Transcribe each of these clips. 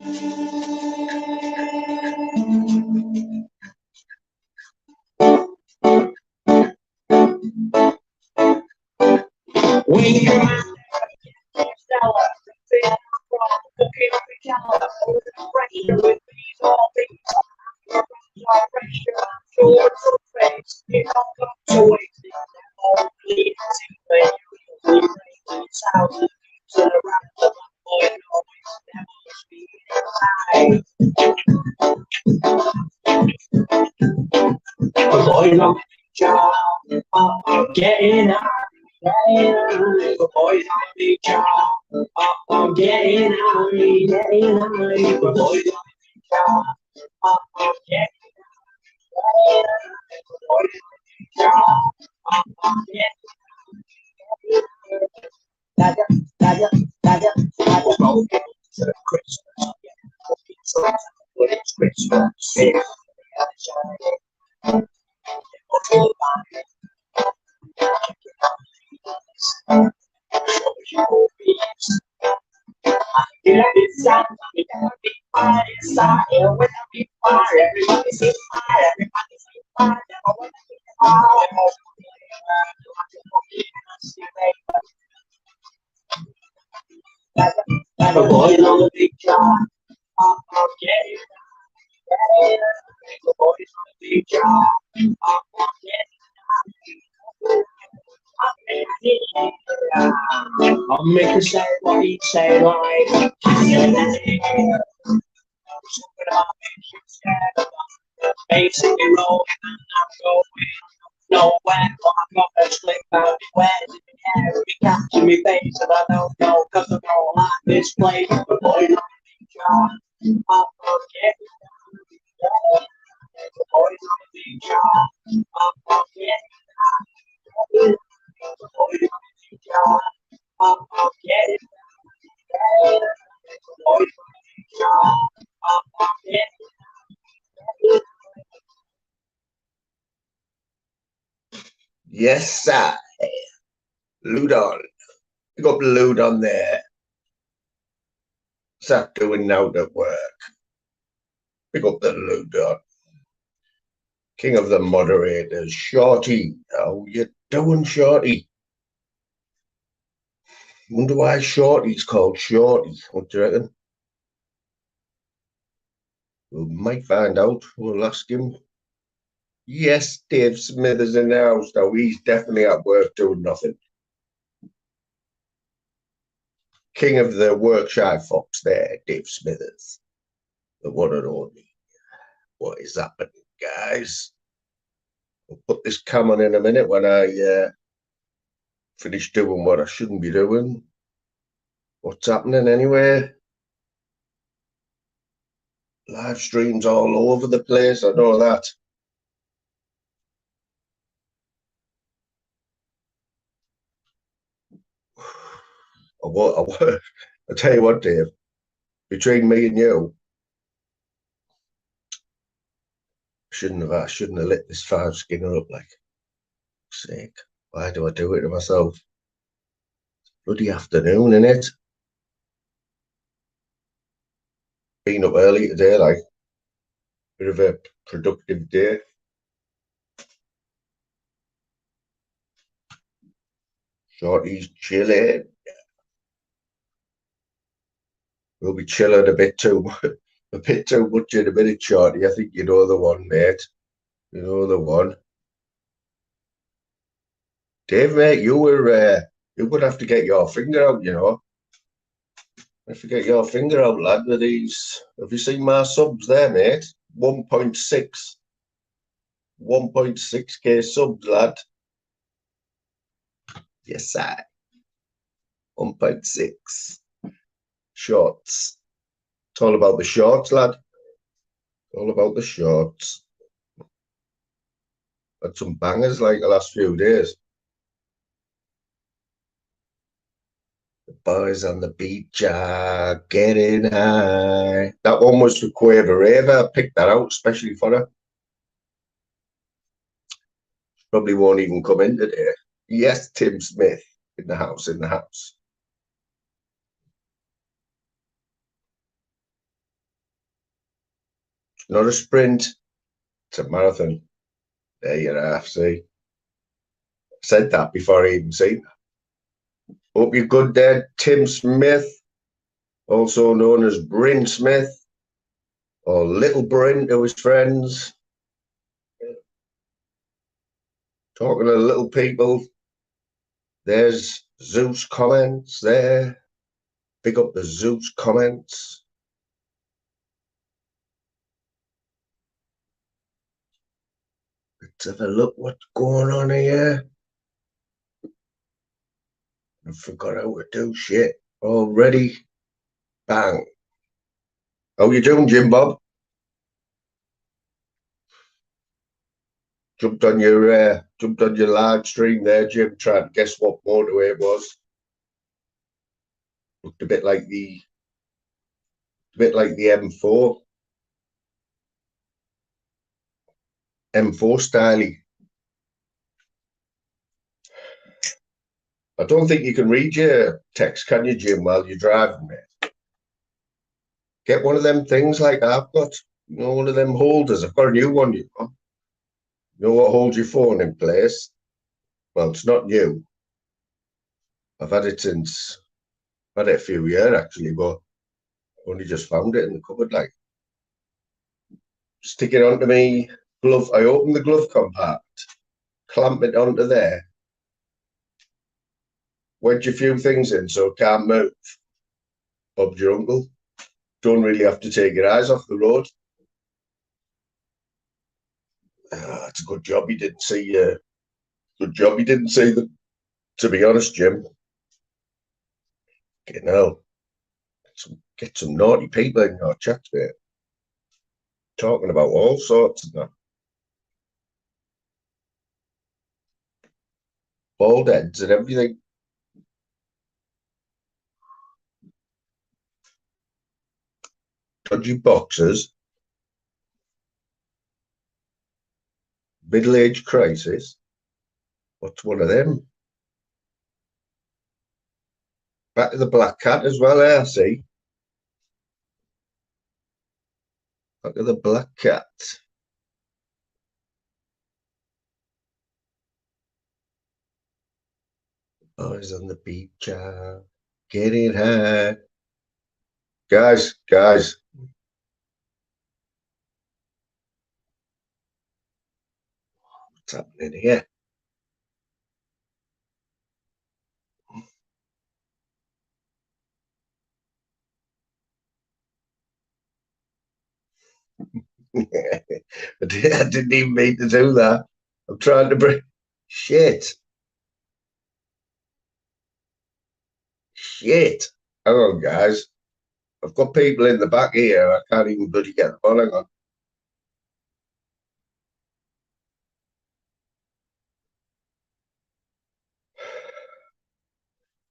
We come out pressure with these all things. Pressure towards the face. It all comes to waste. All bleeding to you. It's how the things around the boy always never speed. The boys on the job getting out. The boys on the job getting out. The boys on the job getting it's Christmas. It's time to be fire inside. When I be fire, everybody see fire. Everybody see fire. Never wanna be fire. Like a boy on a big job. Getting the boys on a big job. I'll make her say what he say like. Basically rolling and I'm going nowhere. But I'm gonna slip out the way. Be catching me face and I don't know cause I don't like this place. But boy, I'm big job. I'm forgetting. The boys on a big job. I'm forgetting. The boys on a big job. I'm forgetting. The boys on a big job. I'm forgetting. Yes, sir. Ludon. Pick up Ludon there. What's that doing now at work? Pick up the Ludon. King of the moderators, Shorty. How you doing, Shorty? Wonder why Shorty's called Shorty. What do you reckon? We might find out. We'll ask him. Yes, Dave Smithers in the house, though. He's definitely at work doing nothing. King of the workshop fox there, Dave Smithers. The one and only. What is happening, guys? I'll put this cam on in a minute when I finish doing what I shouldn't be doing. What's happening anyway? Live streams all over the place, I know that. I'll tell you what, Dave, between me and you, I shouldn't have lit this 5 Skinner up like sake. Why do I do it to myself? It's bloody afternoon, innit? Been up early today, like bit of a productive day. Shorty's chilling. We'll be chilling a bit too much in a minute, Shorty. I think you know the one, mate. You know the one. Dave, mate, you would have to get your finger out, you know. Have to get your finger out, lad, with these. Have you seen my subs there, mate? 1.6K subs, lad. Yes, sir. 1.6. Shorts. It's all about the shorts, lad. All about the shorts. Had some bangers like the last few days. The boys on the beach are getting high. That one was for Quaver Raver. I picked that out especially for her. Probably won't even come in today. Yes, Tim Smith in the house, It's not a sprint. It's a marathon. There you are. See, I said that before I even seen that. Hope you're good there, Tim Smith, also known as Bryn Smith, or Little Bryn to his friends. Talking to little people. There's Zeus comments there. Pick up the Zeus comments. Let's have a look what's going on here. I forgot how to do shit already. Bang. How you doing, Jim Bob? Jumped on your live stream there, Jim, trying to guess what motorway it was. Looked a bit like the M4. M4 style. I don't think you can read your text, can you, Jim, while you're driving, mate? Get one of them things like I've got. You know, one of them holders. I've got a new one, you know. You know what holds your phone in place? Well, it's not new. I've had it a few years, actually, but only just found it in the cupboard, like. Stick it onto me glove. I open the glove compartment, clamp it onto there, wedge a few things in so it can't move. Bob's your uncle. Don't really have to take your eyes off the road. It's a good job he didn't see. Good job he didn't see them. To be honest, Jim. You know, get some naughty people in your chat, mate. Talking about all sorts of that. Bald heads and everything. Dodgy boxers. Middle-age crisis. What's one of them? Back to the Black Cat as well, I see. Back to the Black Cat. Boys on the beach, getting high. Guys. What's happening here? I didn't even mean to do that. I'm trying to bring shit. Hang on, guys. I've got people in the back here. I can't even bloody get them on. Hang on.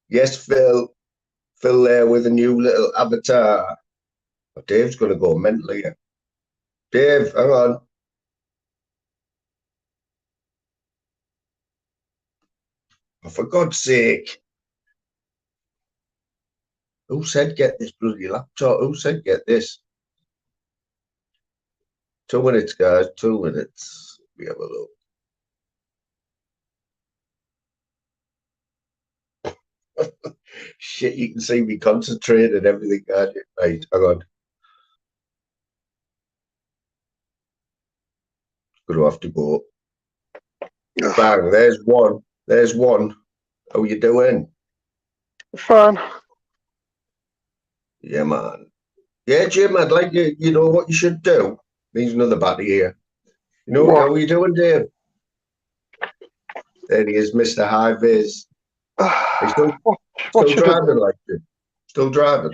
Yes, Phil. Phil there with a new little avatar. Oh, Dave's going to go mental here. Dave, hang on. Oh, for God's sake. Who said get this bloody laptop? Who said get this? 2 minutes, guys. 2 minutes. We have a look. Shit, you can see me concentrate and everything. Right, hang on. Gonna have to go. Bang, there's one. There's one. How you doing? Fine. Yeah, man. Yeah, Jim, I'd like you know what you should do? There's another battery here. You know, What? how are you doing, Dave? There he is, Mr. High Viz. Still driving, like you? Still driving?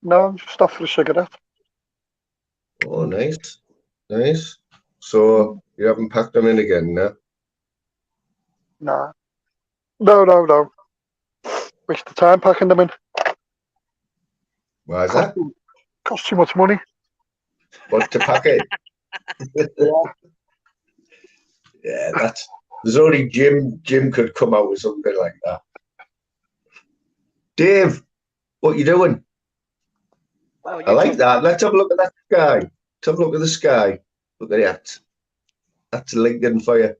No, I'm just after a cigarette. Oh, nice. Nice. So, you haven't packed them in again, no? Nah. No. Waste the time packing them in. Why is that? Costs too much money. What, to pack it? Yeah, there's only Jim could come out with something like that. Dave, what you doing? I like that. Let's have a look at that guy. have a look at the sky. Look at that. That's Lincoln for you.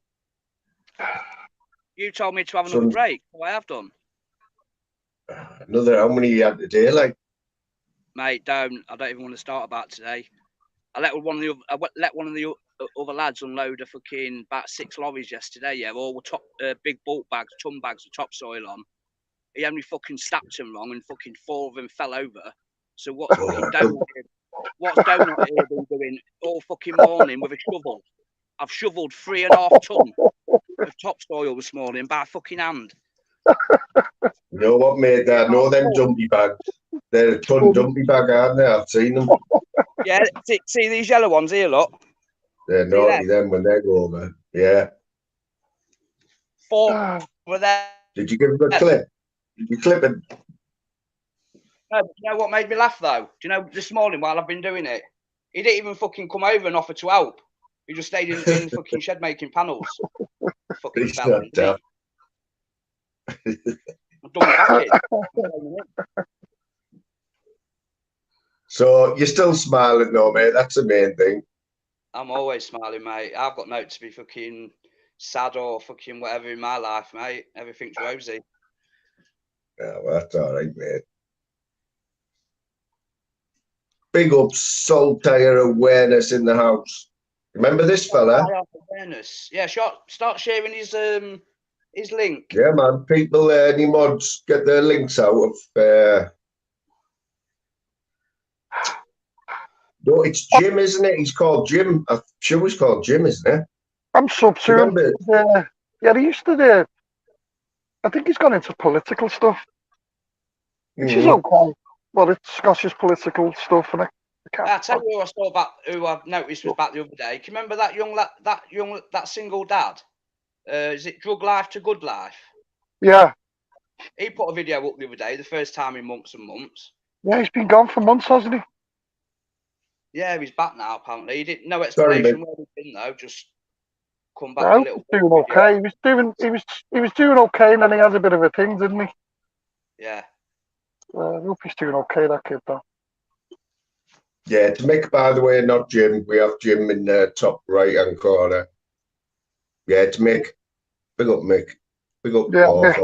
You told me to have another break, so I have done. Another, how many you had today, like? Mate, I don't even want to start about today. I let one of the other lads unload a fucking about 6 lorries yesterday, yeah, all were top big bulk bags, ton bags with topsoil on. He only fucking stacked them wrong and fucking 4 of them fell over. So what's fucking Donut here been doing all fucking morning with a shovel? I've shoveled 3.5 ton of topsoil this morning by fucking hand. You know what, mate? I know them dumpy bags. They're a ton dumpy bag, aren't they? I've seen them. Yeah, see these yellow ones here, look. They're naughty them when they go over. Yeah. 4 were there. Did you give them a clip? Did you clip it? No, do you know what made me laugh though? Do you know this morning while I've been doing it, he didn't even fucking come over and offer to help. He just stayed in the fucking shed making panels. Fucking fella. I've done my back in. So you're still smiling though, mate. That's the main thing. I'm always smiling, mate. I've got no to be fucking sad or fucking whatever in my life, mate. Everything's rosy. Yeah, well, that's all right, mate. Big up Saltire Awareness in the house. Remember this fella? Awareness. Yeah, start sharing his link. Yeah, man. People, any mods, get their links out of. No, it's Jim, isn't it? He's called Jim. I'm sure he's called Jim, isn't it? I'm sub to him. Yeah, he used to do. I think he's gone into political stuff. Which is okay. Well, it's Scottish political stuff, and I'll tell you who I noticed was back the other day. Can you remember that single dad? Is it Drug Life to Good Life? Yeah. He put a video up the other day, the first time in months and months. Yeah, he's been gone for months, hasn't he? Yeah, he's back now. Apparently, he didn't. No explanation where he's been though. Just come back a little. Doing okay. He was doing okay, and then he has a bit of a thing, didn't he? Yeah. I hope he's doing okay, that kid, though. Yeah, it's Mick, by the way, not Jim. We have Jim in the top right-hand corner. Yeah, it's Mick. Big up, Mick. Big up. Yeah, Mick.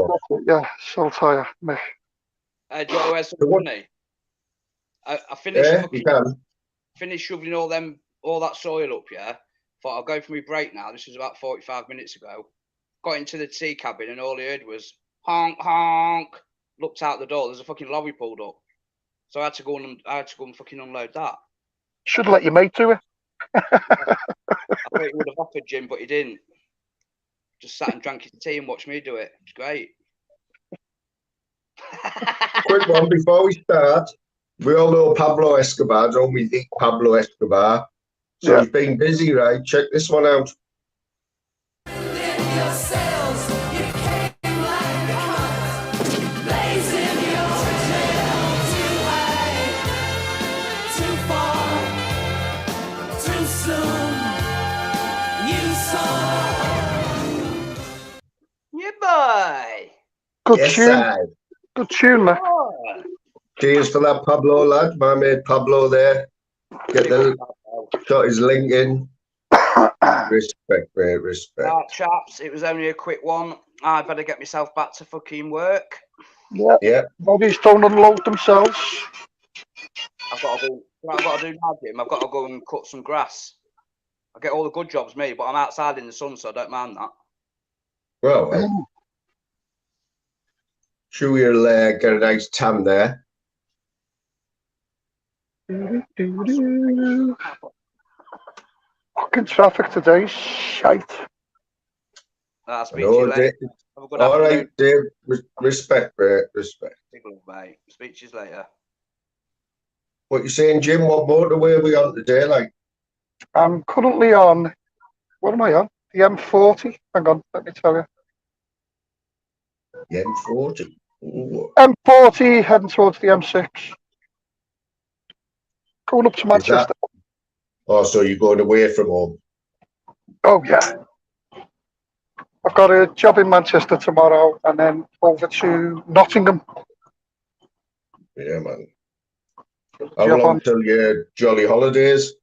Yeah, Saltire, Mick. Do you want to wear some money? I finished. Yeah, finished shoveling all that soil up. Yeah. Thought I'll go for my break now. This was about 45 minutes ago. Got into the tea cabin and all I heard was honk honk. Looked out the door. There's a fucking lorry pulled up. So I had to go and fucking unload that. Should let your mate do it. I thought he would have offered Jim, but he didn't. Just sat and drank his tea and watched me do it. It's great. Quick one before we start. We all know Pablo Escobar, don't we? Think Pablo Escobar. So he's been busy, right? Check this one out. Yeah, boy. Good tune. Good tune, man. Cheers for that, Pablo, lad. My mate Pablo there. Got his link in. Respect, mate, respect. Right, chaps, it was only a quick one. I better get myself back to fucking work. Yeah. Bodies don't unload themselves. I've got to do now, Jim. I've got to go and cut some grass. I get all the good jobs, me, but I'm outside in the sun, so I don't mind that. Well. Sure you'll get a nice tan there. Fucking traffic today, shite. I'll speak to you later. All right, Dave. Respect, mate. Respect. Mate. Speak to you later. What you saying, Jim? What motorway are we on today? Like, I'm currently on. What am I on? The M40. Hang on, let me tell you. The M40. Ooh. M40 heading towards the M6. Going up to Manchester. Oh, so you're going away from home? Oh, yeah. I've got a job in Manchester tomorrow and then over to Nottingham. Yeah, man. How long till your jolly holidays?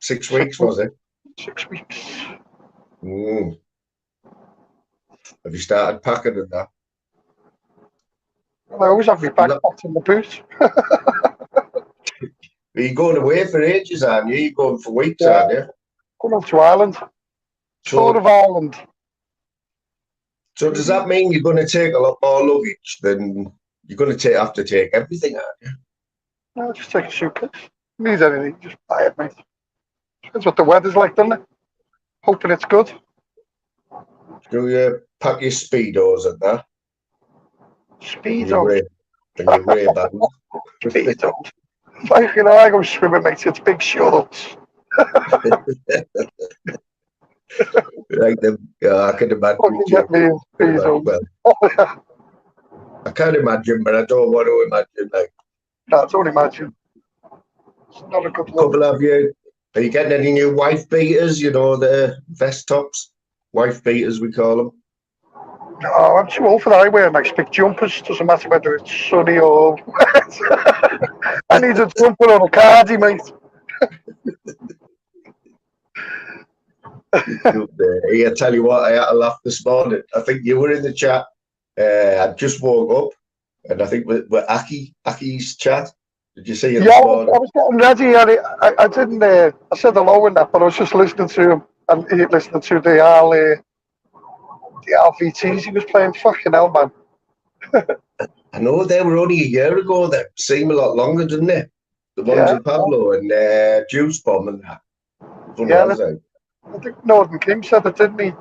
6 weeks, was it? 6 weeks. Mm. Have you started packing and that? I always have my backpack in the boot. Are you going away for ages, aren't you? You're going for weeks, Yeah. aren't you? Going up to Ireland. Tour of Ireland. So does that mean you're going to take a lot more luggage than you're going to have to take everything, aren't you? No, just take a suitcase. Need anything, just buy it, mate. That's what the weather's like, doesn't it? Hoping it's good. Do you pack your speedos and that? Speedo. And your Ray-Bans? Speedo. Like, you know, I go swimming, mate. It's big shorts. Like them, yeah, I can imagine. Fucking get me in speedo. Well, I can't imagine, but I don't want to imagine. Like, No, don't imagine. It's not a good look. couple of you, are you getting any new wife beaters? You know, the vest tops, wife beaters we call them. No, I'm too old for that. I wear nice big jumpers. Doesn't matter whether it's sunny or wet. I need a jumper or a cardi, mate. I tell you what, I had a laugh this morning. I think you were in the chat. I just woke up, and I think with Aki's chat. Did you see it? Yeah, I was getting ready. And I didn't. I said hello in that, but I was just listening to him and listening to the LVTs he was playing. Fucking hell, man. I know they were only a year ago. They seem a lot longer, didn't they? The ones with Pablo and Juice Bomb and that. Yeah, I think Northern King said it, didn't he?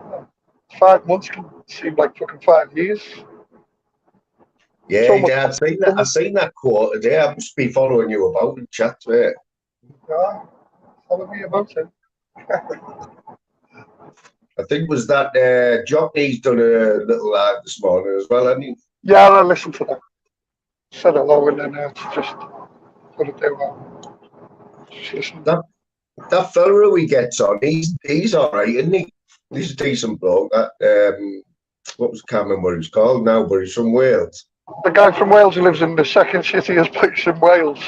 5 months can seem like fucking 5 years. Yeah, I've seen that quote today. I must be following you about in chat, mate. Yeah, follow me about it. I think was that Jockney's done a little live this morning as well, hasn't he? Yeah, I listened to that. Said hello and then just put it down. Just listen. That fella he gets on, he's all right, isn't he? He's a decent bloke. What was can't remember what he's called now, but he's from Wales. The guy from Wales who lives in the second shittiest place in Wales.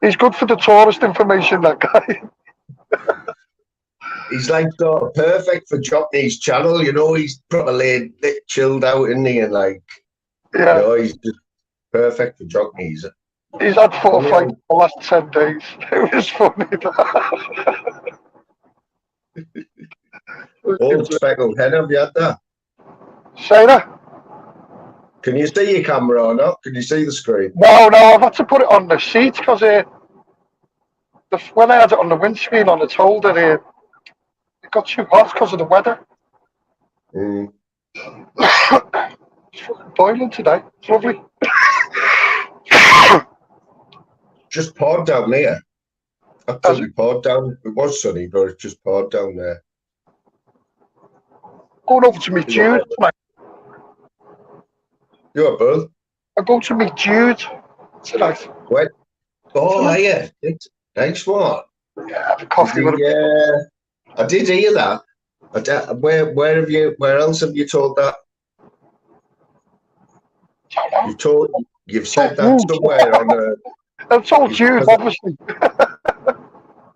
He's good for the tourist information, that guy. He's like sort of perfect for Jockney's channel, you know. He's probably chilled out, isn't he? And like, yeah, you know, he's just perfect for Jockney's. He's had 4 fights the last 10 days. It was funny. Old speckled hen, have you had that? Say that? Can you see your camera or not? Can you see the screen? No, I've had to put it on the seat because when I had it on the windscreen on the toll, that it got too hot because of the weather. Mm. It's fucking boiling today. It's lovely. Just poured down here. Absolutely poured down. It was sunny, but it just poured down there. Going over to meet Jude tonight. You're both. I go to meet Jude tonight. What? Oh, yeah. Nice one. Yeah, have a coffee with him. Yeah, I did hear that. Where else have you told that? You've said that somewhere on a. I've told Jude, obviously.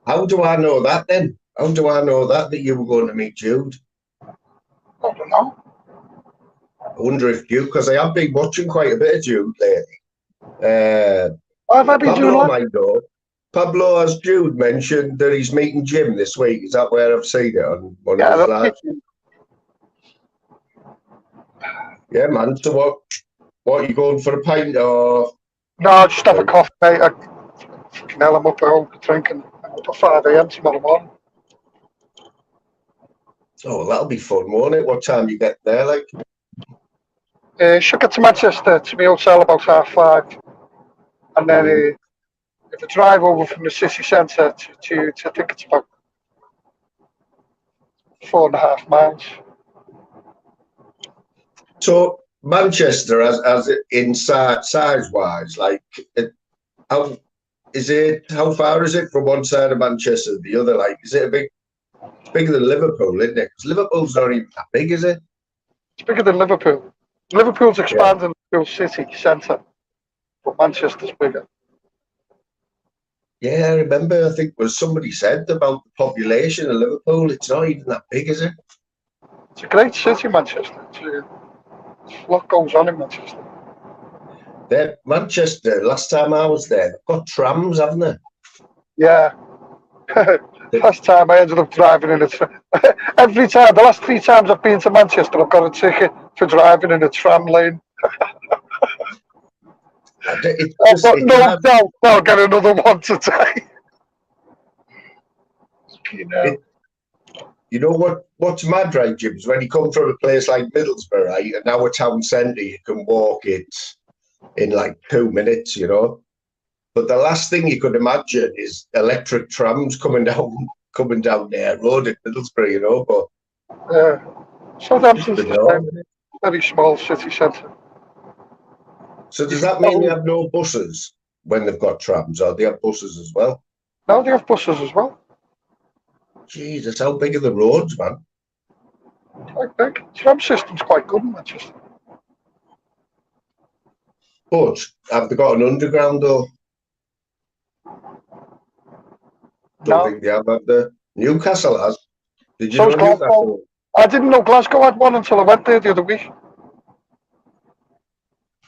How do I know that then? How do I know that you were going to meet Jude? I don't know. I wonder if Jude, because I have been watching quite a bit of Jude lately. What have I been doing? Might know. Pablo, has Jude mentioned that he's meeting Jim this week? Is that where I've seen it on one of his lives? Yeah, man. So what are you going for a pint or? No, just have a coffee, mate. Fucking hell, I'm up at home drinking. I'm up at 5 AM tomorrow morning. Oh, well, that'll be fun, won't it? What time you get there, like? Should get to Manchester to my hotel about 5:30. And then if I drive over from the city centre to I think it's about 4.5 miles. So Manchester, as in size-wise, like, how far is it from one side of Manchester to the other? Like, is it it's bigger than Liverpool, isn't it? Because Liverpool's not even that big, is it? It's bigger than Liverpool. Liverpool's expanding the city centre, but Manchester's bigger. Yeah, I remember. I think was somebody said about the population of Liverpool. It's not even that big, is it? It's a great city, Manchester. A lot goes on in Manchester. There, Manchester. Last time I was there, they've got trams, haven't they? Yeah. Last time I ended up driving in a tram. Every time, the last 3 times I've been to Manchester, I've got a ticket for driving in a tram lane. It's I've just got it no has doubt I'll get another one today. You know. it. You know what's mad, right, Jim? Is when you come from a place like Middlesbrough, right, and now a town centre, you can walk it in like 2 minutes, you know. But the last thing you could imagine is electric trams coming down their road in Middlesbrough, you know. But Southampton's the bizarre, same. isn't it? Very small city centre. So You does can that mean they go. have no buses when they've got trams, or they have buses as well? Now they have buses as well. Jesus, how big are the roads, man? Quite big. Tram system's quite good in Manchester. But have they got an underground though? Don't No. think they have there. Newcastle has. Did you So is know Glasgow. Newcastle? I didn't know Glasgow had one until I went there the other week.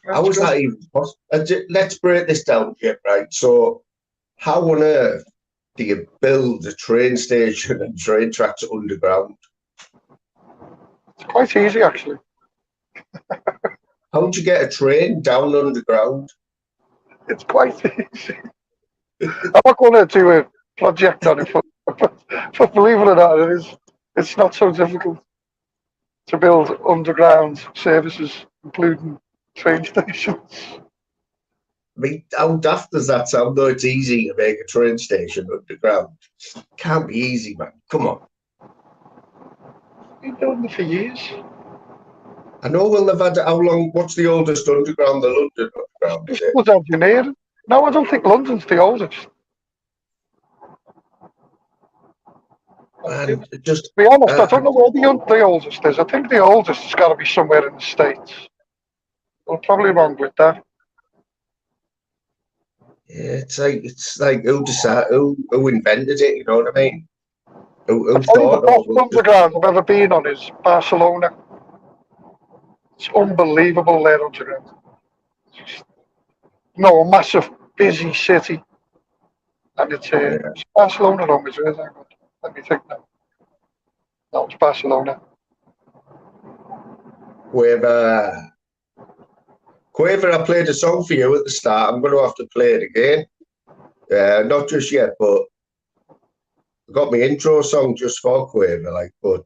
How That's was good. that even possible? Let's break this down, Jim, right? So, how on earth do you build a train station and train tracks underground? It's quite easy actually. How would you get a train down underground? It's quite easy. I'm not going to do a project on it, but believe it or not, it is. It's not so difficult to build underground services, including train stations. I mean, how daft does that sound? Though it's easy to make a train station underground. Can't be easy, man. Come on. Been doing it for years. I know we'll have had how long? What's the oldest underground? The London Underground, is Just it? was engineering. No, I don't think London's the oldest. To And just, be honest, I uh, don't know where the oldest is. I think the oldest has got to be somewhere in the States. I'm probably wrong with that. yeah, it's like who decided, who invented it? You know what I mean? I Who tell you, the thought? Oh, best we'll just underground I've ever been on is Barcelona. It's unbelievable there underground. No, a massive, busy city. And yeah. it's Barcelona on is it? Let me think now. No, it's Barcelona. Quaver, Quaver. I played a song for you at the start. I'm going to have to play it again. Not just yet, but I got my intro song just for Quaver. Like, but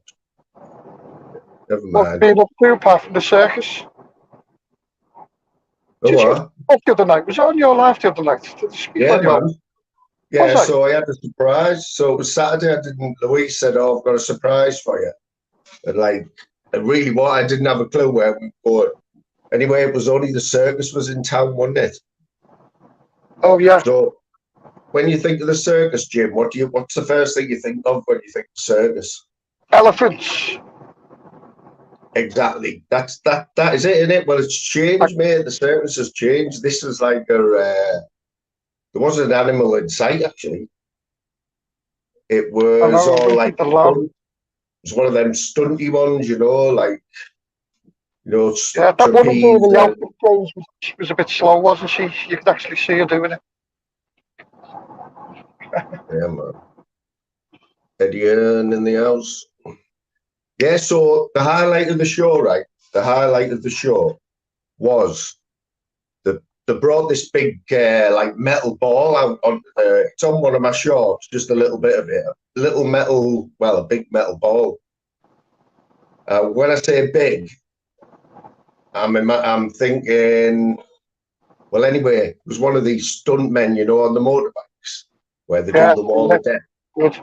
never What mind. been up to apart from the circus? Oh, Just your what? off the other night. Was it on your live the other night? Did you speak Yeah, on your man. was Yeah, I? so I had a surprise. So it was Saturday. I didn't. Louise said, "Oh, I've got a surprise for you." And like, I really what I didn't have a clue where we were. Anyway, it was only the circus was in town, wasn't it? Oh yeah. So when you think of the circus, Jim, what's the first thing you think of when you think of circus? Elephants. Exactly. That is it, isn't it? Well, it's I, changed, mate. The circus has changed. This is like there wasn't an animal in sight actually. It I was know, I all don't like think the lab. it was one of them stunty ones, you know, like Yeah, that woman doing trapeze the and outfit goes was a bit slow, wasn't she? You could actually see her doing it. yeah, man. Eddie Earn in the house. Yeah, so the highlight of the show, right? The highlight of the show was they brought this big like metal ball out on it's on one of my shorts, just a little bit of it, a little metal, well, a big metal ball. When I say big, I'm thinking, well, anyway, it was one of these stunt men, you know, on the motorbikes where they do Yeah, the wall of death. good.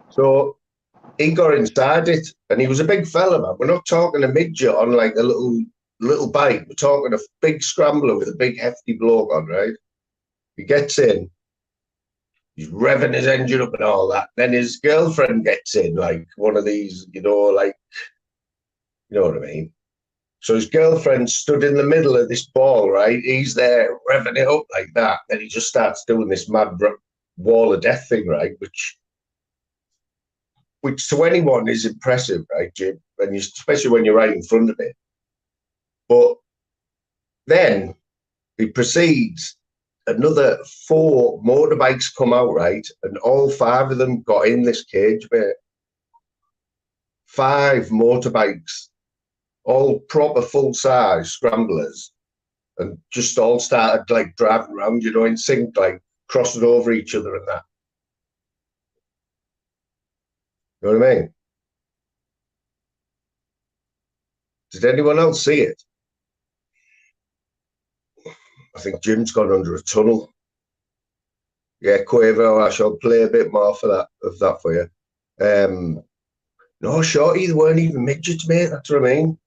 So he got inside it, and he was a big fella, man. We're not talking a midget on like a little bike. We're talking a big scrambler with a big hefty bloke on, right? He gets in, he's revving his engine up and all that. Then his girlfriend gets in, like one of these, you know, like you know what I mean. So his girlfriend stood in the middle of this ball, right? He's there revving it up like that. Then he just starts doing this mad wall of death thing, right? Which to anyone is impressive, right, Jim? And especially when you're right in front of it. But then he proceeds. Another 4 motorbikes come out, right? And all 5 of them got in this cage, mate. 5 motorbikes, all proper full-size scramblers, and just all started like driving around, you know, in sync, like crossing over each other and that. You know what I mean? Did anyone else see it? I think Jim's gone under a tunnel. Yeah, Quavo, I shall play a bit more for that for you. No, Shorty, they weren't even midgets, mate. That's what I mean.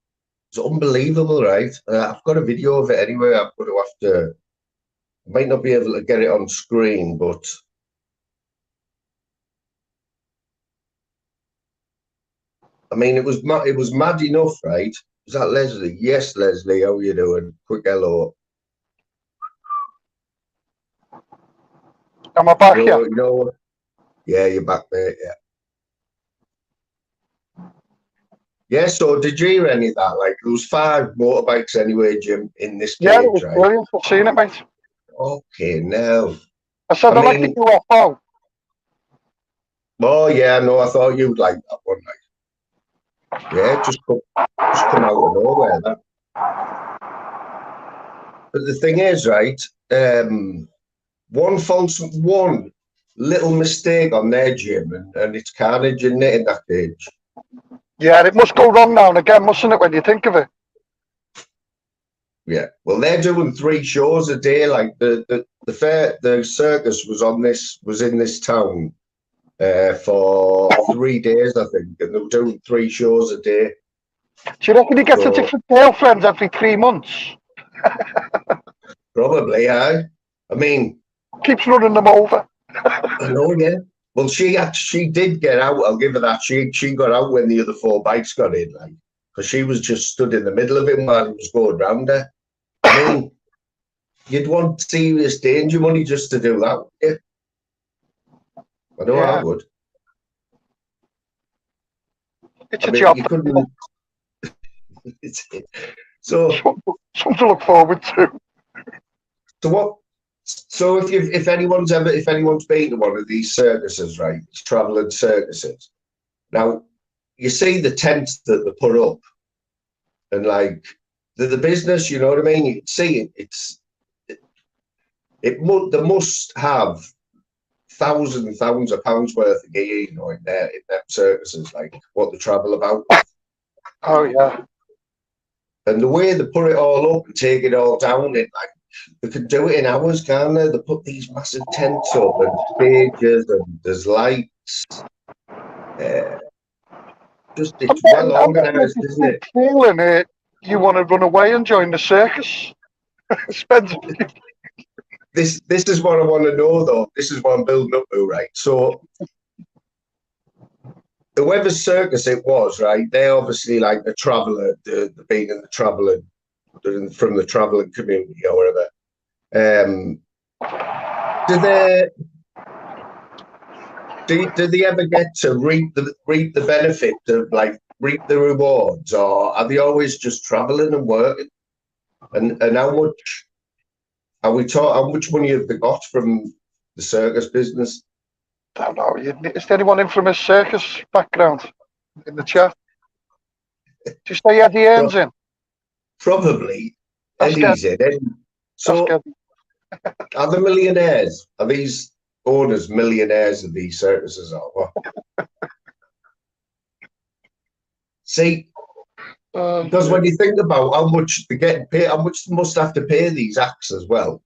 It's unbelievable, right? I've got a video of it anyway. I'm going to have to. I might not be able to get it on screen, but I mean, it was mad enough, right? Is that Leslie? Yes, Leslie. How you doing? Quick hello. Am I back So, here? you know, yeah, you're back, mate. Yeah. Yeah, so did you hear any of that? Like, there was 5 motorbikes anyway, Jim, in this Yeah, it cage, was right? brilliant. I've seen it, mate. Okay, now. I said, I I like the mean, UFO. oh, yeah, no, I thought you'd like that one. Like, yeah, just come out of nowhere, that. But the thing is, right, one little mistake on their Jim, and it's carnage in it in that cage. Yeah, it must go wrong now and again, mustn't it, when you think of it? Yeah, well, they're doing 3 shows a day. Like the circus was in this town for 3 days, I think, and they were doing 3 shows a day. Do you reckon he gets a different girlfriend every 3 months? Probably, I mean, Keeps running them over. I know, yeah. Well, she did get out. I'll give her that. She got out when the other 4 bikes got in, like, because she was just stood in the middle of him while he was going round her. I mean, you'd want serious danger money just to do that. Yeah. I know I would. It's a job. You couldn't. So something to look forward to. So what? So if anyone's been to one of these circuses, right, traveling circuses, now you see the tents that they put up, and like the business, you know what I mean? You can see it. They must have thousands of pounds worth of gear, you know, in them circuses, like what they travel about. Oh yeah. And the way they put it all up and take it all down, it like they could do it in hours, can't they? They put these massive tents up and stages, and there's lights. It's well organised, isn't it? Feeling it, you want to run away and join the circus. Spend. This is what I want to know, though. This is what I'm building up to, right? So, whoever circus it was, right? They obviously like the traveller, the being in the traveller, from the travelling community or whatever. Do they ever get to reap the benefit of, like, reap the rewards, or are they always just travelling and working? And how much are we taught? How much money have they got from the circus business? I don't know. Is there anyone in from a circus background in the chat? Just say Eddie Earns in. Probably Eddie's in. So are the millionaires? Are these owners millionaires of these circuses or what? See, because when you think about how much they're getting paid, how much they must have to pay these acts as well,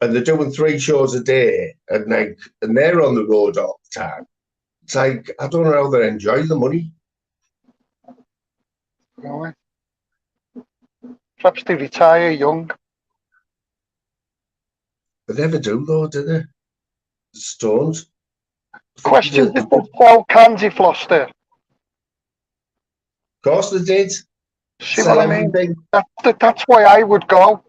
and they're doing 3 shows a day, and they're on the road all the time. It's like, I don't know how they enjoy the money. Really? Perhaps they retire young. They never do, though, do they? The Stones. Question: did they sell candy floss there? Of course they did. See what I mean? That's why I would go.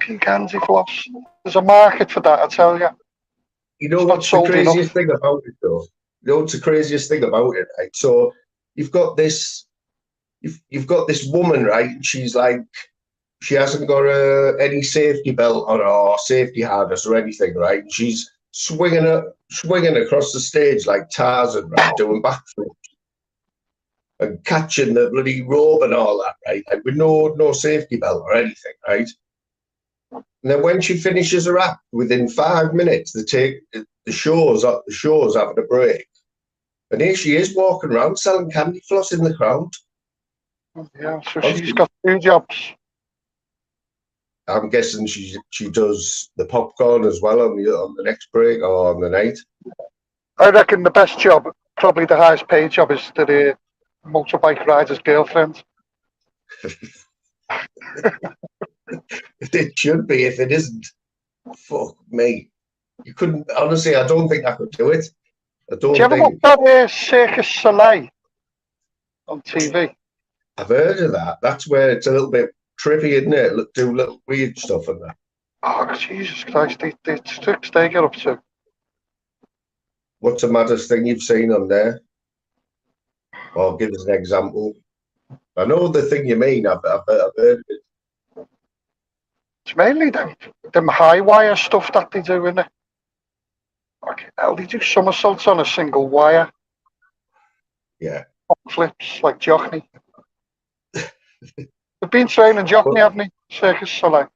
fucking candy floss. There's a market for that, I tell you. You know It's not what's the sold enough. craziest thing about it, though? You know what's the craziest thing about it, right? So you've got this woman, right? And she's like, she hasn't got any safety belt on or safety harness or anything, right? And she's swinging across the stage like Tarzan, right? Doing backflips and catching the bloody rope and all that, right? Like with no safety belt or anything, right? And then when she finishes her act, within 5 minutes, the show's having a break. And here she is walking around selling candy floss in the crowd. Yeah, so Obviously, she's got 2 jobs. I'm guessing she does the popcorn as well on the next break or on the night. I reckon the best job, probably the highest paid job, is the motorbike rider's girlfriend. It should be. If it isn't, fuck me. You couldn't, honestly, I don't think I could do it. I Do you don't ever watch think. that Circus Soleil on TV? I've heard of that. That's where it's a little bit trippy, isn't it? Do little weird stuff and that. Oh, Jesus Christ, the tricks they get up to. What's the maddest thing you've seen on there? Or give us an example. I know the thing you mean. I've heard of it. It's mainly them high wire stuff that they do, innit? Fucking hell, they do somersaults on a single wire. Yeah. Flips like Jockney. They've been training Jockney, haven't they? Circus Soleil.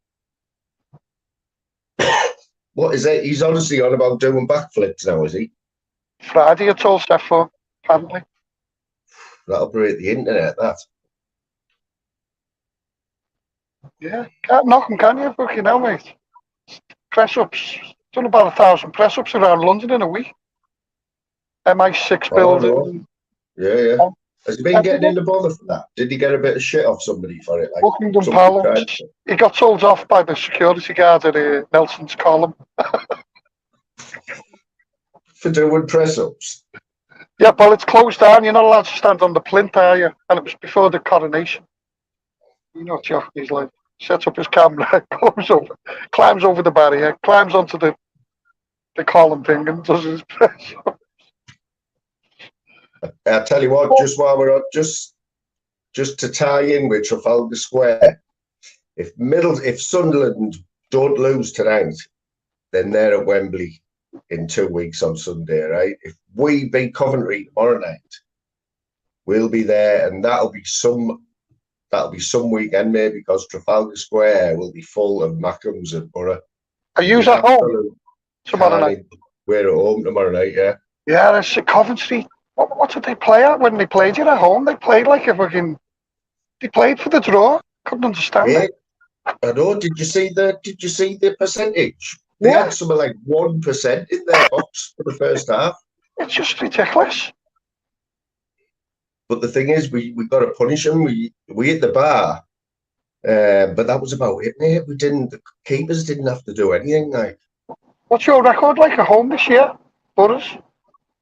What is it? He's honestly on about doing backflips now, is he? Friday, it's all set for, apparently. That'll break the internet, that. Yeah, can't knock them, can you? Fucking hell, mate. Press ups. Done about 1,000 press ups around London in a week. MI6 Oh, building. no. Yeah. Has he been getting into bother for that? Did he get a bit of shit off somebody for it? Like Buckingham Palace. He got told off by the security guard at Nelson's column. For doing press ups. Yeah, well, it's closed down. You're not allowed to stand on the plinth, are you? And it was before the coronation. You know, Jockney's like, sets up his camera, climbs over the barrier, climbs onto the column thing and does his press up. I tell you what, just while we're on, just to tie in with Trafalgar Square, if Sunderland don't lose tonight, then they're at Wembley in 2 weeks on Sunday, right? If we beat Coventry tomorrow night, we'll be there, and that'll be some weekend, maybe, because Trafalgar Square will be full of Mackems and Borough. Are you at home tomorrow night? We're at home tomorrow night, yeah. Yeah, that's Coventry. What did they play at when they played you at home? They played like a fucking. They played for the draw. Couldn't understand it. I know. Did you see the percentage? They had something like 1% in their box for the first half. It's just ridiculous. But the thing is, we got to punish them. We hit the bar, but that was about it, mate. The keepers didn't have to do anything. Like, what's your record like at home this year, Butters?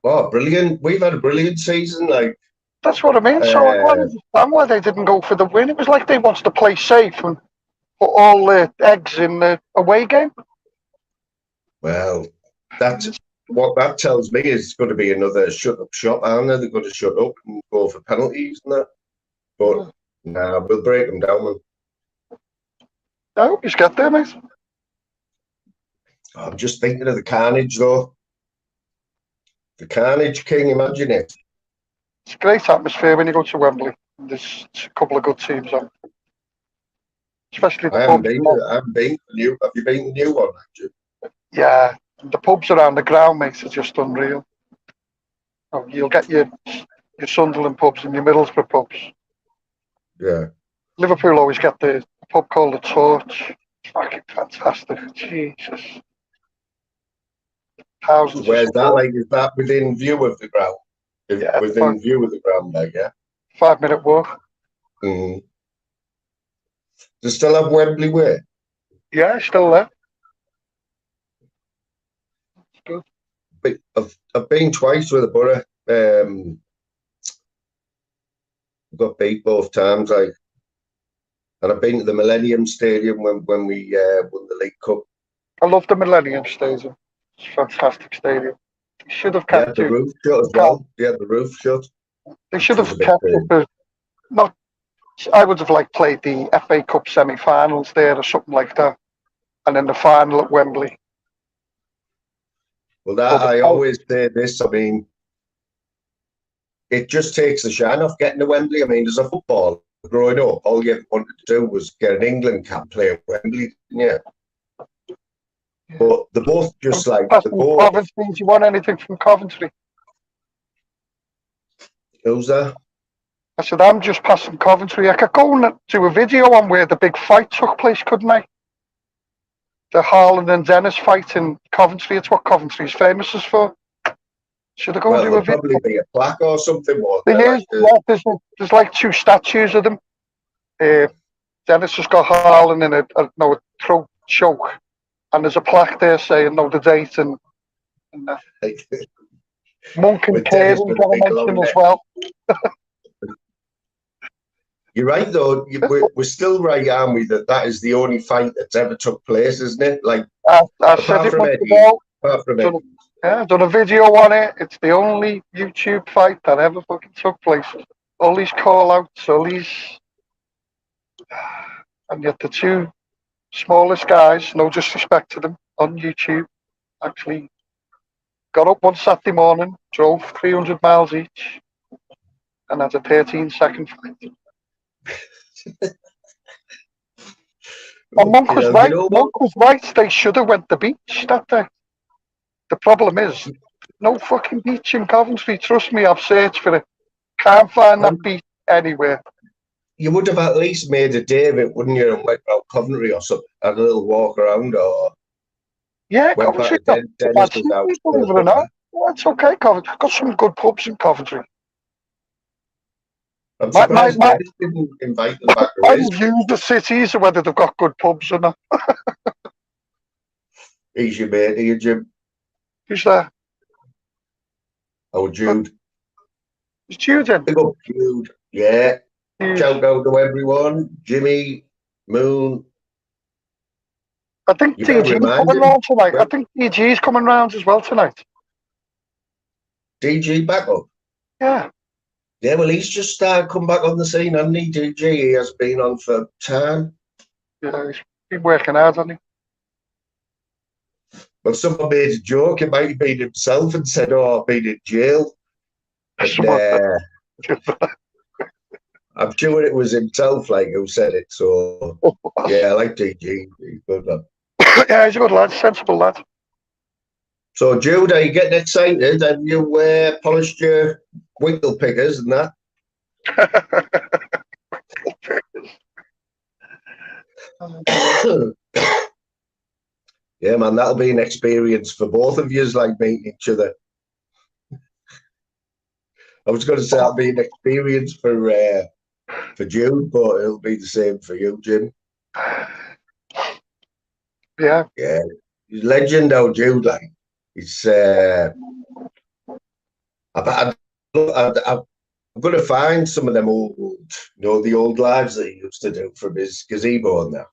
Oh, brilliant! We've had a brilliant season. Like, that's what I mean. So I don't understand why they didn't go for the win. It was like they wanted to play safe and put all the eggs in the away game. Well, that's what that tells me is going to be another shut-up shop, aren't they? They're going to shut up and go for penalties and that. But nah, we'll break them down. Man. I hope you get there, mate. I'm just thinking of the carnage, though. The carnage, King, imagine it. It's a great atmosphere when you go to Wembley. There's a couple of good teams on. Especially the pubs. I haven't been to new. Have you been to the new one, actually? Yeah, the pubs around the ground, mate, are just unreal. Oh, you'll get your Sunderland pubs and your Middlesbrough pubs. Yeah. Liverpool always get the pub called the Torch. It's fucking fantastic. Jesus. Thousands. So where's that? Like, is that within view of the ground? Yeah, within view of the ground, like, yeah. 5-minute walk. Mm. Do you still have Wembley Way? Yeah, still there. Good. I've been twice with the Borough. Got beat both times. Like, And I've been to the Millennium Stadium when we won the League Cup. I love the Millennium Stadium. It's a fantastic stadium. They should have They had kept the it. roof shut as well. They had the roof shut. They should Which was have a bit kept it. But not. I would have liked played the FA Cup semi-finals there or something like that, and then the final at Wembley. Well, that I always say this. I mean, it just takes the shine off getting to Wembley. I mean, as a footballer growing up, all you wanted to do was get an England cap, play at Wembley, didn't you? But they're both just like the both. Coventry. Do you want anything from Coventry? Who's that? I said, I'm just passing Coventry. I could go and do a video on where the big fight took place, couldn't I? The Haaland and Dennis fight in Coventry. It's what Coventry's famous is for. Should I go and do a video? Probably be a plaque or something. There's like 2 statues of them. Dennis has got Haaland in a throat choke. And there's a plaque there saying, the date and Monk and Carey got to mention as well. You're right, though. We're still right, aren't we? That is the only fight that's ever took place, isn't it? Like, I apart from Eddie. Yeah, I've done a video on it. It's the only YouTube fight that ever fucking took place. All these call-outs, all these... And yet the 2 smallest guys, no disrespect to them, on YouTube, actually got up one Saturday morning, drove 300 miles each, and had a 13-second fight. And Monk was right. Monk was right. They should have went to the beach that day. The problem is, no fucking beach in Coventry. Trust me, I've searched for it. Can't find that beach anywhere. You would have at least made a day of it, wouldn't you? And went out Coventry or something, had a little walk around, or Coventry. Believe it or not, it's okay. Coventry got some good pubs in Coventry. I'm surprised Dennis didn't invite them back. I review the cities or whether they've got good pubs or not. He's your mate, are you, Jim? Who's that? Oh, Jude. Is Jude in? Big up Jude. Yeah. Shout out to everyone. Jimmy, Moon. I think DG's coming round tonight. I think DG's coming round as well tonight. DG back up? Yeah. Yeah, well, he's just come back on the scene, hasn't he, DG? He has been on for time. Yeah, he's been working hard, hasn't he? Well, someone made a joke. It might have been himself and said, I've been in jail. And, I'm sure it was himself, who said it. So, yeah, I like DG. He's good, man. Yeah, he's a good lad, sensible lad. So, Jude, are you getting excited? Have you polished your winkle pickers and that? Yeah, man, that'll be an experience for both of you, meeting each other. I was going to say that'll be an experience for Jude, but it'll be the same for you, Jim. Yeah. Yeah. He's a legend, though, Jude. He's. I'm going to find some of them old, the old lives that he used to do from his gazebo and that.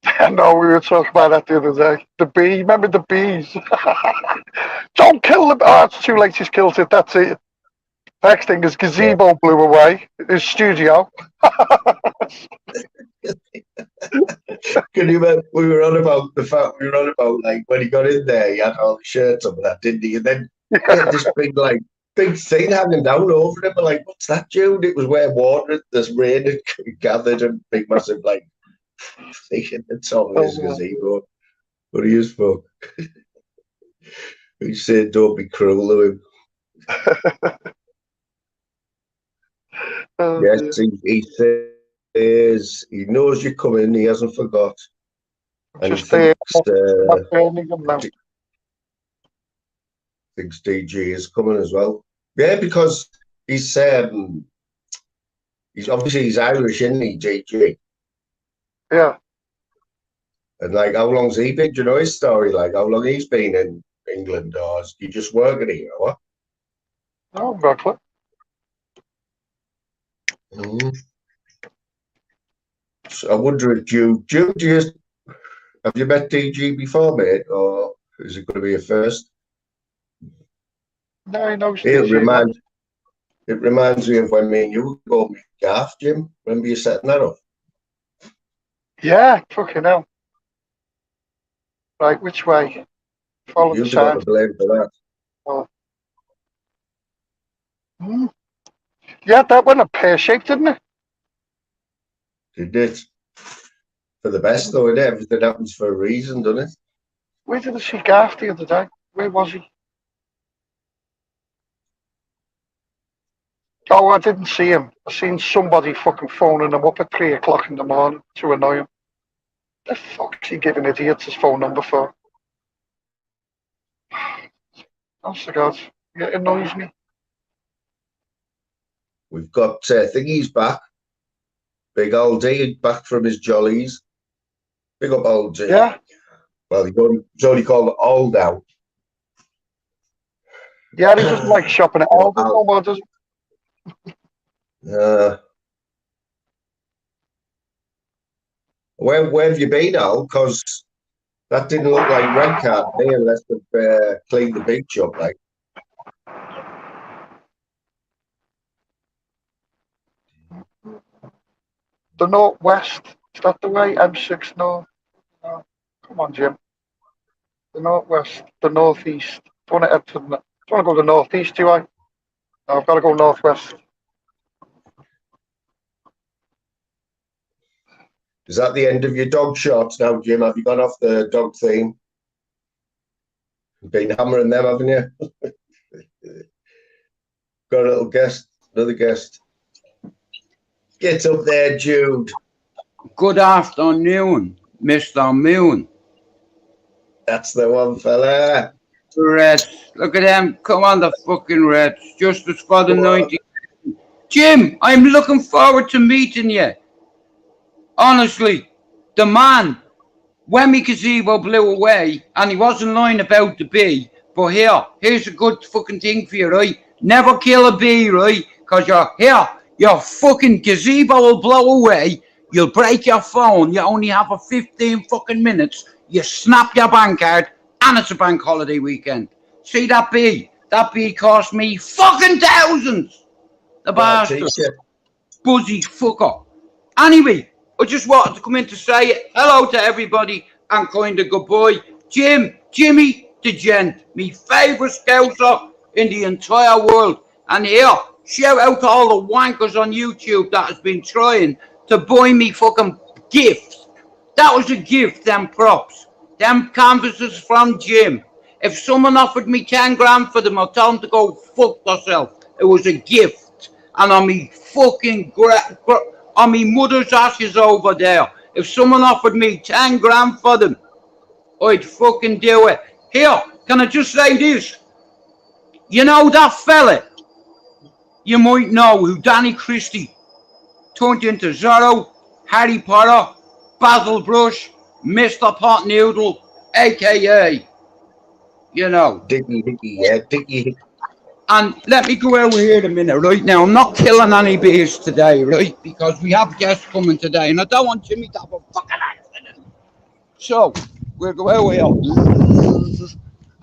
I know, we were talking about that the other day. The bee, remember the bees? Don't kill them. Oh, it's too late, he's killed it, that's it. Next thing, his gazebo blew away, his studio. Can you remember, we were on about when he got in there, he had all the shirts on that, didn't he? And then he had this big thing hanging down over him. We're what's that, Jude? It was where water, this rain had gathered and big massive thing at the top of his gazebo. But he is fuck. He said, don't be cruel to him. Yes, he says he knows you're coming, he hasn't forgot. And Just thinks DG is coming as well. Yeah, because he's obviously he's Irish, isn't he, DG? Yeah. And how long's he been? Do you know his story? How long he's been in England, or is he just working here, or what? Oh, exactly. I wonder if Jude, have you met DG before, mate, or is it going to be a first? No, he knows It DG. reminds me of when me and you go meet Gaff, Jim. Remember you setting that up? Yeah, fucking hell. Right, which way? Follow the You've got sign. the blame for that. Yeah, that went a pear-shaped, didn't it? You did. For the best, though, innit? Everything happens for a reason, doesn't it? Where did I see Garth the other day? Where was he? Oh, I didn't see him. I seen somebody fucking phoning him up at 3 o'clock in the morning to annoy him. The fuck's he giving idiots his phone number for? Honest to God, it annoys me. We've got Thingy's back. Big old D back from his jollies. Big up old D. Yeah. Well, he's only called old out. Yeah, he doesn't like shopping at Aldi no more, does he? Where have you been, Al? Because that didn't look like red card to me unless they've cleaned the beach up, like. The northwest, is that the way? M6 north? No. Come on, Jim. The northwest, the northeast. Don't want to go to the northeast, do I? No, I've got to go northwest. Is that the end of your dog shots now, Jim? Have you gone off the dog theme? You've been hammering them, haven't you? Got a little guest, another guest. Get up there, Jude. Good afternoon, Mr. Moon. That's the one, fella. Reds. Look at them. Come on, the fucking Reds. Justice for the 90. Jim, I'm looking forward to meeting you. Honestly, the man, when me gazebo blew away, and he wasn't lying about the bee, but here's a good fucking thing for you, right? Never kill a bee, right? Because your fucking gazebo will blow away, you'll break your phone, you only have a 15 fucking minutes, you snap your bank card, and it's a bank holiday weekend. See that bee? That bee cost me fucking thousands! The bastard. Buzzy fucker. Anyway, I just wanted to come in to say hello to everybody and kind of goodbye. Jimmy the gent, me favourite scouser in the entire world. And here, shout out to all the wankers on YouTube that has been trying to buy me fucking gifts. That was a gift, them props. Them canvases from Jim. If someone offered me 10 grand for them, I'll tell them to go fuck themselves. It was a gift. And on me fucking on me mother's ashes over there, if someone offered me 10 grand for them, I'd fucking do it. Here, can I just say this? You know that fella? You might know who Danny Christie turned into Zorro, Harry Potter, Basil Brush, Mr. Pot Noodle, aka, you know. Dicky. And let me go over here a minute, right? Now, I'm not killing any bees today, right? Because we have guests coming today, and I don't want Jimmy to have a fucking accident. So, we'll go over here.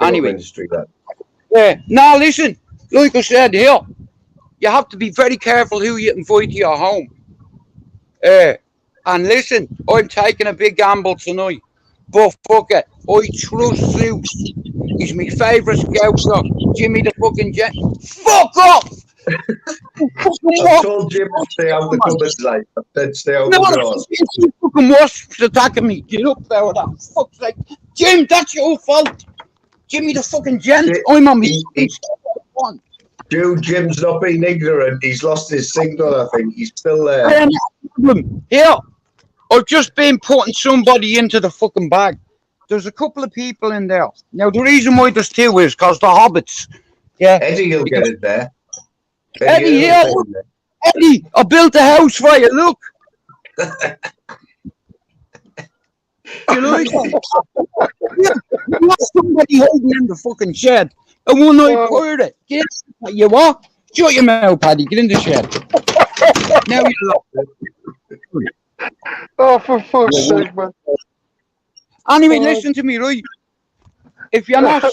Anyway. Now, listen, like I said here, you have to be very careful who you invite to your home. And listen, I'm taking a big gamble tonight. But fuck it, I trust Zeus. He's my favourite scouser. Jimmy the fucking jet. Fuck off! I told Jim to stay out the cupboards, like. I said stay out the doors. You fucking wasps attacking me. Get up there with that. Fuck's sake. Jim, that's your fault. Jimmy the fucking gent. I'm on me. Dude, Jim's not being ignorant. He's lost his signal, I think. He's still there. Here, I've just been putting somebody into the fucking bag. There's a couple of people in there. Now, the reason why there's two is because the hobbits. Yeah. Eddie will get it there. Eddie, here. Eddie, I built a house for you. Look. You like it? You want somebody hiding in the fucking shed. A one-eyed pirate. Get you what? Shut your mouth, Paddy. Get in the shed. Now you look. Oh, for fuck's sake, man. Anyway, listen to me, right? If you're not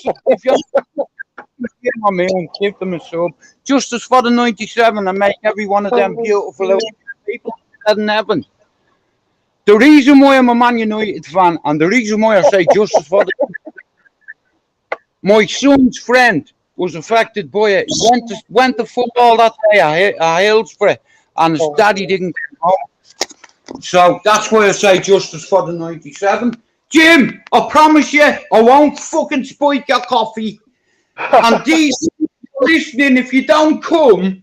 on me own, give them a sub. Justice for the 97 and make every one of them beautiful people in heaven. The reason why I'm a Man United fan and the reason why I say justice for the my son's friend was affected by it. He went to football that day at Hillsborough and his daddy didn't come home. So that's why I say justice for the 97. Jim, I promise you, I won't fucking spike your coffee. And these people listening, if you don't come,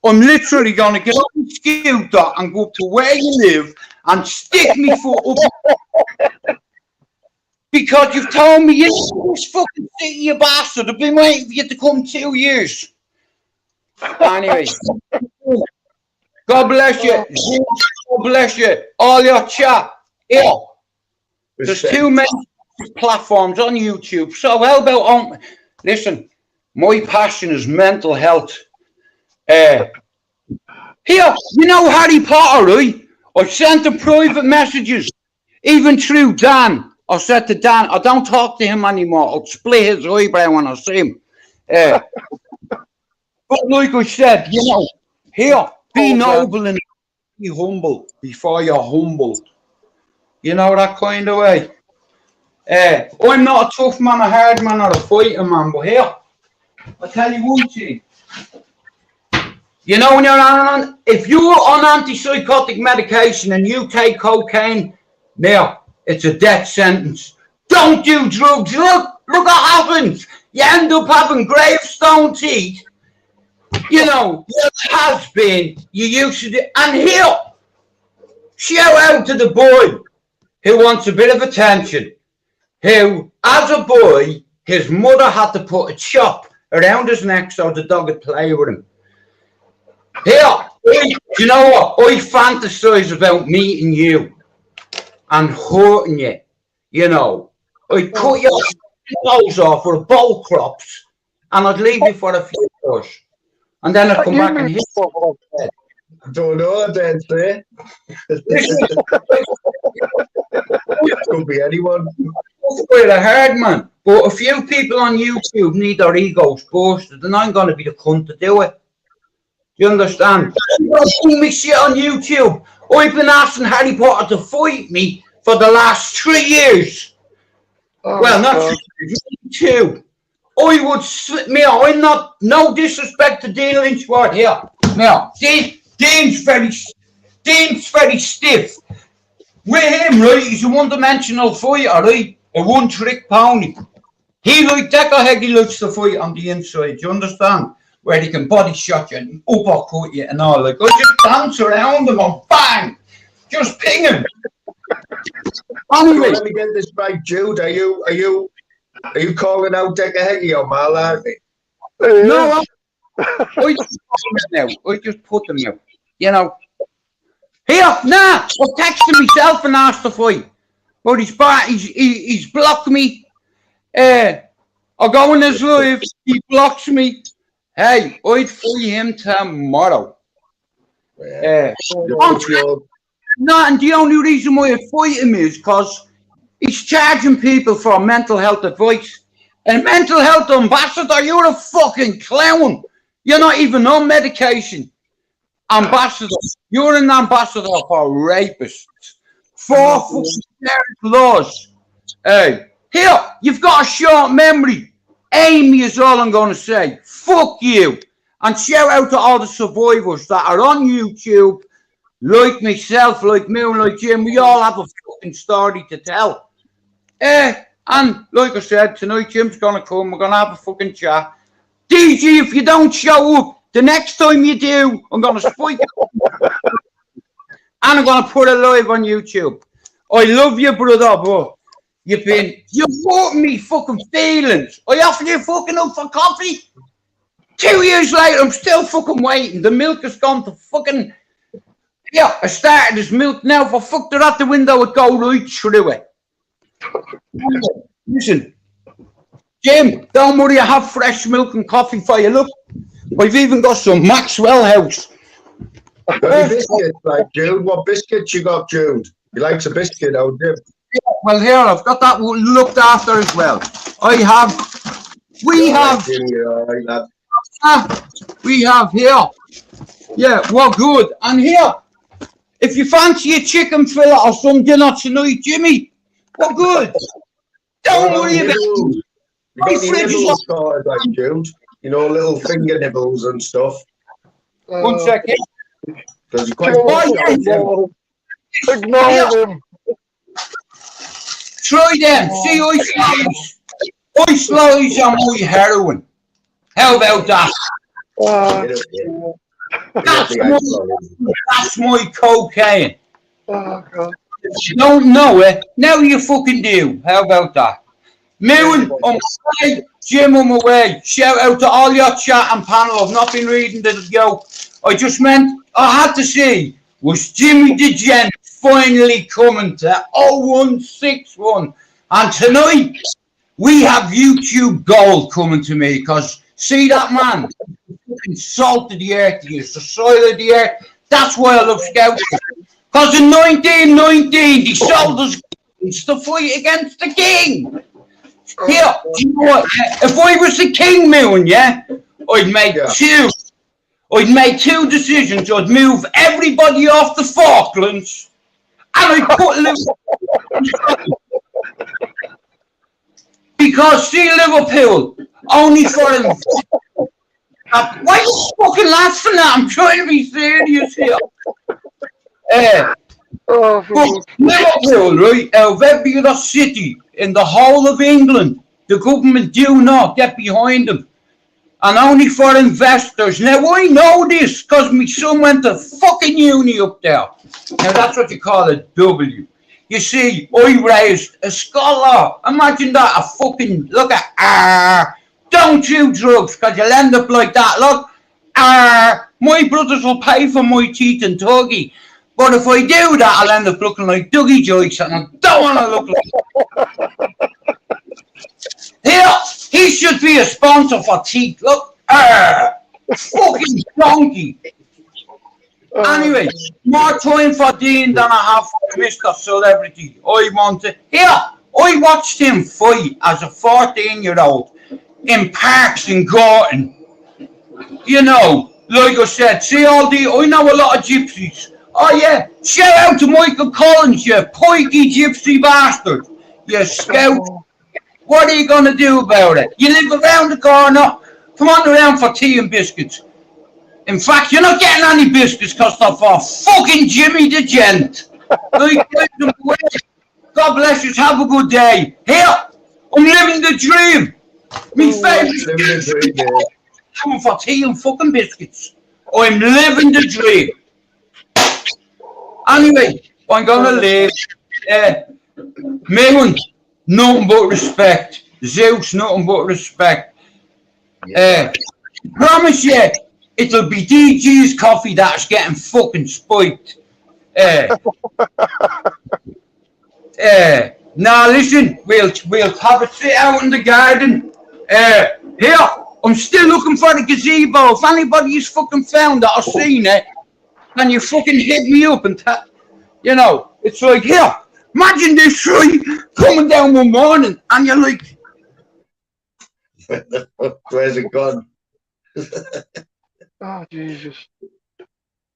I'm literally going to get on the scooter and go up to where you live and stick me foot up. Because you've told me you live this fucking city, you bastard. I've been waiting for you to come 2 years. Anyway, God bless you. God bless you. All your chat. Yeah. There's too many platforms on YouTube. So how about listen, my passion is mental health. Here, you know Harry Potter, right? I sent him private messages, even through Dan. I said to Dan, I don't talk to him anymore. I'll split his eyebrow when I see him. But like I said, you know, here, be noble and be humble before you're humbled. You know, that kind of way. I'm not a tough man, a hard man, or a fighter man, but here, I'll tell you one thing. You know, when you're on, if you're on antipsychotic medication and you take cocaine, now it's a death sentence. Don't do drugs. Look what happens. You end up having gravestone teeth. You know, it has been. You used to do. And here, shout out to the boy who wants a bit of attention. Who, as a boy, his mother had to put a chop around his neck so the dog would play with him. Here, you know what? I fantasize about meeting you and hurting you. You know, I'd cut your nose off with bowl crops and I'd leave you for a few hours. And then I'd come back and hit you. I don't know, I'd say. Could be anyone. It's quite a hard man. But a few people on YouTube need their egos boosted, and I'm going to be the cunt to do it. Do you understand? You don't see me shit on YouTube. I've been asking Harry Potter to fight me for the last 3 years. Oh, well, not 3 years, 2. I would slip me out. I'm not, no disrespect to Dean Lynchward here. Now, Dean's very stiff. With him, right, he's a one-dimensional fighter, right? A one-trick pony. He like Decker he likes to fight on the inside, you understand? Where he can body shot you and uppercut you and all. Like, I just dance around him and bang! Just ping him! Anyway. Let me get this right, Jude. Are you calling out Decker on my life? No, I just put him out. You know. Here, nah, I texted myself and asked to fight. But he's blocked me. I go in his live, he blocks me. Hey, I'd fight him tomorrow. No, and the only reason why I fight him is because he's charging people for mental health advice. And mental health ambassador, you're a fucking clown. You're not even on medication. Ambassador, you're an ambassador for rapists. 4 fucking laws. Hey, here, you've got a short memory. Amy is all I'm going to say. Fuck you. And shout out to all the survivors that are on YouTube, like myself, like me, and like Jim. We all have a fucking story to tell. And like I said, tonight Jim's going to come. We're going to have a fucking chat. DG, if you don't show up, the next time you do, I'm going to spike you. And I'm going to put it live on YouTube. I love you, brother, but you've hurt me fucking feelings. I offered you fucking up for coffee. 2 years later, I'm still fucking waiting. The milk has gone to fucking... Yeah, I started this milk now. If I fucked it out the window, it'd go right through it. Listen, Jim, don't worry, I have fresh milk and coffee for you. Look, I've even got some Maxwell House. Got any biscuits, like Jude? What biscuits you got, Jude? He likes a biscuit, old Jim. Well, here, I've got that looked after as well. We have here. Yeah, well, good. And here, if you fancy a chicken fillet or some dinner tonight, Jimmy, well, good. Don't worry about it. You got any nibbles started, like Jude? You know, little finger nibbles and stuff. 1 second. Because you're quite Ignore him. Try them. See, I slice on my heroin. How about that? That's my cocaine. Oh, God. If you don't know it, now you fucking do. How about that? Moon, I'm away. Jim, I'm away. Shout out to all your chat and panel. I've not been reading the yoke. I just meant, I had to see, was Jimmy the Gent finally coming to 0161? And tonight, we have YouTube gold coming to me, because see that man? Fucking salt of the earth, he is the soil of the earth. That's why I love scouting. Because in 1919, they sold us to fight against the king. Here, do you know what? If I was the king, Moon, yeah, I'd make two decisions. I'd move everybody off the Falklands, and I'd put Liverpool. Because see, Liverpool, only for them. Why are you fucking laughing at? I'm trying to be serious here. But Liverpool, right, out of every other city in the whole of England, the government do not get behind them. And only for investors. Now, I know this because my son went to fucking uni up there. Now, that's what you call a W. You see, I raised a scholar. Imagine that, a fucking, look at, don't do drugs because you'll end up like that. Look, my brothers will pay for my teeth and Dougie. But if I do that, I'll end up looking like Dougie Joyce, and I don't want to look like. Here, he should be a sponsor for teeth. Look, fucking donkey. Anyway, more time for Dean than I have for Mr. Celebrity. I watched him fight as a 14-year-old in parks in Gorton. You know, like I said, see all the, I know a lot of gypsies. Oh yeah, shout out to Michael Collins, you pikey gypsy bastard. You scout. What are you going to do about it? You live around the corner. Come on around for tea and biscuits. In fact, you're not getting any biscuits because they're for fucking Jimmy the Gent. God bless you. Have a good day. Here, I'm living the dream. Me favourite coming for tea and fucking biscuits. I'm living the dream. Anyway, I'm going to leave. Megan, nothing but respect. Zeus, nothing but respect. Promise you, it'll be DG's coffee that's getting fucking spiked. Now listen, we'll have a sit out in the garden. Here, I'm still looking for the gazebo. If anybody's fucking found it or seen it, can you fucking hit me up and you know, it's like, here, imagine this tree coming down one morning and you're like, where's it gone? Oh, Jesus.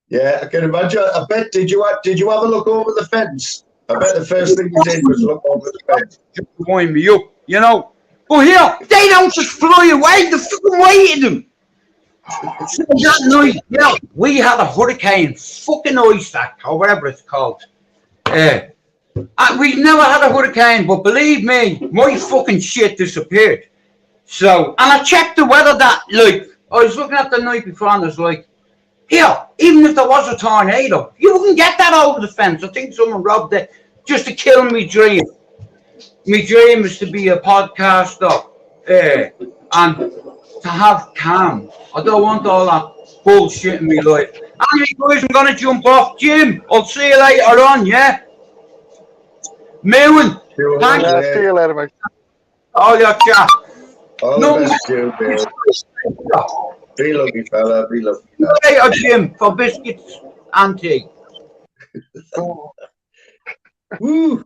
Yeah, I can imagine. I bet, did you have a look over the fence? I bet the first thing you did was look over the fence. Just wind me up, you know. But here, they don't just fly away, they fucking waited them. So that night, yeah, we had a hurricane, fucking Isaac, or whatever it's called. We never had a hurricane, but believe me, my fucking shit disappeared. So, and I checked the weather that, like, I was looking at the night before and I was like, here, even if there was a tornado, you wouldn't get that over the fence. I think someone robbed it just to kill me dream. My dream is to be a podcaster and to have calm. I don't want all that bullshit in my life. Anyway, guys, I'm going to jump off. Jim, I'll see you later on, yeah? Moon, thanks. See you later, mate. All your chat. All the best, Jim. Be lucky, fella. Be lucky. Later, Jim, for biscuits. Auntie. Oh, Woo!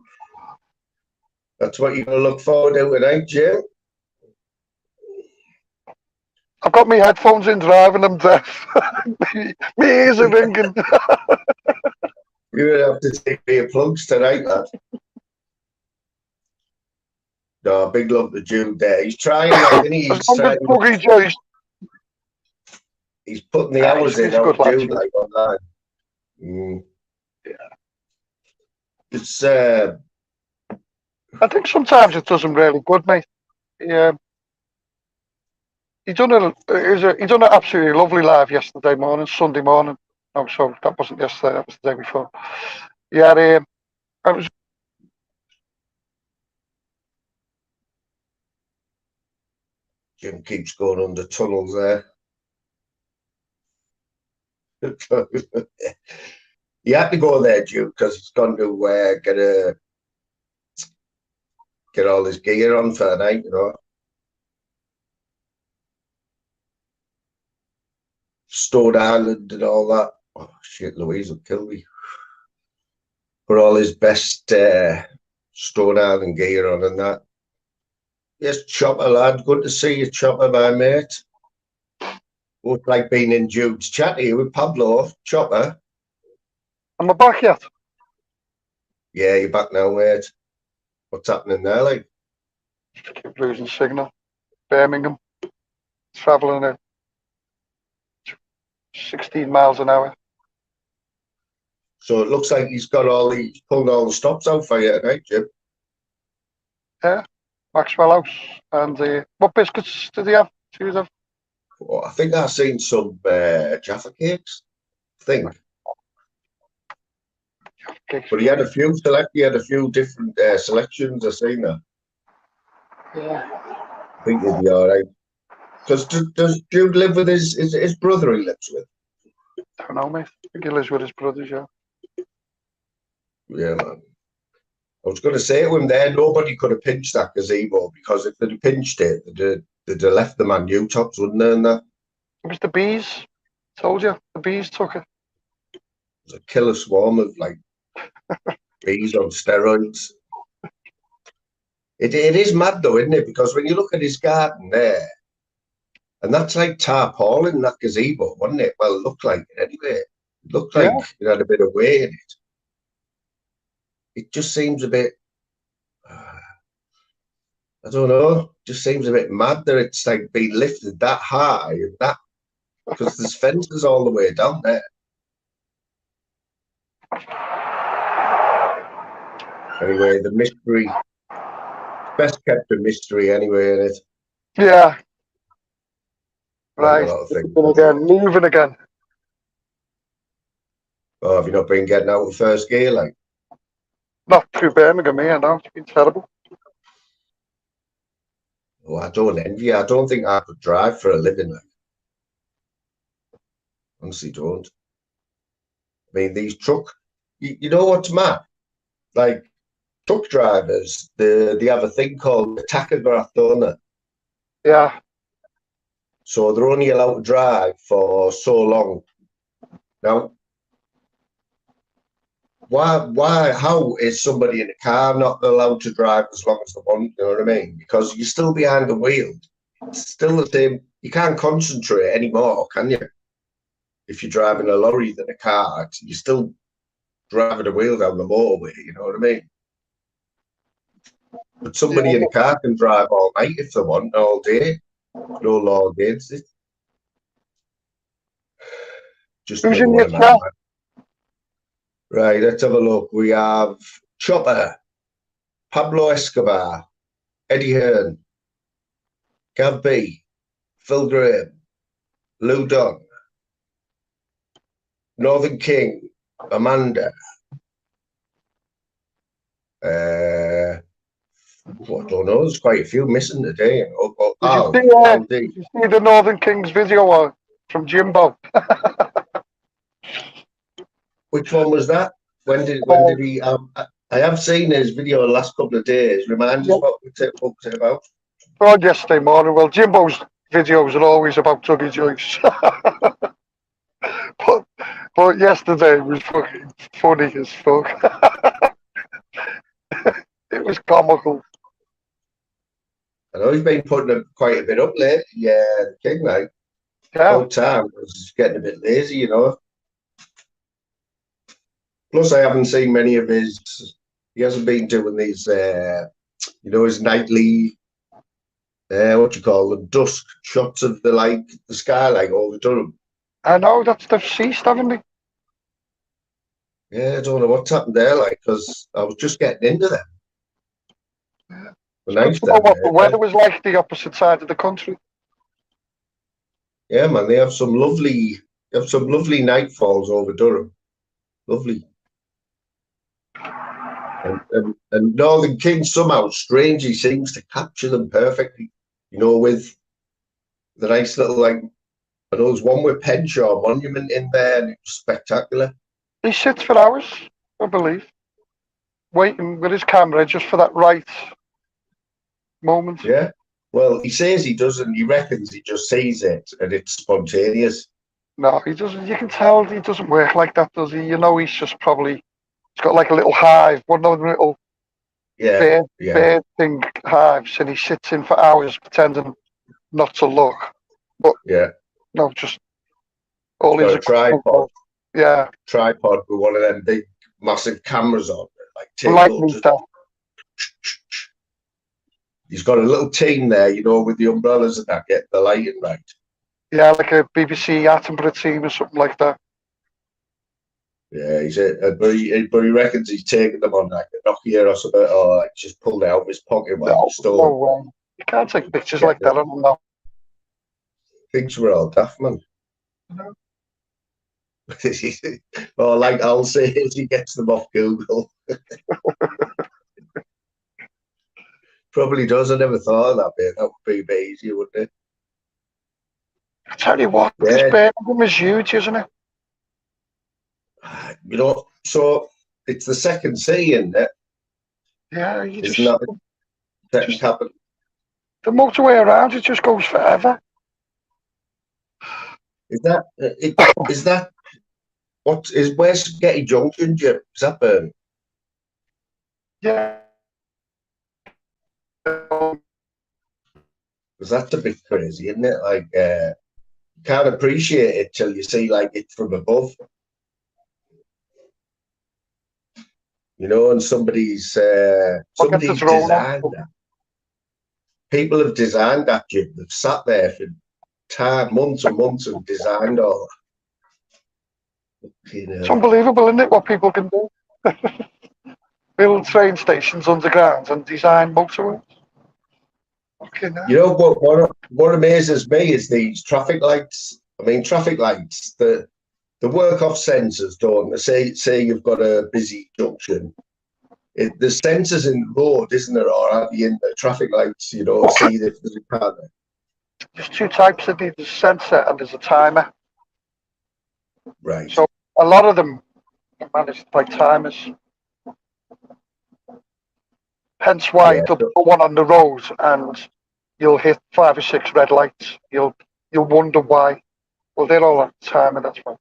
That's what you're going to look forward to tonight, Jim. I've got my headphones in driving them deaf. My ears are ringing. You're going to have to take your plugs tonight, lad. No, big love to Jude there. He's trying, like, and As he's long as trying. Buggy Joyce, He's putting the hours in he's a good on lad. Jude, like, online. Yeah. It's I think sometimes it does him really good, mate. Yeah. He done an absolutely lovely live yesterday morning, Sunday morning. Oh, so that wasn't yesterday, that was the day before. Yeah, I was Jim keeps going under tunnels there. He had to go there, Jude, because he's gone to get all his gear on for the night, you know. Stone Island and all that. Oh shit, Louise will kill me. Put all his best Stone Island gear on and that. Yes, Chopper, lad. Good to see you, Chopper, my mate. Looked like being in Jude's chat here with Pablo. Chopper. am I back yet? Yeah, you're back now, mate. What's happening there, like? Keep losing signal. Birmingham. Travelling at 16 miles an hour. So it looks like he's pulled all the stops out for you tonight, Jim. Yeah. Maxwell House. And what biscuits did he have? Oh, I think I've seen some Jaffa cakes. I think. But he had a few different selections. I've seen that. Yeah. I think he'll be all right. Because does Jude live with his brother he lives with? I don't know, mate. I think he lives with his brothers, yeah. Yeah, man. I was going to say to him there, nobody could have pinched that gazebo, because if they'd have pinched it, they'd have left the Man U tops, wouldn't they? And that. It was the bees. Told you, the bees took it. It was a killer swarm of like bees on steroids. It is mad though, isn't it? Because when you look at his garden there, and that's like tarpaulin, that gazebo, wasn't it? Well, it looked like it anyway. It looked like it had a bit of weight in it. It just seems a bit, I don't know, just seems a bit mad that it's like been lifted that high and that, because there's fences all the way down there. Anyway, the mystery, best kept a mystery anyway, in it. Yeah. Like Right. a lot of things. Moving again. Oh, have you not been getting out of first gear, like? Not through Birmingham, yeah, no, it's been terrible. Oh, I don't envy you. I don't think I could drive for a living, like. Honestly, don't. I mean, these you know what's mad? Like, truck drivers, they have a thing called a tachograph, don't they? Yeah. So they're only allowed to drive for so long. Now, how is somebody in a car not allowed to drive as long as they want? You know what I mean? Because you're still behind the wheel. It's still the same. You can't concentrate anymore, can you? If you're driving a lorry than a car, you're still driving a wheel down the motorway. You know what I mean? But somebody in a car can drive all night if they want, all day. No law against it. Just Who's another in one your of chat? Right, let's have a look. We have Chopper, Pablo Escobar, Eddie Hearn, Gav B, Phil Graham, Lou Don, Northern King, Amanda. I don't know. There's quite a few missing today. Did you see the Northern Kings video from Jimbo? Which one was that? When did he? I have seen his video the last couple of days. Remind us what was it about? On yesterday morning. Well, Jimbo's videos are always about Dougie Joyce. But But yesterday was fucking funny as fuck. It was comical. I know he's been putting quite a bit up lately. Yeah, the king, like, Yeah. about time. I was getting a bit lazy, you know. Plus, I haven't seen many of his. He hasn't been doing these, you know, his nightly, what you call them, dusk shots of the sky, like over Durham. I know they've ceased, haven't they? Yeah, I don't know what's happened there, like, because I was just getting into them. Yeah. The It's good nice to know them, what the weather was like the opposite side of the country. yeah, man, they have some lovely nightfalls over Durham. Lovely. And Northern King somehow strangely seems to capture them perfectly, you know, with the nice little, like, I know there's one with Penshaw Monument in there, and it was spectacular. He sits for hours, I believe, waiting with his camera just for that right moment. Yeah. Well, he says he doesn't. He reckons he just sees it and it's spontaneous. No, he doesn't. You can tell he doesn't work like that, does he? You know, he's just probably he's got like a little hive, one of those little Yeah, yeah, bird thing hives, and he sits in for hours pretending not to look. But yeah. no, just all Got his a tripod, yeah, with one of them big, massive cameras on it, like light table. meter. He's got a little team there, you know, with the umbrellas and that, get the lighting right. Yeah, like a BBC Attenborough team or something like that. Yeah, but he reckons he's taking them on like a Nokia or something, or like just pulled it out of his pocket while No, he's stolen. no way. You can't take pictures like that on them. Thinks we're all daft, man. Or like I'll say, he gets them off Google. Probably does. I never thought of that bit. That would be a bit easier, wouldn't it? I tell you what, this Yeah. Birmingham is huge, isn't it? You know, so it's the second city, isn't it? Yeah, you Isn't just, that the second capital? the motorway around it just goes forever. Is that where's Spaghetti Junction, Jim? Is that Birmingham? Yeah. Because that's a bit crazy, isn't it? Like, you can't appreciate it till you see like it from above. You know, and somebody's designed that. People have designed that, Jim. They've sat there for months and months and designed all that. It's unbelievable, isn't it, what people can do? Build train stations underground and design motorways. You know what amazes me is these traffic lights. I mean, traffic lights, the work off sensors, don't they? Say you've got a busy junction. The sensors in the road, isn't there, or are in the traffic lights, you know, see if there's a car there. There's two types of these, there's a sensor and there's a timer. Right. So a lot of them are managed by timers. Hence why they'll put one on the road and you'll hit 5 or 6 red lights. You'll wonder why. Well, they're all on timer, that's why.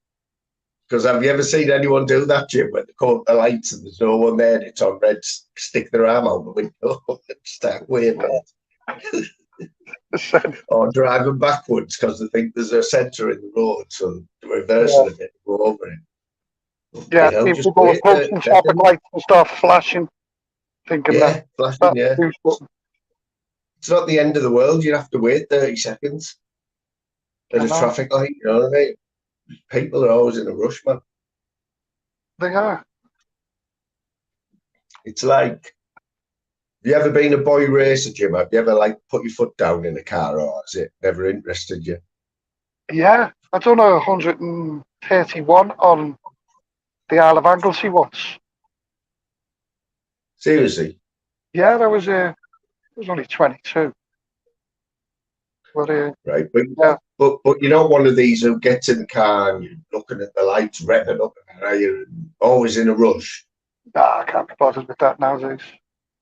Because have you ever seen anyone do that, Jim, when they call the lights and there's no one there and it's on red, stick their arm out the window and start waving it? Or driving backwards because they think there's a centre in the road, so the reverse of it, go over it. Yeah, people go approaching traffic lights and start flashing, thinking that. Flashing, yeah. It's not the end of the world. You have to wait 30 seconds at a traffic light, you know what I mean? People are always in a rush, man. They are. It's like, have you ever been a boy racer, Jim? Have you ever like put your foot down in a car, or has it never interested you? Yeah, I done 131 on the Isle of Anglesey once. Seriously? Yeah, I was only 22. But, right, but you're not one of these who gets in the car and you're looking at the lights, revving up, and you're always in a rush. Nah, I can't be bothered with that nowadays.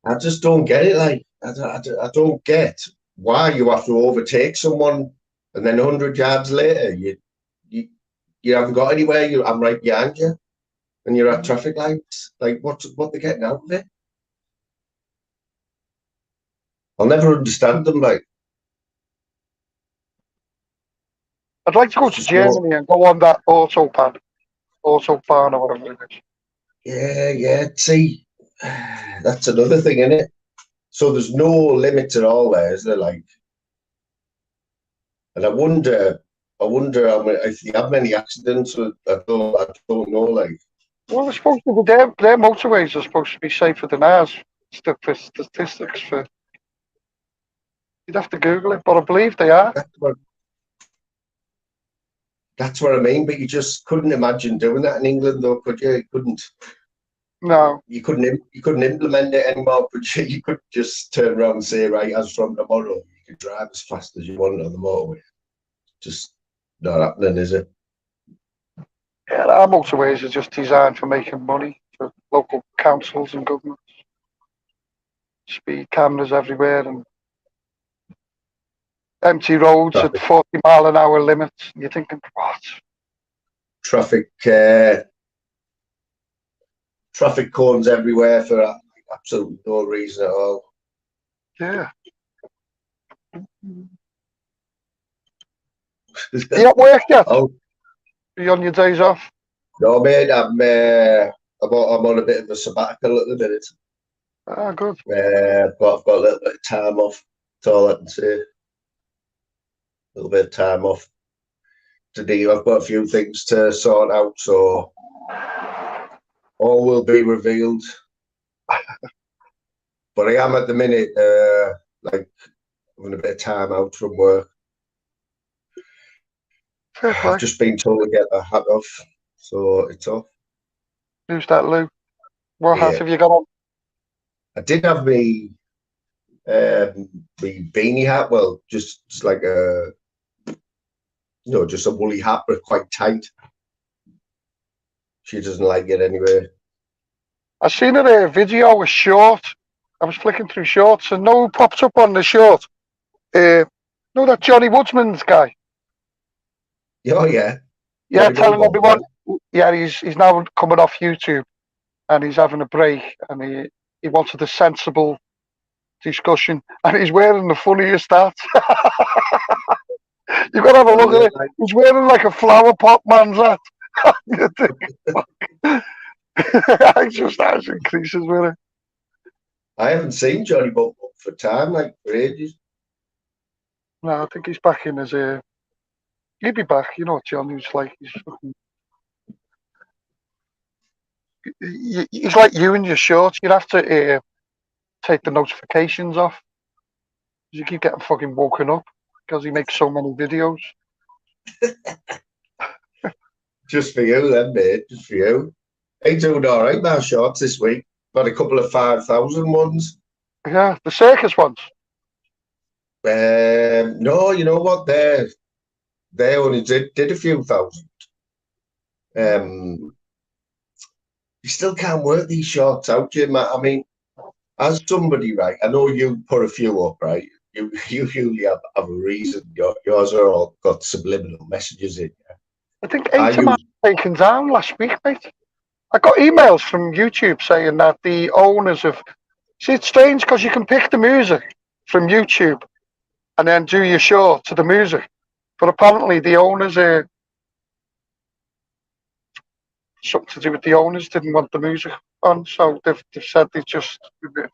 I just don't get it. Like, I don't get why you have to overtake someone and then 100 yards later you haven't got anywhere. I'm right behind you, and you're at traffic lights. Like, what they're getting out of it? I'll never understand them. Like, I'd like to go to just no. Germany and go on that autobahn or whatever it is. Yeah. See, that's another thing, isn't it? So there's no limits at all there, is there? Like, and I wonder how many, if you have many accidents. I don't know. Like, Well, they're supposed to be their motorways are supposed to be safer than ours. For statistics for you'd have to Google it, but I believe they are. That's what I mean. But you just couldn't imagine doing that in England, though, could you? You couldn't. No. You couldn't implement it anymore, could you? You could just turn around and say, right, as from tomorrow, you can drive as fast as you want on the motorway. Just not happening, is it? Yeah, our motorways are just designed for making money for local councils and governments. Speed cameras everywhere and empty roads at 40-mile-an-hour limits. You're thinking, what? Traffic cones everywhere for absolutely no reason at all. Yeah. Are you at work yet? Oh, Are you on your days off? no, mate. I'm on a bit of a sabbatical at the minute. Ah, good. But I've got a little bit of time off. That's all I can say. A little bit of time off to do. I've got a few things to sort out, so all will be revealed. But I am at the minute, like having a bit of time out from work. Fair play. I've just been told to get the hat off, so it's off. Who's that, Lou? What hat Yeah. have you got on? I did have the beanie hat. Well, just like just a woolly hat, but quite tight. She doesn't like it anyway. I seen a video, a short. I was flicking through shorts, and no popped up on the short. No, that Johnny Woodsman's guy. Oh yeah. Yeah, telling everyone. Yeah, he's now coming off YouTube, and he's having a break, and he wanted a sensible discussion, and he's wearing the funniest hat. You've got to have a look at it. He's wearing like a flower pot man's hat. I just has increases with it. I haven't seen Johnny Buck for time, like for ages. No, I think he's back in as a. He'll be back. You know what Johnny's like. He's like you in your shorts. You'd have to take the notifications off. You keep getting fucking woken up because he makes so many videos. Just for you, then, mate. Just for you. Hey, doing all right, my shorts this week. Got a couple of 5,000 ones. Yeah, the circus ones. No, you know what? They only did a few thousand. You still can't work these shorts out, Jim. I mean, as somebody, right? I know you put a few up, right? You usually have a reason. Yours are all got subliminal messages in. I think 8 of mine taken down last week, mate. I got emails from YouTube saying that the owners of. See, it's strange because you can pick the music from YouTube and then do your short to the music. But apparently the owners are. Something to do with the owners didn't want the music on, so they've said it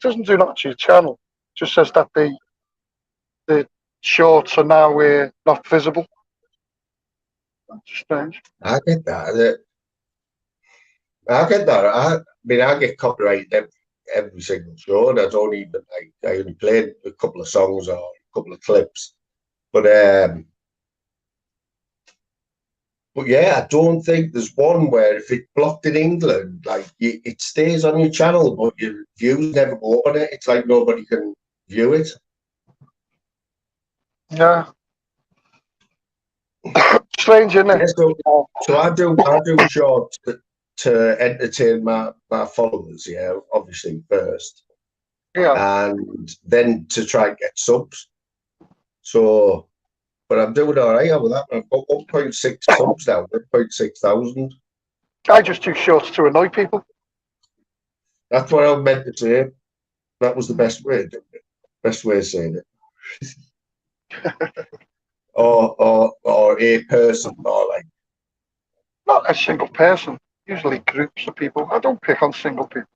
doesn't do that to your channel. It just says that the shorts are now not visible. That's strange. I get that. I mean, I get copyrighted every single show, and I don't even I only played a couple of songs or a couple of clips, but yeah, I don't think there's one where if it's blocked in England, like it stays on your channel, but your views never go on it. It's like nobody can view it. Yeah. Strange, isn't it? Yeah, so I do shorts to entertain my followers, yeah, obviously first. Yeah. And then to try and get subs. So but I'm doing all right over that. I've got 1.6 subs now, 1.6 thousand. I just do shorts to annoy people. That's what I meant to say. That was the best way of doing it. Best way of saying it. or a person, or like. Not a single person. Usually groups of people. I don't pick on single people.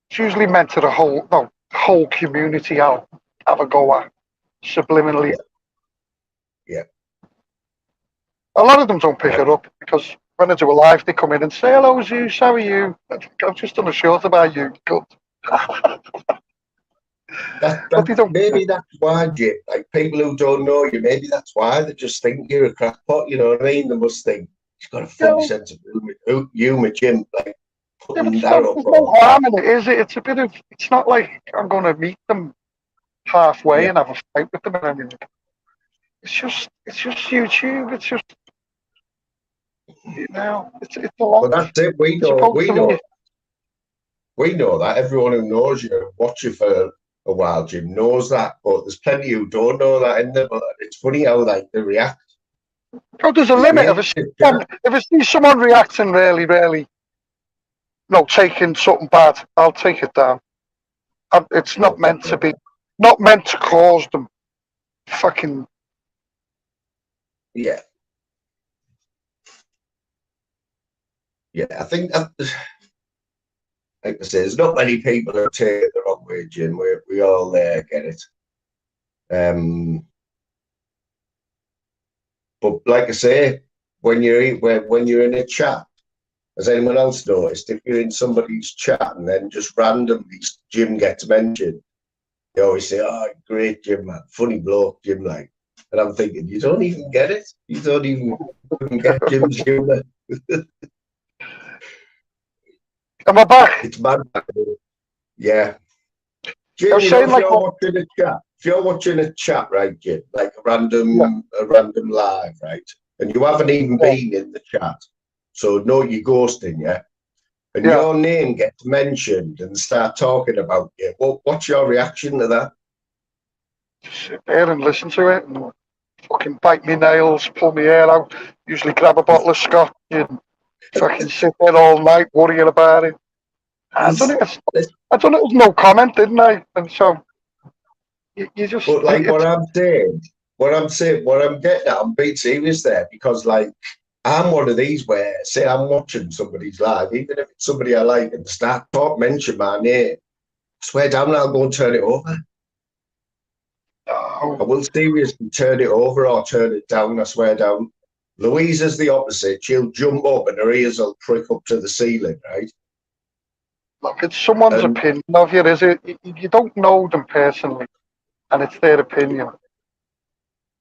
It's usually meant to the whole community. I'll have a go at subliminally. Yeah. A lot of them don't pick it up because when I do a live, they come in and say, "Hello, Zeus, how are you?" I've just done a short about you. Good. But they don't. Maybe that's why, Jim. Like people who don't know you, maybe that's why they just think you're a crackpot. You know what I mean? They must think he's got a funny sense of humor, Jim. Like putting that up. There's no harm in it, is it? It's a bit of. It's not like I'm going to meet them halfway and have a fight with them or anything. It's just YouTube. It's just, it's a lot. But that's it. We know that. Everyone who knows you, watch you for a while, Jim, knows that. But there's plenty who don't know that in there. But it's funny how like they react. Oh, there's a limit. If I see someone reacting really, taking something bad, I'll take it down. It's not meant to be, not meant to cause them fucking. Yeah. Yeah, I think that, like I say, there's not many people who take it the wrong way, Jim. We all get it. But like I say, when you're in a chat, has anyone else noticed if you're in somebody's chat and then just randomly Jim gets mentioned, they always say, "Oh, great Jim, man, funny bloke, Jim." Like, and I'm thinking, you don't even get it. You don't even get Jim's humour. Am I back? It's mad. Yeah. Jim, if you're watching a chat, right, Jim, like a random live, right, and you haven't even been in the chat, so no, you're ghosting, yeah, and your name gets mentioned and start talking about you. What's your reaction to that? Sit there and listen to it and fucking bite me nails, pull my hair out, usually grab a bottle of scotch and fucking sit there all night worrying about it. I done it with no comment, didn't I? And so you just. But like what I'm getting at, I'm being serious there, because like I'm one of these where, say I'm watching somebody's live, even if it's somebody I like, and start mention my name, I swear down, I'll go and turn it over. Oh. I will seriously turn it over or turn it down, I swear down. Louisa's the opposite. She'll jump up and her ears will prick up to the ceiling, right? Look, it's someone's opinion of you, is it? You don't know them personally, and it's their opinion.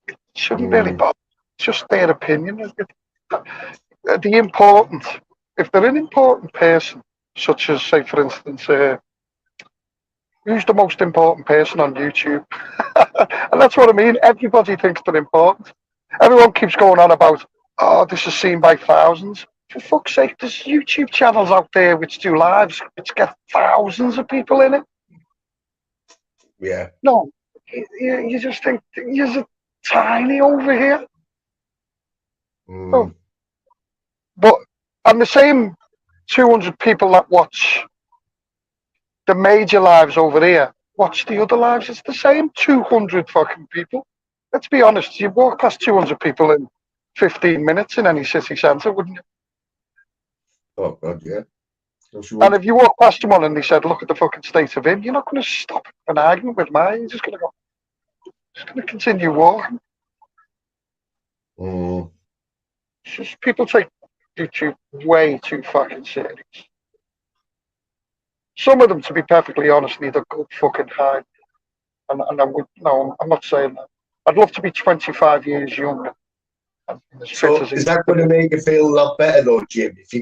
It shouldn't really bother. It's just their opinion. If they're an important person, such as, say, for instance, who's the most important person on YouTube? And that's what I mean. Everybody thinks they're important. Everyone keeps going on about, "Oh, this is seen by thousands." For fuck's sake, there's YouTube channels out there which do lives, which get thousands of people in it. Yeah. No, you just think you're tiny over here. Oh. But and the same 200 people that watch the major lives over here watch the other lives. It's the same 200 fucking people. Let's be honest. You walk past 200 people in 15 minutes in any city centre, wouldn't you? Oh God, yeah. And if you walk past someone and they said, "Look at the fucking state of it," you're not going to stop an argument with mine. You're just going to go. Just going to continue walking. It's just people take YouTube way too fucking serious. Some of them, to be perfectly honest, need a good fucking hide. And I would, no, I'm not saying that. I'd love to be 25 years younger. So is that going to make you feel a lot better though, Jim? If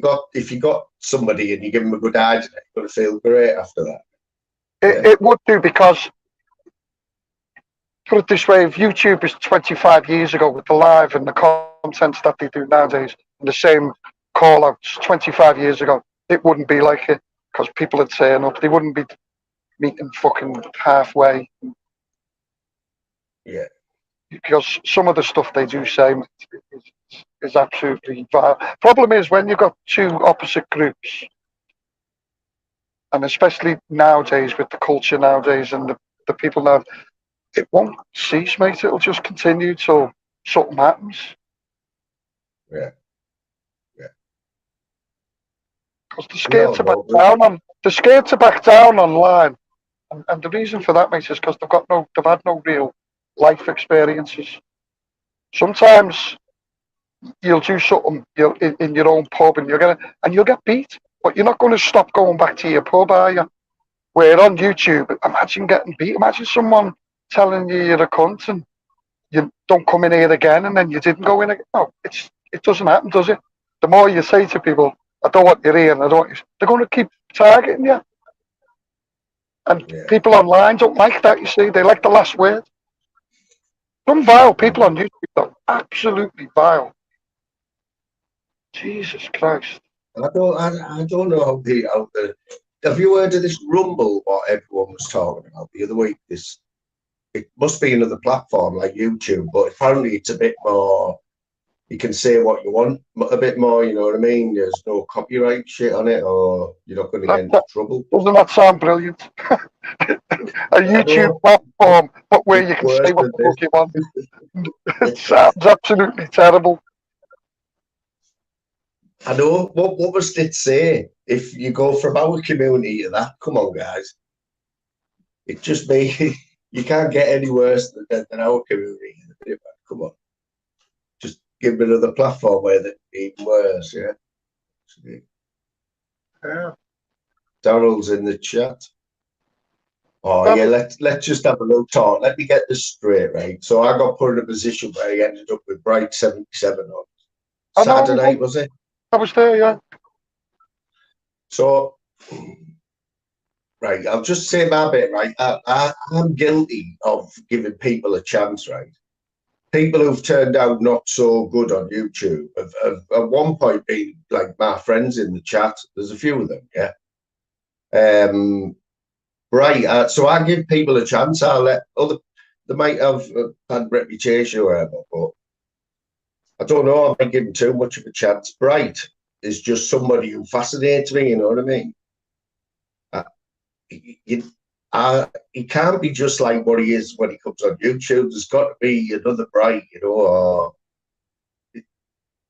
you got somebody and you give them a good idea, you're going to feel great after that. It would do, because put it this way: if YouTube is 25 years ago with the live and the contents that they do nowadays, and the same call outs 25 years ago, it wouldn't be like it, because people would turn up. They wouldn't be meeting fucking halfway. Yeah. Because some of the stuff they do say is absolutely vile. Problem is when you've got two opposite groups, and especially nowadays with the culture nowadays and the people now, it won't cease, mate. It'll just continue till something happens. Yeah. Because they're scared to back down on. They're scared to back down online, and the reason for that, mate, is because they've had no real life experiences. Sometimes you'll do something in your own pub, and you'll get beat, but you're not going to stop going back to your pub, are you? Where on YouTube, imagine getting beat. Imagine someone telling you you're a cunt and you don't come in here again, and then you didn't go in again. No, it doesn't happen, does it? The more you say to people, I don't want you here, and I don't want you, they're going to keep targeting you. And people online don't like that, you see. They like the last word. Some vile people on YouTube, though, absolutely vile. Jesus Christ. I don't know how the have you heard of this Rumble, what everyone was talking about the other week? It must be another platform like YouTube, but apparently it's a bit more, you can say what you want a bit more, you know what I mean? There's no copyright shit on it, or you're not going to get into trouble. Doesn't that sound brilliant? A YouTube platform, but where you can say what the fuck you want. It sounds absolutely terrible. I know. What was it say? If you go from our community to that, come on, guys. It just means you can't get any worse than our community. Come on. Just give me another platform where they're even worse, yeah? Yeah. Daryl's in the chat. Oh, yeah, let's just have a little talk. Let me get this straight, right? So I got put in a position where I ended up with Bright 77 on. Saturday night, was it? I was there, yeah. So, right, I'll just say my bit, right? I'm guilty of giving people a chance, right? People who've turned out not so good on YouTube have at one point been like my friends in the chat. There's a few of them, yeah. Right, so I give people a chance. I let they might have a bad reputation or whatever, but I don't know. I might give them too much of a chance. Bright is just somebody who fascinates me. You know what I mean? He can't be just like what he is when he comes on YouTube. There's got to be another Bright, you know. Or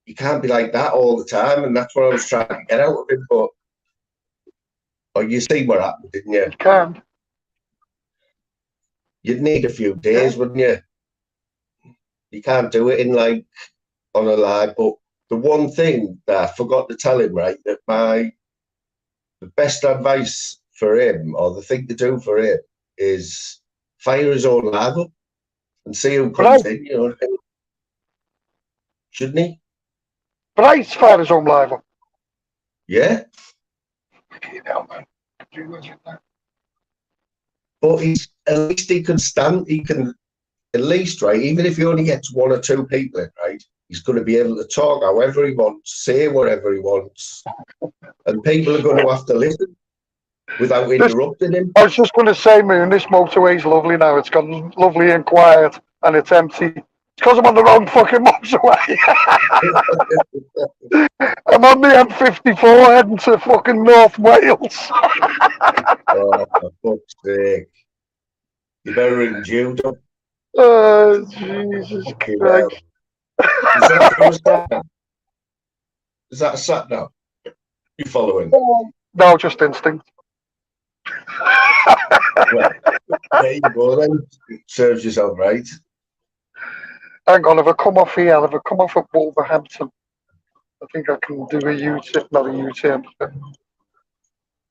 he can't be like that all the time, and that's what I was trying to get out of him. But you see what happened, didn't you? You can't. You'd need a few days, wouldn't you? You can't do it in like on a live. But the one thing that I forgot to tell him, right, that the best advice for him, or the thing to do for him, is fire his own live up and see who comes in. You know what I mean? Shouldn't he? Bright's fire his own live up. Yeah. But at least he can stand. He can at least, right, even if he only gets one or two people in, right, he's going to be able to talk however he wants, say whatever he wants, and people are going to have to listen without interrupting him. I was just going to say, Moon, this motorway's lovely now. It's gone lovely and quiet, and it's empty. It's because I'm on the wrong fucking motorway. I'm on the M54 heading to fucking North Wales. Oh, for fuck's sake. You better ring Jude up. Oh, Jesus Christ. Is that a sat nav? You following? No, just instinct. Well, there you go then. Serves yourself right. Hang on, if I come off here, if I come off at Wolverhampton, I think I can do a U-turn, not a U-turn,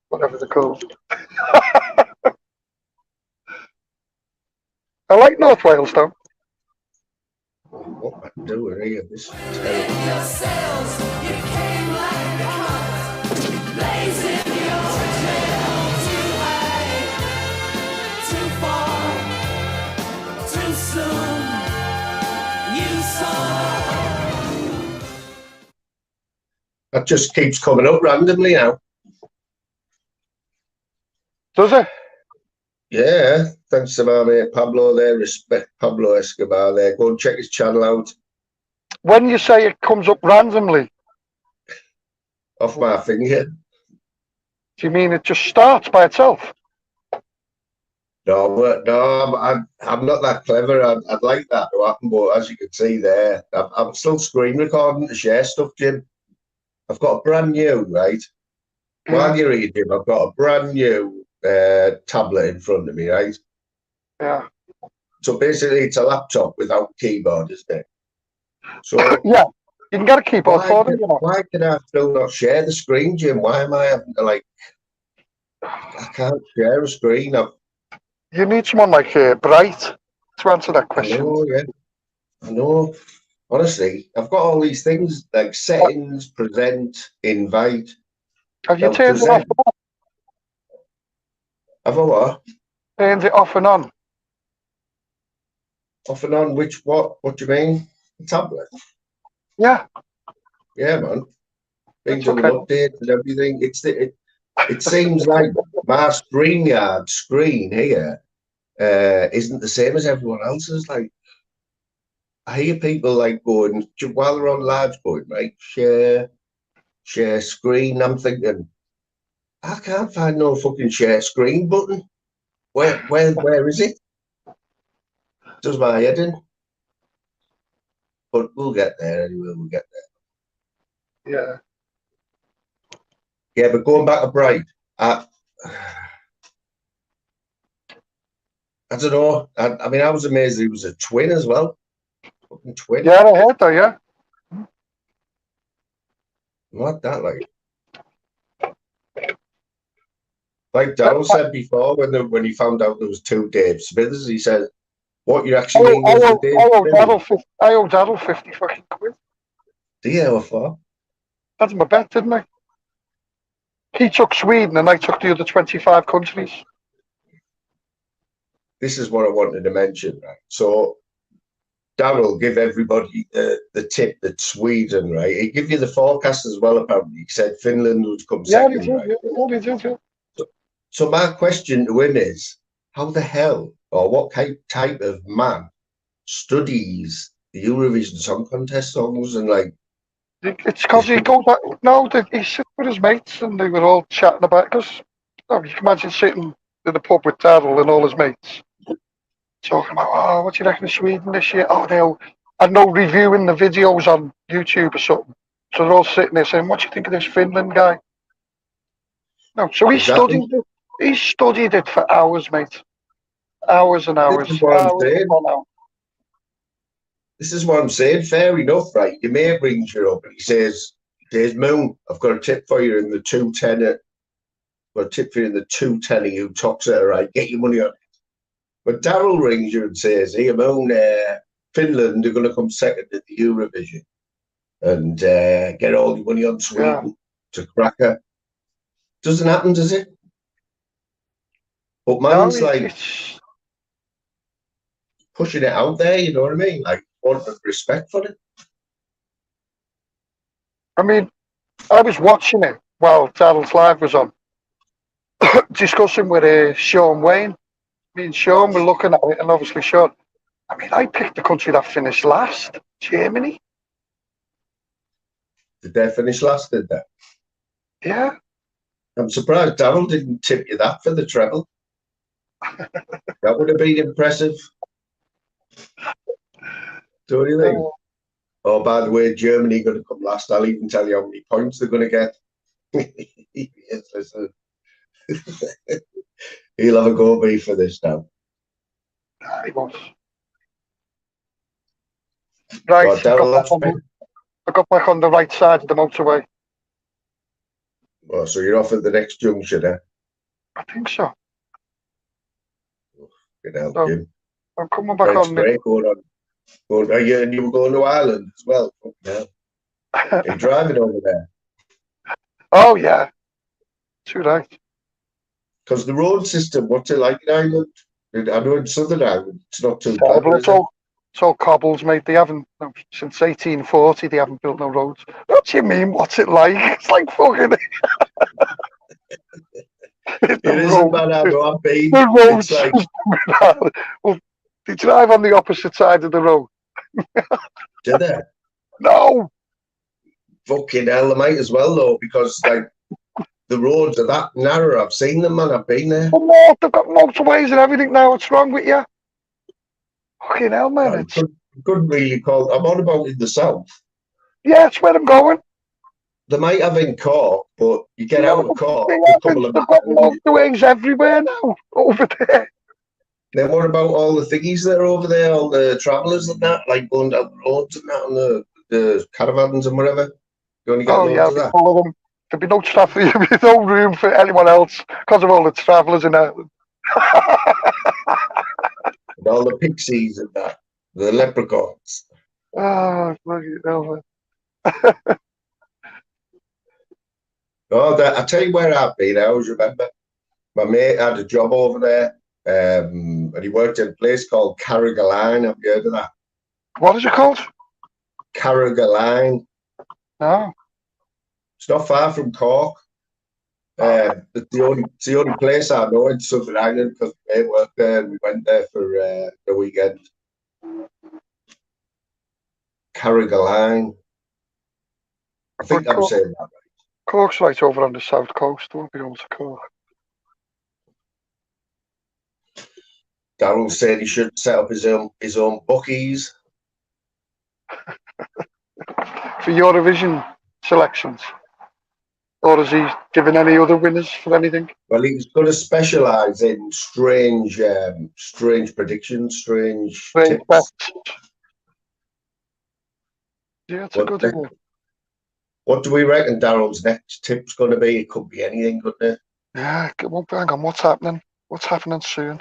whatever they're called. I like North Wales, though. What am I doing here? This is terrible. That just keeps coming up randomly now. Does it? Yeah, thanks to my mate Pablo there. Respect Pablo Escobar there. Go and check his channel out. When you say it comes up randomly, Off my finger. do you mean it just starts by itself? No, I'm not that clever. I'd like that to happen, but as you can see there, I'm still screen recording to share stuff, Jim. I've got a brand new, right? While you're here, Jim, I've got a brand new tablet in front of me, right? Yeah. So basically, it's a laptop without keyboard, isn't it? So Yeah. You can get a keyboard why for can, them, you know. why can I still not share the screen, Jim? Why am I having to like? I can't share a screen. You need someone like Bright to answer that I question. know, yeah, I know. Honestly, I've got all these things like settings, present, invite. Have you Now turned it off? present. Have I what? Turned it off and on? Off and on. Which what? What do you mean? The tablet. Yeah. Yeah, man. Been That's doing okay. updates and everything. It seems like my StreamYard screen here isn't the same as everyone else's. Like I hear people like going while they're on live going, right, share screen. I'm thinking, I can't find no fucking share screen button. Where is it? Does my head in? But we'll get there anyway. We'll get there. Yeah. Yeah, but going back to Bright, I don't know. I mean, I was amazed he was a twin as well. Fucking twin. Yeah, I heard that, yeah. What that like? Like Daryl said before, when he found out there was two Dave Smithers, he said, "What you actually mean is the Dave Smithers?" I owe Daryl 50 fucking quid. Yeah, what for? That's my bet, didn't I? He took Sweden and I took the other 25 countries. This is what I wanted to mention, right? So Daryl give everybody the tip that Sweden, right? He give you the forecast as well. Apparently, he said Finland would come second, right? He did, yeah. So my question to him is, how the hell or what type of man studies the Eurovision Song Contest songs and like? It's because he goes back. No, he sit with his mates and they were all chatting about it. Because you can imagine sitting in the pub with Daryl and all his mates talking about, oh, what do you reckon of Sweden this year? Oh, they'll, I know, reviewing the videos on YouTube or something. So they're all sitting there saying, what do you think of this Finland guy? No, so he studied it. He studied it for hours, mate. Hours and hours. This is what I'm saying. Hours. This is what I'm saying. Fair enough, right? Your mate brings you up and he says, Moon, I've got a tip for you in the 210. I've got a tip for you in the 210 who talks it, right? Get your money on it. But Daryl rings you and says, hey, Moon, Finland are going to come second at the Eurovision and get all your money on Sweden to cracker. Doesn't happen, does it? But man's it's pushing it out there, you know what I mean? Like, wanting respect for it. I mean, I was watching it while Daryl's Live was on, discussing with Sean Wayne. Me and Sean were looking at it, and obviously Sean, I mean, I picked the country that finished last, Germany. Did they finish last, did they? Yeah. I'm surprised Daryl didn't tip you that for the treble. That would have been impressive. Don't you think? Oh, by the way, Germany going to come last. I'll even tell you how many points they're going to get. Yes, listen. He'll have a go at me for this now. He won't. Right, I got back on the right side of the motorway. Oh, so you're off at the next junction, eh? I think so. Good help, Jim. I'm coming back on. And you were going to Ireland as well. Yeah. You're driving over there. Oh, yeah. Too right. Because the road system, what's it like in Ireland? I know in Southern Ireland, it's not too terrible. bad. It's all cobbles, mate. They haven't, since 1840, they haven't built no roads. What do you mean, what's it like? It's like fucking... The It isn't, road, man. I know I've been. the road It's like, system. Well, they drive on the opposite side of the road. do they? No, Fucking hell, they might as well, though, because, like, the roads are that narrow. I've seen them, man. I've been there. come on, they've got motorways and everything now. What's wrong with you? Fucking hell, man. I It's couldn't really call. I'm on about in the south. yeah, it's where I'm going. They might have in Cork, but you get out of No, Cork they a couple haven't. of They've miles. got motorways everywhere now over there. Then what about all the thingies that are over there, all the travellers and that, like going down the roads and that, and the caravans and whatever? You only get Oh yeah, loads I'll of be that. full of them. There'd be no traffic. There'd be no room for anyone else because of all the travellers in Ireland. And all the pixies and that, the leprechauns. Oh, fucking hell, man. Oh, I tell you where I've been. I always remember my mate had a job over there, and he worked in a place called Carrigaline. Have you heard of that? What is it called? Carrigaline. No. It's not far from Cork. It's the only place I know in Southern Ireland because my mate worked there and we went there for the weekend. Carrigaline. I think I'm saying that right. Cork's right over on the south coast. Won't be able to Cork. Darryl said he should set up his own bookies. For Eurovision selections. Or is he giving any other winners for anything? Well, he's going to specialise in strange predictions, strange Strange tips. bets. Yeah, it's a good idea. What do we reckon Darryl's next tip's going to be? It could be anything, couldn't it? Yeah, well, hang on. What's happening? What's happening soon?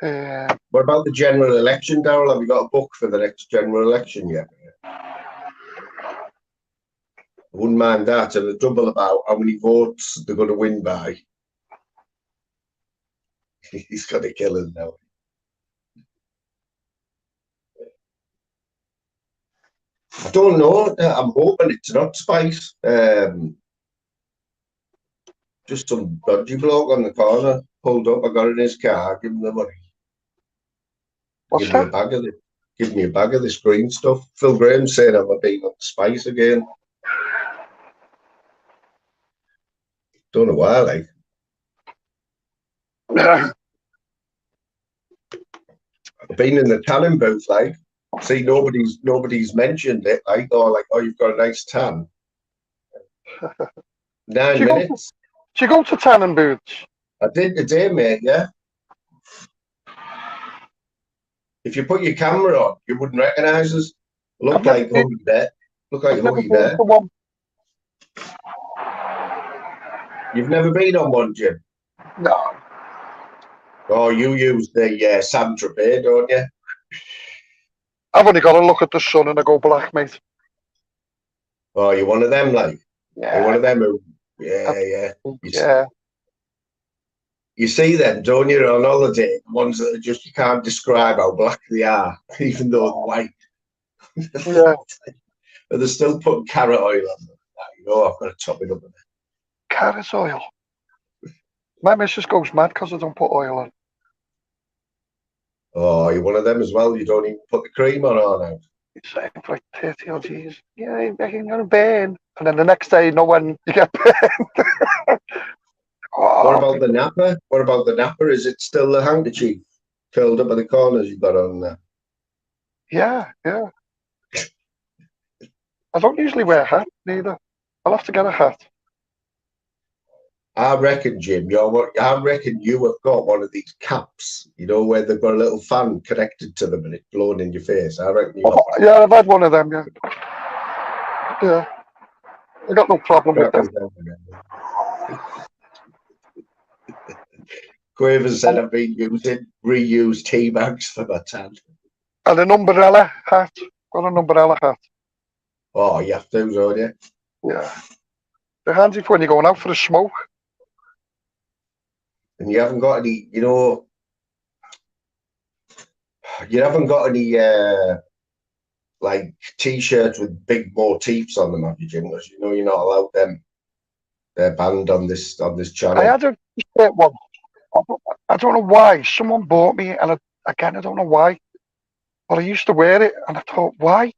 What about the general election, Darryl? Have you got a book for the next general election yet? I wouldn't mind that, and a double about how many votes they're going to win by. He's got to kill us now. I don't know. I'm hoping it's not Spice. Just some dodgy bloke on the corner pulled up. I got in his car. Give him the money. Give me a bag of it. Give me a bag of this green stuff. Phil Graham saying I'm being on Spice again. Don't know why, like. I've been in the tanning booth, like. See, nobody's mentioned it, like, or like, oh, you've got a nice tan. 9 minutes. Do you go to tanning booths? I did today, mate, yeah. If you put your camera on, you wouldn't recognise us. Look like Huggy Bear. Look like Huggy Bear. You've never been on one, Jim? No. Oh, you use the Sam Tropez, don't you? I've only got to look at the sun and I go black, mate. Oh, you're one of them, like? Yeah. You're one of them who, yeah. Yeah. You see them, don't you, on holiday? The ones that are just, you can't describe how black they are, even though they're white. Yeah. But they're still putting carrot oil on them. You know, I've got to top it up a bit. Carrot oil. My missus goes mad because I don't put oil on. Oh, you're one of them as well. You don't even put the cream on now. It's like 30 odd years. Yeah, you're going to burn. And then the next day, you know when you get burned. What about the napper? What about the napper? Is it still the handkerchief curled up at the corners you got on there? Yeah. I don't usually wear a hat neither. I'll have to get a hat. I reckon, Jim, I reckon you have got one of these caps, you know, where they've got a little fan connected to them and it's blowing in your face. I reckon you yeah, I've had one of them, yeah. Yeah. I got no problem with them. Quavers said I've been using reused tea bags for my tan. And an umbrella hat. Got an umbrella hat. Oh, you have to, don't you? Yeah. They're handy for when you're going out for a smoke. And you haven't got any, you know, you haven't got any, like, T-shirts with big motifs on them, have you, Jim? Because you know you're not allowed them. They're banned on this channel. I had a t-shirt once. I don't know why. Someone bought me, and again, I don't know why. But I used to wear it, and I thought, why?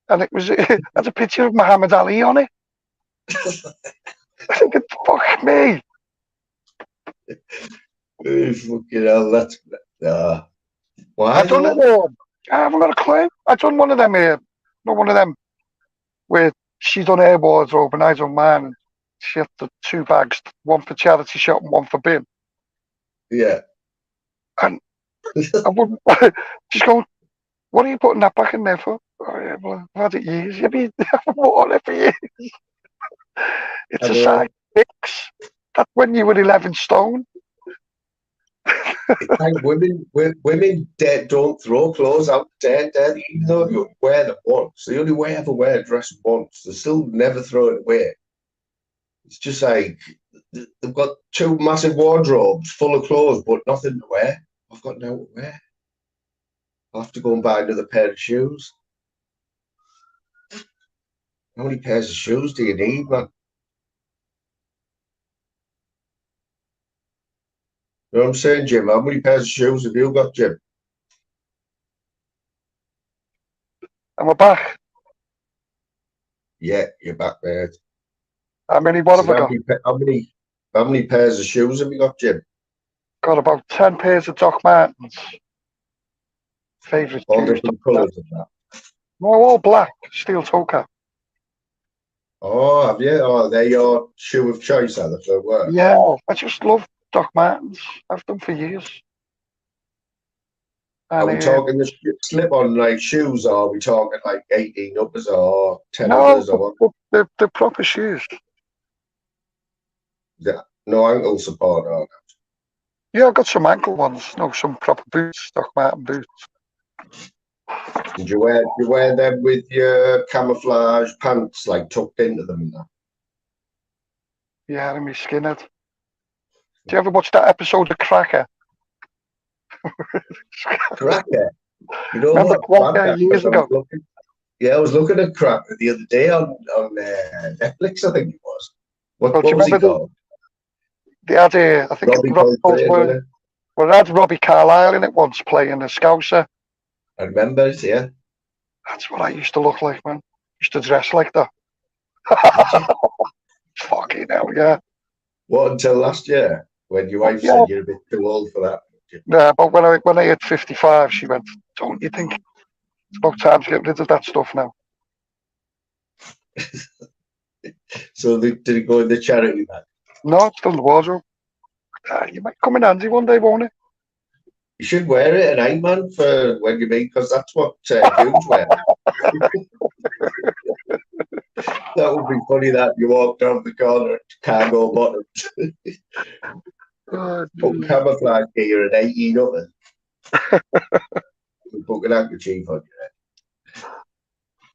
And it had a picture of Muhammad Ali on it. I think, fuck me. Oh, fucking hell, that's why? I done it. I haven't got a clue. I done one of them here. Not one of them where she done her wardrobe and I done mine. And she had the 2 bags, one for charity shop and one for bin. Yeah. And I wouldn't. She's going, what are you putting that back in there for? Oh, yeah, well, I've had it years. I mean, I haven't worn it for years. It's a size 6. That's when you were 11 stone. It's like women don't throw clothes out dead, even though you wear them once. They only ever wear a dress once. They still never throw it away. It's just like they've got 2 massive wardrobes full of clothes, but nothing to wear. I've got no to wear. I'll have to go and buy another pair of shoes. How many pairs of shoes do you need, man? You know what I'm saying, Jim? How many pairs of shoes have you got, Jim? And we're back. Yeah, you're back, mate. What have I got? How many pairs of shoes have you got, Jim? Got about 10 pairs of Doc Martens. Favourite All shoes. different colours of that. No, all black. Steel toe cap. Oh, have you? Oh, they're your shoe of choice, are they, for work? Yeah, I just love Doc Martens. I've done for years. And, are we talking the slip-on like shoes, or are we talking like 18 uppers or 10 uppers or what? They're proper shoes. Yeah, no ankle support on it. Yeah, I've got some ankle ones. No, some proper boots, Doc Marten boots. Did you wear them with your camouflage pants like tucked into them and that? Yeah, and my skinhead. Do you ever watch that episode of Cracker? Cracker? You know Remember what? Cracker years ago? I was looking at Cracker the other day on Netflix, I think it was. What was he called? They had I think it had Robbie Carlyle in it once playing a Scouser. I remember it, yeah. That's what I used to look like, man. Used to dress like that. Fucking hell, yeah. What, until last year, when your wife said you're a bit too old for that? Yeah, but when I hit 55, she went, don't you think it's about time to get rid of that stuff now? So did it go in the charity bag? No, it's still in the wardrobe. You might come in handy one day, won't it? You should wear it at night, man, for when you meet, because that's what dudes wear. That would be funny that you walk down the corner, cargo bottoms, put camouflage gear and 18 others. Put an handkerchief on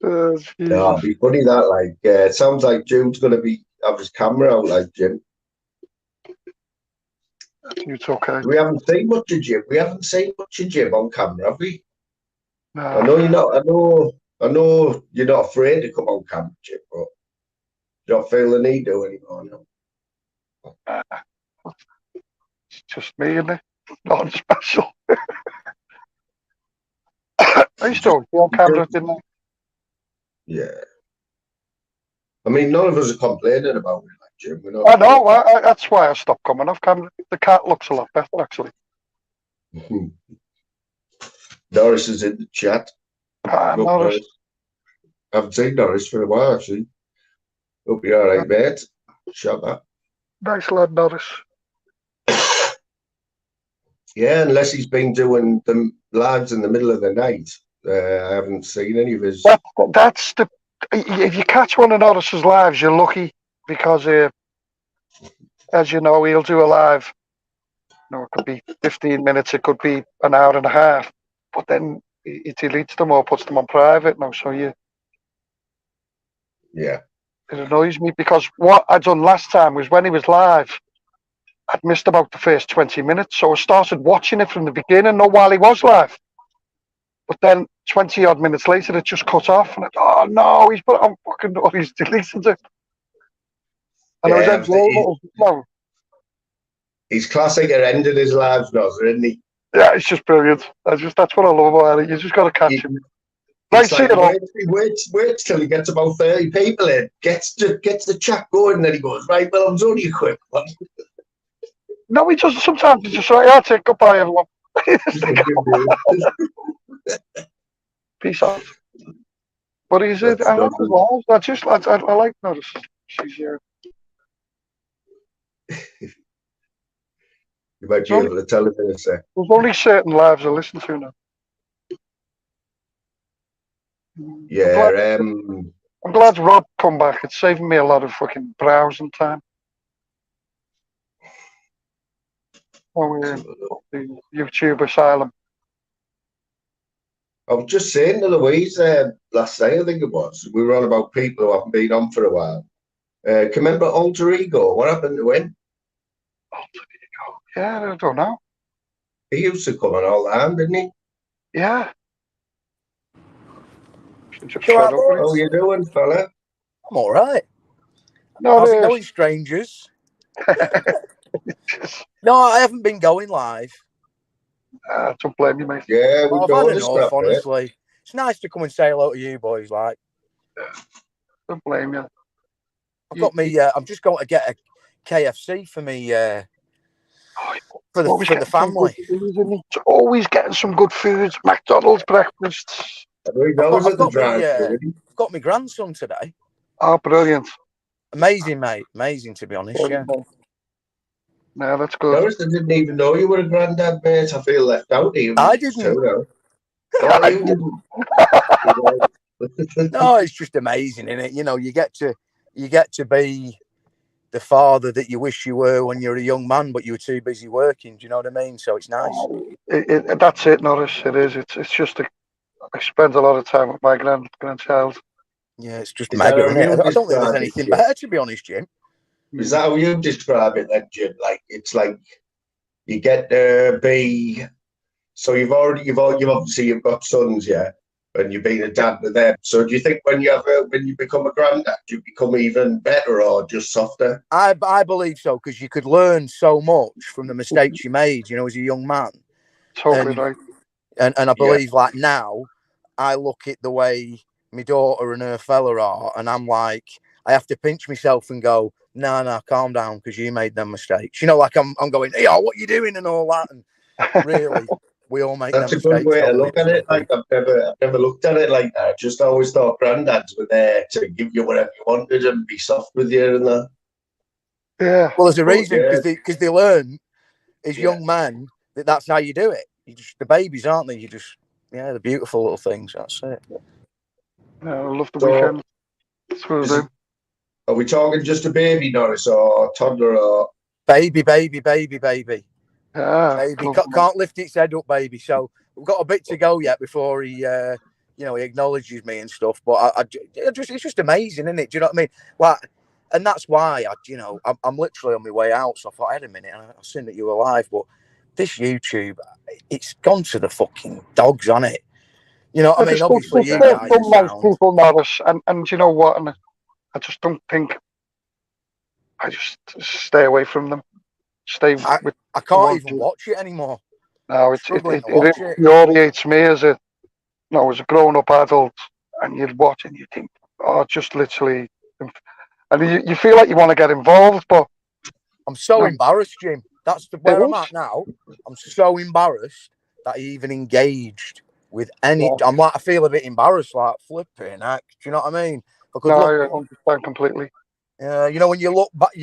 your head. No, it'd be funny that, like, it sounds like Jude's going to have his camera out, like Jim. It's okay. We haven't seen much of Jim. We haven't seen much of Jim on camera, have we? No. I know you're not. I know you're not afraid to come on camera, Jim, but you don't feel the need to anymore. No. It's just me, isn't it? Nothing special. I used to be on camera, didn't I? Yeah. I mean, none of us are complaining about it, like Jim. I know. That's why I stopped coming off camera. The cat looks a lot better, actually. Norris is in the chat. Norris. I haven't seen Norris for a while, actually. Hope you're all right, mate. Shut up. Nice lad, Norris. Yeah, unless he's been doing the lives in the middle of the night. I haven't seen any of his. That's the. If you catch one of Norris's lives, you're lucky because, as you know, he'll do a live. It could be 15 minutes, it could be an hour and a half, but then he deletes them or puts them on private now. So yeah, it annoys me because what I done last time was when he was live, I'd missed about the first 20 minutes, so I started watching it from the beginning, not while he was live. But then 20 odd minutes later, it just cut off, and I thought, oh no, he's put it on fucking, or he's deleted it. And it was Yeah, enjoyable. No, he's classic at ending his lives, isn't he? yeah, it's just brilliant. That's what I love about it. You just got to catch him. Right, It's see like it all. waits till he gets about 30 people in, gets the chat going, and then he goes, right, well, I'm only a quick one. No, he just sometimes he's just like, yeah, take goodbye, everyone. Peace out. But he's That's I love his nothing. lives. I like notice. She's You might be able to tell him in a sec. there's only certain lives I listen to now. Yeah, I'm glad Rob come back. It's saving me a lot of fucking browsing time. When we're in the YouTube asylum. I was just saying to Louise last night, I think it was, we were on about people who haven't been on for a while. Can you remember Alter Ego? What happened to him? Alter Ego. Yeah, I don't know. He used to come on all the time, didn't he? Yeah. Just You all right, fed up with it. How you doing, fella? I'm all right. No, How's it going, strangers? No, I haven't been going live. don't blame you, mate. Yeah, But we've I've had noticed enough, that, mate. honestly. It's nice to come and say hello to you boys. Like, Don't blame you. I've got me. I'm just going to get a KFC for me. For the family. It's always getting some good foods. McDonald's breakfasts. I've got my grandson today. Oh, brilliant. Amazing, mate. Amazing, to be honest. Yeah. No, that's good. I didn't even know you were a granddad, mate. I feel left out here. I didn't. Oh, you didn't. No, it's just amazing, isn't it? You know, you get to be the father that you wish you were when you're a young man, but you were too busy working. Do you know what I mean? So it's nice. That's it, Norris. It is. It's just I spend a lot of time with my grandchild. Yeah, it's just mega, isn't it? I don't think there's anything better, to be honest, Jim. Is that how you describe it then, Jim? Like, it's like you get to be. So you've obviously got sons, yeah, and you've been a dad to them. So do you think when you become a granddad, you become even better or just softer? I believe so, because you could learn so much from the mistakes you made, you know, as a young man. Totally right. And I believe, like, now I look at the way my daughter and her fella are, and I'm like, I have to pinch myself and go, no, calm down, because you made them mistakes. You know, like I'm going, hey, what you doing and all that. And really, we all make That's them a good mistakes. way to look at it. Like, I've never looked at it like that. I just always thought granddads were there to give you whatever you wanted and be soft with you and that. Yeah. Well, there's a reason, because they learn as young men that's how you do it. You just, the babies, aren't they? You just, the beautiful little things. That's it. Yeah, I love the weekend. That's what I do. Are we talking just a baby, Norris, or toddler, or baby? Yeah, baby can't lift its head up, baby. So we've got a bit to go yet before he, he acknowledges me and stuff. But it's just amazing, isn't it? Do you know what I mean? Like, and that's why I'm literally on my way out. So I thought, wait a minute, I've seen that you were live, but this YouTube, it's gone to the fucking dogs on it. You know what I mean? Obviously, you guys some nice people, Norris, and you know what? And I just don't think. I just stay away from them. I can't even watch it anymore. No, it infuriates me as a grown-up adult, and you'd watch and you think, oh, just literally, and you feel like you want to get involved, but I'm so embarrassed, Jim. That's where I'm at now. I'm so embarrassed that he even engaged with any. I feel a bit embarrassed, like flipping heck. Do you know what I mean? I understand completely. When you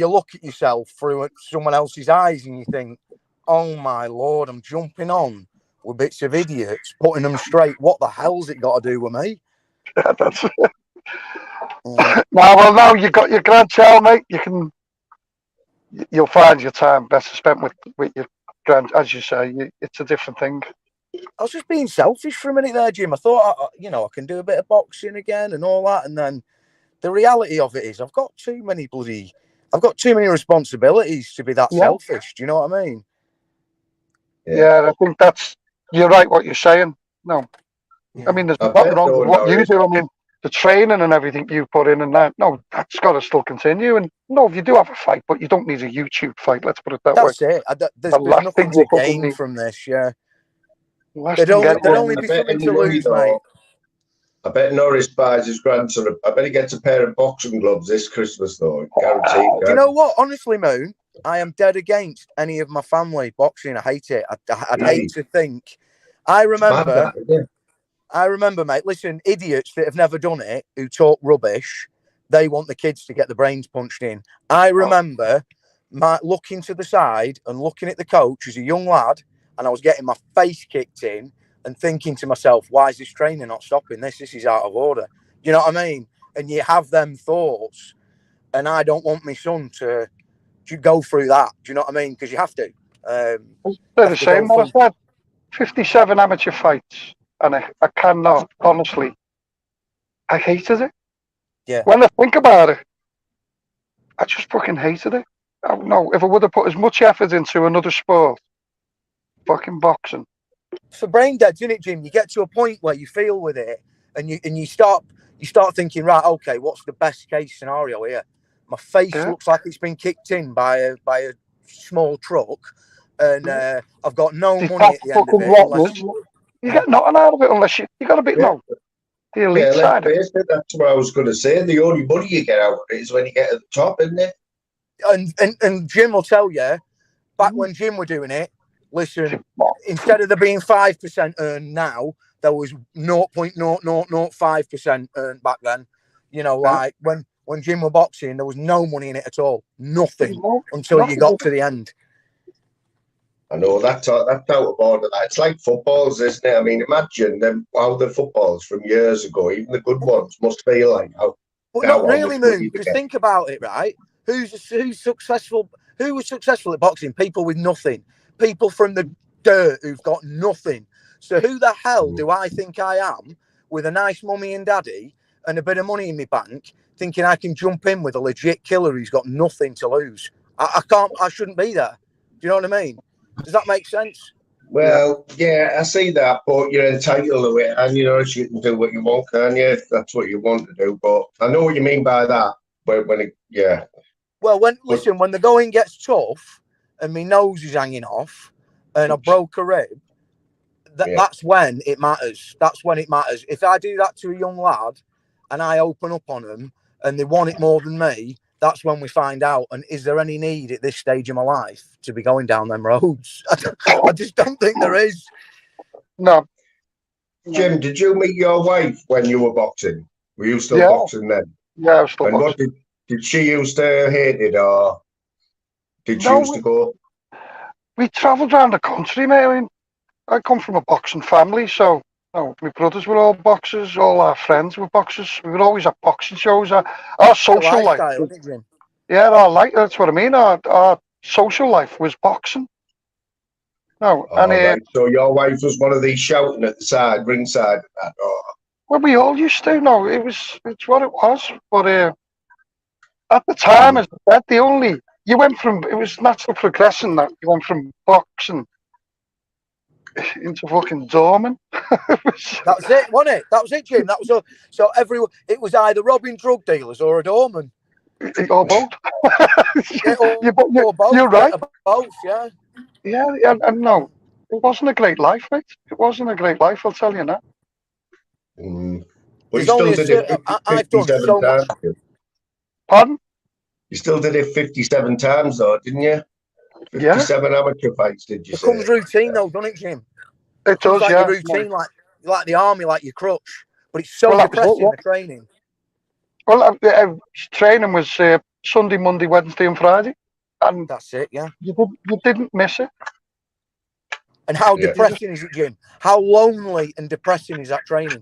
look at yourself through someone else's eyes, and you think, "Oh my Lord, I'm jumping on with bits of idiots, putting them straight. What the hell's it got to do with me?" Yeah, that's it. Now you got your grandchild, mate. You'll find your time better spent with your as you say. It's a different thing. I was just being selfish for a minute there, Jim. I thought, I can do a bit of boxing again and all that, and then the reality of it is, I've got too many responsibilities to be that selfish. Do you know what I mean? Yeah, I think you're right. What you're saying. No, I mean, there's nothing wrong with what you do. I mean, the training and everything you put in and that. No, that's got to still continue. And no, if you do have a fight, but you don't need a YouTube fight. Let's put it that way. That's it. There's last nothing thing you to fucking gain need. from this. Yeah, Last there'd thing only I be bet something to anybody, lose, though, mate. I bet Norris buys his grandson. I bet he gets a pair of boxing gloves this Christmas, though. Guaranteed. Do you know what? Honestly, Moon, I am dead against any of my family boxing. I hate it. I'd Really? hate to think. I It's mad, remember, that, isn't it? mate. Listen, idiots that have never done it, who talk rubbish, they want the kids to get the brains punched in. I remember looking to the side and looking at the coach as a young lad, and I was getting my face kicked in and thinking to myself, why is this trainer not stopping this? This is out of order. You know what I mean? And you have them thoughts, and I don't want my son to go through that. Do you know what I mean? Because you have to. They're the same. What I've had 57 amateur fights, and I cannot, honestly, I hated it. Yeah. When I think about it, I just fucking hated it. No, if I would have put as much effort into another sport, fucking boxing. For brain dead, isn't it, Jim? You get to a point where you feel with it, and you start thinking, right, okay, what's the best case scenario here? My face looks like it's been kicked in by a small truck, and I've got no money at the end of it. Unless you get nothing out of it unless you got a bit the elite side. That's what I was going to say. The only money you get out of it is when you get at the top, isn't it? And Jim will tell you, back when Jim were doing it, listen, instead of there being 5% earned now, there was 0.0005% earned back then. You know, like when Jim were boxing, there was no money in it at all. Nothing until you got to the end. I know that's out of order. It's like footballs, isn't it? I mean, imagine them how the footballs from years ago, even the good ones, must feel like how. But not really, Moon. Because think about it, right? Who's successful? Who was successful at boxing? People with nothing. People from the dirt who've got nothing. So who the hell do I think I am, with a nice mummy and daddy and a bit of money in my bank, thinking I can jump in with a legit killer who's got nothing to lose? I can't. I shouldn't be there. Do you know what I mean? Does that make sense? Well, yeah, I see that, but you're entitled to it, and you know you can do what you want, can you? If that's what you want to do. But I know what you mean by that. Yeah. Well, when the going gets tough, and my nose is hanging off, and I broke a rib, that's when it matters. That's when it matters. If I do that to a young lad, and I open up on them, and they want it more than me, that's when we find out. And is there any need at this stage of my life to be going down them roads? I just don't think there is. No. Jim, did you meet your wife when you were boxing? Were you still boxing then? Yeah, I was still boxing. What did she used to hate it, or did she used to go? We travelled around the country, mate. I mean, I come from a boxing family, so my brothers were all boxers, all our friends were boxers. We were always at boxing shows. Our social life. That's what I mean. Our social life was boxing. Right. So your wife was one of these shouting at the side, ringside. Well, we all used to. No, it's what it was. But at the time, as I said, it was natural progression that you went from boxing into fucking doorman. That's it, wasn't it? That was it, Jim. That was so everyone. It was either robbing drug dealers or a doorman. Or both. Or both. You're right. Both, yeah. Yeah, and no, it wasn't a great life, mate. It wasn't a great life, I'll tell you that. But you still did it 57 times. Pardon? You still did it 57 times, though, didn't you? 57 amateur fights, did you say? It becomes routine, though, doesn't it, Jim? It does, like your routine, like the army, like your crutch. But it's so depressing, the training. Well, training was Sunday, Monday, Wednesday and Friday. And that's it, yeah. You didn't miss it. And how depressing is it, Jim? How lonely and depressing is that training?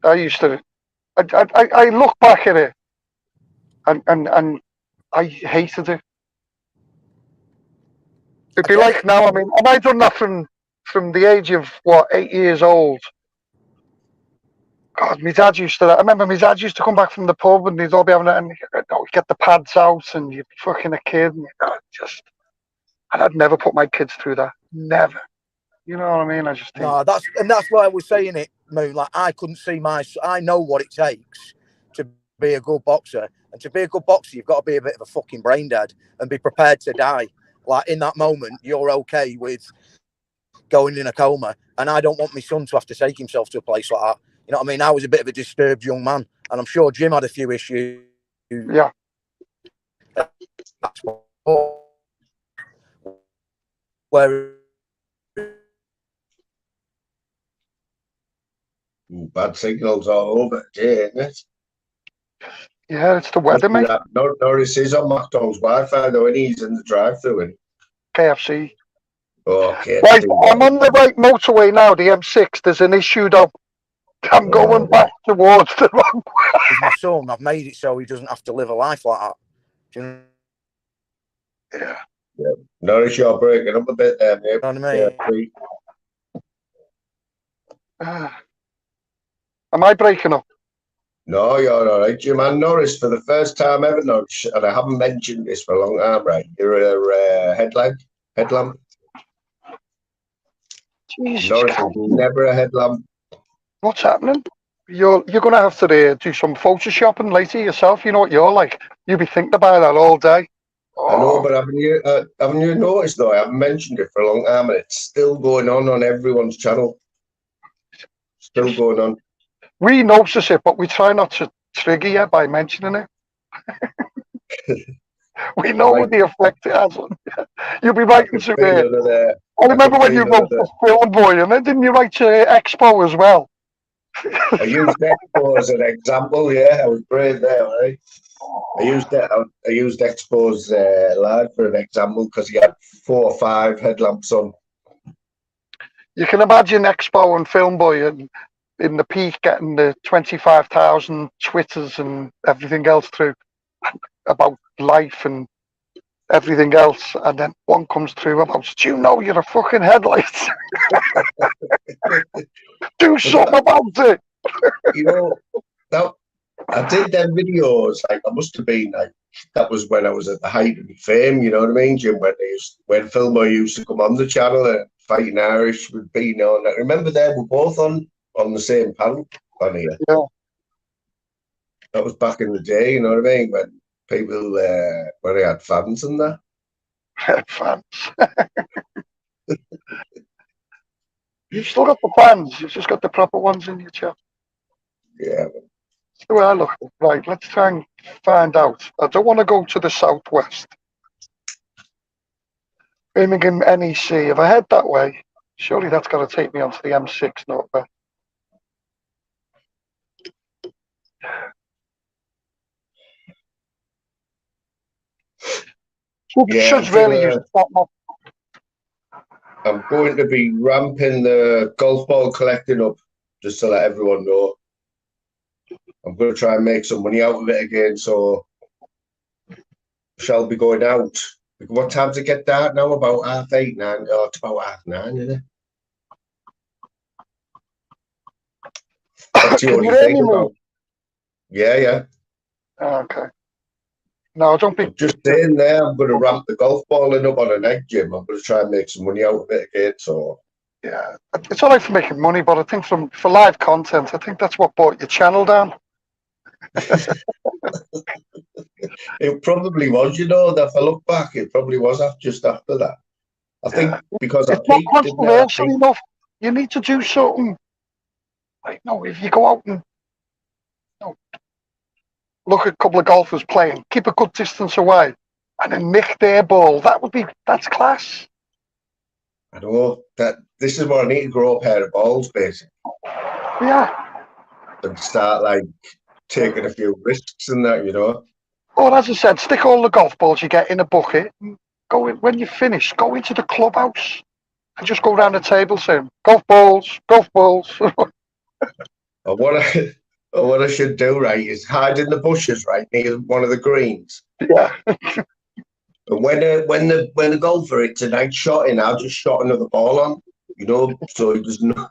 I used to... I look back at it and I hated it. It'd be like now, I mean, have I done that from the age of, 8 years old? God, my dad used to... I remember my dad used to come back from the pub and they'd all be having it and he'd get the pads out and you'd be fucking a kid and and I'd never put my kids through that. Never. You know what I mean? that's why I was saying it. moon. Like I couldn't see I know what it takes to be a good boxer, and to be a good boxer, you've got to be a bit of a fucking brain dead and be prepared to die. Like in that moment, you're okay with going in a coma, and I don't want my son to have to take himself to a place like that. You know what I mean? I was a bit of a disturbed young man, and I'm sure Jim had a few issues. Yeah. Where Bad signals all over today, isn't it? Yeah, it's the weather, mate. Norris is on McDonald's Wi-Fi though, and he's in the drive-through. And KFC. okay, Right, I'm on the right motorway now, the M6. There's an issue though. I'm going back towards the wrong way. with my son, I've made it so he doesn't have to live a life like that. Do you know Yeah. Norris, you're breaking up a bit there, mate. what I mean? Am I breaking up? No, you're all right, Jim. And Norris, for the first time ever, Norris, and I haven't mentioned this for a long time, right? You're a headlamp. Jesus Norris Christ. was never a headlamp. What's happening? You're gonna have to do some photoshopping later yourself. You know what you're like. You'll be thinking about that all day. I know, but haven't you noticed though? I haven't mentioned it for a long time, and it's still going on everyone's channel. Still going on. We notice it, but we try not to trigger you by mentioning it. We know the effect it has on you. You'll be writing to I remember when you wrote for Film Boy, and then didn't you write to Expo as well? I used Expo as an example. Yeah, I was brave there, right? I used Expo's lad for an example because he had 4 or 5 headlamps on. You can imagine Expo and Film Boy in the peak getting the 25,000 Twitters and everything else through about life and everything else, and then one comes through about, do you know you're a fucking headlight? Do something about it. You know, that I did them videos, like I must have been like, that was when I was at the height of my fame, you know what I mean, Jim, when Filmo used to come on the channel and Fighting Irish would be on. I remember they were both on the same panel on here. Yeah. That was back in the day, you know what I mean, when people when they had fans and that. Fans. You've still got the fans, you've just got the proper ones in your chat. Yeah. That's the way I look at it. Right, let's try and find out. I don't want to go to the southwest. Birmingham NEC. If I head that way, surely that's got to take me onto the M6 northwest. Should really use that map. I'm going to be ramping the golf ball collecting up, just to let everyone know. I'm going to try and make some money out of it again, so shall be going out. What time's it get dark now? About 8:30, 9. Oh, it's about 9:30, isn't it? That's the only thing about. Yeah. Okay. No, don't be. Just staying there. I'm going to ramp the golf ball up on an egg, Jim. I'm going to try and make some money out of it again. So yeah, it's all right for making money, but I think for live content, I think that's what brought your channel down. It probably was, you know. If I look back, it probably was just after that. I think because it's not controversial enough. You need to do something. Like, no, if you go out and look at a couple of golfers playing, keep a good distance away, and then nick their ball, that's class. I know that this is what I need to grow a pair of balls, basically. Yeah. And start like taking a few risks and that, you know. Or as I said, stick all the golf balls you get in a bucket. And go in, when you finish, go into the clubhouse and just go around the table saying, golf balls, golf balls. Or what I should do, right, is hide in the bushes, right, near one of the greens. Yeah. And when the golfer hits a nice shot in, I'll just shot another ball on, you know, so he doesn't know.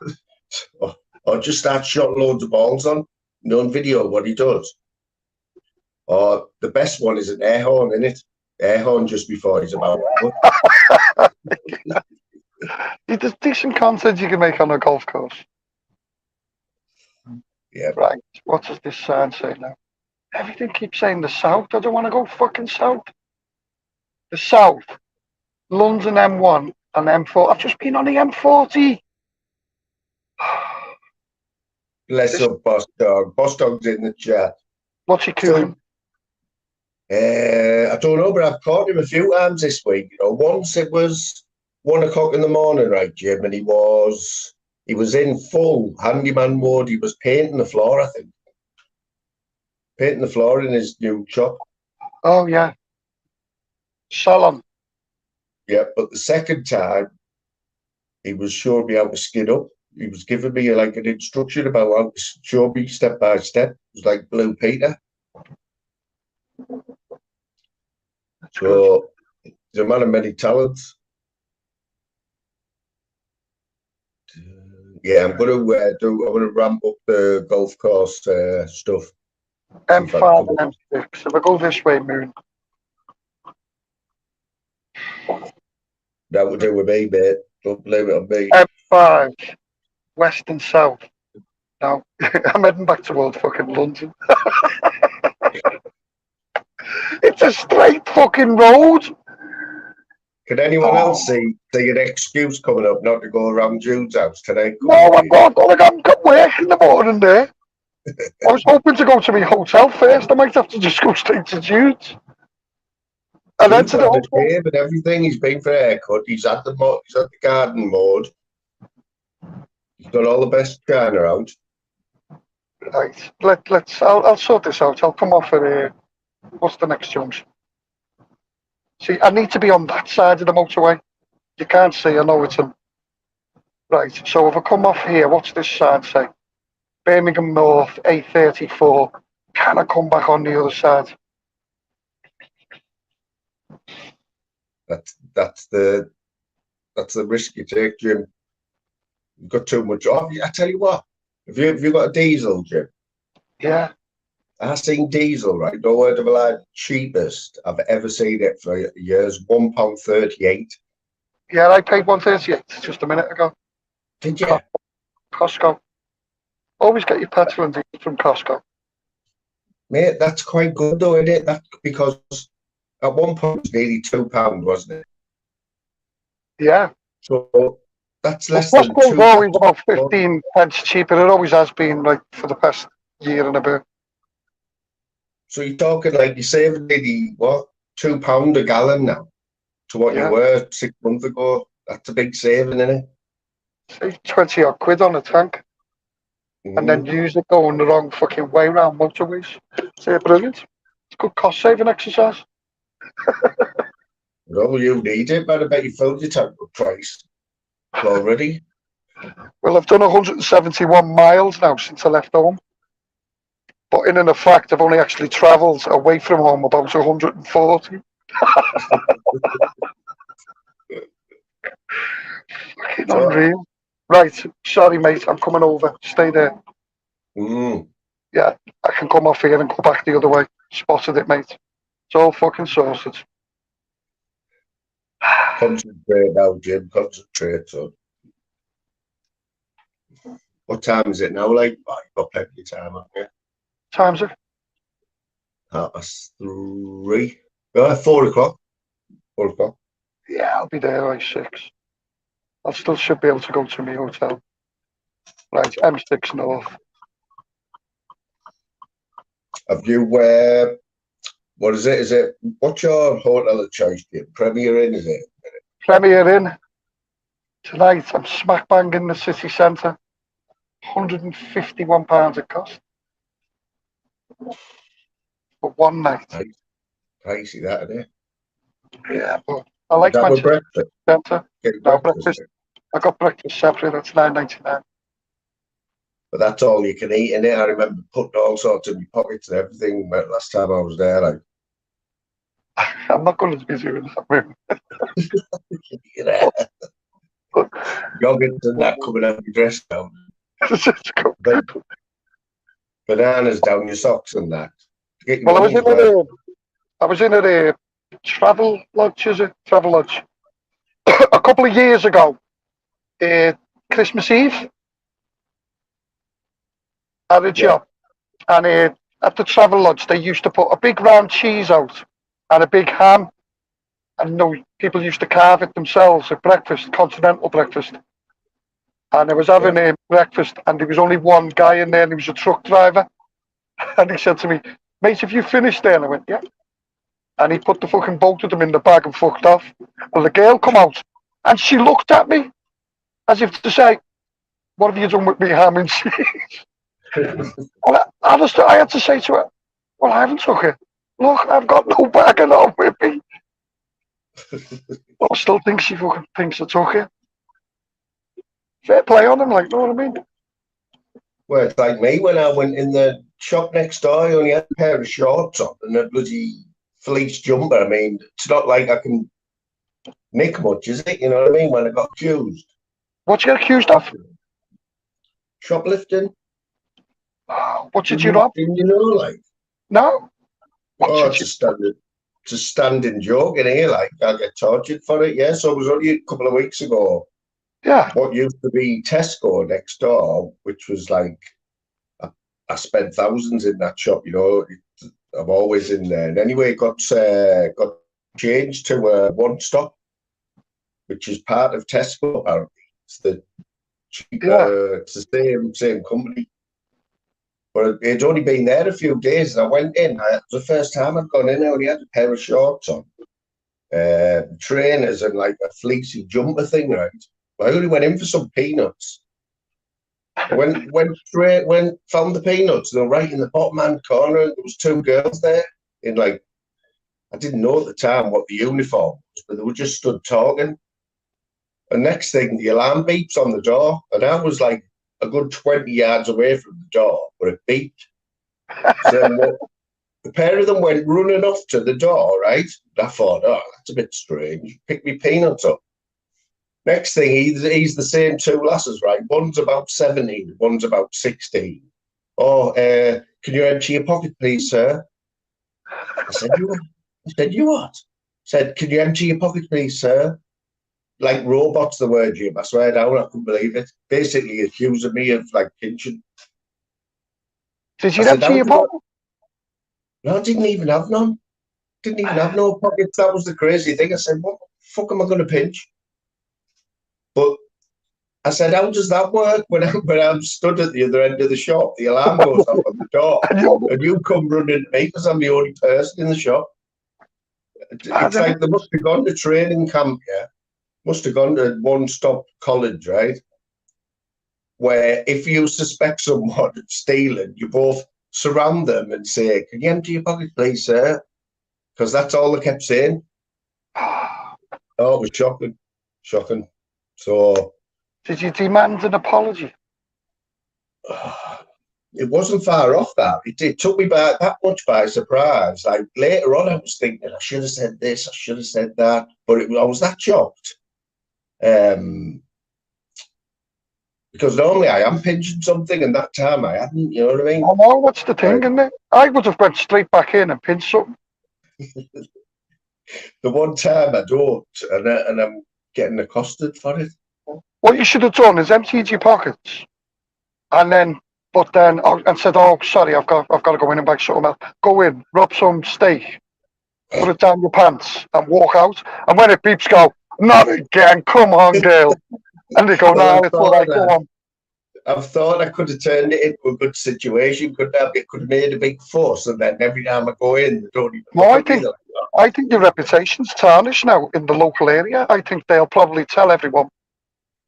Or just start shot loads of balls on, you know, on video what he does. Or the best one is an air horn, isn't it? Air horn just before he's about. There's decent content you can make on a golf course. Yeah. Right, what does this sign say now? Everything keeps saying the south. I don't want to go fucking south. The south, London M1 and M4. I've just been on the M40. Bless up, Boss Dog. Boss Dog's in the chat. What's he So, cooking? I don't know, but I've caught him a few times this week. You know, once it was 1 o'clock in the morning, right, Jim, and he was in full handyman mode. He was painting the floor, I think. Painting the floor in his new shop. Oh, yeah. Salon. Yeah, but the second time, he was showing me how to skid up. He was giving me like an instruction about how to show me step by step. It was like Blue Peter. That's good. So he's a man of many talents. Yeah, I'm gonna ramp up the golf course stuff. M5 and M6. If I go this way, Moon. That would do with me, mate. Don't blame it on me. M5, west and south. Now, I'm heading back towards fucking London. It's a straight fucking road. Can anyone else see an excuse coming up not to go around Jude's house today? No, I'm got work in the morning there. I was hoping to go to my hotel first. I might have to just go straight to Jude's. And then Jude's to the had the hotel. shave and everything. He's been for a haircut. He's at the garden mode. He's got all the best china out. Right, I'll sort this out. I'll come off at what's the next junction? See, I need to be on that side of the motorway. You can't see. I know it's a right. So if I come off here, what's this sign say? Birmingham North, A34. Can I come back on the other side? That's the risk you take, Jim. You've got too much off. I tell you what, have you got a diesel, Jim? Yeah. I seen diesel, right? No word of a lie, cheapest I've ever seen it for years, £1.38. Yeah, I paid 138 just a minute ago. Did you? Costco. Always get your petrol and diesel from Costco. Mate, that's quite good though, isn't it? That because at one point it was nearly £2, wasn't it? Yeah. So that's less than Costco's £2. always about 15 pence cheaper. It always has been, like, for the past year and a bit. So you're talking like you're saving nearly what, £2 a gallon now to what you were 6 months ago. That's a big saving, isn't it? Save 20 odd quid on a tank. And then use it going the wrong fucking way around motorways. So brilliant. It's a good cost saving exercise. Well, you need it, but I bet you filled your tank up twice already. Well, I've done 171 miles now since I left home. But in fact, I've only actually travelled away from home about 140. Fucking unreal. Right, sorry, mate, I'm coming over. Stay there. Yeah, I can come off here and go back the other way. Spotted it, mate. It's all fucking sorted. Concentrate now, Jim. Concentrate, son. What time is it now? Like, oh, you've got plenty of time, haven't you? Time's it? 3:30. 4 o'clock. 4 o'clock. Yeah, I'll be there by 6. I still should be able to go to my hotel. Right, M6 North. Have you, what is it? What's your hotel of choice, Jim? Premier Inn, is it? Premier Inn. Tonight, I'm smack bang in the city centre. £151 it cost. For one night. Pricey, that, isn't it? Yeah, but I like Manchester Centre. No, breakfast. I got breakfast separate. That's $9.99. But that's all you can eat in it. I remember putting all sorts in my pockets and everything last time I was there. Like, I'm not going to be doing that. Yeah. Joggings and that coming out of your dress down. Bananas down your socks and that. Well, I was in a travel lodge, is it? Travel lodge. A couple of years ago, Christmas Eve. at a job, and at the travel lodge they used to put a big round cheese out and a big ham, and people used to carve it themselves at breakfast, continental breakfast. And I was having a breakfast, and there was only one guy in there, and he was a truck driver. And he said to me, "Mate, have you finished there?" And I went, "Yeah." And he put the fucking both of them in the bag and fucked off. And the girl come out, and she looked at me as if to say, "What have you done with me ham and cheese?" Well, I had to say to her, "Well, I haven't took it. Look, I've got no bag at all with me." But I still think she fucking thinks I took it. Fair play on him, like, know what I mean? Well, it's like me when I went in the shop next door. I only had a pair of shorts on and a bloody fleece jumper. I mean, it's not like I can nick much, is it? You know what I mean? When I got accused. What you get accused of? Shoplifting. What did you rob? Didn't you know, like? No. It's a standing joke in here. Like, I get tortured for it. Yeah, so it was only a couple of weeks ago. Yeah. What used to be Tesco next door, which was like, I spent thousands in that shop. You know, I'm always in there. And anyway, got changed to One Stop, which is part of Tesco. Apparently, it's the cheaper. It's the same company. But it's only been there a few days, and I went in. It was the first time I'd gone in. I only had a pair of shorts on, trainers, and like a fleecy jumper thing, right? I only went in for some peanuts. I went found the peanuts. They were right in the bottom hand corner. There was two girls there in like, I didn't know at the time what the uniform was, but they were just stood talking. And next thing, the alarm beeps on the door, and I was like a good 20 yards away from the door, but it beeped. So then the pair of them went running off to the door, right? I thought, oh, that's a bit strange. Pick me peanuts up. Next thing, he's the same two lasses, right? One's about 17, one's about 16. Oh, can you empty your pocket, please, sir? I said, you what? I said, you what? I said, can you empty your pocket, please, sir? Like robots, the word, Jim. I swear down, I couldn't believe it. Basically accusing me of like pinching. Did you empty your pocket? No, I didn't even have none. Didn't even have no pockets. That was the crazy thing. I said, what the fuck am I going to pinch? But I said, how does that work when I'm stood at the other end of the shop? The alarm goes off on the door, and you come running to me because I'm the only person in the shop. It's like they must have gone to training camp, yeah? Must have gone to One Stop College, right? Where if you suspect someone of stealing, you both surround them and say, can you empty your pocket, please, sir? Because that's all they kept saying. Oh, it was shocking. Shocking. So, did you demand an apology? It wasn't far off that. It took me that much by surprise. Like later on, I was thinking, I should have said this, I should have said that, but I was that shocked. Because normally I am pinching something, and that time I hadn't. You know what I mean? Oh no, that's the thing, isn't it? I would have went straight back in and pinched something. The one time I don't, and I'm getting accosted for it. What you should have done is emptied your pockets, and then said, "Oh, sorry, I've got to go in and buy something else." Go in, rob some steak, put it down your pants, and walk out. And when it beeps, go, "Not again! Come on, girl!" And they go, "No, it's all right. Go on." I've thought I could have turned it into a good situation, couldn't I? It could have made a big fuss, and then every time I go in, they don't even. No, I think your reputation's tarnished now in the local area. I think they'll probably tell everyone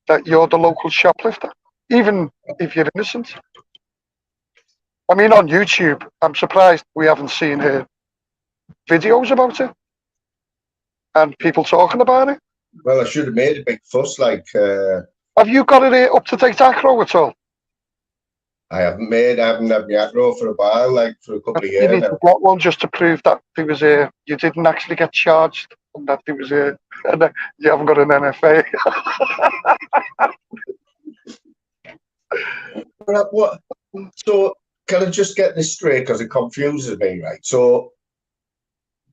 that you're the local shoplifter, even if you're innocent. I mean, on YouTube, I'm surprised we haven't seen videos about it and people talking about it. Well, I should have made a big fuss. Like, have you got it up to date acro at all? I haven't had the acro for a while, like for a couple of years. You need to get one just to prove that there was you didn't actually get charged and that there was and you haven't got an NFA. What? So can I just get this straight, because it confuses me, right? So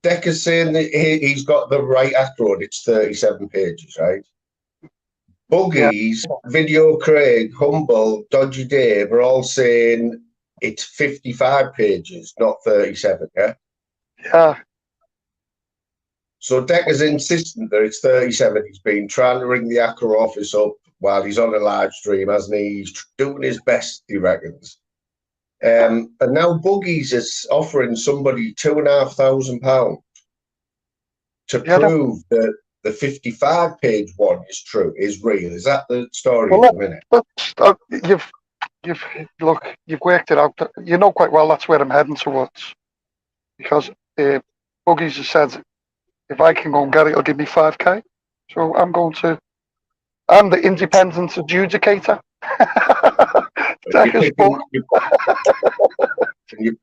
Decker's saying that he's got the right acro, it's 37 pages, right? Buggies, Video Craig, Humble, Dodgy Dave are all saying it's 55 pages, not 37, yeah? Yeah. So Decker's insistent that it's 37. He's been trying to ring the Accra office up while he's on a live stream, hasn't he? He's doing his best, he reckons. And now Buggies is offering somebody £2,500 to prove that the 55-page one is real. Is that the story at the minute? You've worked it out. You know quite well that's where I'm heading towards. Because Buggies has said, if I can go and get it, it'll give me 5k. So I'm the independent adjudicator.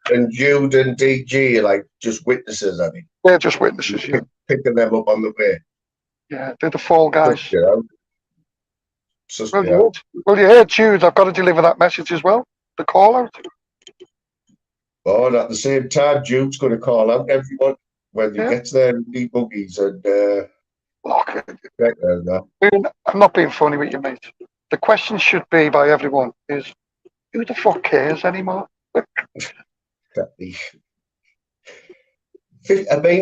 And Jude and DG are like just witnesses, I think. They're just witnesses, yeah. Picking them up on the way. Yeah, they're the fall guys. Well, you heard Jude, I've got to deliver that message as well. The call out. Oh, and at the same time, Jude's going to call out everyone when he gets there and the Buggies and I'm not being funny with you, mate. The question should be by everyone is, who the fuck cares anymore? I mean,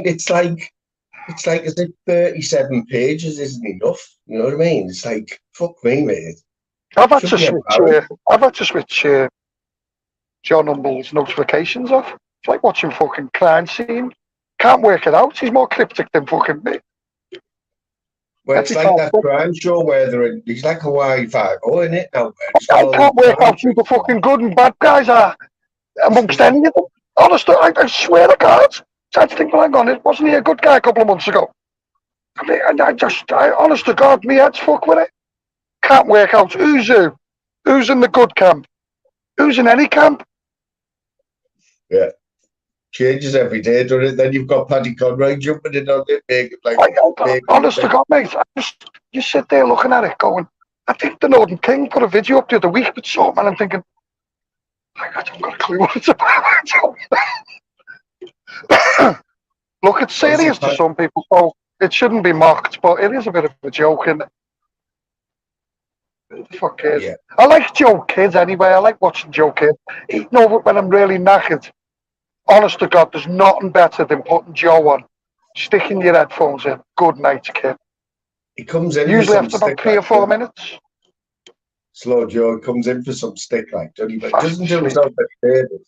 it's like as if 37 pages isn't enough. You know what I mean? It's like, fuck me, mate. I've had to switch John Humble's notifications off. It's like watching fucking crime scene. Can't work it out. He's more cryptic than fucking me. Well, it's like that crime show where he's like Hawaii Five-O, isn't it? Now, I can't work out who the fucking good and bad guys are amongst any of them. Honestly, I swear to God. I think, well, hang on, wasn't he a good guy a couple of months ago? I mean, honest to God, me head's fuck with it. Can't work out who's who. Who's in the good camp? Who's in any camp? Yeah. Changes every day, doesn't it? Then you've got Paddy Conroy jumping in on it, honest to God, mate, you sit there looking at it going, I think the Northern King put a video up the other week with something, and I'm thinking, I don't got a clue what it's about. Look, it's serious to some people, so it shouldn't be mocked, but it is a bit of a joke, isn't it? Who the fuck cares? Yeah. I like Joe Kidd anyway. I like watching Joe Kidd. Even over when I'm really knackered. Honest to God, there's nothing better than putting Joe on, sticking your headphones in. Good night, kid. He comes in usually after about 3 or 4 minutes. Slow Joe comes in for some stick, like, doesn't he? But doesn't do himself any favors.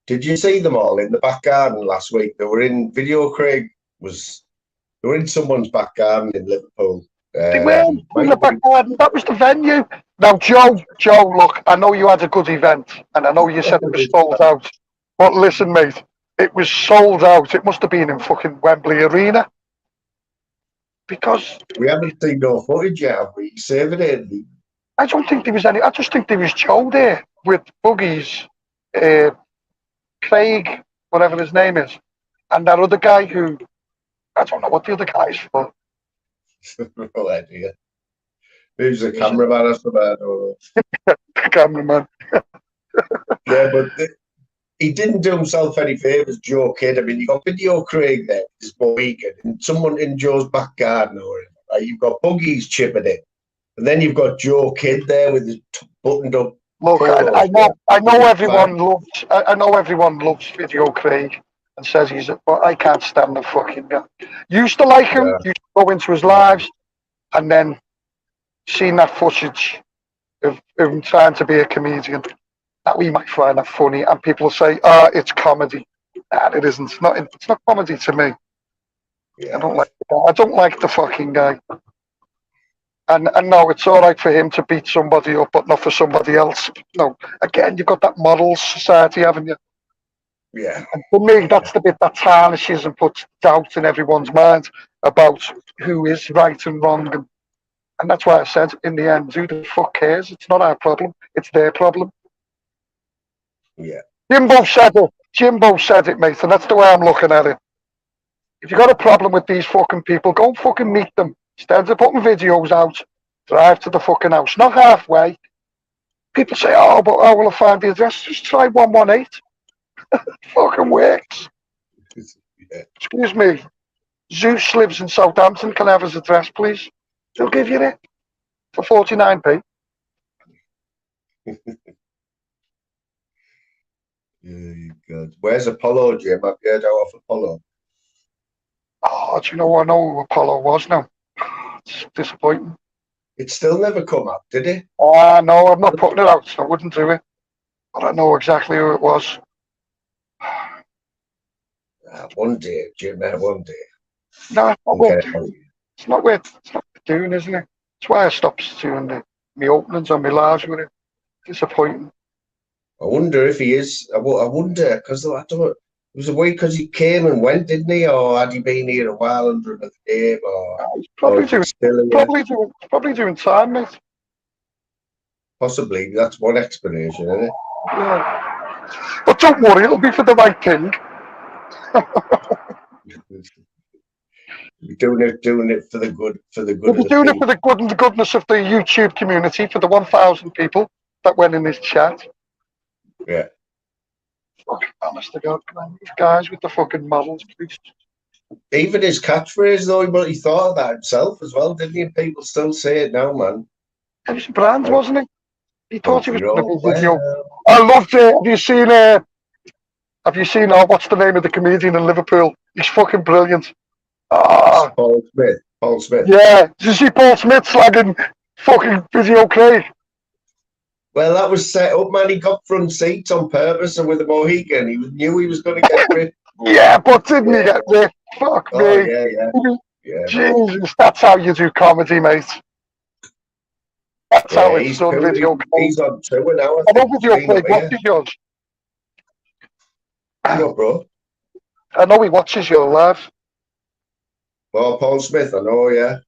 Did you see them all in the back garden last week? They were in They were in someone's back garden in Liverpool. They were in the back garden. That was the venue. Now, Joe, look, I know you had a good event, and I know you said it was sold out. But listen, mate, it was sold out. It must have been in fucking Wembley Arena. Because we haven't seen no footage yet, have we? Saving it. I don't think there was any. I just think there was Joe there with Buggies, Craig, whatever his name is, and that other guy who I don't know what the other guy's for. No idea. Who's the cameraman or something? I don't know. The cameraman. Yeah, but he didn't do himself any favours, Joe Kidd. I mean, you got Video Craig there this weekend, and someone in Joe's back garden or whatever. Right? You've got Buggies chipping in, and then you've got Joe Kidd there with his buttoned up. Look, I know everyone loves. I know everyone loves Video Craig and says but I can't stand the fucking guy. Used to like him. Used to go into his lives, and then seeing that footage of him trying to be a comedian. That we might find that funny, and people say, it's comedy. Nah, it isn't. It's not comedy to me. Yeah. I don't like the guy. I don't like the fucking guy. And no, it's all right for him to beat somebody up, but not for somebody else. No, again, you've got that model society, haven't you? Yeah. And for me, that's the bit that tarnishes and puts doubt in everyone's mind about who is right and wrong. And that's why I said, in the end, who the fuck cares? It's not our problem. It's their problem. Yeah. Jimbo said it, mate, and that's the way I'm looking at it. If you got a problem with these fucking people, go and fucking meet them. Instead of putting videos out, drive to the fucking house. Not halfway. People say, but how will I find the address? Just try 118. Fucking works. Yeah. Excuse me. Zeus lives in Southampton. Can I have his address, please? They'll give you it for 49p. God. Where's Apollo, Jim? I've heard off Apollo. Oh, do you know I know who Apollo was now? It's disappointing. It still never come up, did it? No, I'm not putting it out, so I wouldn't do it. I don't know exactly who it was. One day, Jim, one day. No, it's not I'll worth get it on you. it's not worth doing, isn't it? That's why I stopped doing my openings on my lives with it. Disappointing. I wonder if he is. I wonder, because I don't. It was a week because he came and went, didn't he? Or had he been here a while under another name? He's Or is he still here? probably doing time, mate. Possibly. That's one explanation, isn't it? Yeah. But don't worry, it'll be for the right thing. doing it for the good, We'll be of the doing it people. for the good and the goodness of the YouTube community, for the 1,000 people that went in this chat. Yeah. Fucking honest to God, man. These guys with the fucking models, please. Even his catchphrase, though, he thought of that himself as well, didn't he? And people still say it now, man. It was a brand, wasn't it? He thought he was going to be a video. I loved it. Have you seen what's the name of the comedian in Liverpool? He's fucking brilliant. Paul Smith. Paul Smith. Yeah. Did you see Paul Smith slagging fucking Video Craig? Well, that was set up, man. He got front seats on purpose and with a Mohican. He knew he was going to get ripped. Yeah, but didn't he get ripped? Fuck me. Yeah. Jesus, that's how you do comedy, mate. That's how it's done, Video Craig. He's on tour now. I know Video Craig watches yours. What, bro? I know he watches your live. Well, Paul Smith, I know, yeah.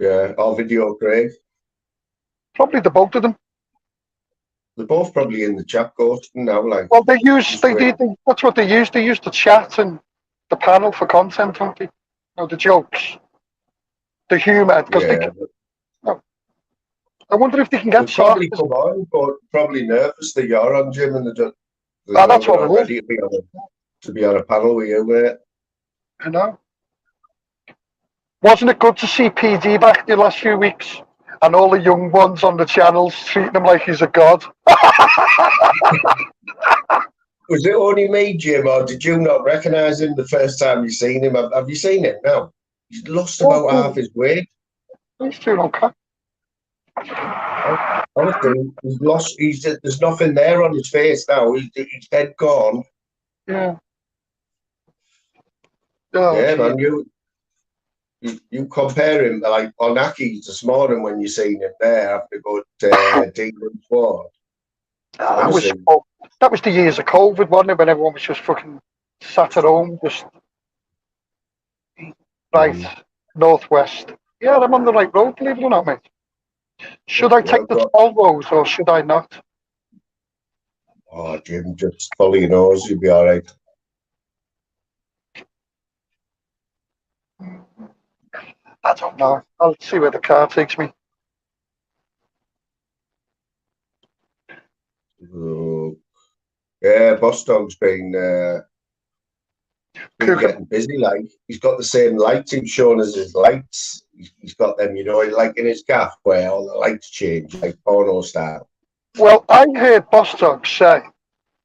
Yeah, or Video Craig. Probably the both of them. They're both probably in the chat ghosting now. Like, well, that's what they use. They use the chat and the panel for content, don't they? The jokes, the humour. Because I wonder if they can get probably come on, but probably nervous that you're on, Jim, and they're that's what it ready to be on a panel with you, mate. I know. Wasn't it good to see PD back the last few weeks? And all the young ones on the channels treating him like he's a god. Was it only me, Jim, or did you not recognise him the first time you seen him? Have you seen him now? He's lost about half his weight. He's doing okay. Honestly, he's lost. There's nothing there on his face now. He's dead gone. Yeah. Yeah, man. You compare him like on Aki's this morning when you seen him there after go to Demon Sword. That was the years of COVID, wasn't it? When everyone was just fucking sat at home, just northwest. Yeah, I'm on the right road, believe it or not, mate. Should I take the 12 roads or should I not? Oh, Jim, just follow your nose, you'll be all right. I don't know. I'll see where the car takes me. Yeah, Bostog's been getting busy. Like he's got the same lights he's shown as his lights. He's got them, like in his gaff where all the lights change, like porno style. Well, I heard Bostog say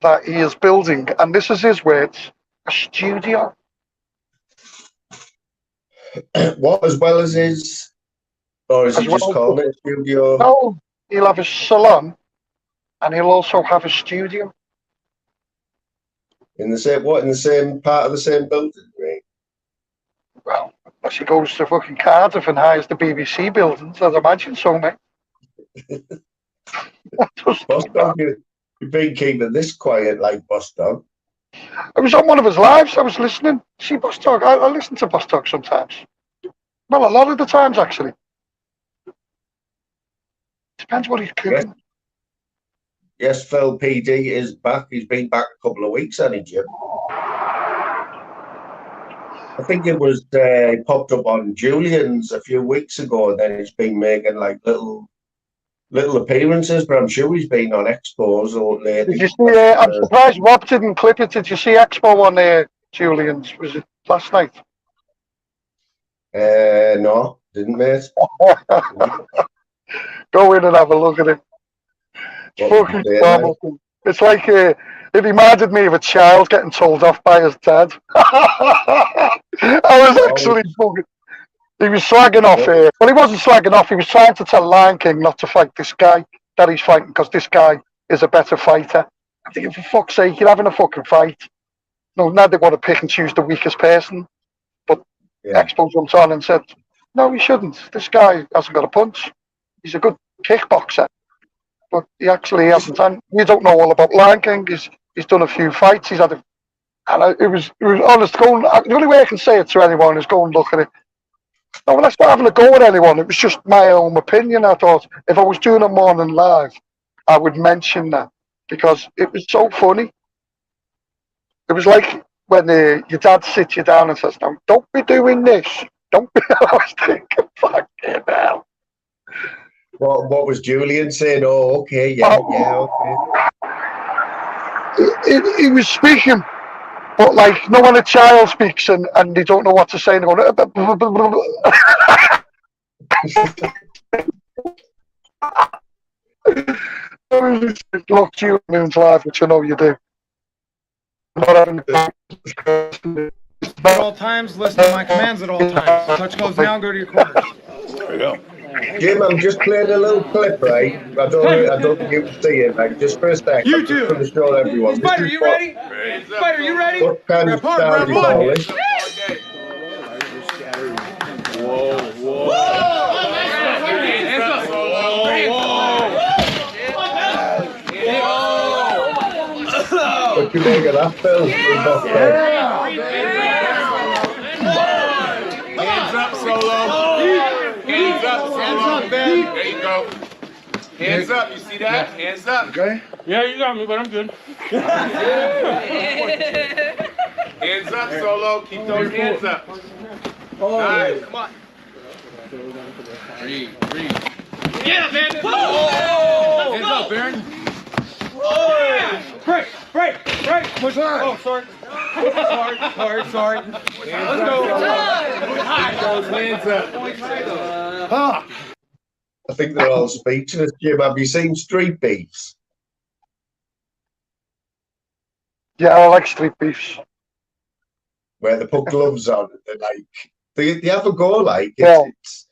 that he is building, and this is his words, a studio. What, as well as his, or is he just calling it a studio? No, he'll have a salon, and he'll also have a studio. In the same part of the same building, right? Well, unless he goes to fucking Cardiff and hires the BBC buildings, I'd imagine so, mate. Bostog, you've been keeping this quiet, like Bostog. I was on one of his lives. I was listening. See Bostog. I listen to Bostog sometimes. Well, a lot of the times, actually. Depends what he's cooking. Yes, Phil PD is back. He's been back a couple of weeks, hasn't he, Jim? I think it was he popped up on Julian's a few weeks ago, and then he's been making like little appearances. But I'm sure he's been on expos or lately. Did you see? I'm surprised Rob didn't clip it. Did you see Expo on Julian's? Was it last night? No, didn't, mate. Go in and have a look at it. It's fucking It's like it reminded me of a child getting told off by his dad. I was actually fucking. He was slagging off here. Well, he wasn't slagging off. He was trying to tell Lion King not to fight this guy that he's fighting because this guy is a better fighter. I'm thinking, for fuck's sake, you're having a fucking fight. No, now they want to pick and choose the weakest person. But Expo jumped on and said, no, he shouldn't. This guy hasn't got a punch. He's a good kickboxer. But he actually hasn't. And you don't know all about Lion King. He's done a few fights. He's had a. And it was honest. The only way I can say it to anyone is go and look at it. No, when I started having a go at anyone, it was just my own opinion. I thought if I was doing a morning live, I would mention that because it was so funny. It was like when your dad sits you down and says, "No, don't be doing this. Don't be." I was thinking, "Fucking hell." What was Julian saying? Oh, okay, yeah, okay. He was speaking, but like, when a child speaks and they don't know what to say, and they're going, look, you moon's live, which I know you do. At all times, listen to my commands at all times. Touch goes now, go to your quarters. There we go. Jim, I'm just playing a little clip, right? I don't think you can see it, like, just for a second. You I'm too. just going to show everyone. Spider, you ready? Spider, you ready? What kind of Grab sound is hard, all this? What you make of that, Phil? Hands up, Solo. Hands up, Solo. There you go. Hands up. You see that? Hands up. Okay. Yeah, you got me, but I'm good. Hands up, Solo. Keep those hands up. Nice. Come on. Breathe. Yeah, man. Hands up, Baron. Break. Push hard. Oh, sorry. Sorry. Let's go. Keep those hands up. I think they're all speechless. Jim, have you seen Street Beefs? Yeah, I like street beefs. Where they put gloves on and they're like, they have a go like, it's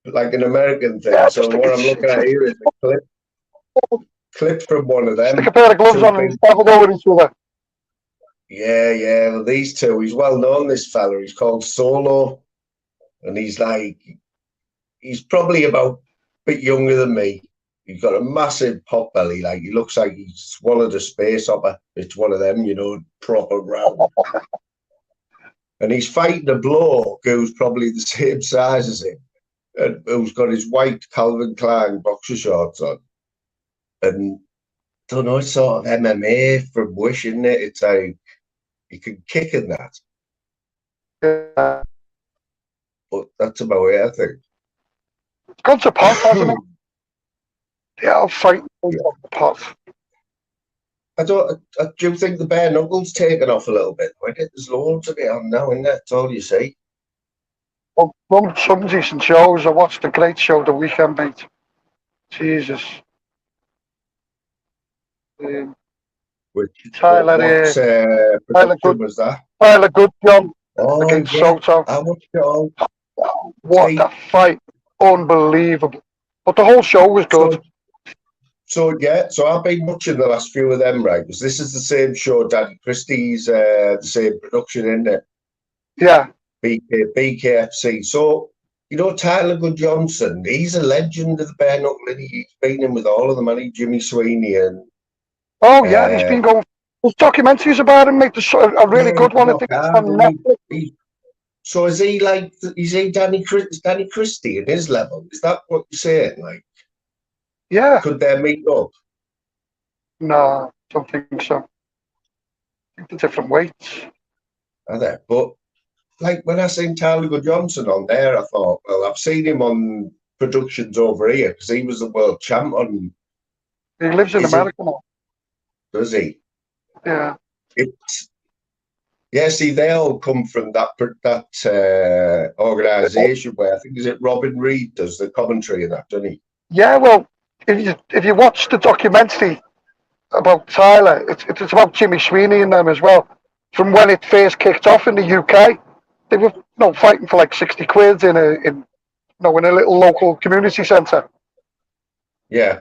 like an American thing. Yeah, so what I'm looking at here is a clip from one of them. Stick a pair of gloves on and have a go with each other. Yeah. Well, these two, he's well known, this fella. He's called Solo. And he's probably about a bit younger than me. He's got a massive pot belly. Like, he looks like he swallowed a space hopper. It's one of them, proper round. And he's fighting a bloke who's probably the same size as him. And who's got his white Calvin Klein boxer shorts on. And I don't know, it's sort of MMA from Wish, isn't it? It's like, you can kick in that. Yeah. But that's about it, I think. It's gone to pot, hasn't it? Yeah, I'll fight on the pot. Do you think the bare knuckles taken off a little bit? There's loads of it on now, isn't it? That's all you see. Well, some decent shows. I watched a great show the weekend, mate. Jesus. What Tyler was that? Tyler Goodjohn Oh, against yeah. Soto. I watched it all. What a fight. Unbelievable. But the whole show was good. So I've been watching the last few of them, right? Because this is the same show, Danny Christie's the same production, isn't it? Yeah. BKFC. So, Tyler Goodjohnson, he's a legend of the bare knuckling. He's been in with all of them, and Jimmy Sweeney and... Oh, yeah, he's been going... There's documentaries about him, mate. There's a really good one, I think, on Netflix. So is he Danny Christie in his level? Is that what you're saying? Like, yeah. Could they meet up? No, don't think so. I think they're different weights. Are they? But like when I seen Tyler Goodjohnson on there, I thought, well, I've seen him on productions over here because he was the world champ on. He lives in America now. Does he? Yeah. See, they all come from that organisation where I think is it Robin Reed does the commentary and that, doesn't he? Yeah, well, if you watch the documentary, about Tyler. It's about Jimmy Sweeney and them as well. From when it first kicked off in the UK, they were fighting for like 60 quid in a little local community centre. Yeah.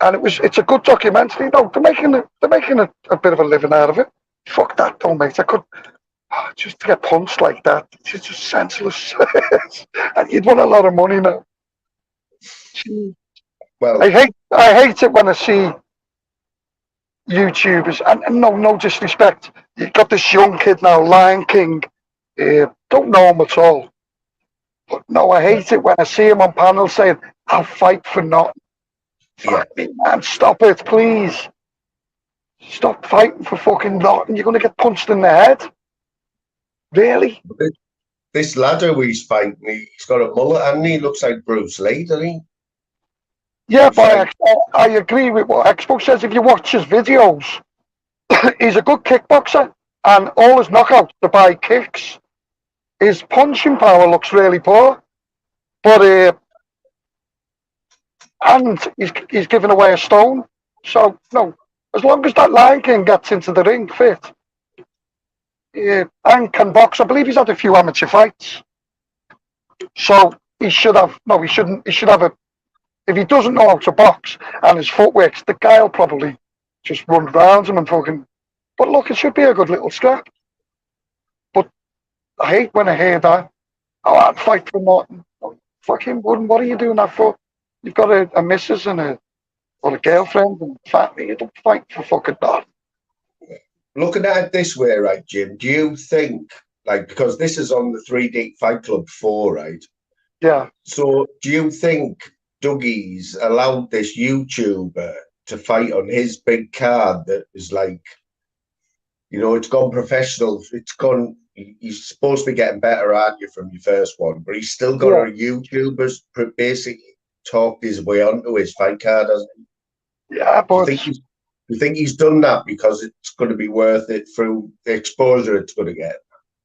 And it's a good documentary. No, they're making a bit of a living out of it. Fuck that, though, mate. I could just to get punched like that. It's just senseless. And you'd want a lot of money now. Well, I hate it when I see YouTubers, and no disrespect. You've got this young kid now, Lion King. Don't know him at all. But no, I hate it when I see him on panels saying, I'll fight for nothing. Fuck me, man. Stop it, please. Stop fighting for fucking nothing. You're going to get punched in the head. Really? This lad who he's fighting, he's got a mullet and he looks like Bruce Lee, doesn't he? Yeah, but I agree with what Expo says. If you watch his videos, he's a good kickboxer, and all his knockouts are by kicks. His punching power looks really poor, but and he's giving away a stone. So no, as long as that Lion King gets into the ring fit, and can box. I believe he's had a few amateur fights, so he should have. No, he shouldn't. He should have a. If he doesn't know how to box and his footwork's, the guy will probably just run around him and fucking. But look, it should be a good little scrap. But I hate when I hear that. Oh, I'd fight for nothing. Oh, fucking wouldn't. What are you doing that for? You've got a missus and a girlfriend and family. You don't fight for fucking nothing. Looking at it this way, right, Jim, do you think, like, because this is on the 3D Fight Club 4, right? Yeah. So do you think Dougie's allowed this YouTuber to fight on his big card that is like, it's gone professional. It's gone, he's supposed to be getting better, aren't you, from your first one, but he's still got a YouTuber's basically talked his way onto his fight card, hasn't he? Yeah, but you think he's done that because it's going to be worth it through the exposure it's going to get?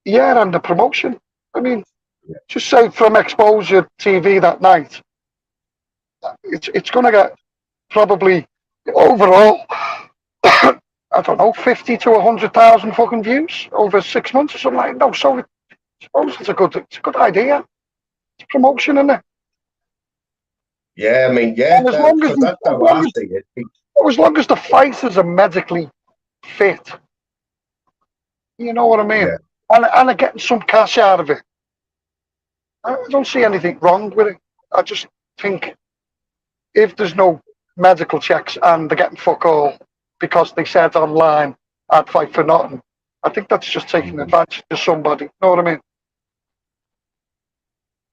Yeah, and the promotion. I mean, just say from Exposure TV that night, it's going to get probably overall, I don't know, 50 to 100,000 fucking views over 6 months or something like that. No, so I suppose it's a good idea. It's promotion, isn't it? Yeah, I mean, yeah, as long as that's how I see it. As long as the fighters are medically fit, you know what I mean? Yeah. And are getting some cash out of it. I don't see anything wrong with it. I just think if there's no medical checks and they're getting fuck all because they said online, I'd fight for nothing, I think that's just taking advantage of somebody. You know what I mean?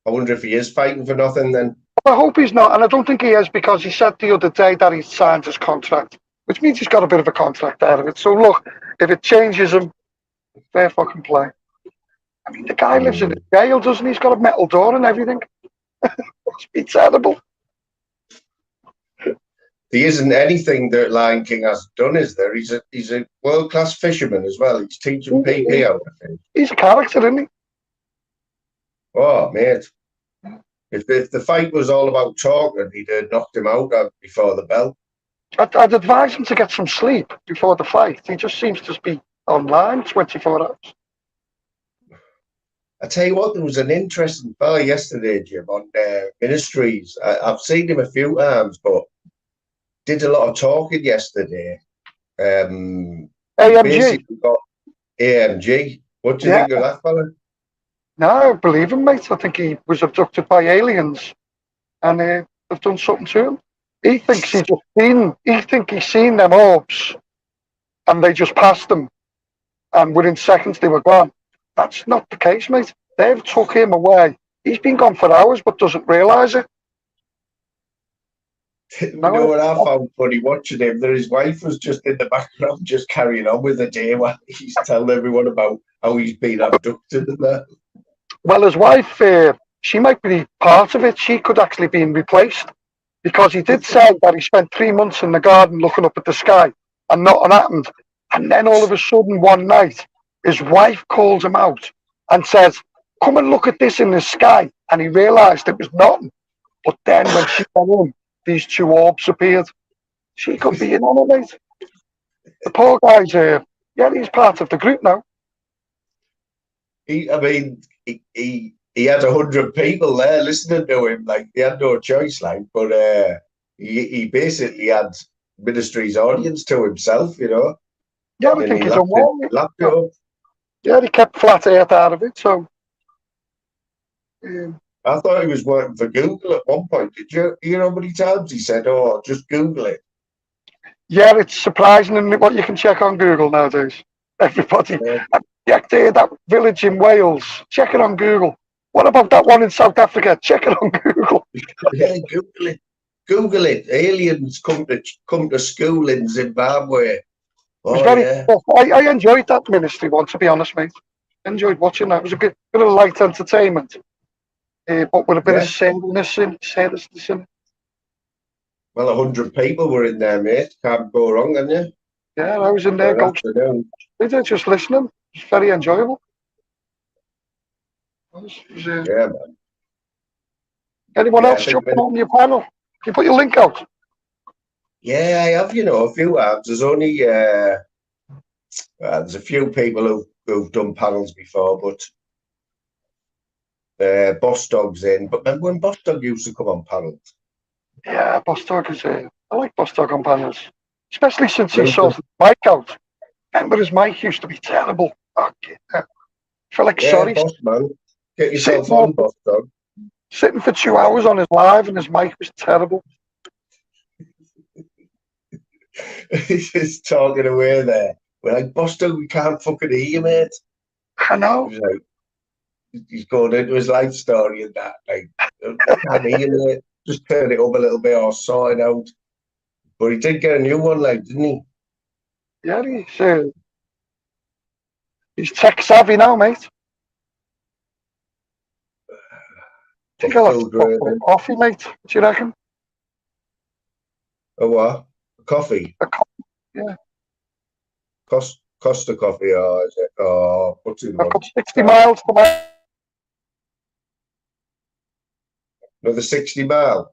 I wonder if he is fighting for nothing then. I hope he's not, and I don't think he is, because he said the other day that he signed his contract, which means he's got a bit of a contract out of it. So look, if it changes him, fair fucking play. I mean, the guy lives in a jail, doesn't he? He's got a metal door and everything. Must be terrible. There isn't anything that Lion King has done, is there? He's a world-class fisherman as well. He's teaching PP out, I think. He's a character, isn't he? Oh, mate. If the fight was all about talking, he'd have knocked him out before the bell. I'd advise him to get some sleep before the fight. He just seems to be online 24 hours. I tell you what, there was an interesting fella yesterday, Jim, on Ministries. I've seen him a few times, but did a lot of talking yesterday. AMG. Got AMG. What do you think of that fella? No, I believe him, mate. I think he was abducted by aliens, and they've done something to him. He thinks he's seen them orbs, and they just passed them, and within seconds they were gone. That's not the case, mate. They've took him away. He's been gone for hours, but doesn't realise it. You know what I found funny watching him? That his wife was just in the background, just carrying on with the day while he's telling everyone about how he's been abducted and that. Well, his wife, she might be part of it. She could actually be replaced, because he did say that he spent 3 months in the garden looking up at the sky and nothing happened. And then all of a sudden one night, his wife calls him out and says, come and look at this in the sky. And he realised it was nothing. But then when she went in, these two orbs appeared. She could be in on it, mate. The poor guy's yeah, he's part of the group now. I mean, he had 100 people there listening to him. Like, he had no choice, like, but he basically had Ministry's audience to himself, you know. Yeah, I And think he he's done well. lapped it up. Yeah, he kept flat earth out of it, so. I thought he was working for Google at one point. Did you hear how many times he said, "Oh, just Google it"? Yeah, it's surprising what you can check on Google nowadays. Everybody, check there, that village in Wales, check it on Google. What about that one in South Africa? Check it on Google. Yeah, Google it. Google it. Aliens come to school in Zimbabwe. Oh, yeah. I enjoyed that Ministry one, to be honest, mate. Enjoyed watching that. It was a bit of light entertainment, but with a bit of sadness in it. Well, 100 people were in there, mate. Can't go wrong, can you? Yeah, I was in there. Just listening. It was very enjoyable. Yeah, man. Anyone else jumping on your panel? Can you put your link out? Yeah, I have, you know, a few ads. There's only there's a few people who've done panels before, but Boss Dog's in. But remember when Boss Dog used to come on panels? Yeah, Boss Dog is I like Boss Dog on panels, especially since he sorted the mic out. Remember, his mic used to be terrible. I felt like sorry. Boss man, get yourself on, Boss Dog. Sitting for 2 hours on his live, and his mic was terrible. He's just talking away there. We're like, Boss Dog, we can't fucking hear you, mate. I know. He's going into his life story and that. Like, I can't hear you, mate. Just turn it up a little bit or sort it out. But he did get a new one, like, didn't he? Yeah, he's tech savvy now, mate. I think I'll have to pop for a coffee, mate. What do you reckon? A what? A coffee? A coffee, yeah. Costa coffee, or is it? Or what's it? I've got 60 miles to my. Another 60 mile.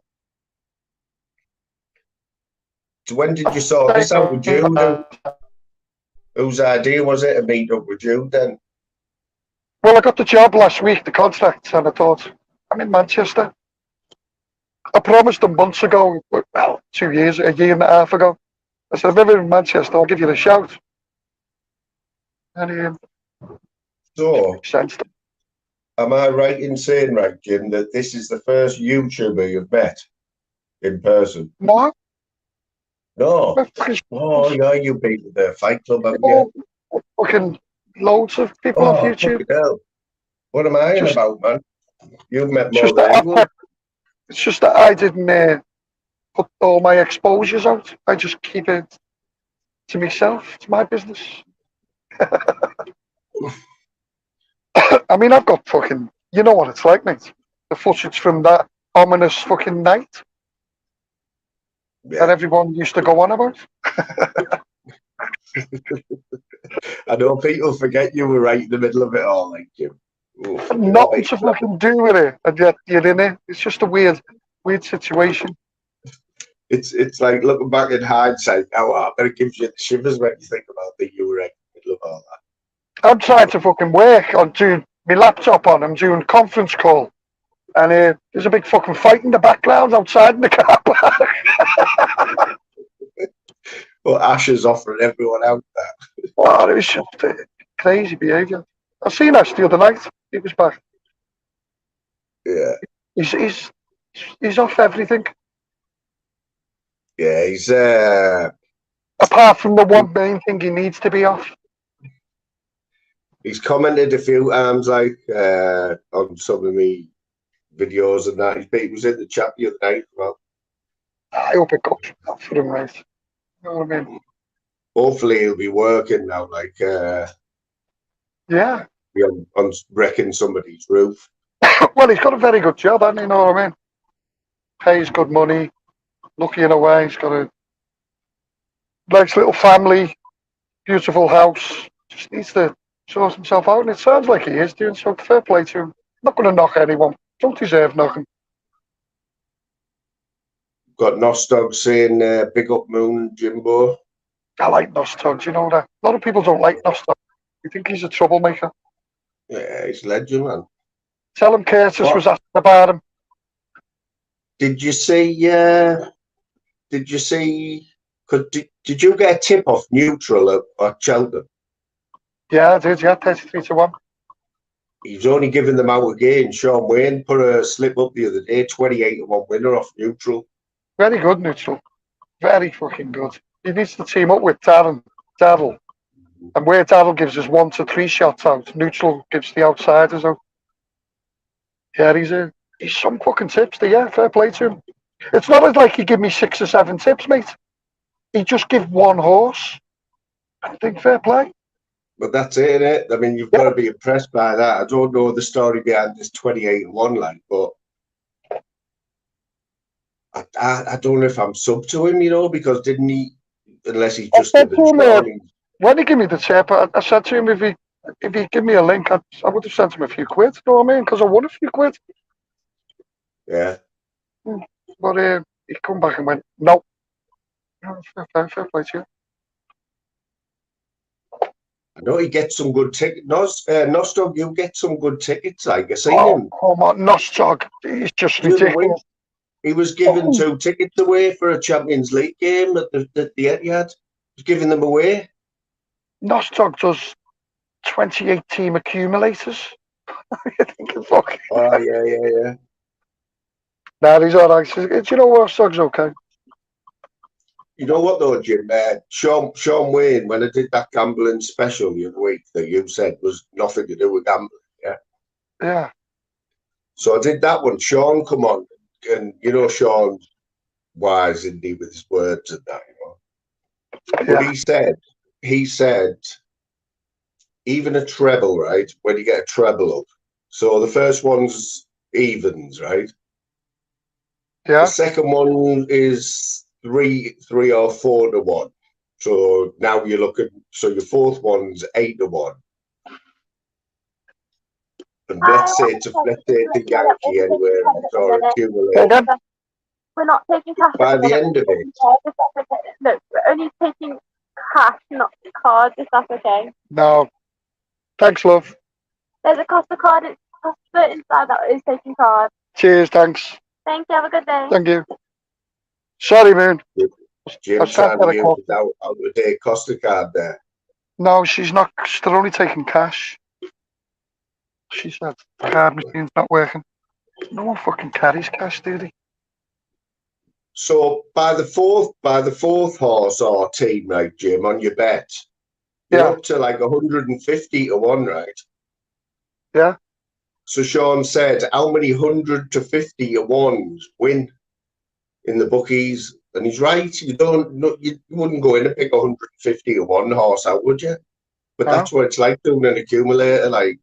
So when did you sort this out with Jude? Whose idea was it to meet up with Jude then? Well, I got the job last week, the contract, and I thought, I'm in Manchester. I promised them months ago, well, 2 years, a year and a half ago. I said, if I'm ever in Manchester, I'll give you a shout. And so, am I right in saying, right, Jim, that this is the first YouTuber you've met in person? No. No. Oh, yeah, you've been to the Fight Club, haven't you? Fucking loads of people on YouTube. Hell. What am I about, man? You've met more than anyone. It's just that I didn't put all my exposures out. I just keep it to myself. It's my business. I mean, I've got fucking, you know what it's like, mate. The footage from that ominous fucking night that everyone used to go on about. I know people forget you were right in the middle of it all, like you. Nothing to fucking do with it, and yet you're in it. It's just a weird situation. It's like looking back in hindsight. I bet it gives you the shivers when you think about that you were right in the middle of all that. I'm trying to fucking work on doing my laptop on. I'm doing a conference call, and there's a big fucking fight in the background outside in the car park. Well, Ash is offering everyone out that. Oh, it was just crazy behaviour. I seen Ash the other night. He was back. Yeah. He's off everything. Yeah, he's apart from the one main thing he needs to be off. He's commented a few times, like on some of me videos and that. He was in the chat the other night. Well, I hope it goes up for him, right? You know what I mean? Hopefully, he'll be working now, like yeah, on wrecking somebody's roof. Well, he's got a very good job, hasn't he? You know what I mean? Pays good money. Lucky in a way. He's got a nice little family, beautiful house. Just needs to sort himself out, and it sounds like he is doing so. Fair play to him. Not going to knock anyone. Don't deserve knocking. Got Nostog saying big up Moon and Jimbo. I like Nostog, you know that? A lot of people don't like Nostog. You think he's a troublemaker. Yeah, he's legend, man. Tell him Curtis What? was asking about him. Did you see? Did you see? Did you get a tip off neutral at Cheltenham? Yeah, I did, yeah, 33-1. He's only given them out again. Sean Wayne put a slip up the other day, 28-1 winner off neutral. Very good, neutral. Very fucking good. He needs to team up with Daryl. And where Daryl gives us 1 to 3 shots out, neutral gives the outsiders out. Yeah, he's some fucking tips there, yeah, fair play to him. It's not like he give me 6 or 7 tips, mate. He just give one horse. I think fair play. But that's it, innit? I mean, you've got to be impressed by that. I don't know the story behind this 28-1 line, but I don't know if I'm sub to him, you know, because didn't he? Unless he's just in the draw. When he gave me the tip, I said to him, if he give me a link, I would have sent him a few quid. You know what I mean? Because I won a few quid. Yeah. But he come back and went, no. Fair play to you. I know he gets some good tickets. Nostog, you get some good tickets. Like I seen him. Come on, Nostog. He's just ridiculous. He was giving 2 tickets away for a Champions League game at the Etihad. He's giving them away. Nostog does 28 team accumulators. You think fucking. Oh yeah. Nah, he's all right. Do you know what? Nostog's okay. You know what though, Jim? Sean Wayne, when I did that gambling special the other week that you said was nothing to do with gambling, yeah? Yeah. So I did that one. Sean come on, and you know Sean's wise, isn't he, with his words and that, you know? Yeah. But he said, even a treble, right? When you get a treble up, so the first one's evens, right? Yeah. The second one is 3 or 4 to 1. So now you're looking. So your fourth one's 8 to 1. And let's say it's a Yankee anywhere or accumulate. We're not taking cash. By the end of it. No, we're only taking cash, not cards, if that's okay. No. Thanks, love. There's a Costa card, it's Costa inside that is taking cards. Cheers, thanks. Thank you, have a good day. Thank you. Sorry, man. Jim's trying to use out the day Costa card there. No, she's not. They're only taking cash. She said the card machine's not working. No one fucking carries cash, do they? So by the fourth horse or team, right, Jim, on your bet, you're up to like 150 to 1, right? Yeah. So Sean said, how many 100 to 50 to 1s win in the bookies? And he's right. You wouldn't go in and pick 150 to 1 horse out, would you? But that's what it's like doing an accumulator. Like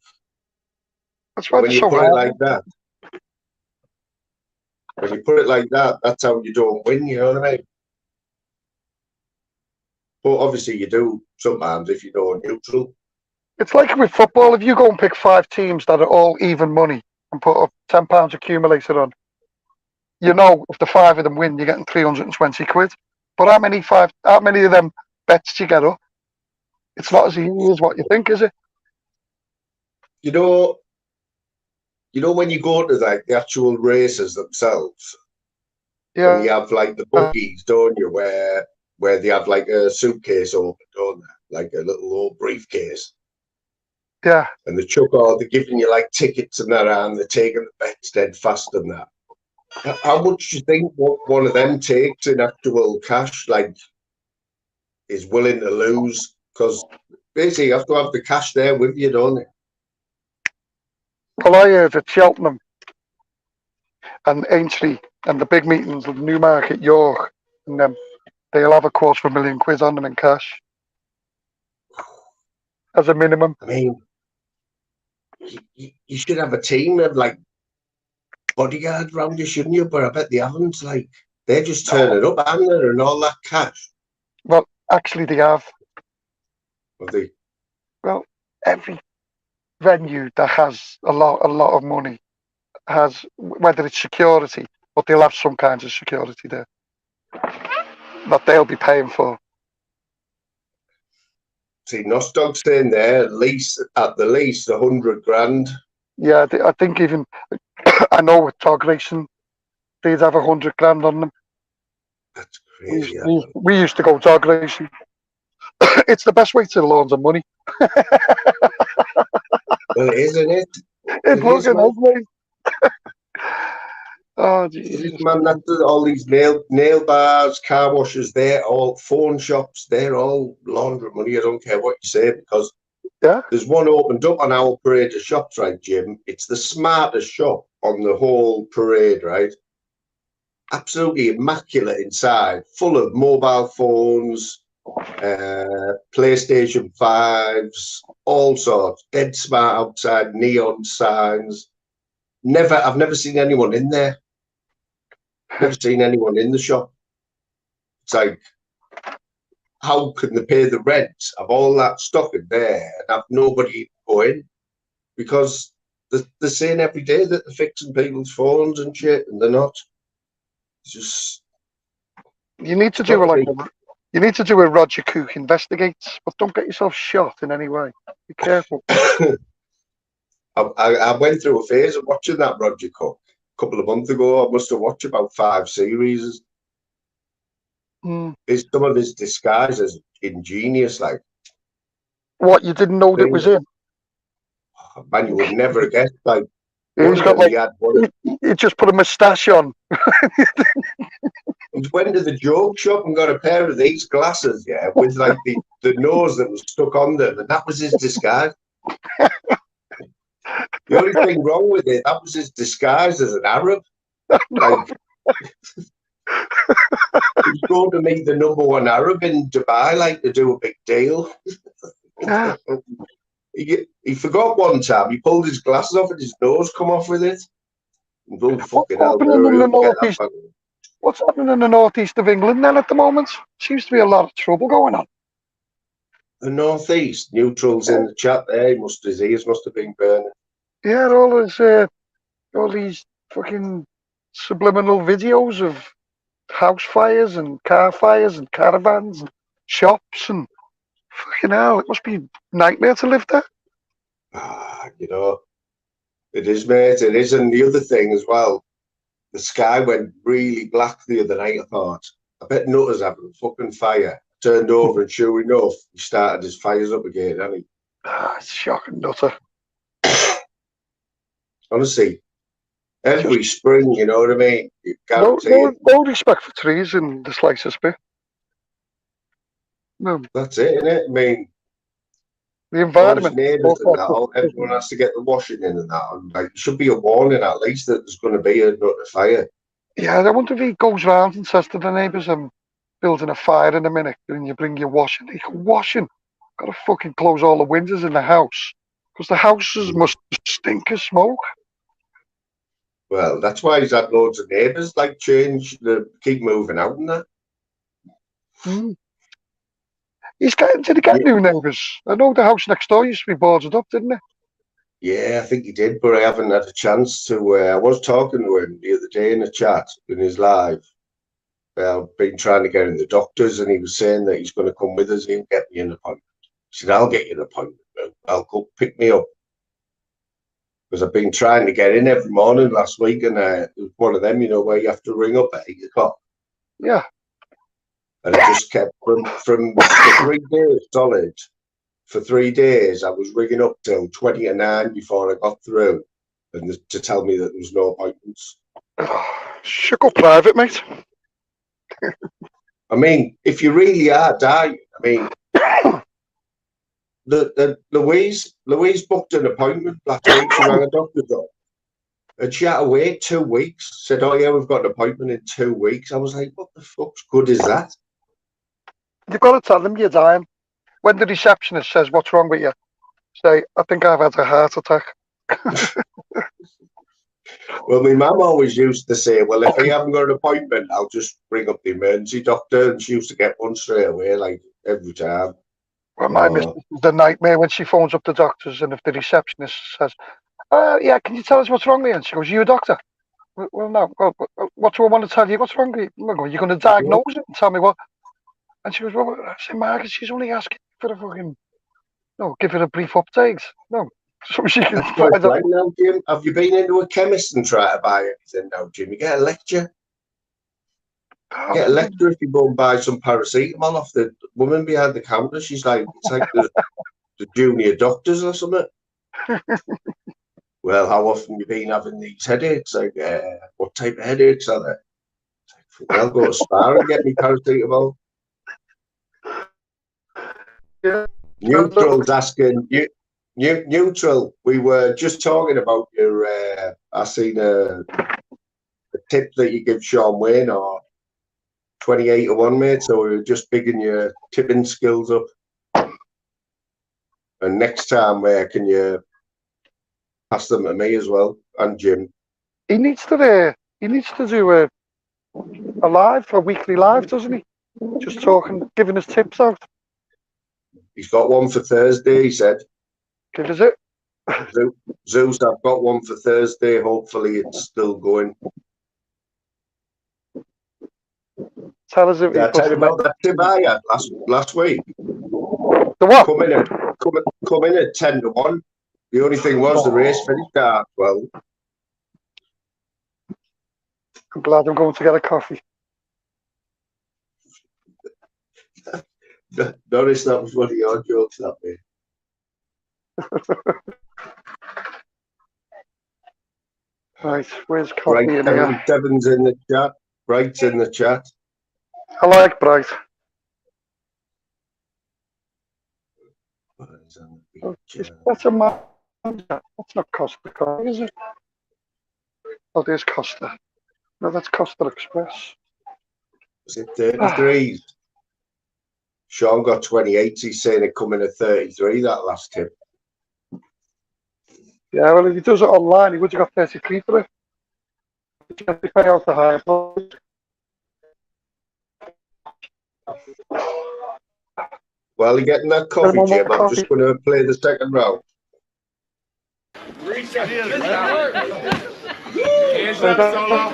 that's why when you put it like that. When you put it like that, that's how you don't win. You know what I mean? But obviously, you do sometimes if you go neutral. It's like with football. If you go and pick 5 teams that are all even money and put a £10 accumulator on, you know if the 5 of them win, you're getting 320 quid. But how many of them bets do you get up? It's not as easy as what you think, is it? You know when you go to like the actual races themselves, and you have like the bookies, don't you, where they have like a suitcase open, don't they? Like a little old briefcase. Yeah. And they're giving you like tickets and that, and they're taking the bets dead fast and that. How much do you think one of them takes in actual cash, like, is willing to lose? Because basically you have to have the cash there with you, don't you? Well, I heard at Cheltenham and Aintree and the big meetings of Newmarket, York, and they'll have £250,000 on them in cash as a minimum. I mean, you should have a team of like bodyguards around you, shouldn't you? But I bet they haven't. Like, they just turn it up, aren't they, and all that cash. Well, actually, they have. Have they? Well, every venue that has a lot of money has, whether it's security, but they'll have some kinds of security there that they'll be paying for. See, Nostog's saying there, at the least, 100 grand. Yeah, I think even I know with dog racing, they'd have 100 grand on them. That's crazy. We used to go dog racing. It's the best way to launder money. Well, isn't it? It fucking is, mate. Oh, Jesus. Man, that's all these nail bars, car washes, they're all phone shops, they're all laundering money. I don't care what you say, because there's one opened up on our parade of shops, right, Jim? It's the smartest shop on the whole parade, right? Absolutely immaculate inside, full of mobile phones, PlayStation 5s, all sorts, dead smart outside, neon signs. I've never seen anyone in there. Never seen anyone in the shop. It's like, how can they pay the rent of all that stock in there and have nobody go in? Because they're saying every day that they're fixing people's phones and shit, and they're not. It's just you need to do you need to do a Roger Cook investigates, but don't get yourself shot in any way. Be careful. I went through a phase of watching that Roger Cook a couple of months ago. I must have watched about 5 series. Some of his disguise is ingenious. Like, what, you didn't know that was in? Man, you would never guess. Like, he's got he just put a moustache on. He went to the joke shop and got a pair of these glasses, yeah, with like the nose that was stuck on them, and that was his disguise. The only thing wrong with it, that was his disguise as an Arab. Like, he's going to meet the #1 Arab in Dubai, like, to do a big deal. He forgot one time. He pulled his glasses off and his nose come off with it. What's happening in the northeast of England then at the moment? Seems to be a lot of trouble going on. The northeast, neutrals in the chat there. His ears must have been burning. Yeah, all these fucking subliminal videos of house fires and car fires and caravans and shops and fucking hell. It must be a nightmare to live there. You know, it is, mate. It is. And the other thing as well, the sky went really black the other night. I thought, I bet Nutter's having a fucking fire. Turned over and sure enough, he started his fires up again, hasn't he? It's shocking, Nutter. Honestly, every spring, you know what I mean? No respect for trees in the slightest bit. No. That's it, isn't it? I mean, the environment. Neighbours and that, everyone has to get the washing in and that. And like, there should be a warning at least that there's going to be a Nutter fire. Yeah, I wonder if he goes round and says to the neighbours, I'm building a fire in a minute, and you bring your washing. They go, washing? Got to fucking close all the windows in the house, because the houses must stink of smoke. Well, that's why he's had loads of neighbours, like, keep moving out and that. Did he get new neighbours? I know the house next door used to be boarded up, didn't it? Yeah, I think he did, but I haven't had a chance to. I was talking to him the other day in a chat in his live. I've been trying to get in the doctors, and he was saying that he's going to come with us. He'll get me an appointment. He said, I'll get you an appointment. I'll go pick me up. Because I've been trying to get in every morning last week, and it was one of them, you know, where you have to ring up at 8 o'clock. Yeah. And I just kept from for 3 days solid. For 3 days, I was ringing up till 20 to 9 before I got through, and to tell me that there was no appointments. Should go private, mate. I mean, if you really are dying, I mean, Louise booked an appointment last week. She rang a doctor's up, and she had to wait 2 weeks. Said, "Oh yeah, we've got an appointment in 2 weeks." I was like, "What the fuck's good is that?" You've got to tell them you're dying. When the receptionist says, "What's wrong with you?" say, "I think I've had a heart attack." Well, my mum always used to say, "Well, if I haven't got an appointment, I'll just ring up the emergency doctor," and she used to get one straight away, like, every time. Well, my missus is the nightmare when she phones up the doctors, and if the receptionist says, "Yeah, can you tell us what's wrong with you?" and she goes, "You a doctor?" Well, no. Well, what do I want to tell you? What's wrong with you? You're going to diagnose it and tell me what? And she goes, "Well," I say, "Margaret, she's only asking for a fucking No, give it a brief update. No, so she can That's what find it's out. like now, Jim. Have you been into a chemist and try to buy anything now, Jim? You get a lecture. Get a lecture if you go and buy some paracetamol off the woman behind the counter. She's like, it's like the junior doctors or something. Well, how often you been having these headaches? Like, what type of headaches are there? Like, I'll go to Spar and get me paracetamol. Yeah. Neutral's asking you. Neutral, we were just talking about your. I seen a tip that you give Sean Wayne or 28 to 1, mate. So we were just bigging your tipping skills up. And next time, can you pass them to me as well and Jim? He needs to do a weekly live, doesn't he? Just talking, giving us tips out. He's got one for Thursday, he said. Give us it. Zeus, I've got one for Thursday. Hopefully it's still going. Tell us if Did I tell you about that tip I had last week? The what? Come in at 10 to 1. The only thing was the race finished at 12. I'm glad I'm going to get a coffee. Notice that was one of your jokes, that way. Right, where's coffee in here? Seven's in the chat. Bright's in the chat. I like Bright. That's a man. That's not Costa Coffee, is it? Oh, there's Costa. No, that's Costa Express. Was it 33? Sean got 28. He's saying it coming at 33, that last tip. Yeah, well, if he does it online, he would have got 33 for it. You have to pay out the higher price. While you're getting that coffee, Jim, I'm just going to play the second round. Hands up, Solo.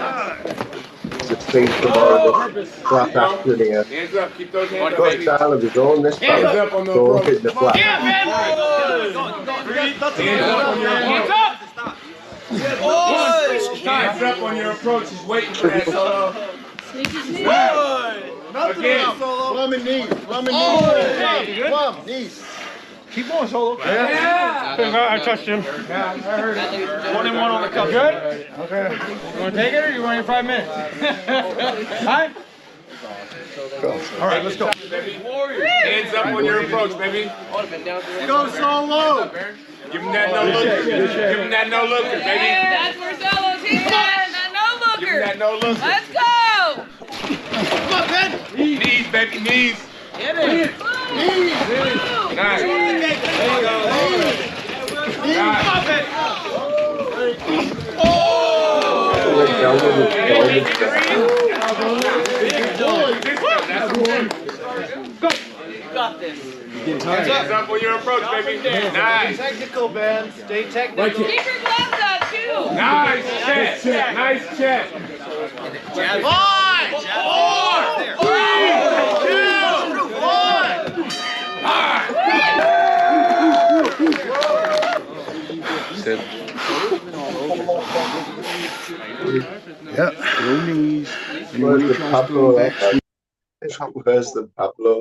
Just think tomorrow, flat action here. Hands up, keep those hands up, Got baby. style of his own, this Hands fella. up on the Don't approach. hit the flat. Hands up on your approach. Hands up on your approach. He's waiting for that, Solo. Again. Plum and knees. Plum and knees. Plum, knees. Keep going, Solo. Yeah. I touched him. Yeah, I heard it. 1 and 1 on the cup. Good? Okay. You want to take it or you want your 5 minutes? Hi? All right, let's go. Hands up on your approach, baby. Go Solo. Give him that no looker. Give him that no looker, baby. That's where Solo's he's at. That no Give him looker. that no looker. Let's go. Come on, Ben. Knees, baby, knees. Get it. Knees. Nice. Hands up on your approach, baby. Nice. Technical, Ben. Stay technical. Keep your gloves on too. Nice check. Nice check. 5, 4, 3, 2, 1. Yeah. Where's the Pablo? Where's the Pablo?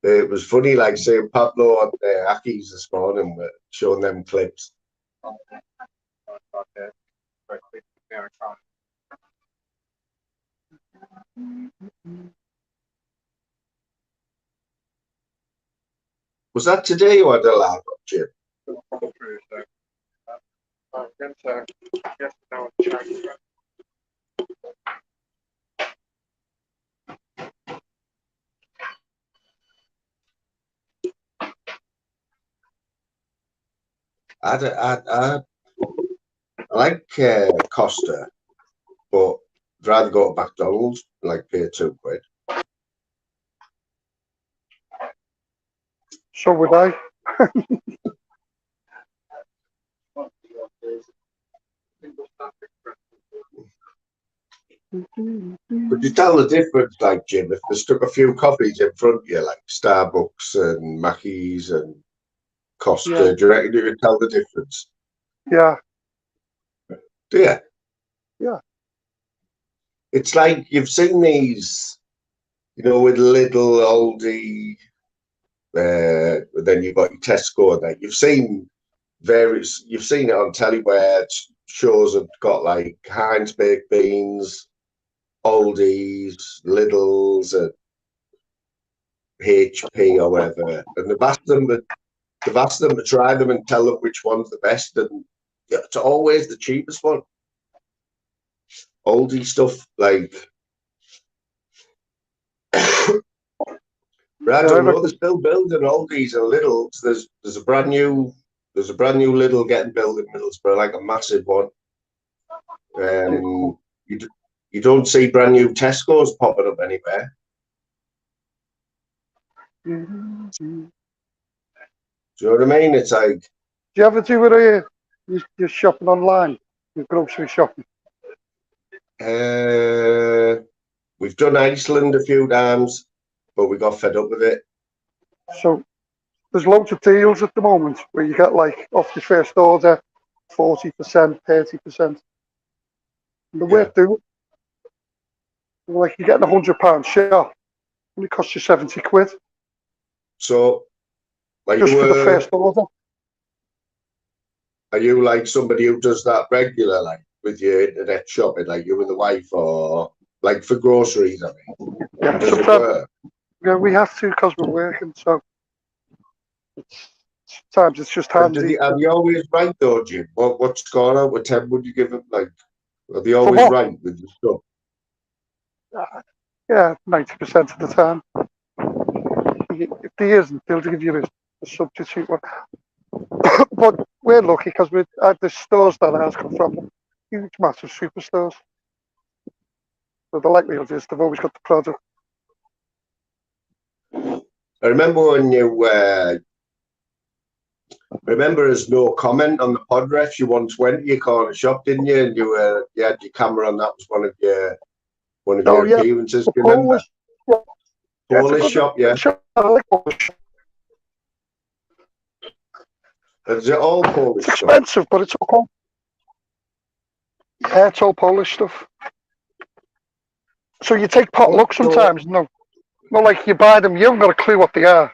It was funny, like saying Pablo on the Ackies this morning, showing them clips. Was that today you had a live up, Jim? I like Costa, but I'd rather go to McDonald's, like pay £2. So would I. Could you tell the difference, like, Jim, if they stuck a few coffees in front of you, like Starbucks and Mackey's and Costa, Yeah. do you reckon you could tell the difference? Yeah. Do you? Yeah. It's like you've seen these, you know, with little Aldi, then you've got your Tesco and that. You've seen it on telly where shows have got like Heinz baked beans, Aldi's, Lidl's, and HP or whatever, and they've asked them to try them and tell them which one's the best, and it's always the cheapest one. Aldi stuff, like, I don't know. They're still building Aldi's and Lidl's. There's a brand new Lidl getting built in Middlesbrough, like a massive one. You don't see brand new Tesco's popping up anywhere. Do you know what I mean? It's like. Do you ever do it? You're shopping online, your grocery shopping. We've done Iceland a few times, but we got fed up with it. So there's loads of deals at the moment where you get like off your first order, 40%, 30%. And the worth doing. Like you're getting £100 shop, only costs you 70 quid. So, like, just for the first order. Are you like somebody who does that regular, like with your internet shopping, like you and the wife, or like for groceries? I mean, yeah, does it work? Yeah, we have to because we're working. So sometimes it's just handy. Are you always right though, Jim? What score out of 10 would you give them? Like, are they always right with the stuff? Yeah, 90% of the time. If there isn't, they'll give you a substitute one. But we're lucky because we had the stores that ours come from, huge, massive superstores. So the likelihood is they've always got the product. I remember when remember there's no comment on the pod refs. You once went to your corner shop, didn't you? And you had your camera on. That was one of your appearances. Do you remember? Polish shop, yeah. I like Polish. Is it all Polish? It's expensive, but it's all. Yeah, it's all Polish stuff. So you take potluck sometimes. No, like you buy them, you haven't got a clue what they are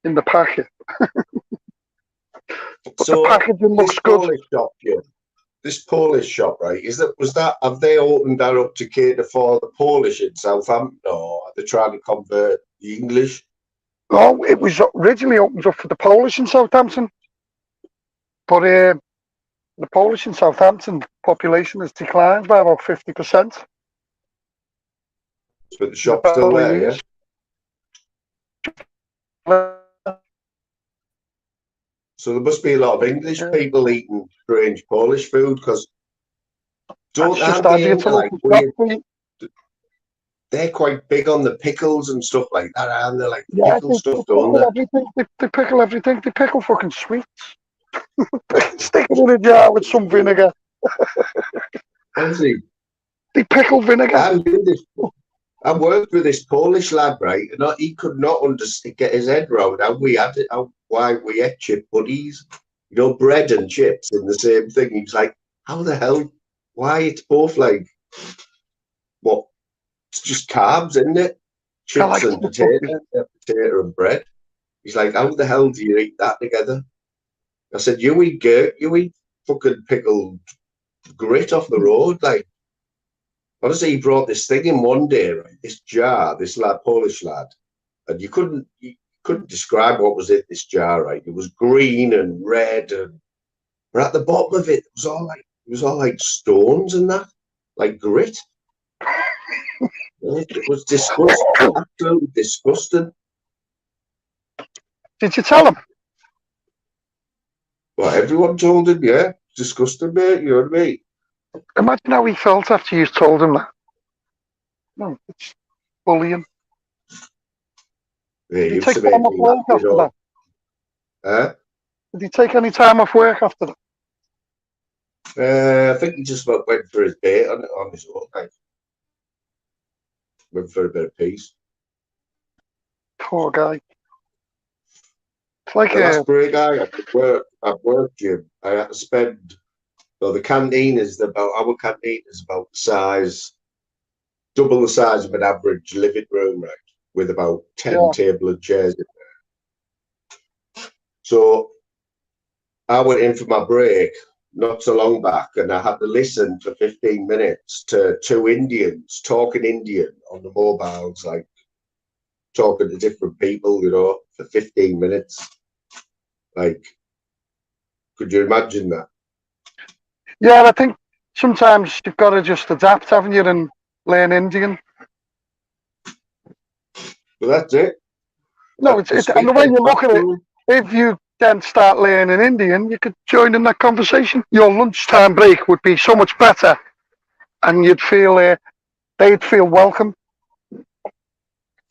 in the packet. But so the packaging looks good. Polish shop, yeah. This Polish shop, right? Have they opened that up to cater for the Polish in Southampton, or are they trying to convert the English? No, it was originally opened up for the Polish in Southampton, but the Polish in Southampton population has declined by about 50%. But the shop's still there, yeah. So there must be a lot of English people eating strange Polish food, because they're quite big on the pickles and stuff like that, aren't they? Like pickle stuff, don't they? They pickle everything. They pickle fucking sweets. Stick it in a jar with some vinegar. Honestly, they pickle vinegar. I worked with this Polish lad, right, and he could not get his head round why we ate chip buddies, you know, bread and chips in the same thing. He's like, how the hell? Why it's both like what? It's just carbs, isn't it? Chips and potato and bread. He's like, how the hell do you eat that together? I said, you eat fucking pickled grit off the road, like. Honestly, he brought this thing in one day, right? This jar, this Polish lad, and you couldn't describe what was in this jar, right? It was green and red, but at the bottom of it, it was all like stones and that, like grit. It was disgusting, absolutely disgusting. Did you tell him? Well, everyone told him, yeah, disgusting, mate. You know what I mean? Imagine how he felt after you told him that. No, it's bullying. Yeah, Did he take time off work after that? Huh? Did he take any time off work after that? I think he just went for his bait on his own. Like. went for a bit of peace. Poor guy. It's like The last break I had at work, Jim, I had to spend. Well, the canteen is about our canteen is about the size, double the size of an average living room, right? With about 10 table and chairs in there. So I went in for my break not so long back, and I had to listen for 15 minutes to two Indians talking Indian on the mobiles, like talking to different people, you know, for 15 minutes. Like, could you imagine that? Yeah, I think sometimes you've got to just adapt, haven't you, and learn Indian. Well, that's it. No, it's and the way you look at it, if you then start learning Indian, you could join in that conversation. Your lunchtime break would be so much better, and you'd feel they'd feel welcome.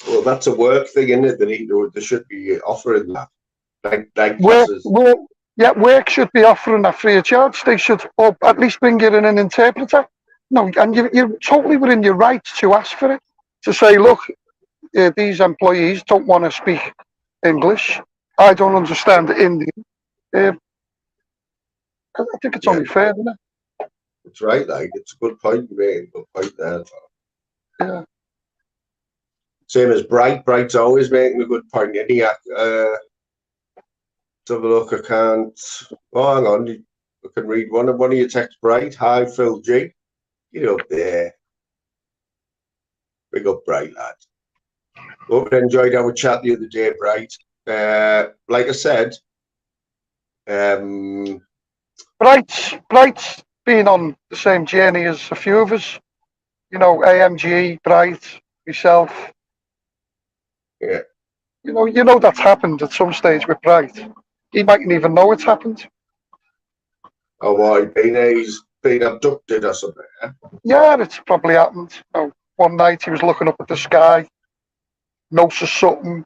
Well, that's a work thing, isn't it? They should be offering that, like Work, classes. work should be offering that free of charge. They should, or at least bring in an interpreter. No, and you're totally within your rights to ask for it. To say, look, these employees don't want to speak English. I don't understand Indian. I think it's only fair, isn't it? It's right, like, it's a good point you made. Good point there. Yeah. Same as Bright's always making a good point. Let's have a look. I can't. Oh, hang on. I can read one of your texts. Bright. Hi, Phil G. Get up there. Big up, Bright, lad. Hope you enjoyed our chat the other day, Bright. Like I said, Bright's been on the same journey as a few of us. You know, AMG, Bright, myself. Yeah. You know that's happened at some stage with Bright. He mightn't even know it's happened. Oh, well, he's been abducted or something. Yeah, it's probably happened. One night he was looking up at the sky, noticed something,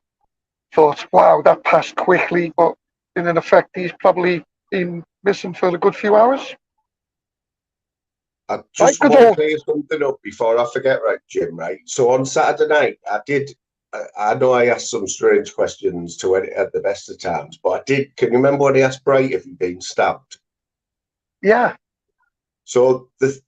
thought, wow, that passed quickly, but in effect, he's probably been missing for a good few hours. I just want to clear something up before I forget, right, Jim, right? So on Saturday night, I know I asked some strange questions to Eddie at the best of times, but can you remember when he asked Bright if he'd been stabbed? Yeah. So the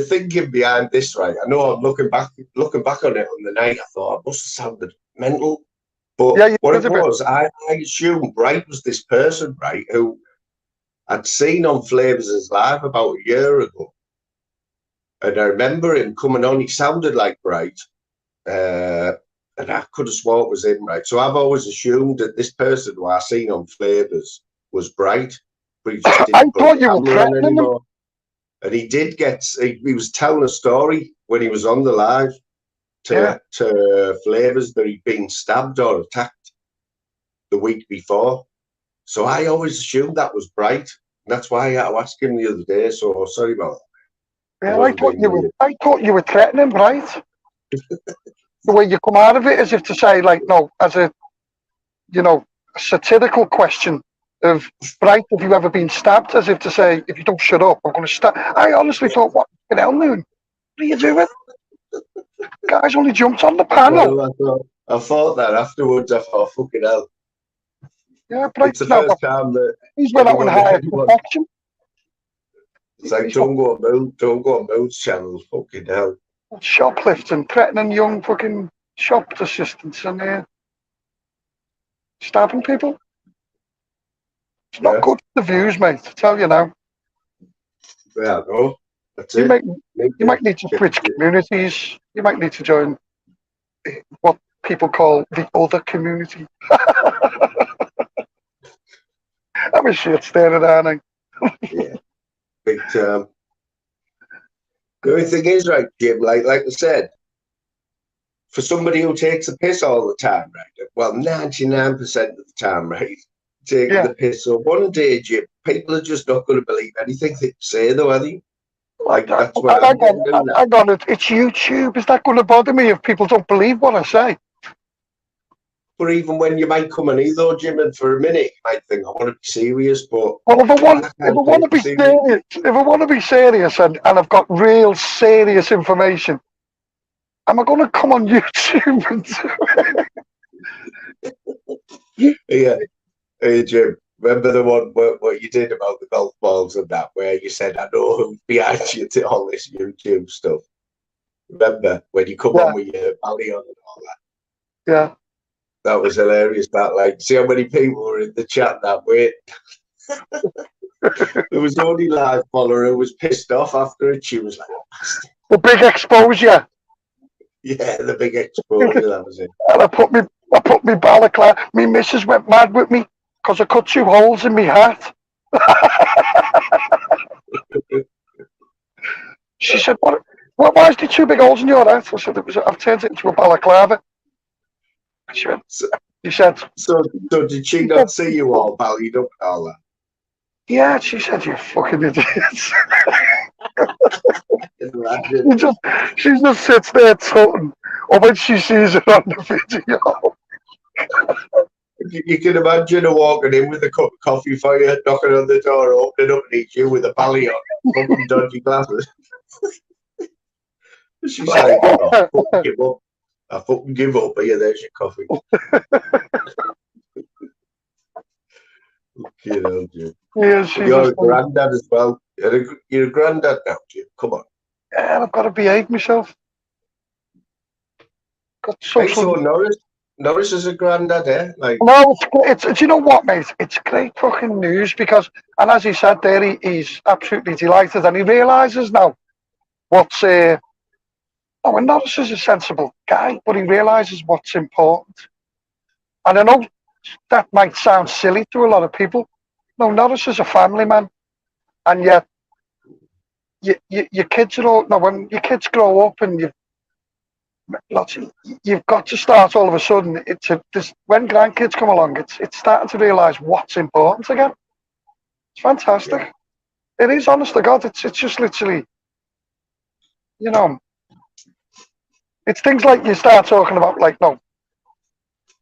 thinking behind this, right? I know I'm looking back on it on the night, I thought it must have sounded mental. But yeah, what it was, I assumed Bright was this person, right, who I'd seen on Flavors' Live about a year ago. And I remember him coming on, he sounded like Bright. And I could have sworn it was him, right? So I've always assumed that this person who I seen on Flavors was Bright, but he just didn't put the camera on anymore. And he did he was telling a story when he was on the live to Flavors that he'd been stabbed or attacked the week before. So I always assumed that was Bright. And that's why I had to ask him the other day. So sorry about that. Yeah, I thought you were threatening Bright. The way you come out of it, as if to say, like, no, as a satirical question of Bright, have you ever been stabbed? As if to say, if you don't shut up, I'm going to stab. I honestly thought, what the hell, Moon? What are you doing? Guys only jumped on the panel. Well, I thought that afterwards. I thought, fucking hell. Yeah, Bright's it's the first time that he's went out and hired protection. It's like, don't go on Moon's channel, fucking hell. Shoplifting, threatening young fucking shop assistants and stabbing people. It's not good for the views, mate, I tell you now. Yeah, no. That's you it. Might need to switch communities. You might need to join what people call the other community. I'm a shit staring, aren't I? Yeah. Big term. The only thing is, right, Jim, like I said, for somebody who takes a piss all the time, right? Well, 99% of the time, right? Taking the piss. So one day, Jim, people are just not going to believe anything they say, though, are they? Like, that's what I got it. It's YouTube. Is that going to bother me if people don't believe what I say? But even when you might come in though, Jim, and for a minute you might think, I want to be serious, but well, if I want to be serious and I've got real serious information, am I going to come on YouTube and do it? Yeah. Hey, Jim, remember the one what you did about the golf balls and that, where you said, I know who's behind you to all this YouTube stuff. Remember when you come on with your alley on and all that? Yeah. That was hilarious. That, like, see how many people were in the chat that way. There was only live follower who was pissed off after it. She was like, the big exposure. Yeah, the big exposure. That was it. And I put me balaclava. Me missus went mad with me because I cut 2 holes in my hat. She said, "What? Why is there 2 big holes in your hat?" I said, "I've turned it into a balaclava." She went, she said, so did she not see you all ballied up and all that? Yeah, she said, "You fucking idiots." she just sits there tutting. Or when she sees it on the video. You can imagine her walking in with a cup of coffee for you, knocking on the door, opening up and eat you with a bally on, fucking dodgy glasses. She's like, oh, I fucking give up. I fucking give up. Here, there's your coffee. You know, Jim. Yeah, you're a granddad as well. You're a granddad now, Jim. Come on. Yeah, I've got to behave myself. Got social. Hey, so Norris is a granddad, eh? Like, no, it's do you know what, mate? It's great fucking news because, and as he said there, he's absolutely delighted and he realises now what's. Oh, and Norris is a sensible guy, but he realises what's important. And I know that might sound silly to a lot of people. No, Norris is a family man, and yet your kids are all. No, when your kids grow up and you've got to start all of a sudden. When grandkids come along, it's starting to realise what's important again. It's fantastic. Yeah. It is, honest to God. It's just literally, you know, it's things like you start talking about, like,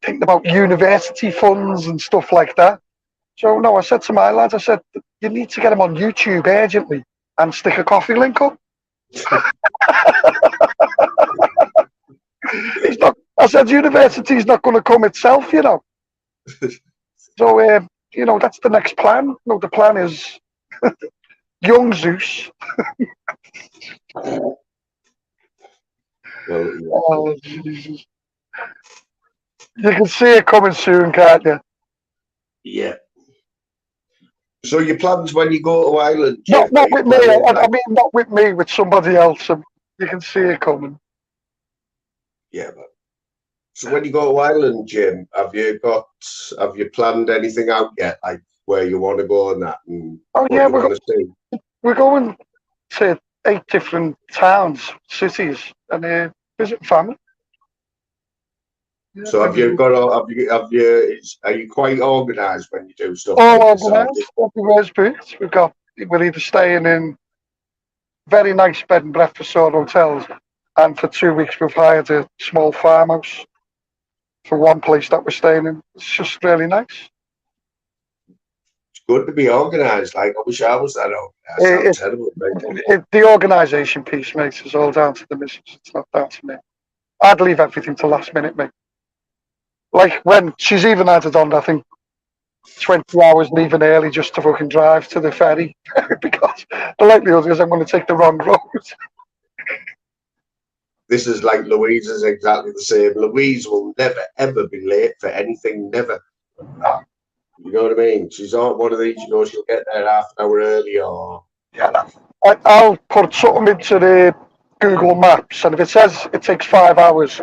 thinking about university funds and stuff like that. So no, I said to my lads, I said, you need to get them on YouTube urgently and stick a coffee link up. I said, university's not going to come itself, you know. So, you know, that's the next plan. No, the plan is young Zeus. Oh, Jesus. You can see it coming soon, can't you? Yeah. So your plans when you go to Ireland? Not with me. I mean, not with me. With somebody else. You can see it coming. Yeah, man. So when you go to Ireland, Jim, have you planned anything out yet? Like where you want to go and that? And we're going to 8 different towns, cities, and visit family. Yeah, so are you quite organised when you do stuff? All organised. Everywhere's booked. We're either staying in very nice bed and breakfast or hotels, and for 2 weeks we've hired a small farmhouse for one place that we're staying in. It's just really nice. It's good to be organised. Like, I wish I was that organised. Terrible, the organisation piece, mate, is all down to the missus. It's not down to me. I'd leave everything to last minute, mate. Like when she's even added on, I think, 20 hours leaving early just to fucking drive to the ferry because the likelihood is I'm going to take the wrong road. This is like Louise is exactly the same. Louise will never, ever be late for anything, never. You know what I mean? She's not one of these, you know, she'll get there half an hour early or... Yeah, I'll put something into the Google Maps, and if it says it takes 5 hours,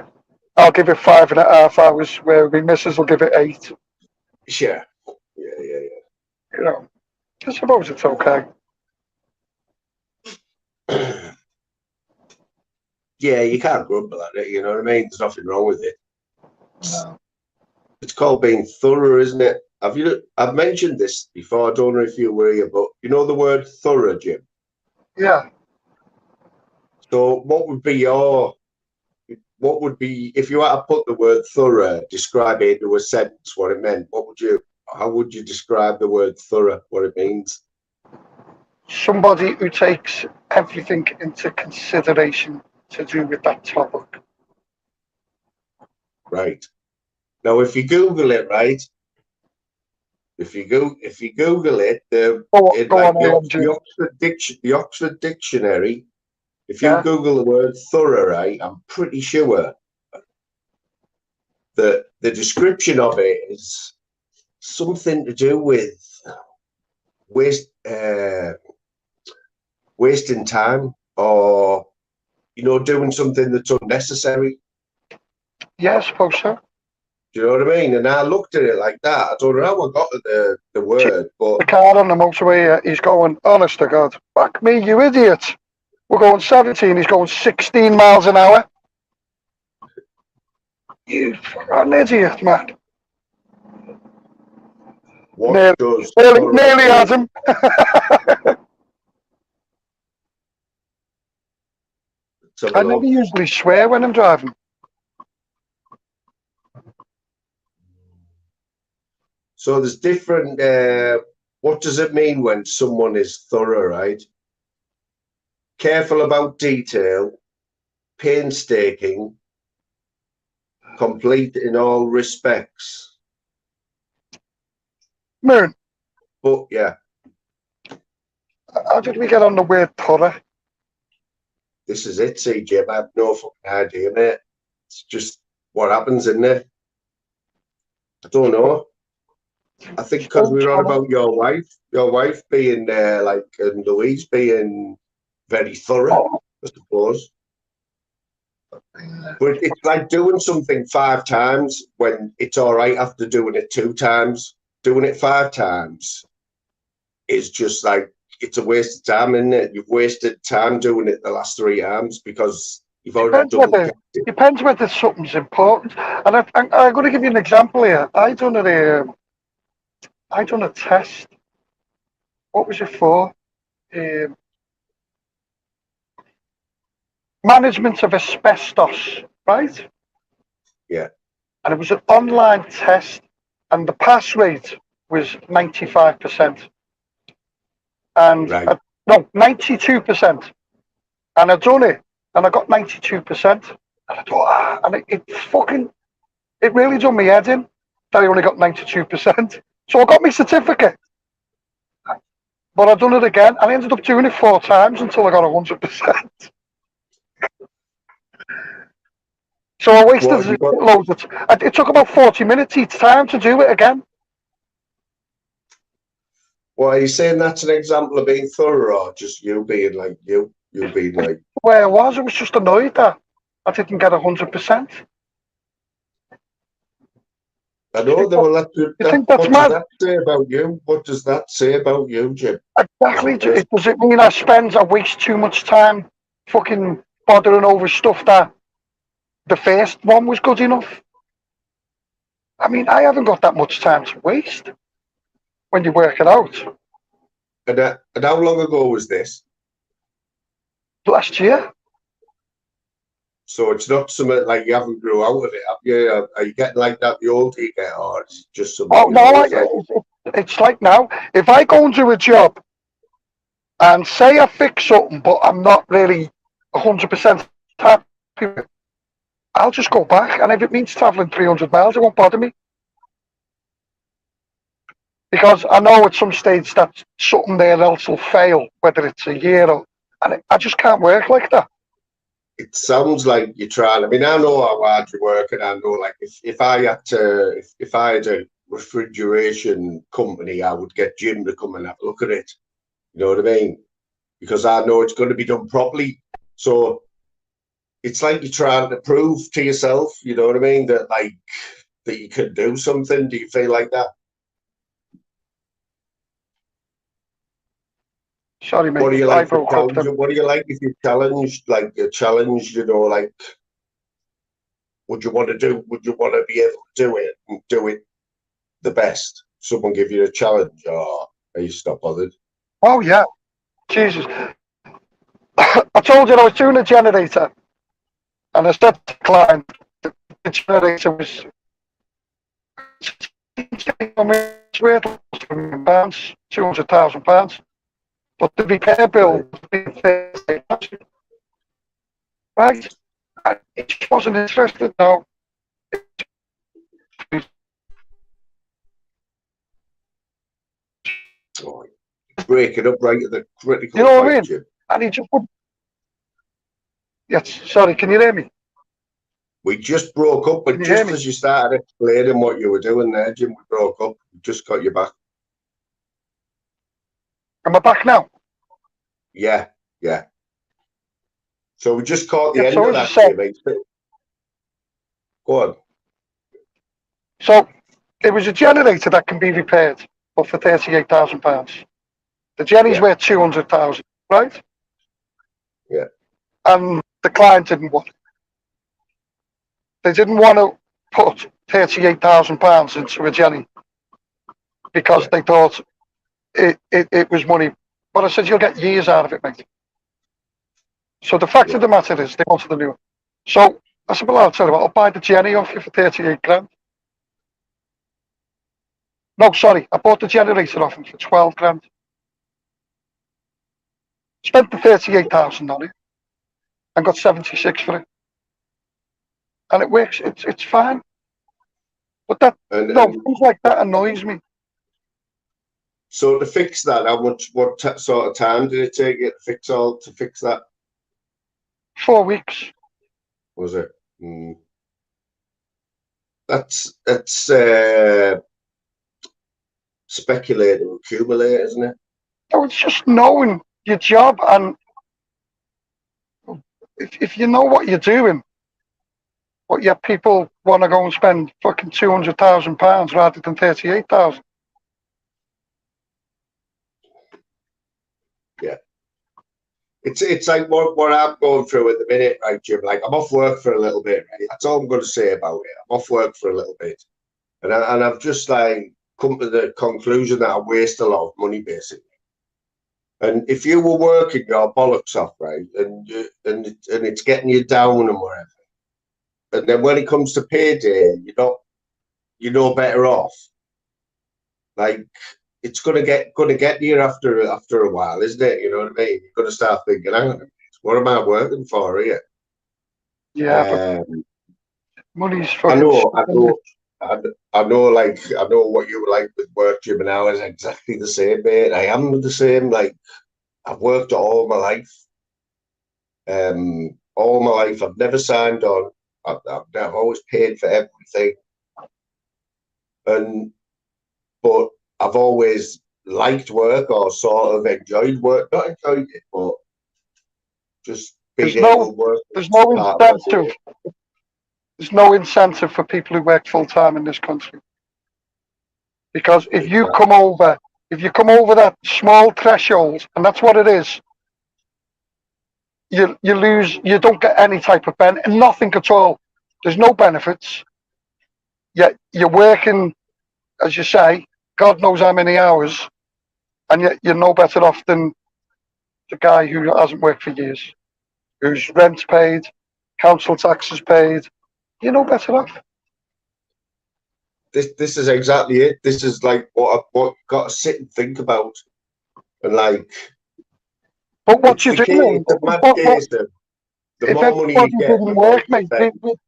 I'll give it 5.5 hours, where my missus will give it 8. Sure. Yeah. You know, I suppose it's okay. Yeah, you can't grumble at it, you know what I mean? There's nothing wrong with it. No. It's called being thorough, isn't it? I've mentioned this before, I don't know if you were here, but you know the word thorough, Jim? Yeah. So what would be if you had to put the word thorough, describe it into a sentence, what it meant, how would you describe the word thorough, what it means? Somebody who takes everything into consideration to do with that topic. right? Now, if you Google it, right? If you Google it, Go like on, the Oxford Dictionary. If you Yeah. Google the word thorough, right, I'm pretty sure that the description of it is something to do with wasting time, or doing something that's unnecessary. Yeah, I suppose so. Do you know what I mean? And I looked at it like that. I don't know how I got at the word, but The car on the motorway, he's going, honest to God, fuck me, you idiot. We're going 17, he's going 16 miles an hour. You fucking idiot, man. what does Nearly had him. I never usually swear when I'm driving. So there's different. What does it mean when someone is thorough, right? Careful about detail, painstaking, complete in all respects. Moon. But yeah. How did we get on the word thorough? This is it, CJ. I have no fucking idea, mate. It's just what happens, isn't it? I don't know. I think because we were on about your wife being and Louise being very thorough, I suppose. But it's like doing something 5 times when it's all right after doing it 2 times. Doing it 5 times is just like, it's a waste of time, isn't it? You've wasted time doing it the last 3 times because you've already done it. Depends whether something's important. And I'm going to give you an example here. I done a test. What was it for? Management of asbestos, right? Yeah. And it was an online test, and the pass rate was 95%. And right. no, 92%. And I done it, and I got 92%. And I thought, and it really done me head in that I only got 92%. So I got my certificate. But I done it again, and I ended up doing it 4 times until I got 100%. So I wasted loads of time. It took about 40 minutes each time to do it again. Well, are you saying that's an example of being thorough, or just you being like you being like? Where I was just annoyed that I didn't get 100%. I know. Well, what does that say about you? What does that say about you, Jim? Exactly. Does it mean I waste too much time fucking bothering over stuff that the first one was good enough? I mean, I haven't got that much time to waste when you work it out. And how long ago was this? Last year. So it's not something like you haven't grew out of it, have you? Are you getting like that the older you get, or it's just something? Oh no, it's like now, if I go and do a job and say I fix something, but I'm not really 100% happy with it, I'll just go back, and if it means travelling 300 miles, it won't bother me. Because I know at some stage that something there else will fail, whether it's a year or, and I just can't work like that. It sounds like you're trying. I mean, I know how hard you work, and I know, like, if I had a refrigeration company, I would get Jim to come and have a look at it. You know what I mean? Because I know it's going to be done properly. So it's like you're trying to prove to yourself, you know what I mean, that you can do something. Do you feel like that? Sorry, mate. What do you like? What do you like if you're challenged? Like you're challenged, you know, like would you want to be able to do it and do it the best? Someone give you a challenge, or are you not bothered? Oh yeah, Jesus! I told you I was doing a generator, and I said to the client, the generator was worth £200,000, but the repair bill was £30,000. Right? It just wasn't interested now. Oh, break it up right at the critical You know what I point, mean? Jim. And he just wouldn't. Yes, sorry, can you hear me? We just broke up, but Can you hear just me? as you started explaining what you were doing there, Jim, we broke up. We just got you back. Am I back now? Yeah, yeah. So we just caught the Yeah, end so of as I that, said, Jim. Go on. so it was a generator that can be repaired, but for £38,000. The Jenny's Yeah. worth 200,000, right? Yeah. And the client didn't want it. They didn't want to put £38,000 into a Jenny because Yeah. they thought it was money. But I said, you'll get years out of it, mate. So the fact Yeah. of the matter is, they wanted the new one. So I said, well, I'll tell you what, I'll buy the Jenny off you for 38 grand. No, sorry, I bought the generator off him for 12 grand. Spent the 38,000 on it and got 76 for it. And it works, it's fine. But that, things like that annoys me. So to fix that, what sort of time did it take you to fix that? 4 weeks. Was it? That's speculative accumulate, isn't it? No, it's just knowing your job, and if you know what you're doing, but yet people want to go and spend fucking £200,000 rather than 38,000. Yeah. It's like what I'm going through at the minute, right, Jim? Like, I'm off work for a little bit, right? That's all I'm going to say about it. I'm off work for a little bit, and I've just like come to the conclusion that I waste a lot of money, basically. And if you were working your bollocks off, right, and it's getting you down and whatever, and then when it comes to payday, you're no better off. Like, it's gonna get you after a while, isn't it? You know what I mean? You're gonna start thinking, hang on a minute, what am I working for here? Yeah, but money's I fucking. know what you were like with work, Jim, and I was exactly the same, mate. I am the same. Like, I've worked all my life. All my life, I've never signed on. I've always paid for everything, but I've always liked work or sort of enjoyed work. Not enjoyed it, but just being able to work. There's no incentive. There's no incentive for people who work full time in this country, because if you come over that small threshold, and that's what it is, you lose. You don't get any type of benefit, nothing at all. There's no benefits. Yet you're working, as you say, God knows how many hours, and yet you're no better off than the guy who hasn't worked for years, whose rent's paid, council taxes paid. You're no better off. This is exactly it. This is like what I've got to sit and think about, and like. But what you're doing, the if more money you everybody get, didn't work, mate,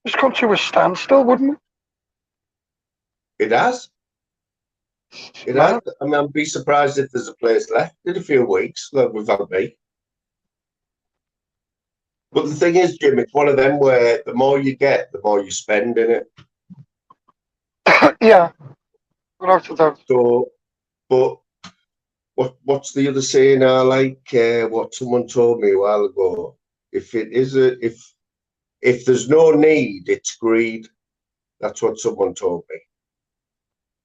this come to a standstill, wouldn't it? It has. It has. I mean, I'd be surprised if there's a place left in a few weeks without me. But the thing is, Jim, it's one of them where the more you get, the more you spend in it. Yeah. Without a doubt. So, but what's the other saying? What someone told me a while ago. If there's no need, it's greed. That's what someone told me.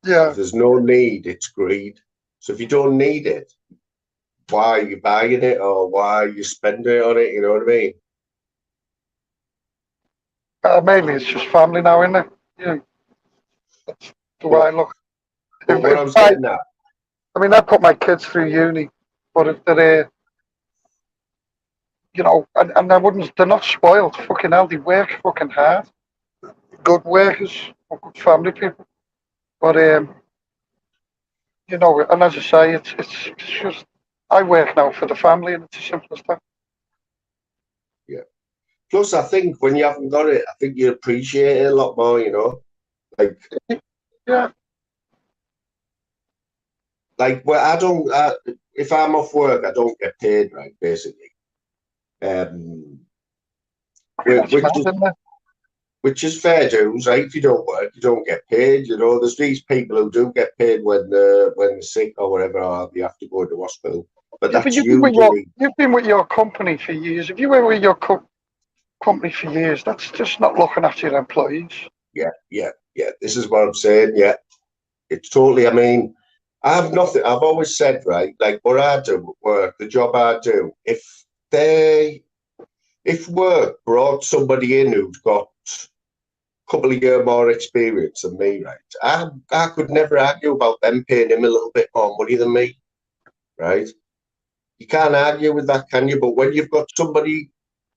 Yeah. If there's no need, it's greed. So if you don't need it, why are you buying it or why are you spending it on it? You know what I mean? Mainly it's just family now, isn't it? Yeah. That's the way I look. What I was getting at. I mean, I put my kids through uni, but if they're, and they're not spoiled. Fucking hell, they work fucking hard. Good workers, good family people. But, and as I say, it's just, I work now for the family, and it's as simple as that. Yeah. Plus, I think when you haven't got it, I think you appreciate it a lot more, you know? Like, yeah. Like, well, if I'm off work, I don't get paid, right, basically. Which is, which is fair dues, right? If you don't work, you don't get paid. You know, there's these people who do get paid when they're sick or whatever, or they have to go to hospital. But Yeah, that's but usually you've been with your company for years. If you were with your company for years, that's just not looking after your employees. yeah. This is what I'm saying. Yeah, it's totally. I mean, I have nothing. I've always said, right, like what I do at work, the job I do. If work brought somebody in who's got couple of years more experience than me, right? I could never argue about them paying him a little bit more money than me, right? You can't argue with that, can you? But when you've got somebody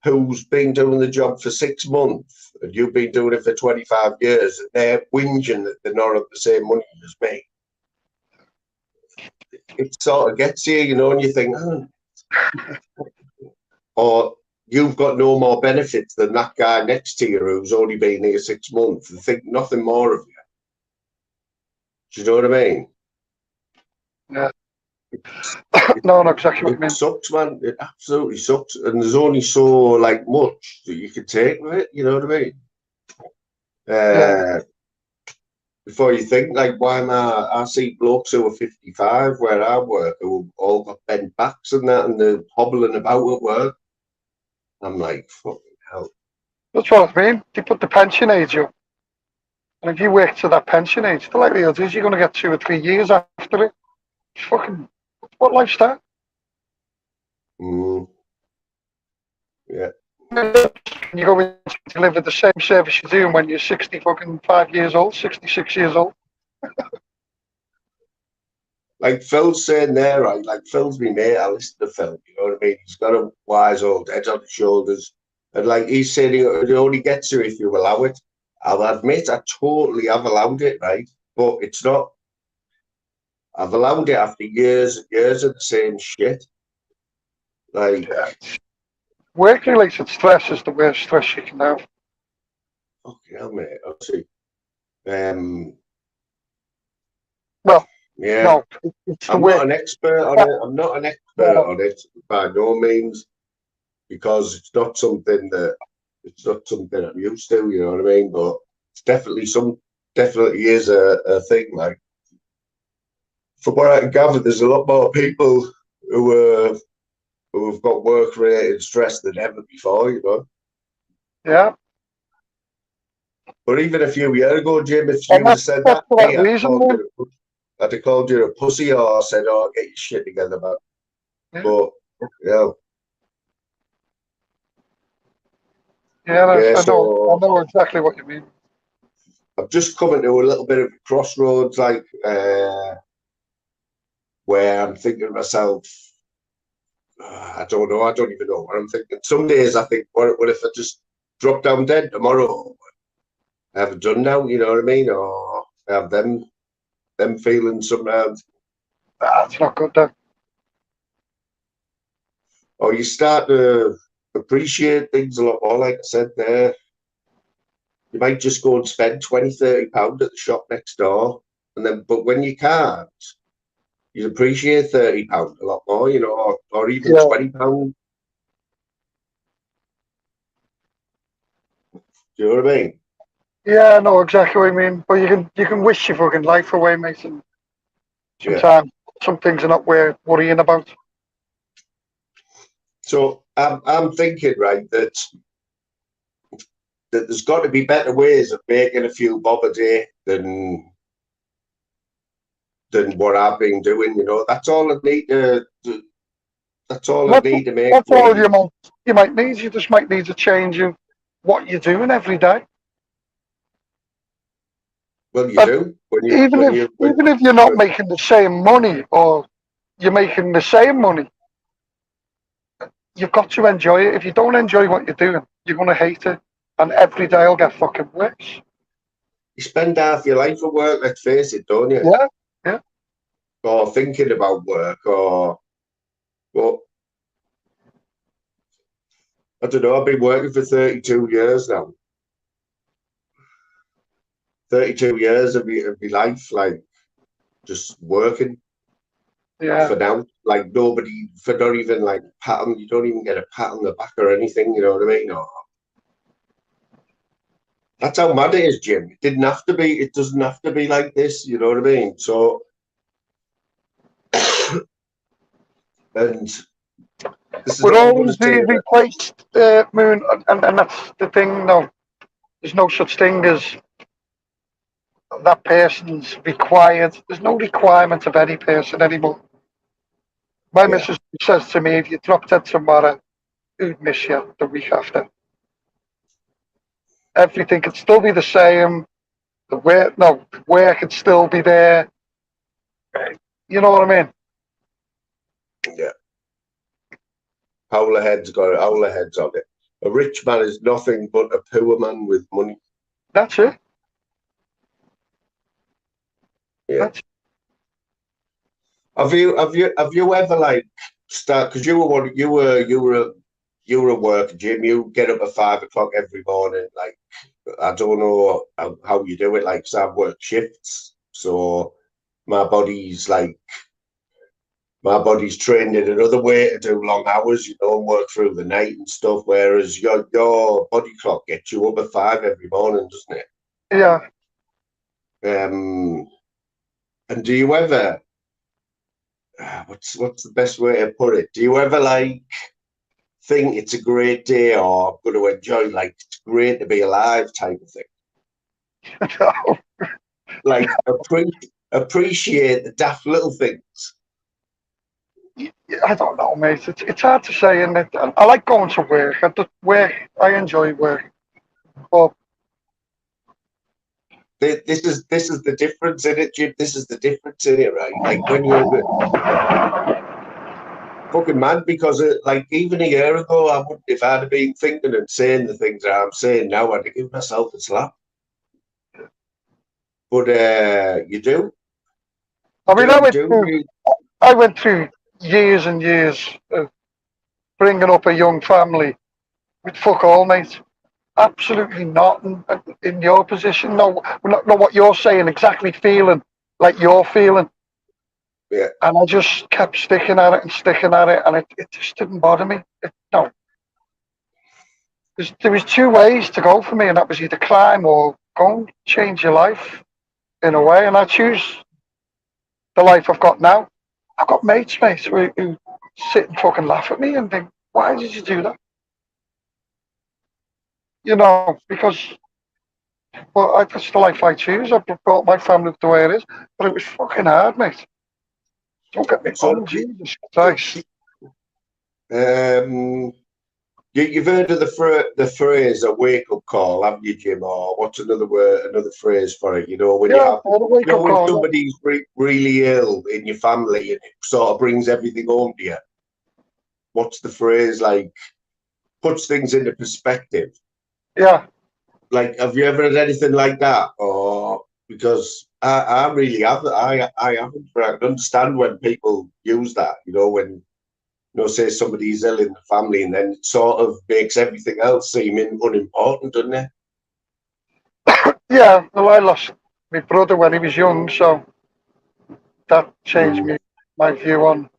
who's been doing the job for 6 months and you've been doing it for 25 years and they're whinging that they're not on the same money as me, it sort of gets you know, and you think, oh. Or you've got no more benefits than that guy next to you who's only been here 6 months and think nothing more of you. Do you know what I mean? Yeah. No, exactly what you mean. It sucks, man. It absolutely sucks. And there's only so like much that you can take with it, you know what I mean? Yeah. Before you think, like, why am I see blokes who are 55 where I work who all got bent backs and that and they're hobbling about at work. I'm like, fucking hell. That's what I mean. They put the pension age up. And if you work to that pension age, the likelihood is you're going to get 2 or 3 years after it. Fucking, what life's that? Yeah. You go in to deliver the same service you're doing when you're 65 years old, 66 years old. Like Phil's saying there, right? Like Phil's me mate. I listen to Phil. You know what I mean? He's got a wise old head on his shoulders, and like he's saying, it only gets you if you allow it. I'll admit, I totally have allowed it, right? But it's not. I've allowed it after years and years of the same shit. Like, work-related stress is the worst stress you can have. Fucking hell, mate. I'll see. Well, yeah. No, it's I'm not an expert on it. I'm not an expert on it by no means, because it's not something I'm used to. You know what I mean? But it's definitely is a thing. Like, from what I can gather, there's a lot more people who have got work-related stress than ever before. You know? Yeah. But even a few years ago, Jim, if you would have said that to me, I'd have called you a pussy, or said, "Oh, get your shit together, man." Yeah. But yeah. Yeah, I know exactly what you mean. I've just come into a little bit of a crossroads, like where I'm thinking to myself, I don't know, I don't even know what I'm thinking. Some days I think, what if I just drop down dead tomorrow? I haven't done now, you know what I mean? Or I have them feelings sometimes. That's not good, though. Or you start to appreciate things a lot more, like I said there. You might just go and spend 20, 30 pounds at the shop next door, but when you can't, you appreciate 30 pounds a lot more, you know, or even 20 pounds. Do you know what I mean? Yeah, I know exactly what I mean. But you can wish your fucking life away, mate. And sometimes some things are not worth worrying about. So I'm thinking, right, that there's got to be better ways of making a few bob a day than what I've been doing. You know, that's all I need to. That's all I need to make. That's all you might need. You just might need to change what you're doing every day. Well, you do. Even if you're not making the same money, or you're making the same money, you've got to enjoy it. If you don't enjoy what you're doing, you're going to hate it. And every day will get fucking worse. You spend half your life at work, let's face it, don't you? Yeah. Or thinking about work, and I don't know. I've been working for 32 years now. 32 years of my life, like just working. Yeah. For now, like nobody, for not even like pat on, you don't even get a pat on the back or anything. You know what I mean? Or, that's how mad it is, Jim. It didn't have to be. It doesn't have to be like this. You know what I mean? So, and this is We're all I'm going always to say. being replaced, Moon, and that's the thing. No, there's no such thing as that person's required. There's no requirement of any person anymore. My missus says to me, if you dropped dead tomorrow, who'd miss you the week after? Everything could still be the same. The work could still be there. You know what I mean? Yeah. Howler heads got it. Howler heads on it. A rich man is nothing but a poor man with money. That's it. Yeah. Have you ever like start, because you were at work, Jim. You get up at 5 o'clock every morning. Like, I don't know how you do it. Like, 'cause I work shifts, so my body's trained in another way to do long hours, you know, and work through the night and stuff. Whereas your body clock gets you up at 5 every morning, doesn't it? Yeah. And do you ever? What's the best way to put it? Do you ever like think it's a great day or I'm going to enjoy, like it's great to be alive type of thing? No. Like appreciate the daft little things. I don't know, mate. It's hard to say, and I like going to work. I enjoy work, but This is the difference in it, Jim. This is the difference in it, right? Like when you're fucking mad, because like even a year ago, I wouldn't, if I'd have been thinking and saying the things that I'm saying now, I'd have given myself a slap. But you do. I mean, I went through years and years of bringing up a young family with fuck all, mate. Absolutely not in your position. No, not what you're saying, exactly feeling like you're feeling. Yeah. And I just kept sticking at it, and it just didn't bother me. No. There was two ways to go for me, and that was either climb or go and change your life in a way. And I choose the life I've got now. I've got mates, who sit and fucking laugh at me and think, why did you do that? You know, because, well, that's the life I choose. I've brought my family up the way it is, but it was fucking hard, mate. Don't get me wrong, Jesus Christ. You've heard of the phrase "a wake-up call," haven't you, Jim? Or what's another phrase for it? You know, when when somebody's really ill in your family and it sort of brings everything home to you. What's the phrase like? Puts things into perspective. Yeah. Like, have you ever had anything like that? Or because I really haven't. I haven't. But I can understand when people use that. You know, when say somebody's ill in the family, and then it sort of makes everything else seem unimportant, doesn't it? Yeah. Well, I lost my brother when he was young, so that changed my view on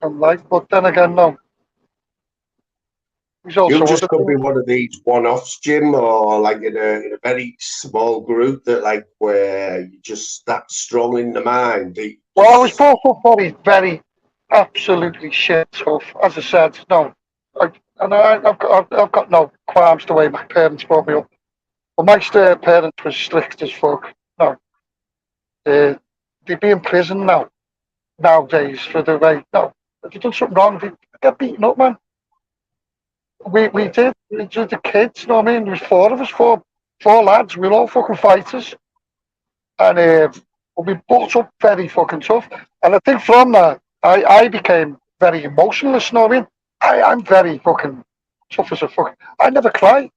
life. But then again, no. You just could be one of these one-offs, Jim, or like in a very small group that like where you're just that strong in the mind. Well, I was brought up very, absolutely shit stuff. As I said, no, I've got no qualms the way my parents brought me up. But my parents were strict as fuck. No, they'd be in prison nowadays for the way. No, if you done something wrong, they get beaten up, man. We did the kids, you know what I mean? There was four of us, four lads. We were all fucking fighters, and we brought up very fucking tough. And I think from that, I became very emotionless. You know what I mean? I'm very fucking tough as a fuck. I never cry.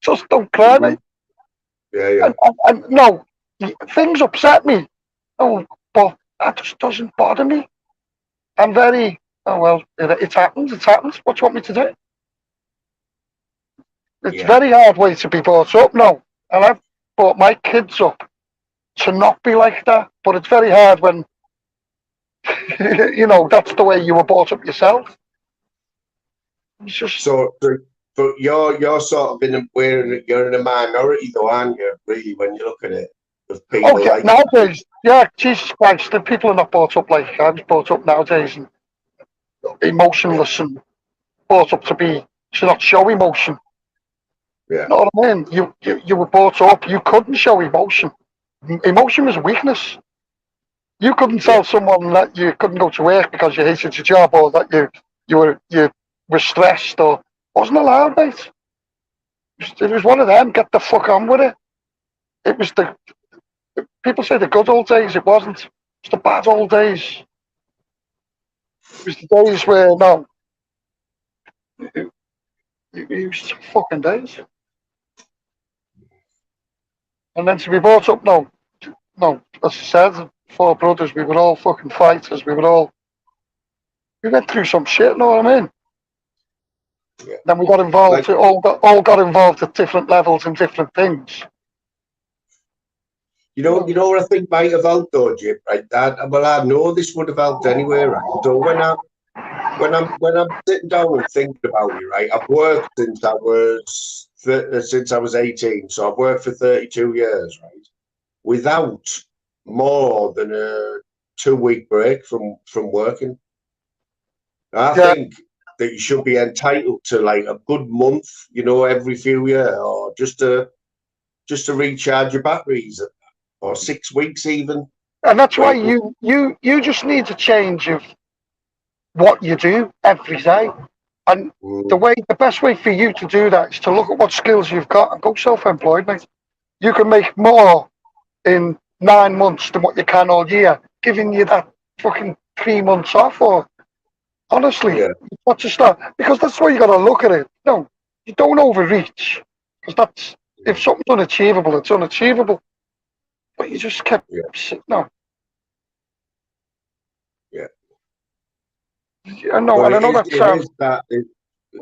Just don't cry, mate. Yeah. And no, things upset me. No, but that just doesn't bother me. I'm very Oh, well, it happens. It happens. What do you want me to do? It's Yeah. very hard way to be brought up now. And I've brought my kids up to not be like that. But it's very hard when, you know, that's the way you were brought up yourself. It's just... So, but you're sort of you're in a minority though, aren't you? Really, when you look at it, of people Oh, yeah, like nowadays, yeah, Jesus Christ, the people are not brought up like I was brought up nowadays, and emotionless and brought up to not show emotion. Yeah. You know what I mean? You were brought up, you couldn't show emotion. Emotion was weakness. You couldn't tell someone that you couldn't go to work because you hated your job, or that you were stressed, or wasn't allowed, mate. It was one of them. Get the fuck on with it. It was people say the good old days. It wasn't. It's the bad old days. It was the days where it was some fucking days. And then to be brought up no, as I said, 4 brothers, we were all fucking fighters. We went through some shit. Know what I mean? Yeah. Then we got involved. All got involved at different levels and different things. You know what I think might have helped though, Jim, right? Well, I know this would have helped anyway, right? So when I'm sitting down and thinking about it, right? I've worked since I was 18, so I've worked for 32 years, right? Without more than a 2-week break from working. I think that you should be entitled to like a good month, you know, every few years, or just to recharge your batteries, or 6 weeks even. And that's why you just need a change of what you do every day. And the best way for you to do that is to look at what skills you've got and go self-employed, mate. You can make more in 9 months than what you can all year, giving you that fucking 3 months off. Or honestly, what to start, because that's why you got to look at it. No, you don't overreach, because if something's unachievable, it's unachievable. But you just kept no. Yeah. I know, and I know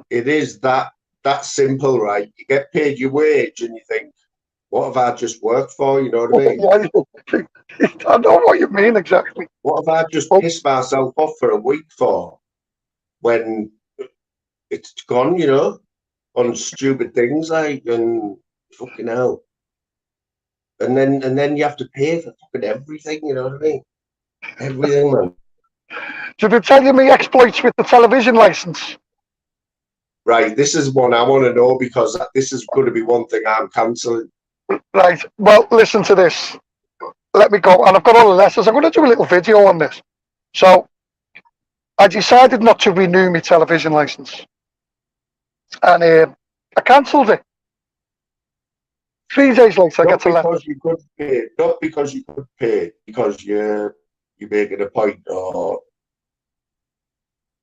it is that simple, right? You get paid your wage, and you think, what have I just worked for? You know what I mean? I know what you mean exactly. What have I just pissed myself off for a week for, when it's gone, you know, on stupid things like, and fucking hell. And then you have to pay for fucking everything, you know what I mean? Everything, man. Did they tell you my exploits with the television license? Right, this is one I want to know, because this is going to be one thing I'm cancelling. Right, well, listen to this. Let me go, and I've got all the letters. I'm going to do a little video on this. So, I decided not to renew my television license, and I cancelled it. 3 days later, I get a letter. Not because you could pay, because you're making a point, or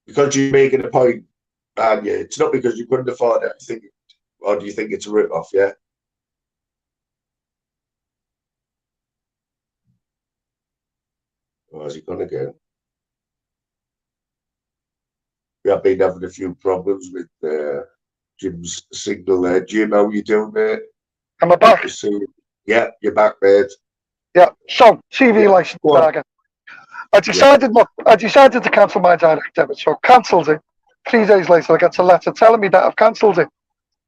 because you're making a point, aren't you? It's not because you couldn't afford it. Or do you think it's a rip-off? Yeah. Oh, has he gone again? We have been having a few problems with Jim's signal there. Jim, how you doing, mate? Am I back? Yeah, you're back, mate. Yeah. So TV license target. I decided to cancel my direct debit, so I cancelled it. 3 days later, I get a letter telling me that I've cancelled it,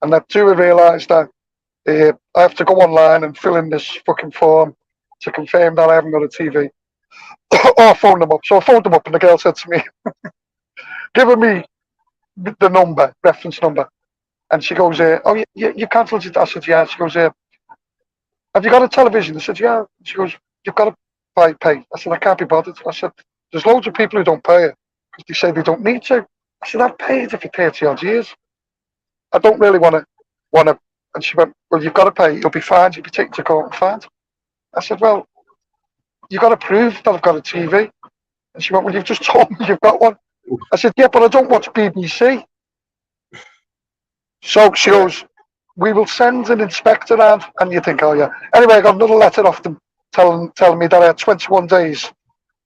and that too, I realised that I have to go online and fill in this fucking form to confirm that I haven't got a TV, or phone them up. So I phoned them up, and the girl said to me, giving me the reference number, and she goes, "Oh, you cancelled it." I said, "Yeah." She goes, "Have you got a television?" I said, "Yeah." She goes, "You've got to pay." I said, "I can't be bothered." I said, "There's loads of people who don't pay it because they say they don't need to." I said, "I've paid it for 30 odd years. I don't really want to." And she went, "Well, you've got to pay. You'll be fined. You'll be taken to court and fined." I said, "Well, you've got to prove that I've got a TV." And she went, "Well, you've just told me you've got one." I said, "Yeah, but I don't watch BBC." So she goes, "We will send an inspector around." And you think, "Oh yeah." Anyway, I got another letter off them telling me that I had 21 days.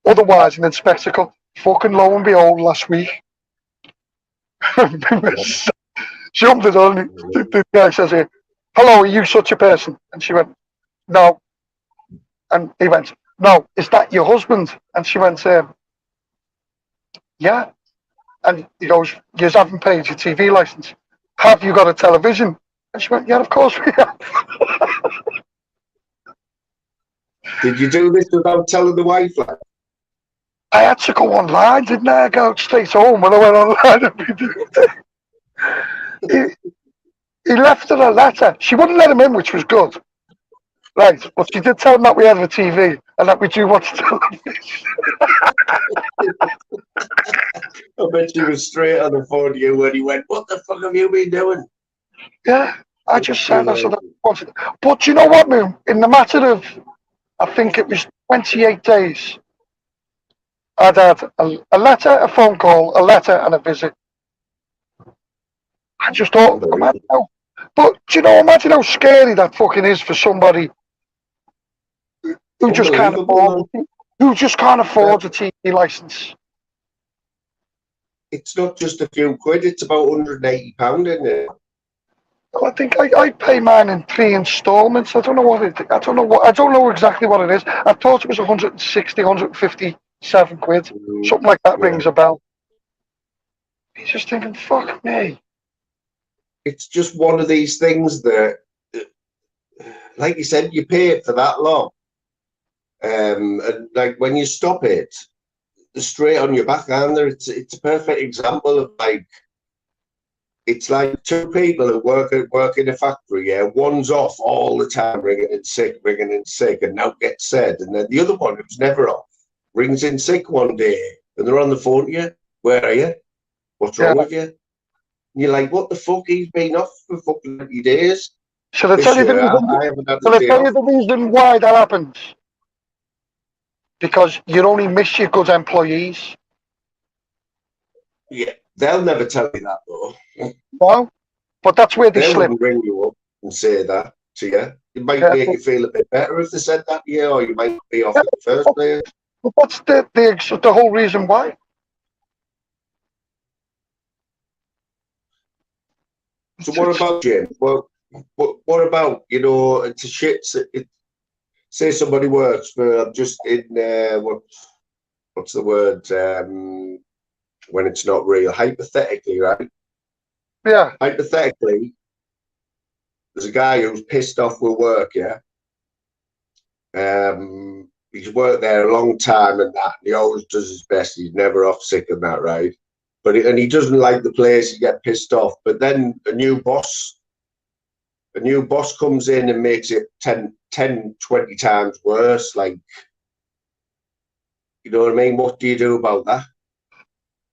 Otherwise, an inspector could. Fucking lo and behold, last week, jumped it on. The guy says, "Hello, are you such a person?" And she went, "No." And he went, "No, is that your husband?" And she went, "Yeah." And he goes, "You haven't paid your TV license. Have you got a television?" And she went, "Yeah, of course we have." Did you do this without telling the wife? Like? I had to go online, didn't I? I go straight home when I went online. He left her a letter. She wouldn't let him in, which was good. Right, but she did tell him that we had a TV and that we do watch television. I bet she was straight on the phone to you when he went, "What the fuck have you been doing?" Yeah, I just said I wanted. But you know what, man? In the matter of, I think it was 28 days, I'd had a letter, a phone call, a letter, and a visit. I just thought, imagine how, but do you know, imagine how scary that fucking is for somebody who just can't afford, a TV license. It's not just a few quid; it's about £180, isn't it? Well, I think I pay mine in 3 installments. I don't know exactly what it is. I thought it was 160, 157 quid, something like that. Rings a bell. He's just thinking, fuck me. It's just one of these things that, like you said, you pay it for that long, and like when you stop it, they're straight on your back, aren't there? It's a perfect example of like, it's like two people who work in a factory. Yeah, one's off all the time, ringing in sick, and now gets said, and then the other one who's never off rings in sick one day, and they're on the phone to you. Where are you? What's wrong with you? And you're like, what the fuck? He's been off for fucking 20 days. Shall I tell you the reason why that happens? Because you only miss your good employees. Yeah, they'll never tell you that though. No, but that's where they slip. Wouldn't ring you up and say that to you. It might make you feel a bit better if they said that to you, or you might be off in the first place. But that's the whole reason why. So what about Jim? Well, what about, you know, it's a shit. Say somebody works for, I'm just in what's the word, when it's not real, hypothetically, right? Yeah. Hypothetically, there's a guy who's pissed off with work, yeah. He's worked there a long time and that, and he always does his best. He's never off sick and that, right? And he doesn't like the place. He gets pissed off. But then a new boss comes in and makes it 10, 20 times worse. Like, you know what I mean? What do you do about that?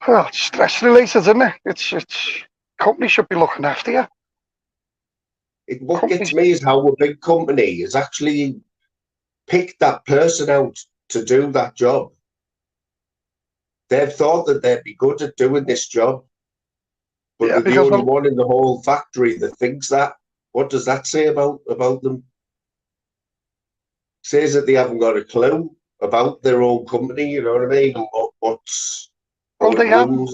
Well, it's stress related, isn't it? It's company should be looking after you. What gets me is how a big company has actually picked that person out to do that job. They've thought that they'd be good at doing this job, but they're the only one in the whole factory that thinks that. What does that say about them? It says that they haven't got a clue about their own company, you know what I mean? Well, they haven't.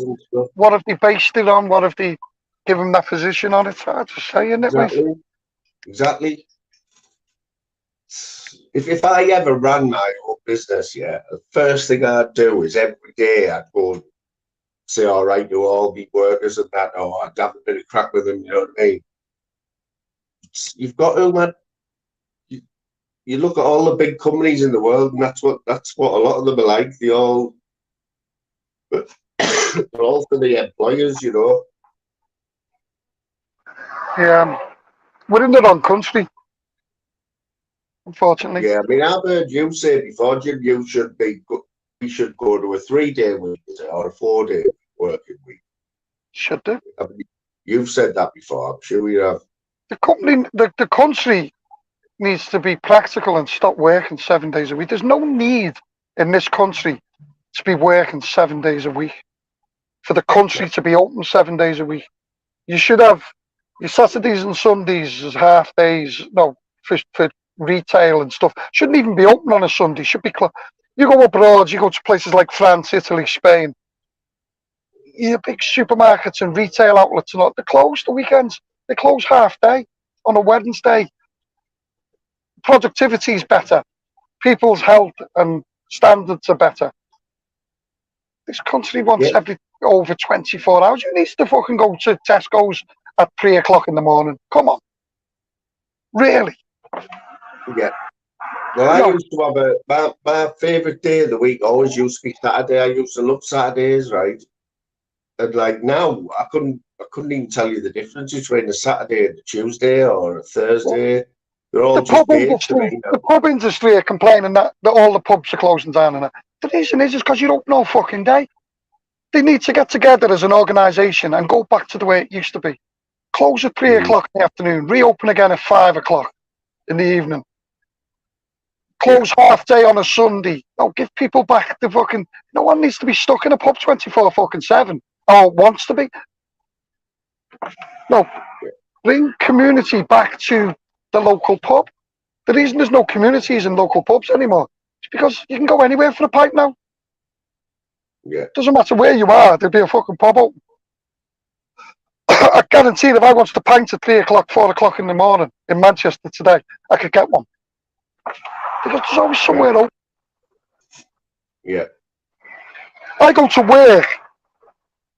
What have they based it on? What have they given that position on? It's hard to say, isn't it? Exactly. If I ever ran my own business, yeah, the first thing I'd do is every day I'd go and say all right to all the workers and that, or I'd have a bit of crack with them, you know what I mean? You've got to, man. You look at all the big companies in the world, and that's what a lot of them are like. They're all for the employers, you know. Yeah, we're in the wrong country, unfortunately. Yeah, I mean, I've heard you say before, Jim, we should go to a 3-day week or a 4-day working week. Should do. I mean, you've said that before. I'm sure you have. The country needs to be practical and stop working 7 days a week. There's no need in this country to be working 7 days a week. For the country to be open 7 days a week, you should have your Saturdays and Sundays as half days. No, for retail and stuff shouldn't even be open on a Sunday. Should be You go abroad, you go to places like France, Italy, Spain. Your big supermarkets and retail outlets and all, they're closed the weekends. They close half day on a Wednesday. Productivity is better. People's health and standards are better. This country wants everything over 24 hours. You need to fucking go to Tesco's at 3 o'clock in the morning. Come on. Really? Yeah. Well, I used to have my favourite day of the week always used to be Saturday. I used to love Saturdays, right? And like now, I couldn't even tell you the difference between a Saturday and a Tuesday or a Thursday. They're all just days to me now. The pub industry are complaining that all the pubs are closing down and that. The reason is because you don't know fucking day. They need to get together as an organisation and go back to the way it used to be. Close at 3 o'clock in the afternoon, reopen again at 5 o'clock in the evening. Close half day on a Sunday. No, give people back the fucking. No one needs to be stuck in a pub 24 fucking 7. Or wants to be. No, bring community back to the local pub. The reason there's no communities in local pubs anymore is because you can go anywhere for a pint now. Yeah. Doesn't matter where you are, there'll be a fucking pub open. I guarantee if I wanted a pint at 3 o'clock, 4 o'clock in the morning in Manchester today, I could get one. Because there's always somewhere open. Yeah. I go to work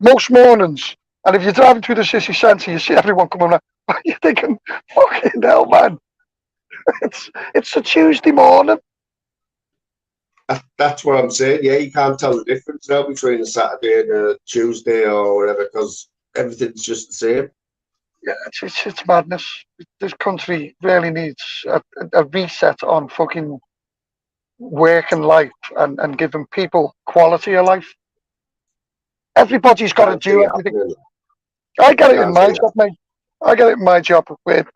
most mornings, and if you're driving through the city centre, you see everyone coming around. You're thinking, fucking hell, man. It's a Tuesday morning. That's what I'm saying. Yeah, you can't tell the difference now between a Saturday and a Tuesday or whatever because everything's just the same. Yeah, it's madness. This country really needs a reset on fucking work and life and giving people quality of life. Everybody's got to do everything. I get it in my job, mate. I get it in my job where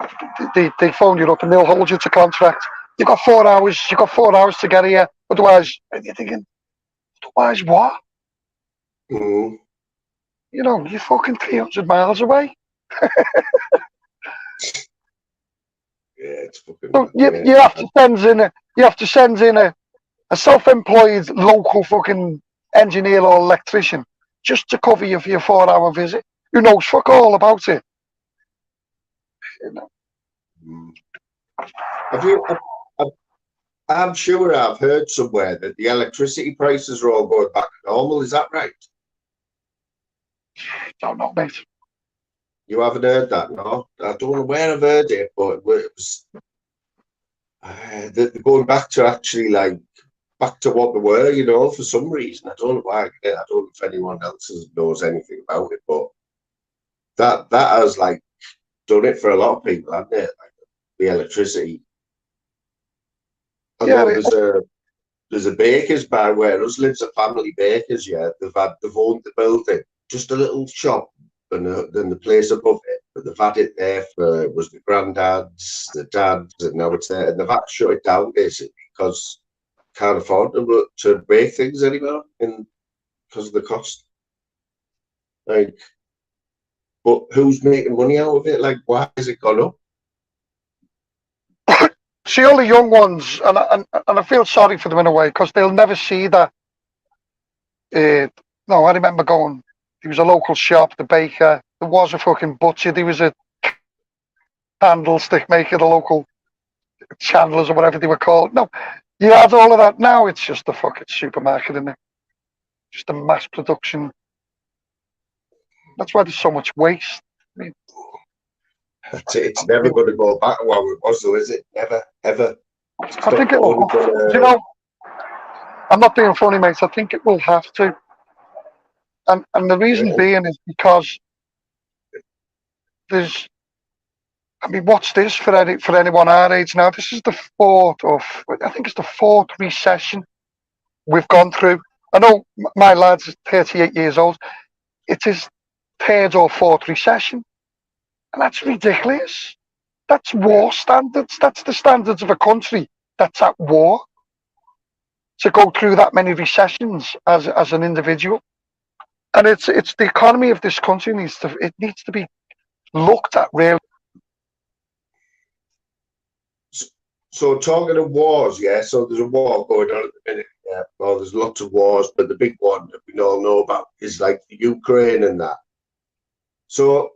they phone you up and they'll hold you to contract. You've got 4 hours. You've got 4 hours to get here. Otherwise, and you're thinking, otherwise what? Mm. You know, you're fucking 300 miles away. Yeah, it's fucking. So you have to send in a self-employed local fucking engineer or electrician just to cover you for your 4 hour visit. Who knows fuck all about it? You know. I'm sure I've heard somewhere that the electricity prices are all going back to normal. Is that right? Don't know, mate. You haven't heard that, no? I don't know where I've heard it, but it was they're going back to actually back to what they were, you know, for some reason. I don't know why. I don't know if anyone else knows anything about it, but that has done it for a lot of people, hasn't it? The electricity. I know there's a baker's by where us lives, a family baker's. Yeah, they've owned the building, just a little shop, and then the place above it. But they've had it there for was the granddads, the dads, and now it's there, and they've had to shut it down basically because can't afford to bake things anymore, because of the cost. But who's making money out of it? Why has it gone up? See, all the young ones, and I feel sorry for them in a way because they'll never see that. No, I remember going. There was a local shop, the baker. There was a fucking butcher. There was a candlestick maker, the local chandlers or whatever they were called. No, you had all of that. Now it's just a fucking supermarket, isn't it? Just a mass production. That's why there's so much waste. I mean, it's never going to go back to what it was, though, is it? Never, ever. I think it will. You know, I'm not being funny, mate. I think it will have to. And the reason being is because there's. I mean, what's this for anyone our age now? This is I think it's the fourth recession we've gone through. I know my lad's 38 years old. It is third or fourth recession. And that's ridiculous. That's war standards. That's the standards of a country that's at war. To go through that many recessions as an individual. And it's the economy of this country needs to be looked at really. So talking of wars, yeah. So there's a war going on at the minute, Yeah, well, there's lots of wars, but the big one that we all know about is like the Ukraine and that. So,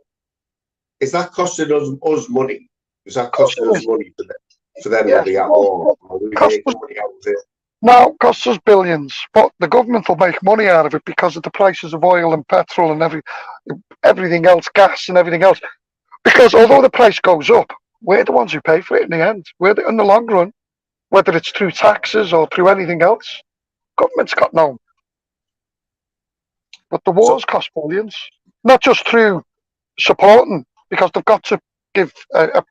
is that costing us money? Is that costing us money for them to Yes, be at war? Or are we cost making us, money out of it? now it costs us billions, but the government will make money out of it because of the prices of oil and petrol and everything else, gas and everything else. Because although the price goes up, we're the ones who pay for it in the end. In the long run, whether it's through taxes or through anything else. Government's got no. But the wars cost billions, not just through supporting, because they've got to give a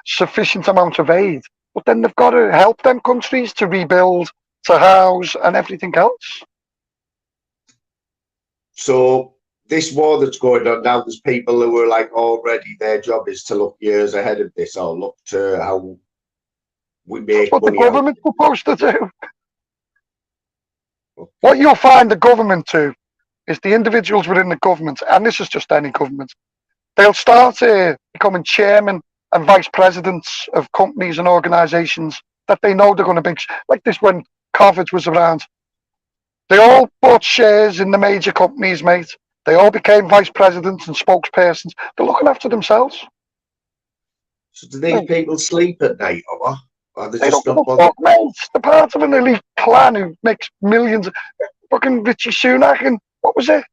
sufficient amount of aid, but then they've got to help them countries to rebuild, to house, and everything else. So this war that's going on now, there's people who are like already their job is to look years ahead of this, or look to how we make That's what money the government's out. supposed to do. What you'll find the government do is the individuals within the government, and this is just any government, they'll start becoming chairman and vice presidents of companies and organisations that they know they're going to be, like this when COVID was around. They all bought shares in the major companies, mate. They all became vice presidents and spokespersons. They're looking after themselves. So do these people sleep at night, or what? Or they They just don't give not a bothered? fuck, mate. They're part of an elite clan who makes millions. Fucking Richie Sunak, and what was it?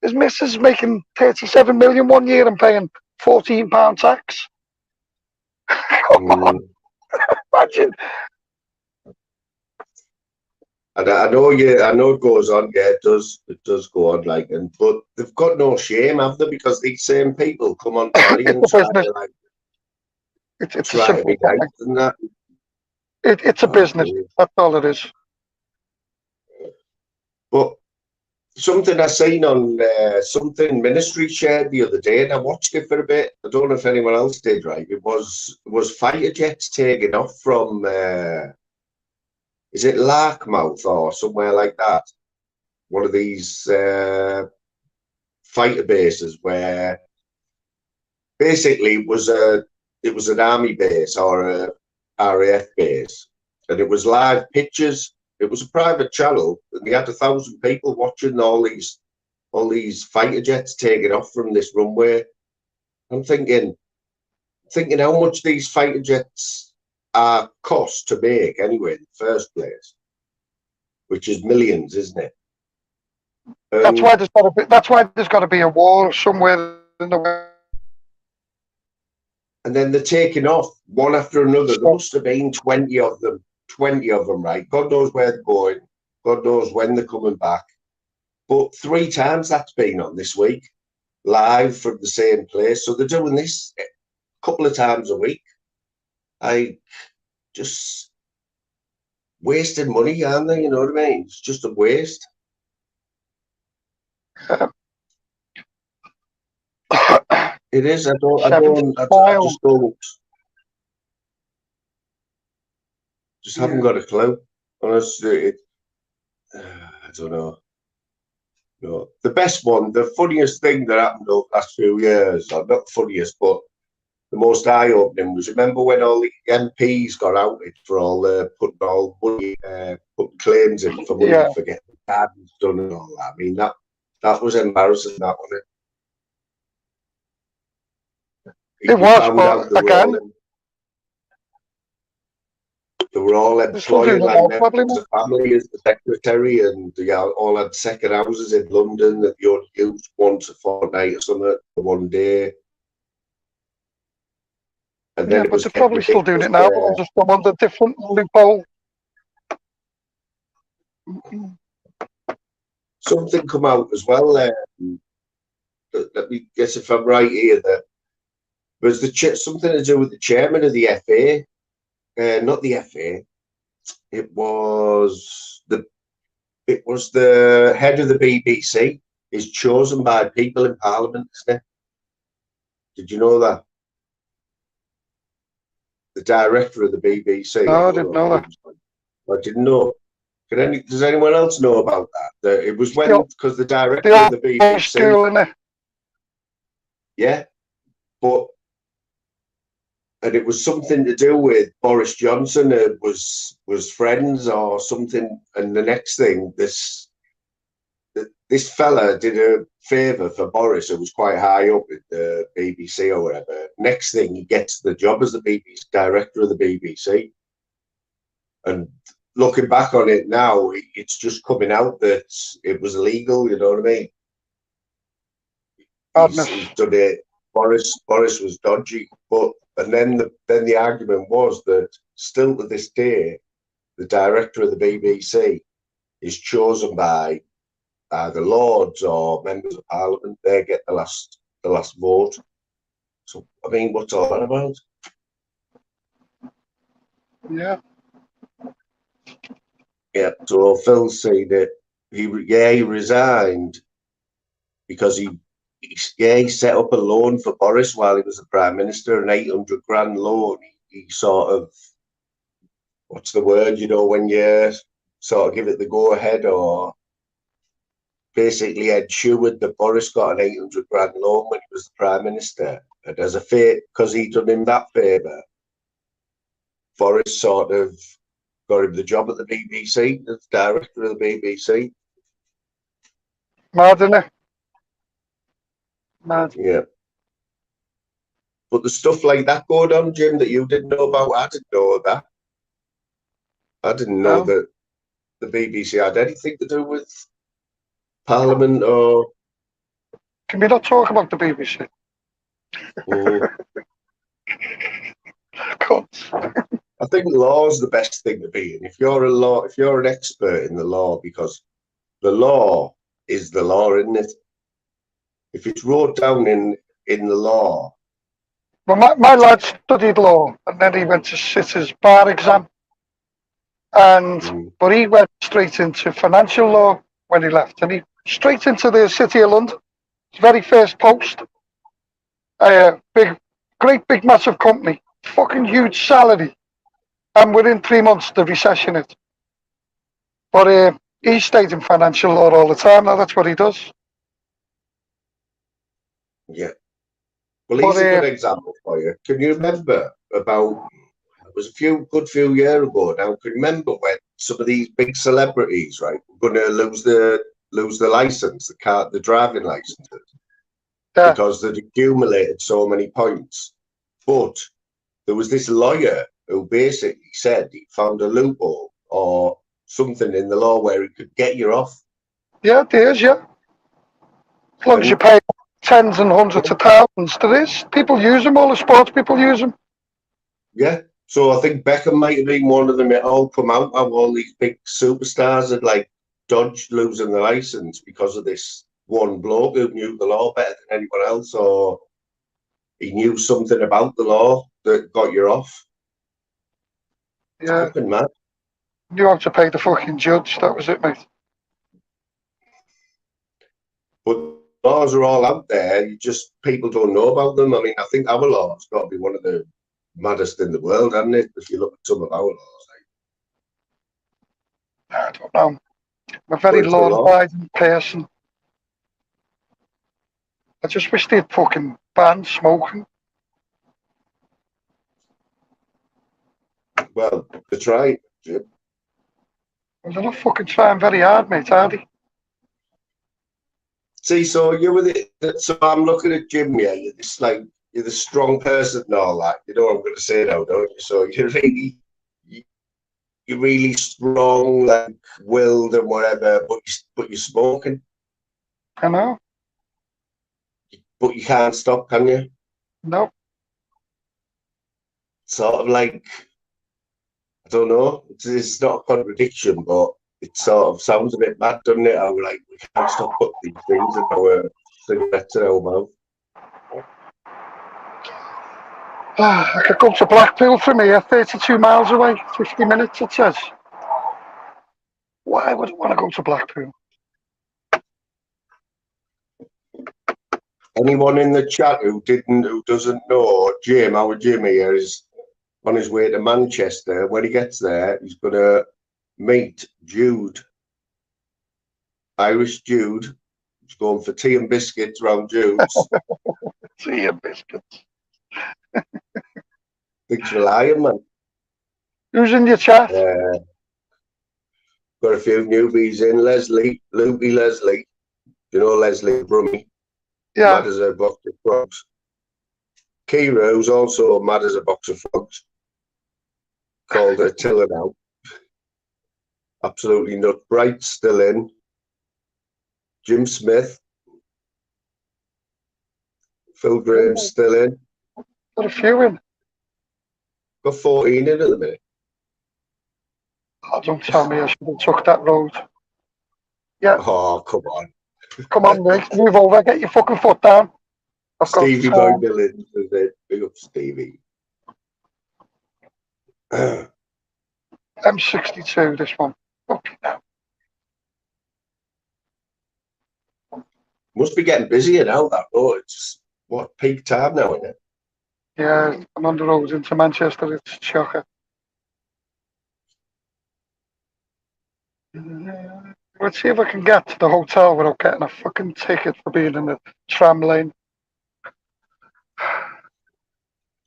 His missus making 37 million 1 year and paying £14 tax. Come on, imagine. And I know it goes on, yeah, it does go on, like, but they've got no shame, have they? Because these same people come on telly and It's a try business. to, like, It's a try to simple be thing. nice and that. It's a business. That's all it is. But something I seen on something Ministry shared the other day, and I watched it for a bit. I don't know if anyone else did, right? It was fighter jets taking off from is it Larkmouth or somewhere like that? One of these fighter bases where basically it was an army base or a RAF base, and it was live pictures. It was a private channel, and they had 1,000 people watching all these fighter jets taking off from this runway. I'm thinking how much these fighter jets are cost to make anyway in the first place, which is millions, isn't it? That's why there's got to be a war somewhere in the world. And then they're taking off one after another. There must have been 20 of them, right? God knows where they're going. God knows when they're coming back. But 3 times that's been on this week, live from the same place. So they're doing this a couple of times a week. I just wasting money, aren't they? You know what I mean? It's just a waste. It is. I just haven't got a clue. Honestly, I don't know. No, the best one, the funniest thing that happened over the last few years, or not the funniest, but the most eye-opening was, remember when all the MPs got outed for all putting all money, putting claims in for money for getting gardens done and all that. I mean, that was embarrassing, that wasn't it? It was, but again, they were all employed like members of family as the secretary, and they all had second houses in London that you only used once a fortnight or something for one day. And then but they're probably still doing it now, but just from under different loophole. Something come out as well. Let me guess if I'm right here. That was something to do with the chairman of the FA. Not the FA. It was the head of the BBC is chosen by people in Parliament, isn't it? Did you know that? The director of the BBC. No, I didn't know that. I didn't know. Does anyone else know about that? It was because the director of the BBC. School, innit? Yeah, but and it was something to do with Boris Johnson was friends or something. And the next thing, this fella did a favour for Boris, who was quite high up at the BBC or whatever. Next thing, he gets the job as the BBC director of the BBC. And looking back on it now, it's just coming out that it was illegal. You know what I mean? He's done it. Boris was dodgy, and then the argument was that still to this day, the director of the BBC is chosen by either Lords or members of Parliament. They get the last vote. So I mean, what's all that about? Yeah. Yeah. So Phil's saying that he resigned because he set up a loan for Boris while he was the Prime Minister, an 800 grand loan. He sort of, what's the word, you know, when you sort of give it the go ahead, or basically ensured that Boris got an 800 grand loan when he was the Prime Minister. And as a favour, because he'd done him that favour, Boris sort of got him the job at the BBC, as director of the BBC. Mad, isn't it? Mad. Yeah. But the stuff like that going on, Jim, that you didn't know about, I didn't know that. I didn't know that the BBC had anything to do with Parliament or... Can we not talk about the BBC? I think law is the best thing to be in. If you're an expert in the law, because the law is the law, isn't it? If it's wrote down in the law. Well, my lad studied law, and then he went to sit his bar exam. But he went straight into financial law when he left, and he straight into the City of London. His very first post. Great big massive company, fucking huge salary, and within 3 months the recession hit. But he stayed in financial law all the time. Now that's what he does. Yeah. Well, he's a good example for you. Can you remember about? It was a good few years ago now. Can you remember when some of these big celebrities, right, were going to lose the license, the driving licenses, because they'd accumulated so many points. But there was this lawyer who basically said he found a loophole or something in the law where he could get you off. Yeah, there is, yeah. As long as you pay tens and hundreds of thousands to this, people use them. All the sports people use them. Yeah. So I think Beckham might have been one of them. It all come out how all these big superstars had like dodged losing the license because of this one bloke who knew the law better than anyone else, or he knew something about the law that got you off. Yeah. It's fucking mad. You have to pay the fucking judge. That was it, mate. But laws are all out there. People don't know about them. I mean, I think our law's got to be one of the maddest in the world, hasn't it? If you look at some of our laws. I don't know. I'm a very law-abiding person. I just wish they'd fucking ban smoking. Well, they try, Jim. Well, they're not fucking trying very hard, mate, are they? See, so so I'm looking at Jim here. You're the strong person and all that. You know what I'm going to say now, don't you? So you're really strong, like willed and whatever, but you're smoking. I know. But you can't stop, can you? No. Sort of like, I don't know. It's not a contradiction, but it sort of sounds a bit mad, doesn't it? How we can't stop putting these things in our cigarettes in our mouth. I could go to Blackpool from here, 32 miles away, 50 minutes, it says. Why would I want to go to Blackpool? Anyone in the chat who doesn't know, our Jim here is on his way to Manchester. When he gets there, he's going to meet Jude, Irish Jude. He's going for tea and biscuits round Jude's. Tea and biscuits. Thanks for lying, man. Who's in your chat? Got a few newbies in. Leslie, Loopy Leslie. You know Leslie Brummy. Yeah. Mad as a box of frogs. Kira, who's also mad as a box of frogs. Called her Tiller now. Absolutely nut. Bright still in. Jim Smith. Phil Graham still in. Got a few in. Got 14 in at the minute. Oh, don't tell me I should have took that road. Yeah. Oh, come on. Come on, mate. Move over. Get your fucking foot down. I've got Stevie Boy Billings is it. Big up Stevie. M62, this one. Okay, now. Must be getting busier now, that road. It's what, peak time now, isn't it? Yeah, I'm on the road into Manchester. It's shocker. Let's see if I can get to the hotel without getting a fucking ticket for being in the tram lane.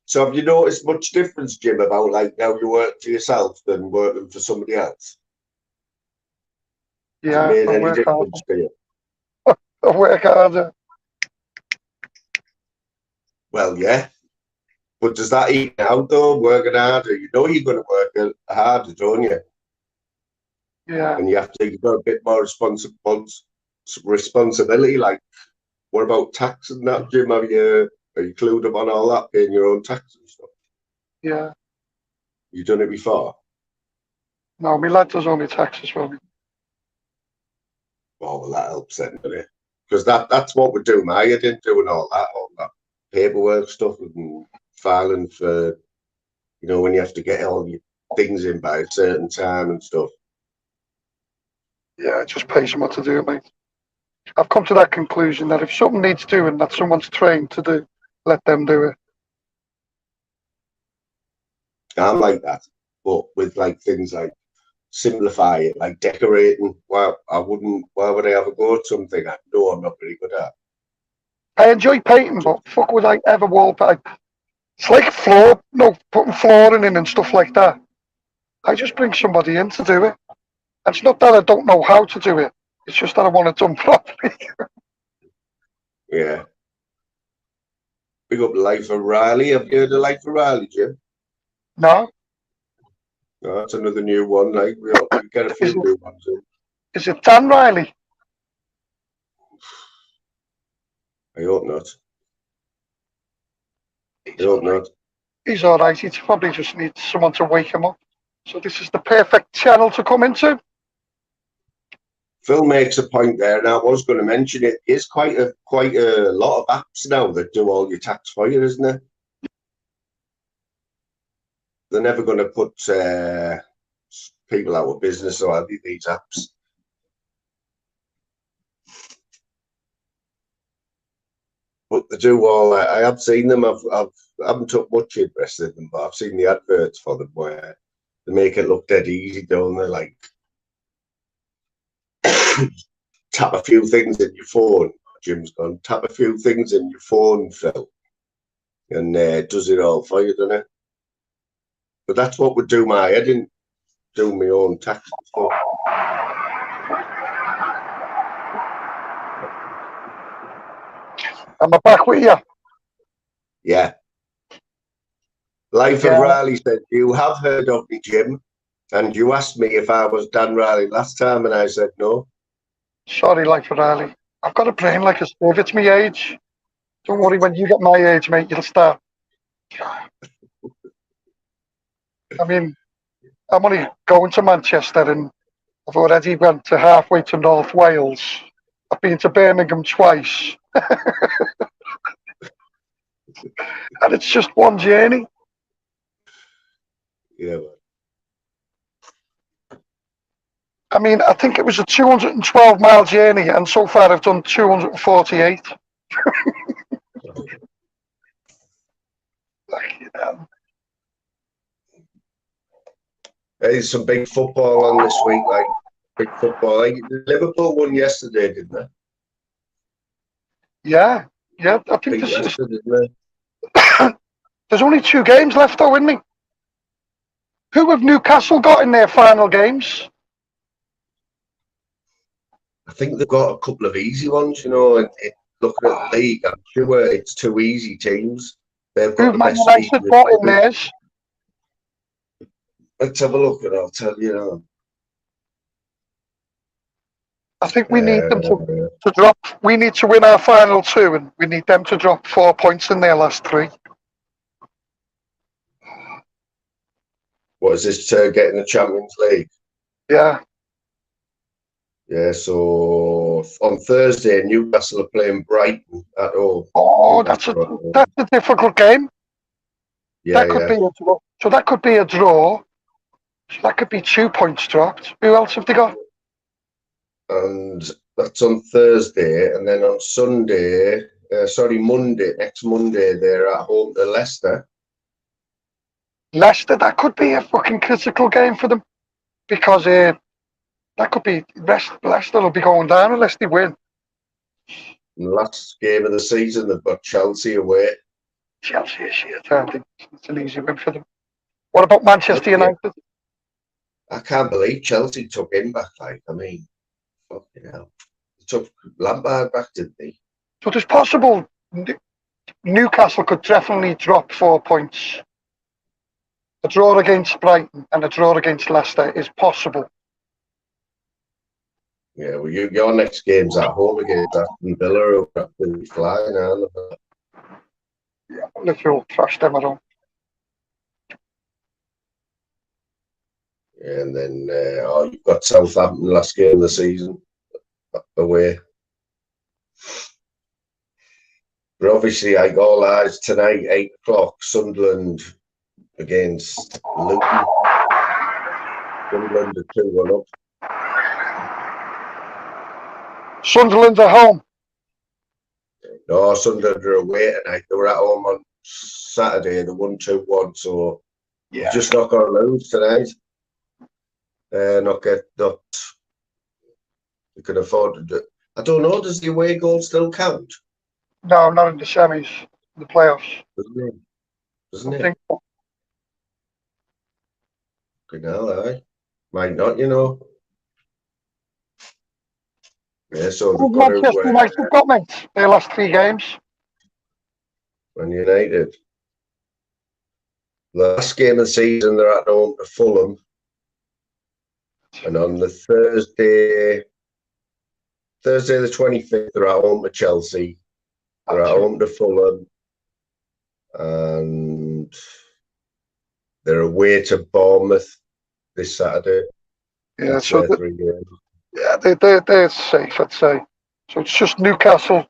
So have you noticed much difference, Jim, about like now you work for yourself than working for somebody else? Yeah, Has it made I any work difference to you? I work harder. Well, yeah. But does that eat out though, working harder? You know you're going to work harder, don't you? Yeah. And you've got a bit more responsibility. Like, what about tax and that, Jim? Are you clued up on all that, paying your own tax and stuff? Yeah. You done it before? No, my lad does all my taxes for me. Oh, well, that helps then, doesn't it? Because that's what we do, I didn't doing all that paperwork stuff and filing for, you know, when you have to get all your things in by a certain time and stuff. Yeah, it just pays someone to do it, mate. I've come to that conclusion that if something needs doing that someone's trained to do, let them do it. I'm like that, but with like things like simplify it, like decorating. Why would I have a go at something I know I'm not very good at? I enjoy painting, but fuck would I ever wallpaper? It's like putting flooring in and stuff like that. I just bring somebody in to do it. And it's not that I don't know how to do it. It's just that I want it done properly. Yeah. Big up Life of Riley. Have you heard of Life of Riley, Jim? No. No, that's another new one. Like we get a few new ones in. Is it Dan Riley? I hope not. I hope not. He's all right. He probably just needs someone to wake him up. So this is the perfect channel to come into. Phil makes a point there, and I was going to mention it. It's quite a lot of apps now that do all your tax for you, isn't it? They're never going to put people out of business or these apps. But they do all. I have seen them. I haven't took much interest in them, but I've seen the adverts for them where they make it look dead easy, don't they? Like tap a few things in your phone. Jim's gone. Tap a few things in your phone, Phil, and does it all for you, doesn't it? But that's what would do I didn't do my own tax and stuff. Am I back with you? Yeah. Life of Riley said, you have heard of me, Jim, and you asked me if I was Dan Riley last time, and I said no. Sorry, Life of Riley. I've got a brain like a sieve. It's my age. Don't worry, when you get my age, mate, you'll start. I mean, I'm only going to Manchester, and I've already went to halfway to North Wales. I've been to Birmingham twice. And it's just one journey. Yeah, man. I mean, I think it was a 212-mile journey, and so far I've done 248. There's some big football on this week, like big football. Like Liverpool won yesterday, didn't they? Yeah, I think this is. There's only 2 games left, though, isn't there? Who have Newcastle got in their final games? I think they've got a couple of easy ones, you know. Looking at the league, I'm sure it's 2 easy teams. They've got Who've the Man best team. United got in theirs? Let's have a look and I'll tell you now. I think we need them to drop. We need to win our final 2, and we need them to drop 4 points in their last 3. What is this to get in the Champions League? Yeah. Yeah, so on Thursday, Newcastle are playing Brighton at home. Oh, that's a difficult game. Yeah, That could be a draw. So that could be a draw. So that could be 2 points dropped. Who else have they got? And that's on Thursday, and then on Sunday, Monday, next Monday, they're at home to Leicester. Leicester, that could be a fucking critical game for them, because that could be Leicester will be going down unless they win. And the last game of the season, they've got Chelsea away. Chelsea is shit. I think it's an easy win for them. What about Manchester United? I can't believe Chelsea took him back. Like, I mean, fucking hell. They took Lampard back, didn't they? So it's possible Newcastle could definitely drop 4 points. A draw against Brighton and a draw against Leicester is possible. Yeah, well, your next game's at home against Aston Villa, who are absolutely flying, aren't they? Yeah, Liverpool trash them at home. Yeah, and then you've got Southampton last game of the season away. But obviously, all eyes tonight, 8 o'clock, Sunderland against Luton. Sunderland are 2-1 up. Sunderland at home. No, Sunderland are away tonight. They were at home on Saturday. They won 2-1, so yeah, just not going to lose tonight. They can afford to do. I don't know. Does the away goal still count? No, not in the semis, the playoffs. Doesn't it? I think so. Good hell, aye. Might not, you know. Yeah, so they've got Manchester to. United got, mate, their last 3 games. Man United. Last game of the season, they're at home to Fulham. And on the Thursday the 25th, they're at home to Chelsea. They're at home to Fulham. And they're away to Bournemouth this Saturday. Yeah, that's so 3 games. Yeah, they're safe, I'd say. So it's just Newcastle.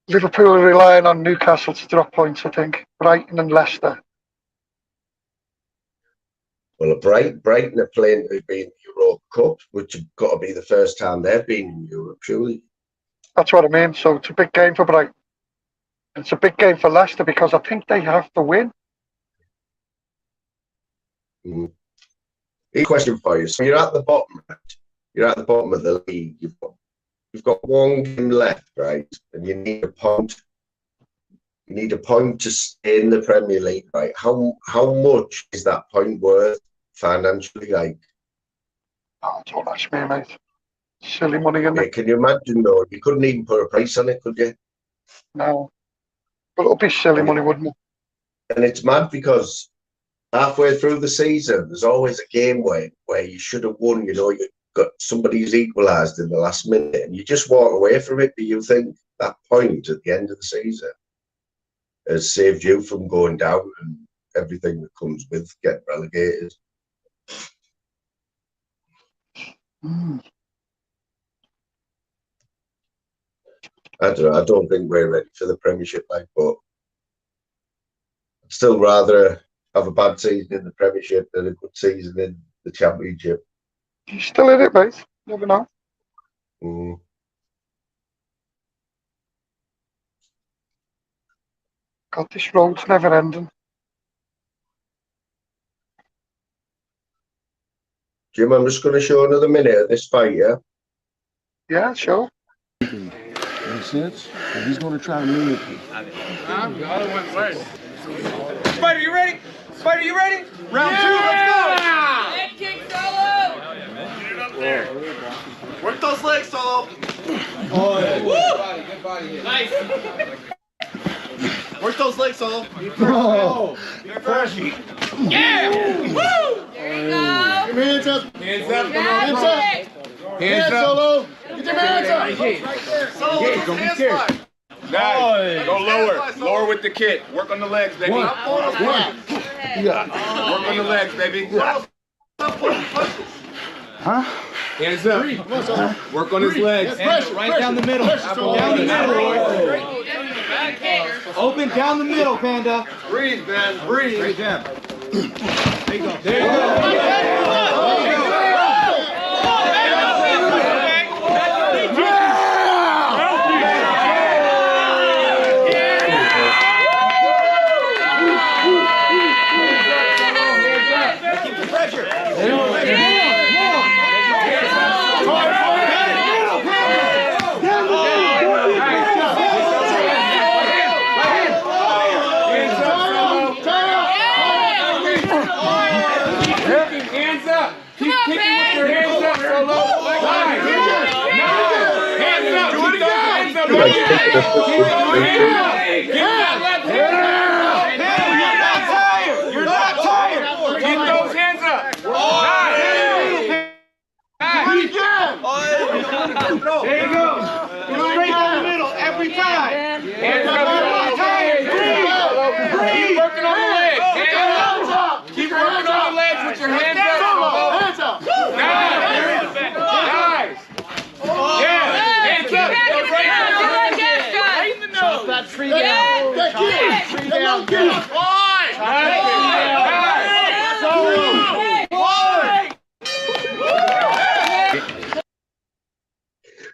Liverpool are relying on Newcastle to drop points, I think. Brighton and Leicester. Well, Brighton are playing to be in the Europa Cup, which has got to be the first time they've been in Europe, surely. That's what I mean. So it's a big game for Brighton. It's a big game for Leicester because I think they have to win. Mm. A question for you. So you're at the bottom, right? You're at the bottom of the league. You've got 1 game left, right? And you need a point. You need a point to stay in the Premier League, right? How much is that point worth financially? Like, Oh, don't ask me, mate. Silly money, isn't it? can you imagine though? You couldn't even put a price on it, could you? No. But it'll be silly money, wouldn't it? And it's mad because halfway through the season, there's always a game where you should have won. You know, you got somebody's equalised in the last minute, and you just walk away from it. Do you think that point at the end of the season has saved you from going down and everything that comes with getting relegated? I don't know. I don't think we're ready for the Premiership, like, but I'd still rather have a bad season in the Premiership than a good season in the Championship. You're still in it, mate. Never know. Mm. God, this road's never ending. Jim, I'm just going to show another minute of this fight, yeah? Yeah, sure. And sense, and he's going to try to mimic you. The other one's worse. Spider, you ready? Spider, you ready? Round two, let's go! Head kick solo. Get it up there. Work those legs, Solo. Good body hit. Nice. Work those legs, Solo. Oh, Yeah. Woo. There you go. get your hands up. Hands up, come on. Hands up. Hands, Solo. Get your hands up. Solo, hands fly. Nice. Go lower. Lower with the kick. Work on the legs, baby. Work on the legs, baby. Huh? Hands up. Work on his legs. Right down the middle. Down the middle. Open down the middle, Panda. Breathe, man. Breathe. There you go. There you go. Hands up. Keep kicking with your hands up, Solo. Nice. Hands up. Do it again. Hands up. Keep those hands up. Keep that left hand up. You're not tired. You're not tired. Keep those hands up. Nice. Do it again. There you go. Straight down the middle every time. Hands up. You're not tired. Keep working on the legs. Hands up. Keep working on the legs with your hands up. Hands up. Nice. Nice. Yeah. Hands up. Right in the nose. That tree down. That kid. That little kid.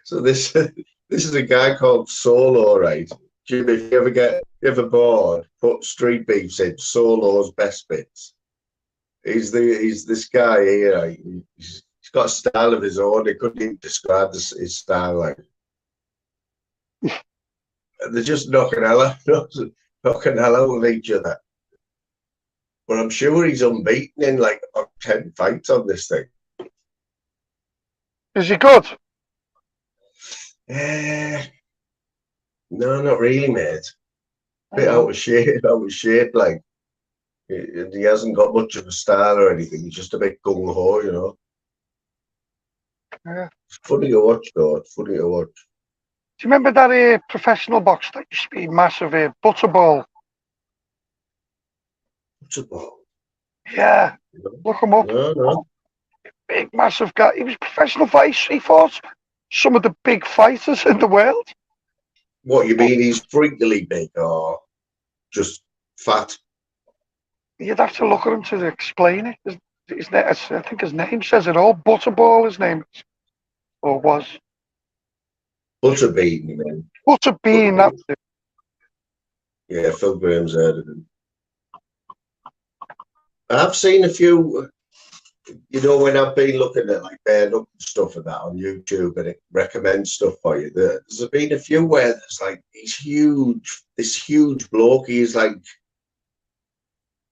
So this is a guy called Solo, right? Jim, if you ever bored, put Street Beefs in Solo's best bits. He's this guy here. He's got a style of his own. He couldn't even describe his style like. They're just knocking hell out of each other. But I'm sure he's unbeaten in like about 10 fights on this thing. Is he good? No, not really, mate. Bit out of shape, like. He hasn't got much of a style or anything. He's just a bit gung ho, you know. Yeah. It's funny to watch, though. It's funny to watch. Do you remember that professional box that used to be massive Butterball? Butterball? Yeah. Look him up. No. Big, massive guy. He was a professional fighter. He fought some of the big fighters in the world. What, you mean he's freakily big or just fat? You'd have to look at him to explain it. I think his name says it all. Butterball, his name is. Or was. Butterbean, you mean? Butterbean, that's it. Yeah, Phil Graham's heard of him. I've seen a few, you know, when I've been looking at like bare knuckle stuff and that on YouTube and it recommends stuff for you, there's been a few where there's like this huge bloke, he's like,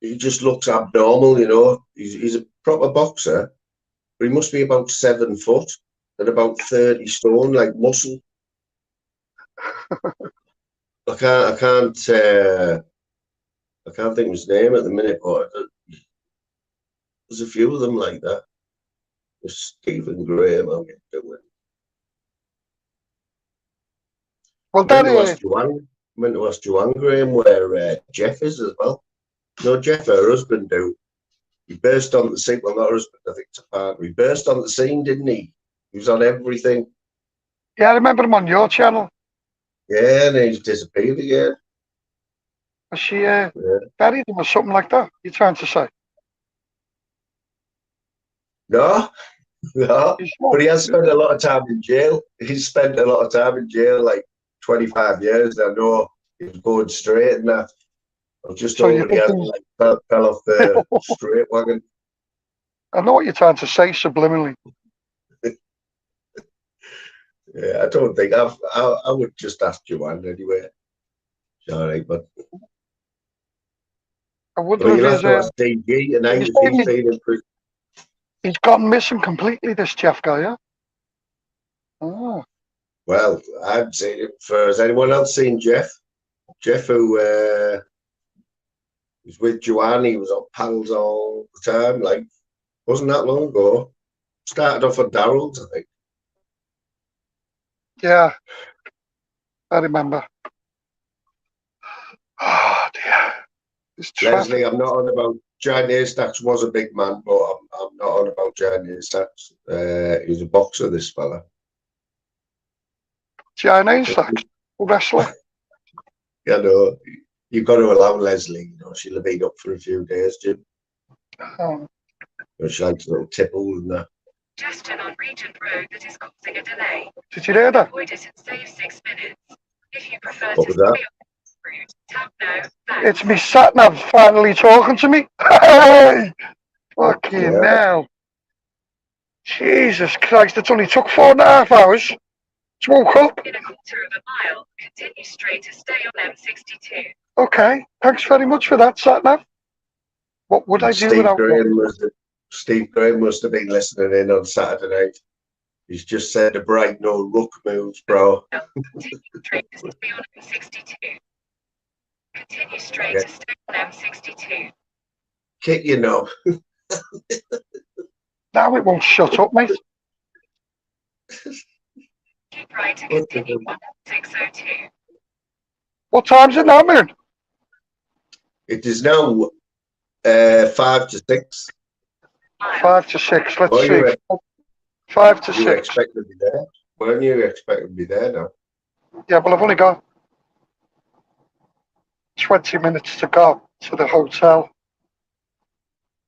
he just looks abnormal, you know. He's a proper boxer, but he must be about 7 foot and about 30 stone, like muscle. I can't think of his name at the minute, but there's a few of them like that. There's Stephen Graham, I'll get doing. Well, that is. I meant to ask Joanne Graham where Jeff is as well. No, Jeff, her husband, do. He burst on the scene. Well, not her husband, I think it's a partner. He burst on the scene, didn't he? He was on everything. Yeah, I remember him on your channel. Yeah, and he's disappeared again. Was she buried him or something like that? You're trying to say? No, but he has spent a lot of time in jail. He's spent a lot of time in jail, like 25 years. I know he was going straight and that. I was just told he hasn't like, fell off the straight wagon. I know what you're trying to say subliminally. Yeah, I don't think I would just ask Joanne anyway. All right, but I I wonder mean, if you'll have he's, to ask DG tonight he's if he's saying been in prison. he's gone missing completely, this Jeff guy, yeah? Oh. Well, I'd seen him for. Has anyone else seen Jeff? Jeff, who was with Joanne, he was on pals all the time. Like, wasn't that long ago. Started off at Darrell's, I think. Yeah, I remember. Oh dear. It's Leslie, I'm not on about Giant Haystacks was a big man, but I'm not on about Giant Haystacks. He's a boxer, this fella. Giant Haystacks, wrestler. You know, you've got to allow Leslie, you know, she'll have been up for a few days, Jim. Oh. She likes little tipples and that. Suggestion on Regent Road that is causing a delay. Did you hear that? Avoid it and save 6 minutes. If you prefer What to was that? stay on the route, tap no. Thanks. It's me sat nav finally talking to me. Hey! Fucking Yeah. hell. Jesus Christ, it only took 4.5 hours. Just woke up. In a quarter of a mile, continue straight to stay on M62. Okay, thanks very much for that, sat nav. What would I do without you? Steve Graham must have been listening in on Saturday night. He's just said a bright no ruck moves, bro. Continue straight to stay on M62. Continue straight to stay on M62. Kit, you know. Now it won't shut up, mate. Keep right to continue on M602. What time's it now, man? It is now 5 to 6. 5 to 6, let's Well, see. 5 to 6. You were expecting to be there. Weren't you expecting to be there now? Yeah, well, I've only got 20 minutes to go to the hotel.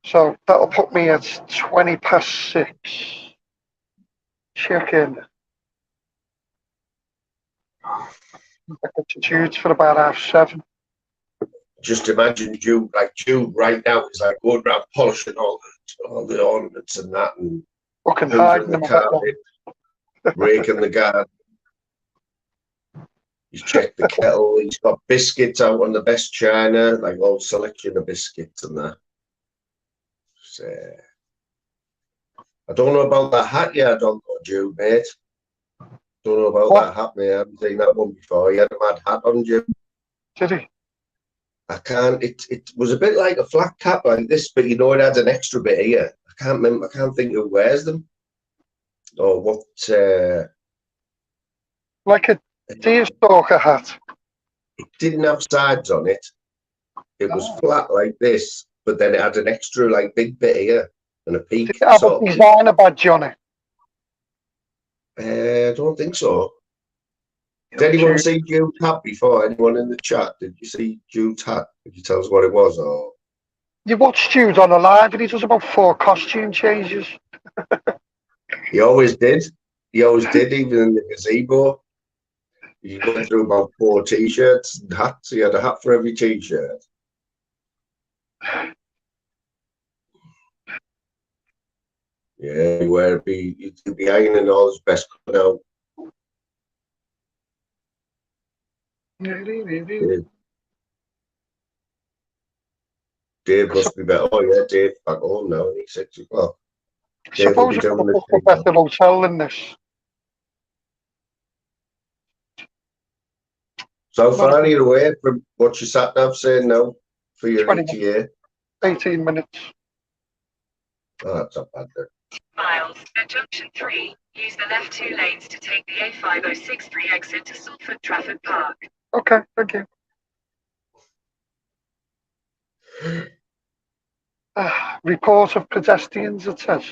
So that'll put me at 20 past 6. Check in. I get to Jude's for about 7:30. Just imagine Jude right now is like going around polishing all the ornaments and that, and Fucking hoovering hiding the them. carpet, raking the garden. He's checked the kettle. He's got biscuits out on the best china, like all selection of biscuits and that. So, I don't know about that hat yet. I don't know, Jude, mate. Don't know about that hat, mate. I haven't seen that one before. He had a mad hat on, Jim. Did he? I can't. It was a bit like a flat cap like this, but you know it had an extra bit here. I can't remember. I can't think who wears them or what. Like a deerstalker hat. It didn't have sides on it. It was flat like this, but then it had an extra like big bit here and a peak. Did it have a designer badge on it? I don't think so. Did anyone see Jude's hat before? Anyone in the chat? Did you see Jude's hat? Could you tell us what it was? Or You watch Jude on a live and he does about 4 costume changes. he always did. He always did, even in the gazebo. He went through about 4 t-shirts and hats. He had a hat for every t-shirt. Yeah, he'd be ironing all his best cut out. Dave must be better. Oh yeah, Dave back home now. He's 6 o'clock. Suppose it's a better hotel than this. So how far are you away from what you sat nav saying now for your ETA? 18 minutes. Oh, that's not bad then. Miles, at junction 3, use the left 2 lanes to take the A5063 exit to Salford Trafford Park. Okay, thank you. Report of pedestrians, it says.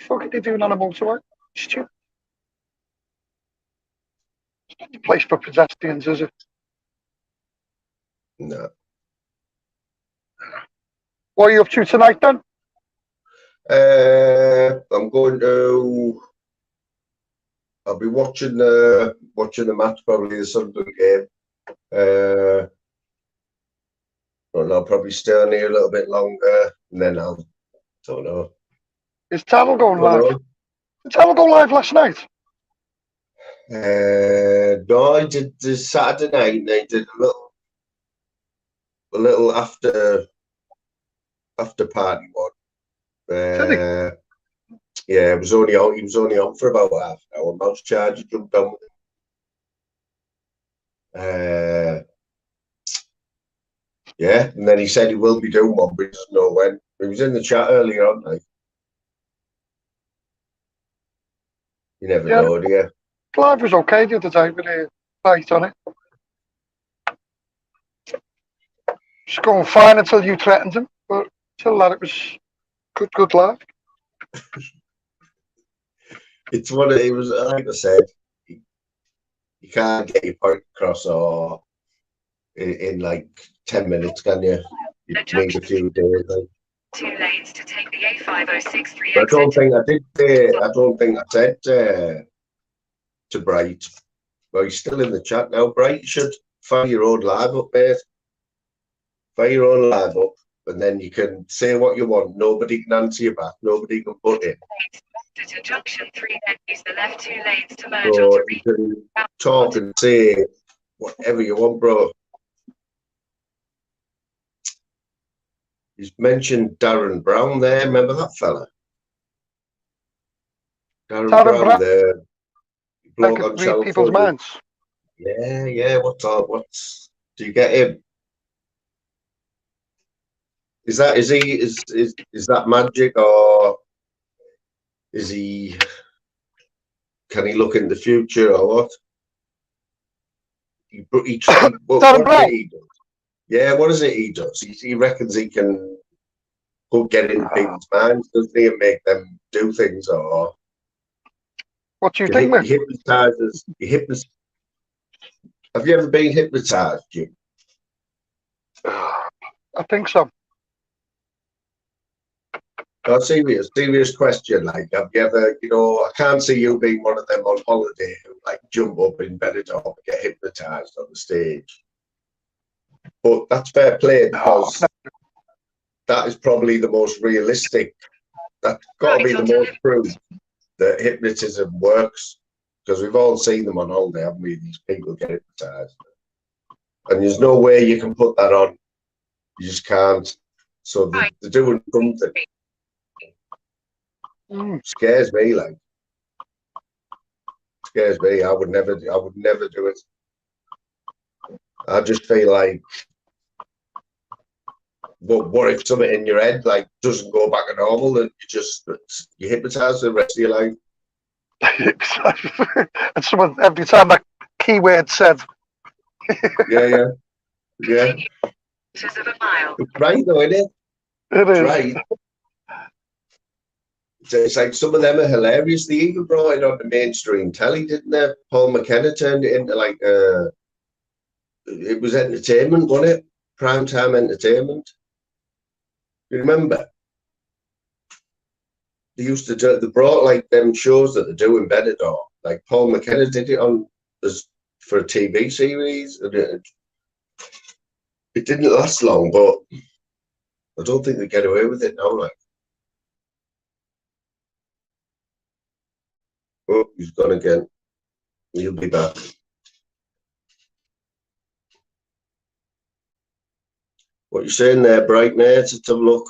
What are they doing on a motorway? Stupid. It's not the place for pedestrians, is it? No. What are you up to tonight then? I'm going to. I'll be watching the match, probably the Sunderland game. And I'll probably stay on here a little bit longer, and then don't know. Is Taro going live? Did Taro go live last night? No, I did the Saturday night, and I did a little after party one. Yeah, it was only out. He was only on for about half an hour. Mouse charger jumped on. Yeah, and then he said he will be doing one, but he doesn't know when. He was in the chat earlier on, like. You never know, do you? Clive was okay the other day with a fight on it. It's going fine until you threatened him, but till that it was good laugh. It's what it was. Like I said, you can't get your point across or in like 10 minutes, can you? You need a few days. Like. 2 lanes to take the A5063 I exit. don't think I did. I don't think I said to Bright. Well, he's still in the chat now. Bright, you should fire your own live up, mate. Fire your own live up, and then you can say what you want. Nobody can answer you back. Nobody can put in. To junction 3, then use the left 2 lanes to merge So onto you can talk and say whatever you want, bro. He's mentioned Darren Brown there. Remember that fella? Darren Brown, the bloke on Channel people's 4. minds. Yeah. What's? Do you get him? Is that magic, or is he? Can he look in the future, or what? What is it he does? Yeah, what is it he does? He reckons he can get into people's minds, doesn't he, and make them do things, or what do you think, man? He hypnotizes. Have you ever been hypnotized, Jim? I think so. No, serious question. Like, have you ever, I can't see you being one of them on holiday who like jump up in Benidorm and get hypnotized on the stage. But that's fair play, because that is probably the most realistic. That's got to be the most proof that hypnotism works, because we've all seen them on holiday, haven't we? These people get hypnotized, and there's no way you can put that on. You just can't. So they're doing something. Scares me, like. Scares me. I would never do it. I just feel like, what if something in your head like doesn't go back to normal, and you hypnotize the rest of your life? And someone every time that keyword said. Yeah. Of a mile. It's right though, isn't it? It is. Right. It's like some of them are hilarious. They even brought it on the mainstream telly, didn't they? Paul McKenna turned it into like it was entertainment, wasn't it? Primetime entertainment. You remember? They used to do. They brought like them shows that they do in Benidorm. Like Paul McKenna did it for a TV series. It didn't last long, but I don't think they get away with it now. Like. Oh, he's gone again. He'll be back. What you saying there, Bright, mate? Let's have a look.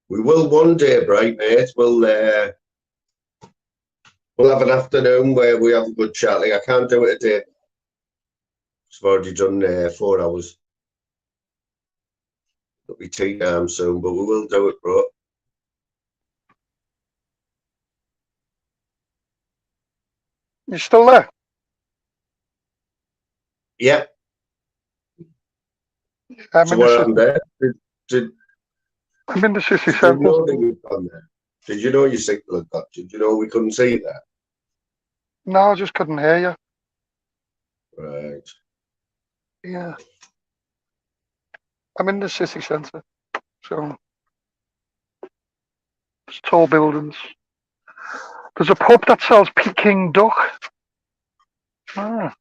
We will one day, Bright, mate. We'll have an afternoon where we have a good chat. Like, I can't do it today. I've already done 4 hours. It'll be tea time soon, but we will do it, bro. You still there? Yeah. So what happened there? I'm in the city centre. Did you know your signal had got? Did you know we couldn't see that? No, I just couldn't hear you. Right. Yeah. I'm in the city centre, so there's tall buildings. There's a pub that sells Peking duck. Ah.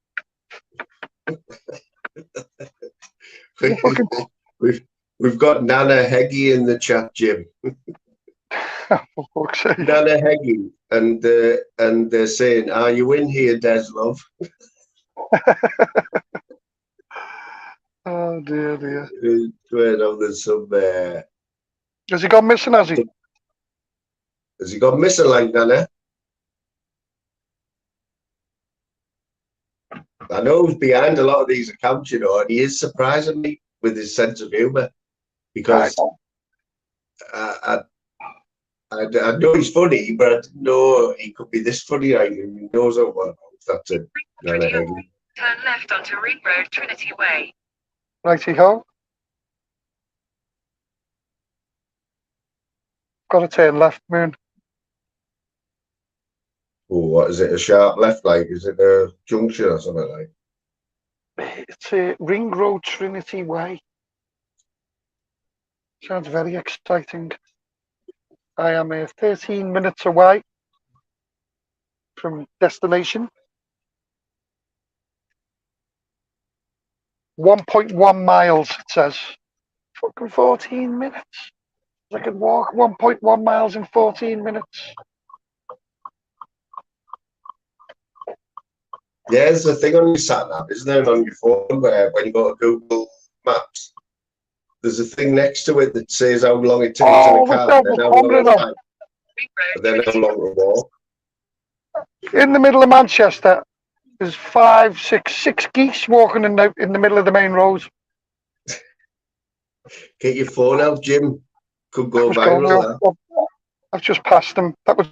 We've got Nana Heggie in the chat, Jim. For fuck's sake. Nana Heggie, and they're saying, "Are you in here, Des love?" Oh dear, dear. There's some. Has he gone missing? Has he? Has he gone missing, like Nana? I know he's behind a lot of these accounts, you know, and he is surprising me with his sense of humour, because I know he's funny, but I didn't know he could be this funny. Like, he knows how well. That's it. Nana Heggie. Turn left onto Ring Road, Trinity Way. Righty-ho. Got to turn left, Moon. Oh, what is it? A sharp left, like? Is it a junction or something like? It's a Ring Road, Trinity Way. Sounds very exciting. I am 13 minutes away from destination. 1.1 miles, it says. Fucking 14 minutes. I could walk 1.1 miles in 14 minutes. Yeah, there's a thing on your sat nav, isn't there, on your phone, where when you go to Google Maps, there's a thing next to it that says how long it takes in a car, and then how long to walk. In the middle of Manchester, there's six geese walking in the middle of the main road. Get your phone out, Jim. Could go viral. I've just passed them. That was.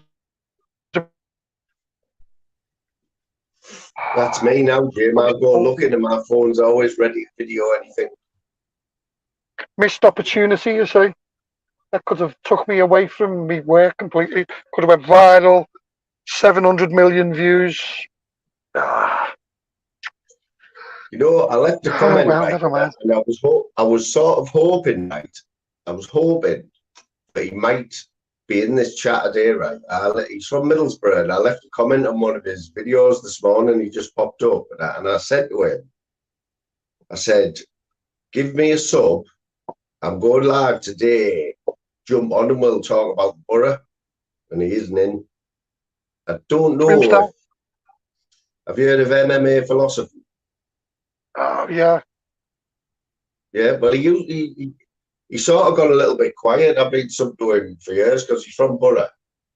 That's me now, Jim. I'll go looking, and my phone's always ready to video anything. Missed opportunity, you see. That could have took me away from me work completely. Could have went viral. 700 million views. You know, I left a comment, never mind. and I was sort of hoping, right? I was hoping that he might be in this chat today, right? He's from Middlesbrough, and I left a comment on one of his videos this morning. He just popped up, and I said to him, I said, "Give me a sub. I'm going live today. Jump on and we'll talk about the borough." And he isn't in. I don't know. Have you heard of MMA philosophy? Oh, yeah. Yeah, but he sort of got a little bit quiet. I've been sub to him for years because he's from Borough,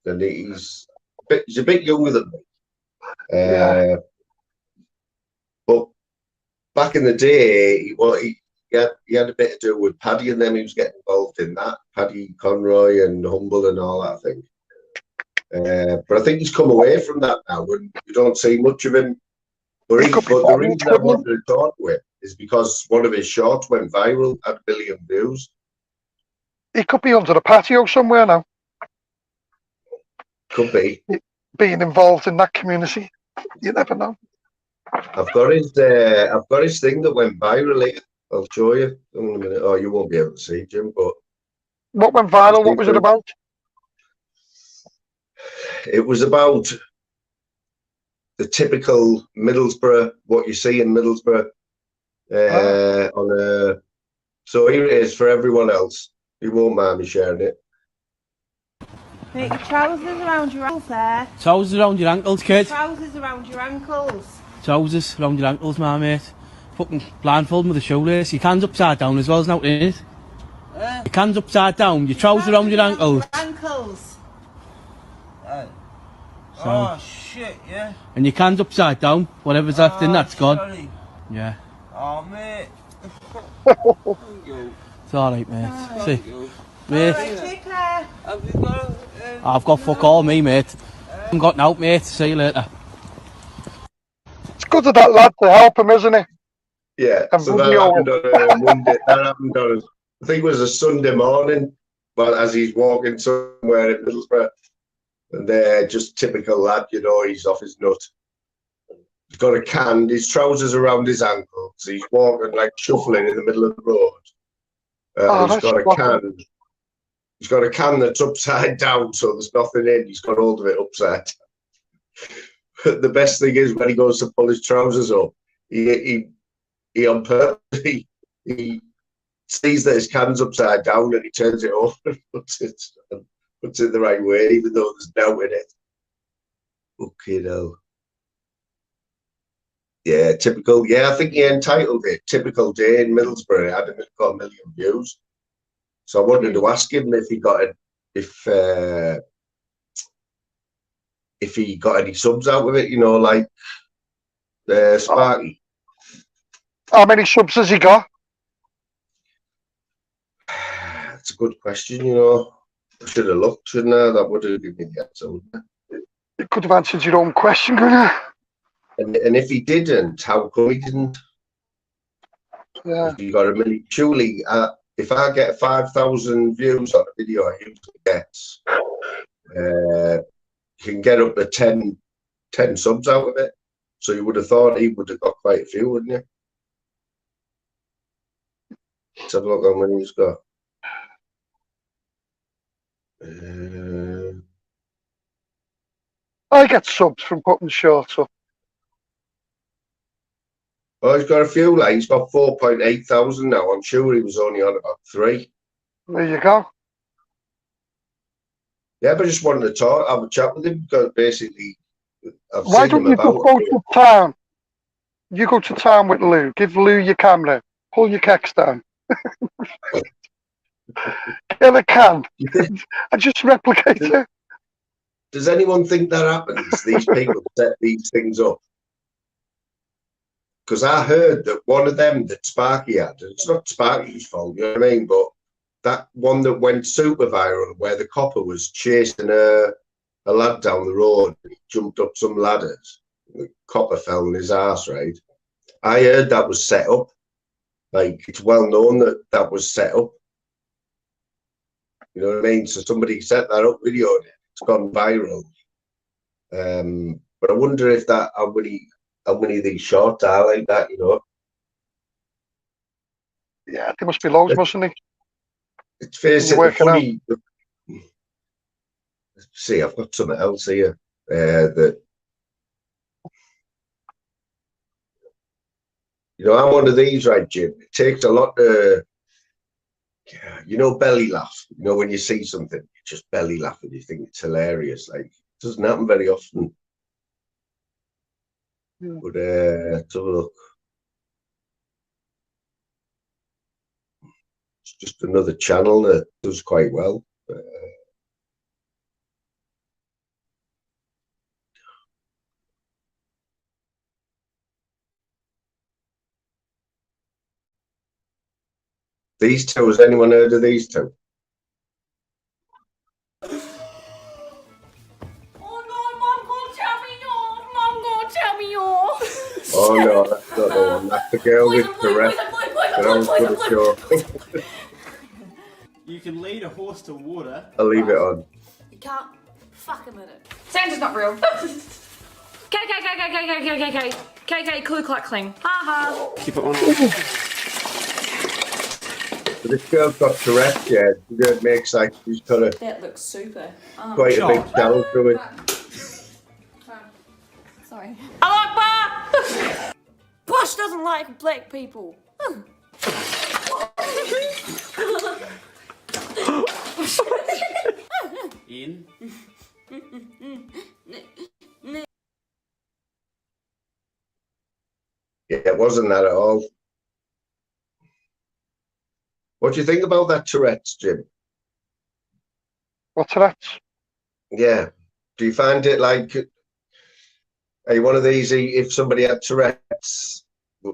and he's a bit younger than me. But back in the day, he had a bit to do with Paddy and them. He was getting involved in that. Paddy Conroy and Humble and all that thing. But I think he's come away from that now, and you don't see much of him. But the reason I wanted to talk to him is because one of his shorts went viral, had 1 billion views. He could be under the patio somewhere now. Could be. Being involved in that community. You never know. I've got his thing that went viral here. I'll show you in a minute. Oh, you won't be able to see, Jim, but what went viral? What was it about? It was about the typical Middlesbrough, what you see in Middlesbrough. So here it is for everyone else. You won't mind me sharing it. Mate, your trousers around your ankles there. Trousers around your ankles, kid. Trousers around your ankles. Trousers around your ankles, my mate. Fucking blindfolded with a shoelace. Your hands upside down as well, isn't that it? Your hands upside down, your trousers around your ankles. Ankles. So, oh shit, yeah. And your hands upside down, whatever's left in that's gone. Sorry. Yeah. Oh mate. It's alright, mate. See, mate. Alright, take care. I've got fuck all, me, mate. I've got out, mate. See you later. It's good of that lad to help him, isn't it? Yeah. So that happened on a Monday. That happened on, I think it was a Sunday morning, but as he's walking somewhere in Middlesbrough, and they're just typical lad, you know, he's off his nut. He's got a can, his trousers around his ankles. He's walking like shuffling in the middle of the road. He's got a can. He's got a can that's upside down, so there's nothing in. He's got hold of it upside down. The best thing is when he goes to pull his trousers up, he on purpose he sees that his can's upside down and he turns it over and puts it on. puts it the right way, even though there's doubt in it. Okay, though. Yeah, typical. Yeah, I think he entitled it "Typical Day in Middlesbrough." I hadn't got a million views, so I wanted to ask him if he got it, if he got any subs out of it. You know, like Sparky. How many subs has he got? That's a good question. You know, I should have looked, shouldn't I? That would have given me the answer. You could have answered your own question, couldn't you? And if he didn't, how come he didn't? Yeah. If he got a million, surely, if I get 5,000 views on a video, I usually get, you can get up to 10 subs out of it. So you would have thought he would have got quite a few, wouldn't you? Let's have a look how many he's got. I get subs from putting shorts up. Oh, he's got a few. Like he's got 4.8 thousand now. I'm sure he was only on about 3. There you go. Yeah, but I just wanted to have a chat with him because basically, Why don't you just go to town? You go to town with Lou. Give Lou your camera. Pull your kecks down. Get a can and just replicate it. Does anyone think that happens? These people set these things up. Because I heard that one of them that Sparky had, it's not Sparky's fault, you know what I mean? But that one that went super viral, where the copper was chasing a lad down the road, and he jumped up some ladders, the copper fell in his ass, right? I heard that was set up. Like, it's well known that that was set up. You know what I mean? So somebody set that up, videoed it. It's gone viral. But I wonder if that, how many of these shorts are like that, you know? Yeah, there must be loads, mustn't he? It's fair to say, funny. See, I've got something else here that, you know, I'm one of these, right, Jim? It takes a lot to, you know, belly laugh. You know, when you see something, you just belly laugh and you think it's hilarious. Like, it doesn't happen very often. But let's have a look. It's just another channel that does quite well. These two, has anyone heard of these two? Oh no, that's not the one. That's the girl with the rest. That I was going to show. You can lead a horse to water. I'll leave it on. You can't fuck him with it. Santa's not real. KK, Ku Klux Klan. Ha ha. Keep it on. So this girl's got Tourette's, yeah. It makes like she's got a That looks super. quite a big channel to it. Sorry. Allah Akbar! Bush doesn't like black people. In. Yeah, it wasn't that at all. What do you think about that Tourette's, Jim? What Tourette's? Yeah. Do you find it like, are you one of these, if somebody had Tourette's,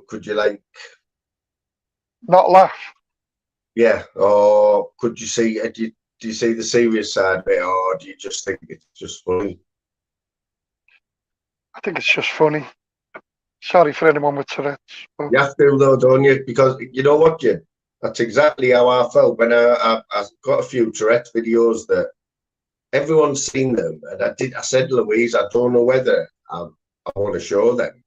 could you like... Not laugh? Yeah, or could you see, do you see the serious side of it, or do you just think it's just funny? I think it's just funny. Sorry for anyone with Tourette's. But... You have to though, don't you? Because you know what, Jim? That's exactly how I felt when I got a few Tourette's videos that everyone's seen them, and I said, Louise, I don't know whether I want to show them,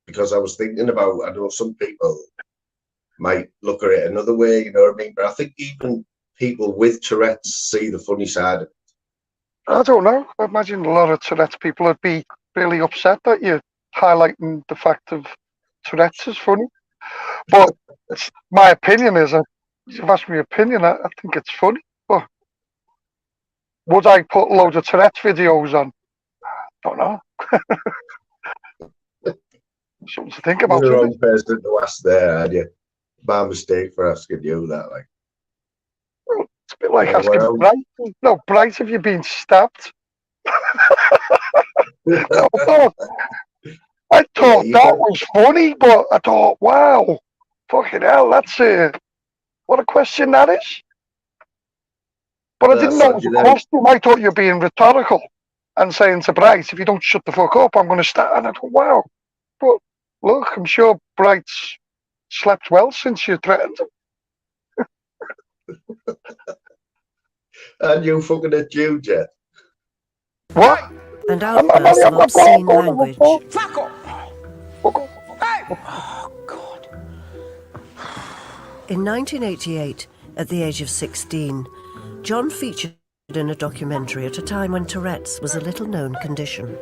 because I was thinking about, I know some people might look at it another way, you know what I mean? But I think even people with Tourette's see the funny side of it. I don't know. I imagine a lot of Tourette's people would be really upset that you're highlighting the fact of Tourette's is funny. But my opinion is, you've asked me opinion, I think it's funny. But Would I put loads of Tourette videos on? Don't know. Something to think You're about, the isn't wrong it? person to ask there, aren't you? My mistake for asking you that. Like, It's a bit like oh, asking well. Bright. No, Bright, have you been stabbed? I thought that was funny, but I thought, wow, fucking hell, that's what a question that is. But I didn't know it was a question. I thought you were being rhetorical and saying to Bright, if you don't shut the fuck up, I'm going to start. And I thought, wow. But look, I'm sure Bright's slept well since you threatened him. And you fucking a Jew, Jet. What? And outbursts of obscene language. Fuck off! Hey! Oh, God. In 1988, at the age of 16, John featured in a documentary at a time when Tourette's was a little-known condition.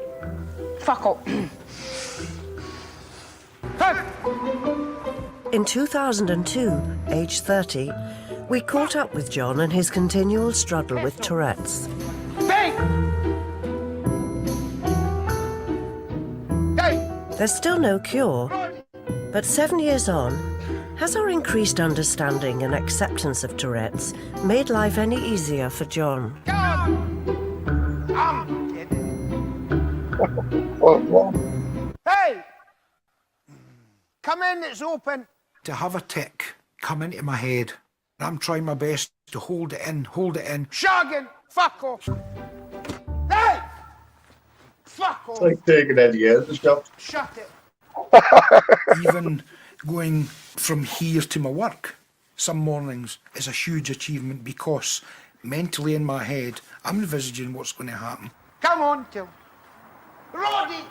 Fuck off! In 2002, age 30, we caught up with John and his continual struggle with Tourette's. There's still no cure, but 7 years on, has our increased understanding and acceptance of Tourette's made life any easier for John? Hey! Come in, it's open. To have a tick come into my head, and I'm trying my best to hold it in. Shagging! Fuck off! Hey! Fuck off! It's like taking Eddie out of the shop. Shut it! Even going from here to my work some mornings is a huge achievement because mentally in my head I'm envisaging what's going to happen. Come on, Till. Roddy!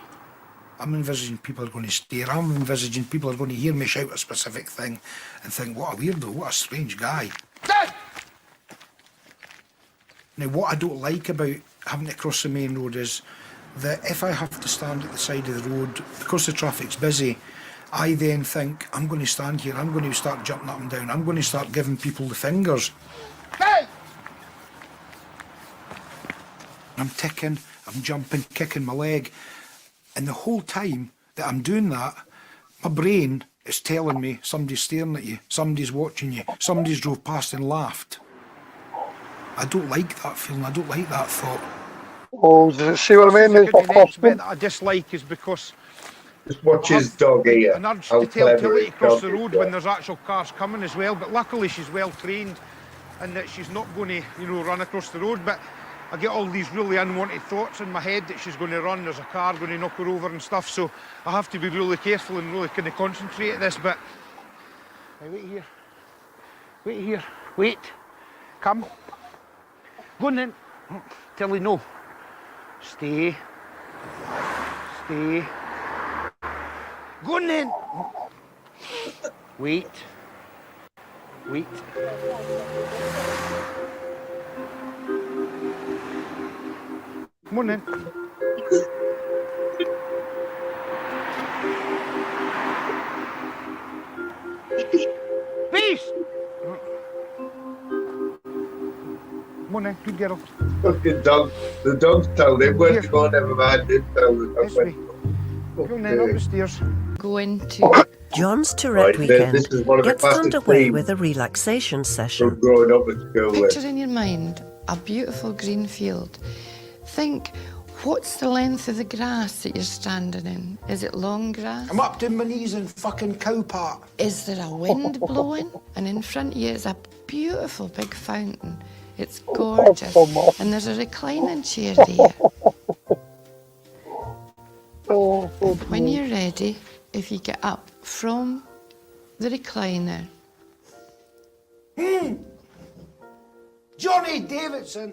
I'm envisaging people are going to stare. I'm envisaging people are going to hear me shout a specific thing and think, what a weirdo, what a strange guy. Dad! Now, what I don't like about having to cross the main road is that if I have to stand at the side of the road, because the traffic's busy, I then think, I'm going to stand here, I'm going to start jumping up and down, I'm going to start giving people the fingers. Hey! I'm ticking, I'm jumping, kicking my leg, and the whole time that I'm doing that, my brain is telling me somebody's staring at you, somebody's watching you, somebody's drove past and laughed. I don't like that feeling, I don't like that thought. Oh, does it see what I mean? The next bit that I dislike is because just watch his dog here. An urge to tell Tilly to cross the road when there's actual cars coming as well, but luckily she's well trained and that she's not going to, run across the road. But I get all these really unwanted thoughts in my head that she's going to run, there's a car going to knock her over and stuff, so I have to be really careful and really kind of concentrate at this. But hey, wait here, wait, come, go on then, Tilly, no. Stay. Go on then. Wait. Come on then. Peace. Come on then, good girl. Fucking dog. The dog's told him where to go, never mind him. Tell the dog when to go. Go on then, up the stairs. Go into John's Tourette weekend gets underway with a relaxation session. Growing up at school. Picture in your mind a beautiful green field. Think, what's the length of the grass that you're standing in? Is it long grass? I'm up to my knees in fucking cow part. Is there a wind blowing? And in front of you is a beautiful big fountain. It's gorgeous. And there's a reclining chair there. When you're ready, if you get up from the recliner. Johnny Davidson.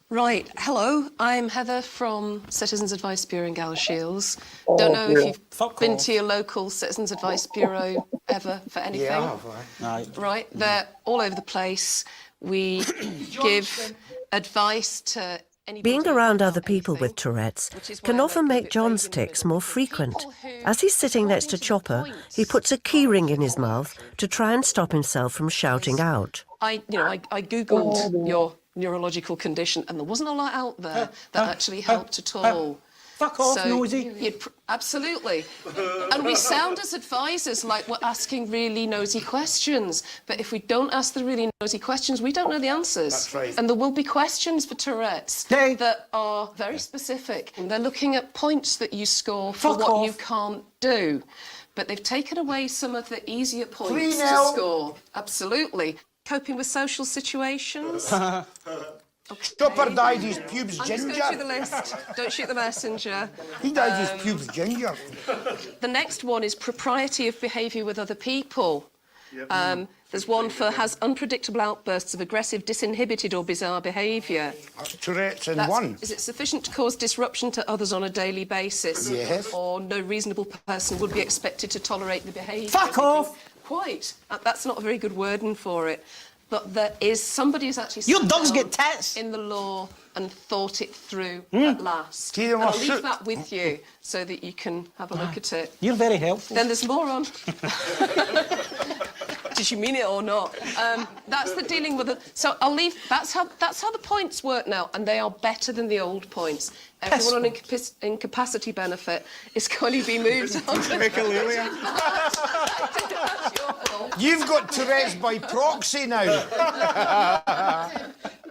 Right, hello, I'm Heather from Citizens Advice Bureau in Galashiels. Don't know if you've been to your local Citizens Advice Bureau ever for anything. Yeah, right, they're all over the place. We give advice to Being around other people with Tourette's can often make John's tics more frequent. As he's sitting next to Chopper, he puts a key ring in his mouth to try and stop himself from shouting out. I googled your neurological condition, and there wasn't a lot out there that actually helped at all. Fuck off, nosy. Absolutely. And we sound as advisors like we're asking really nosy questions. But if we don't ask the really nosy questions, we don't know the answers. That's right. And there will be questions for Tourette's that are very specific. And they're looking at points that you score for what you can't do. But they've taken away some of the easier points to score. Absolutely. Coping with social situations. Chopper dyed his pubes ginger. I'm just going through the list. Don't shoot the messenger. He dyed his pubes ginger. The next one is propriety of behaviour with other people. There's one for has unpredictable outbursts of aggressive, disinhibited or bizarre behaviour. That's Tourette's in one. Is it sufficient to cause disruption to others on a daily basis? Yes. Or no reasonable person would be expected to tolerate the behaviour? Fuck off! Quite. That's not a very good wording for it. But there is somebody who's actually your dogs get tats in the law and thought it through at last. And I'll leave that with you so that you can have a look at it. You're very helpful. Then there's more on. Did you mean it or not? That's the dealing with it. So I'll leave. That's how the points work now, and they are better than the old points. Everyone on incapacity benefit is going to be moved on to You've got Tourette's by proxy now.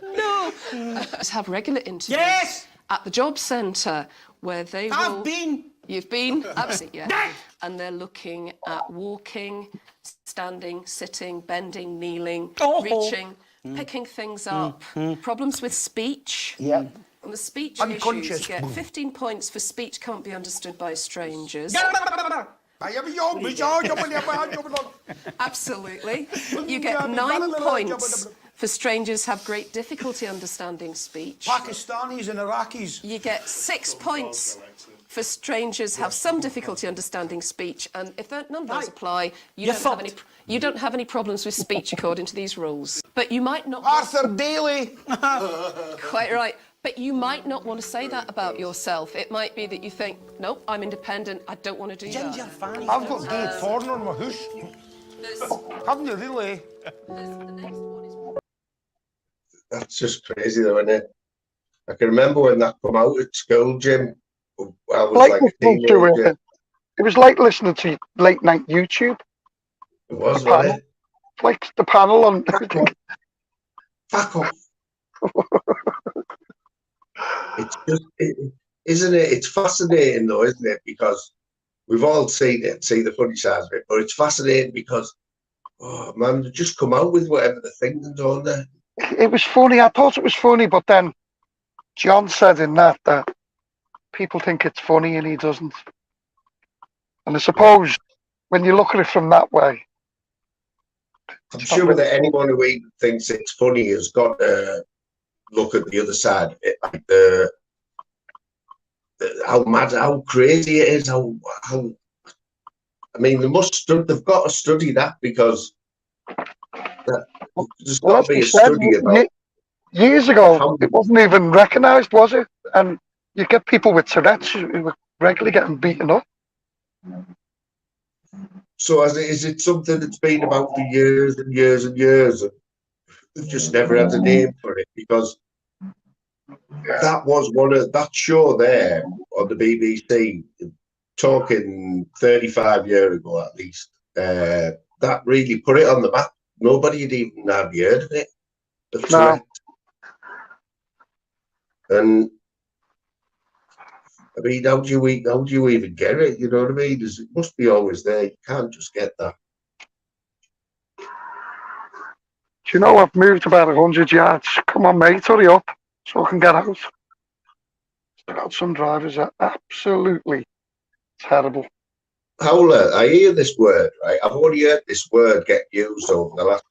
No. Let's have regular interviews at the job centre where they will... I've been. You've been? Absolutely, yeah. And they're looking at walking, standing, sitting, bending, kneeling, reaching, picking things up. Problems with speech. Yeah. On the speech issues, you get 15 points for speech can't be understood by strangers. Absolutely. You get 9 points for strangers have great difficulty understanding speech. Pakistanis and Iraqis. You get 6 points for strangers have some difficulty understanding speech, and if none of those apply, you don't have any problems with speech according to these rules. But you might not. Arthur Daly. Quite right. But you might not want to say that about yourself. It might be that you think, nope, I'm independent, I don't want to do that. I've got gay porn on my house. Haven't you really? That's just crazy though, isn't it? I can remember when that come out at school, Jim. I was like a teenager. It was like listening to late night YouTube. It was, wasn't it? Like the panel on. Fuck off. It's just, isn't it? It's fascinating though, isn't it? Because we've all seen it, see the funny side of it, but it's fascinating because, oh man, they just come out with whatever they're thinking, don't they? It was funny. I thought it was funny, but then John said in that people think it's funny and he doesn't. And I suppose when you look at it from that way, I'm sure that anyone who even thinks it's funny has got to look at the other side of it, like how mad, how crazy it is, how I mean, they've got to study that because there's got to be a study about. Years ago, it wasn't even recognised, was it? And you get people with Tourette's who were regularly getting beaten up. So is it something that's been about for years and years and years, and they've just never had a name for it? Because that was one of that show there on the BBC, talking 35 years ago at least. That really put it on the map. Nobody had even heard of it. No. And I mean, how do you even get it? You know what I mean? It must be always there. You can't just get that. Do you know I've moved about 100 yards? Come on, mate, hurry up so I can get out. Some drivers are absolutely terrible. Howler, I hear this word, right? I've only heard this word get used over the last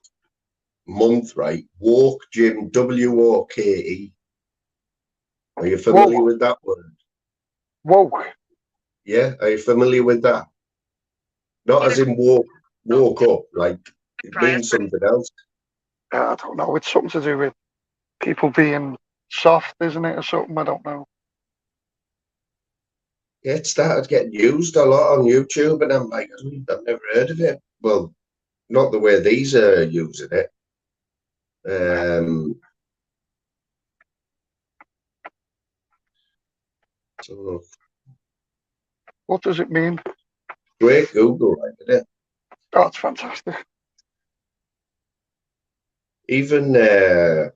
month, right? Woke, Jim, W-O-K-E. Are you familiar with that word? Woke. Yeah, are you familiar with that? Not as in woke up, like it means something else. I don't know. It's something to do with people being soft, isn't it, or something? I don't know. It started getting used a lot on YouTube, and I'm like, I've never heard of it. Well, not the way these are using it. So what does it mean? Great Google, isn't it? Oh, it's fantastic. Even let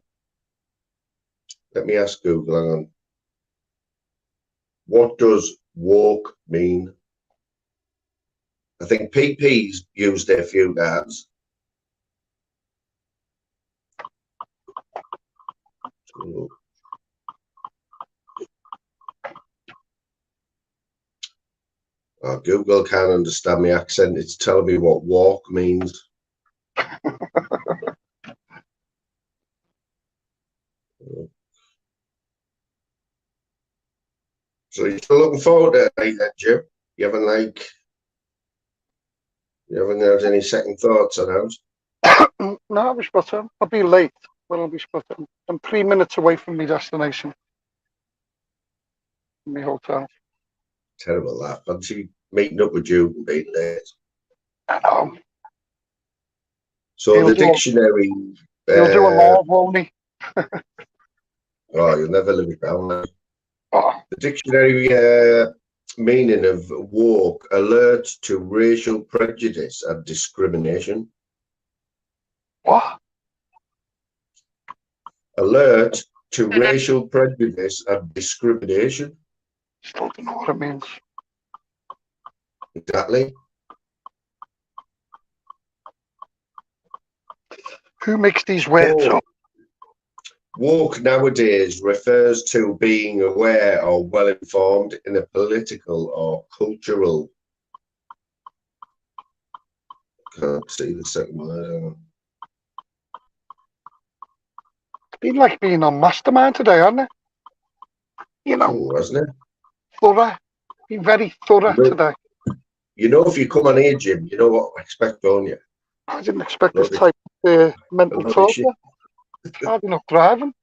me ask Google. Hang on. What does woke mean? I think PP's used it a few times. Oh, Google can't understand my accent. It's telling me what walk means. So you're still looking forward to it, then, Jim? You haven't had any second thoughts on those? No, I'll be spot on. I'll be late, but I'll be spot on. I'm 3 minutes away from my destination. From my hotel. Terrible that. Fancy meeting up with you and being late. I know. So He'll the do dictionary. He'll do a law, won't he? Oh, you'll never live it down. Oh. The dictionary meaning of woke: alert to racial prejudice and discrimination. What? Alert to racial prejudice and discrimination. Still don't know what it means. Exactly. Who makes these words up? Woke nowadays refers to being aware or well informed in a political or cultural. Can't see the second one. It's been like being on Mastermind today, hasn't it? You know, wasn't it? Thorough. Been very thorough today. You know, if you come on here, Jim, you know what to expect, don't you? I didn't expect this type of mental torture. Hard enough driving.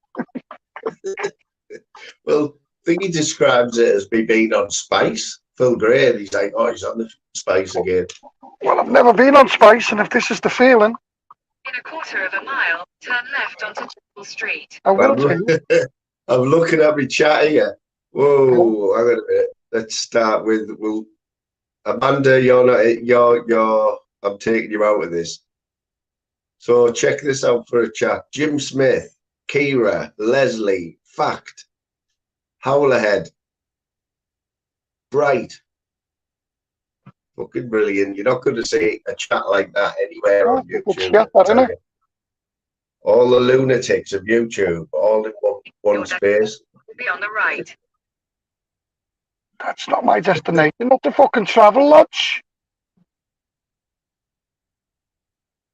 Well, I think he describes it as me being on Spice. Phil Gray, he's like, oh, he's on the Spice again. Well, I've never been on Spice, and if this is the feeling. In a quarter of a mile, turn left onto Chapel Street. I will do. I'm looking at my chat here. Whoa, hang on a minute. Let's start with, Amanda, I'm taking you out of this. So check this out for a chat. Jim Smith, Kira, Leslie, Fact, Howlerhead, Bright. Fucking brilliant. You're not going to see a chat like that anywhere on YouTube. All the lunatics of YouTube, all in one space. Be on the right. That's not my destination, not the fucking travel lodge.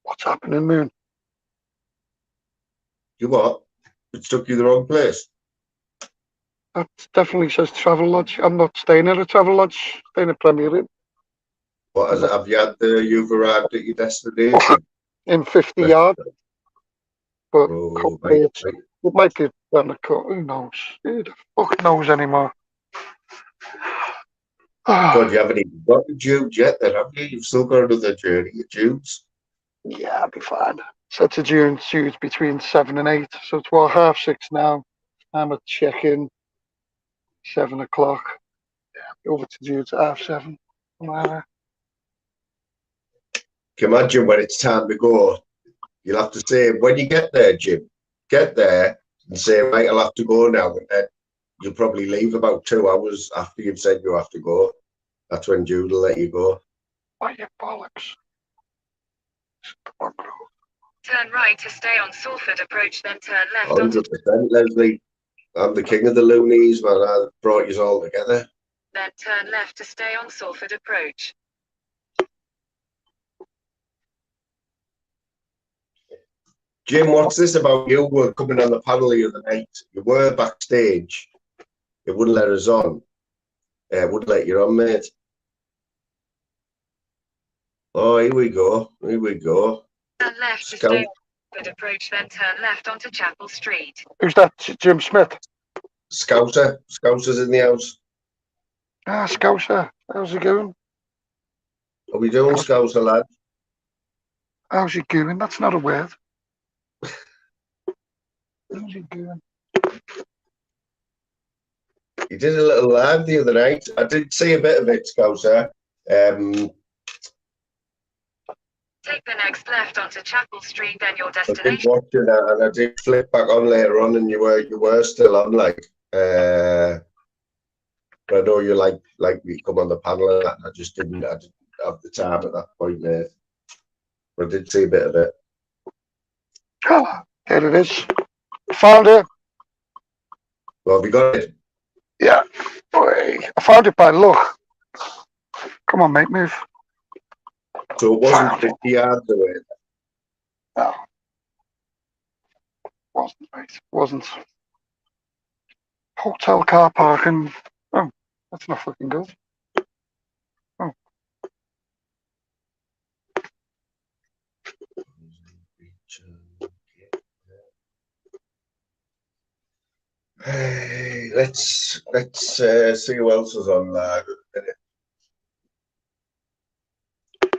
What's happening, Moon? You what? It took you the wrong place. That definitely says travel lodge. I'm not staying at a travel lodge. Staying at Premier Inn. What have you you've arrived at your destination? In 50 yards. But it might be around the corner. Who knows? Who the fuck knows anymore? God, you haven't even got to Jude yet, then, have you? You've still got another journey at Jude's. Yeah, I'll be fine. So to Jude's between 7 and 8. So it's 6:30 now. I'm at check-in 7 o'clock. Yeah, over to Jude's at 7:30. Can you imagine when it's time to go? You'll have to say, when you get there, Jim, get there and say, right, I'll have to go now. And then you'll probably leave about 2 hours after you've said you have to go. That's when Jude will let you go. Why you bollocks? Turn right to stay on Salford Approach, then turn left 100%, Leslie. I'm the king of the loonies, man. I brought you all together. Then turn left to stay on Salford Approach. Jim, what's this about you were coming on the panel the other night? You were backstage. It wouldn't let us on. Wouldn't let you on, mate. Oh, here we go. Here we go. Turn left to stay on Good approach, then turn left onto Chapel Street. Who's that? Jim Smith? Scouser. Scouser's in the house. Ah, Scouser. How's he going? Are we doing Scouser, lad? How's he going? That's not a word. How's he going? He did a little live the other night. I did see a bit of it, Scouser. Take the next left onto Chapel Street, then your I did destination. watch it, and I did flip back on later on, and you were still on, like. But I know you like me come on the panel, and that. I didn't have the time at that point, mate. But I did see a bit of it. Oh, there it is. Found it. Well, have you got it? Yeah. Boy, I found it by luck. Come on, mate, move. So it wasn't 50 yards away. No. Wasn't, mate. Wasn't. Hotel car parking. Oh, that's not fucking good. Oh. Hey, let's see who else is on that.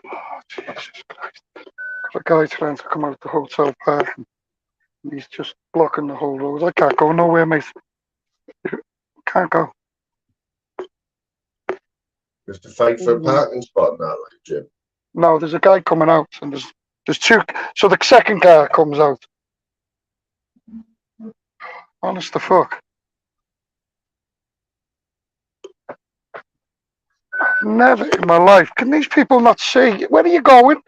Oh, Jesus Christ. Got a guy trying to come out the hotel park and he's just blocking the whole road. I can't go nowhere, mate. Can't go. There's to fight for a parking spot now, like, Jim. No, there's a guy coming out and there's two. So the second car comes out. Honest to fuck. Never in my life. Can these people not see? Where are you going?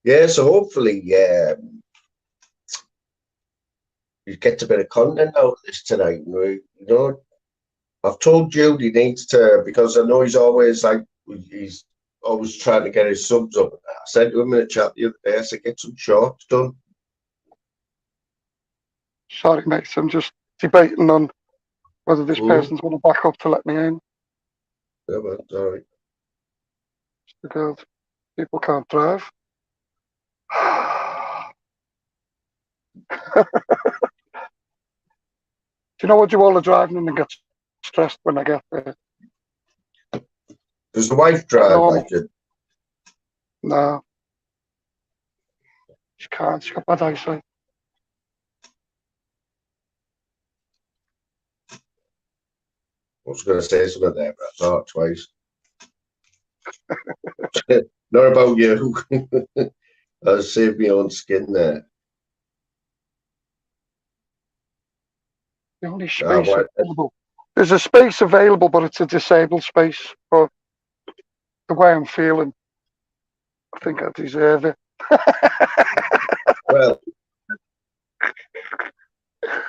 Yeah, so hopefully, you get a bit of content out of this tonight. You know, I've told Jude he needs to, because I know he's always trying to get his subs up. I said to him in a chat the other day, I said, get some shorts done. Sorry, mate. I'm just debating on whether this person's going to back up to let me in. Yeah, man, sorry. Because people can't drive. Do you know what do all the driving and get stressed when I get there? Does the wife drive like it? No. She can't. She's got bad eyesight. I was going to say something there, but I thought it twice. Not about you. I'll save my own skin there. The only space available. There's a space available, but it's a disabled space. But the way I'm feeling, I think I deserve it. Well,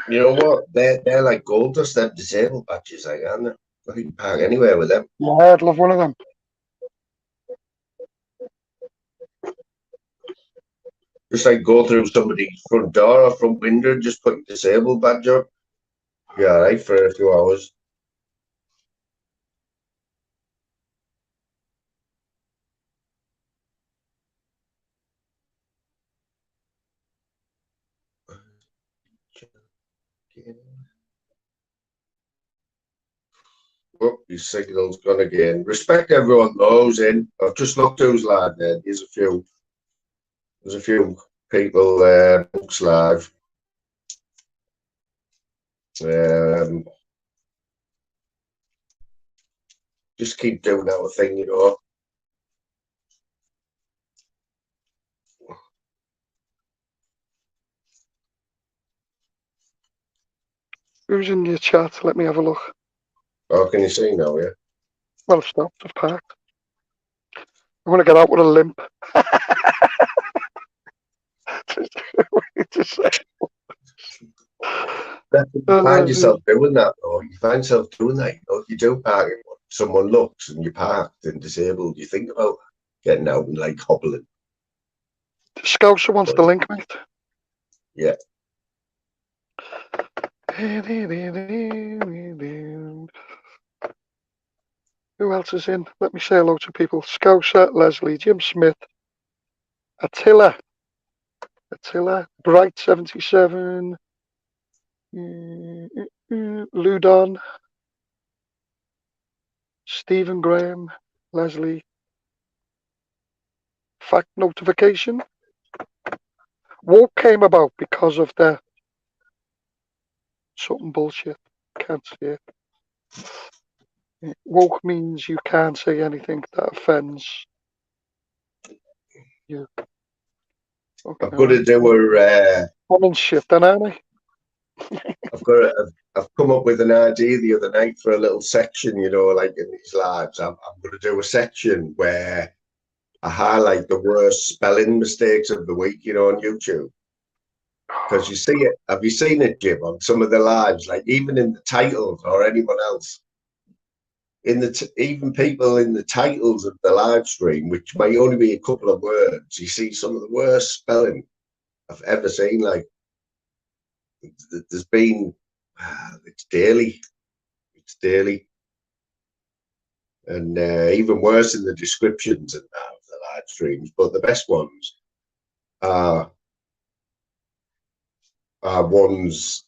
you know what? They're like gold dust, them disabled badges, like, aren't they? You can park anywhere with them. Yeah, I'd love one of them. Just like go through somebody's front door or front window and just put your disabled badge up. Yeah, right, for a few hours. Oh, his signal's gone again. Respect everyone knows in. I've just looked who's live there. There's a few people there. Books live. Just keep doing our thing, you know. Who's in your chat? Let me have a look. Oh, can you see now, yeah? Well, I've stopped. I've parked. I want to get out with a limp. You find yourself doing that, though. You find yourself doing that. You know, you do park it. Someone looks and you're parked and disabled. You think about getting out and like hobbling. Scouser wants the link, mate. Yeah. Who else is in? Let me say hello to people. Scouser, Leslie, Jim Smith, Attila, Bright 77, Ludon, Stephen Graham, Leslie. Fact notification. Woke came about because of the something bullshit. Can't see it. Woke means you can't say anything that offends you. Okay, I've got to do a. Common shit, then, aren't I? I've come up with an idea the other night for a little section, you know, like in these lives. I'm going to do a section where I highlight the worst spelling mistakes of the week, you know, on YouTube. Because you see it, have you seen it, Jim, on some of the lives, like even in the titles or anyone else? Even people in the titles of the live stream, which may only be a couple of words, you see some of the worst spelling I've ever seen. Like, there's been, it's daily, and even worse in the descriptions and that of the live streams. But the best ones are ones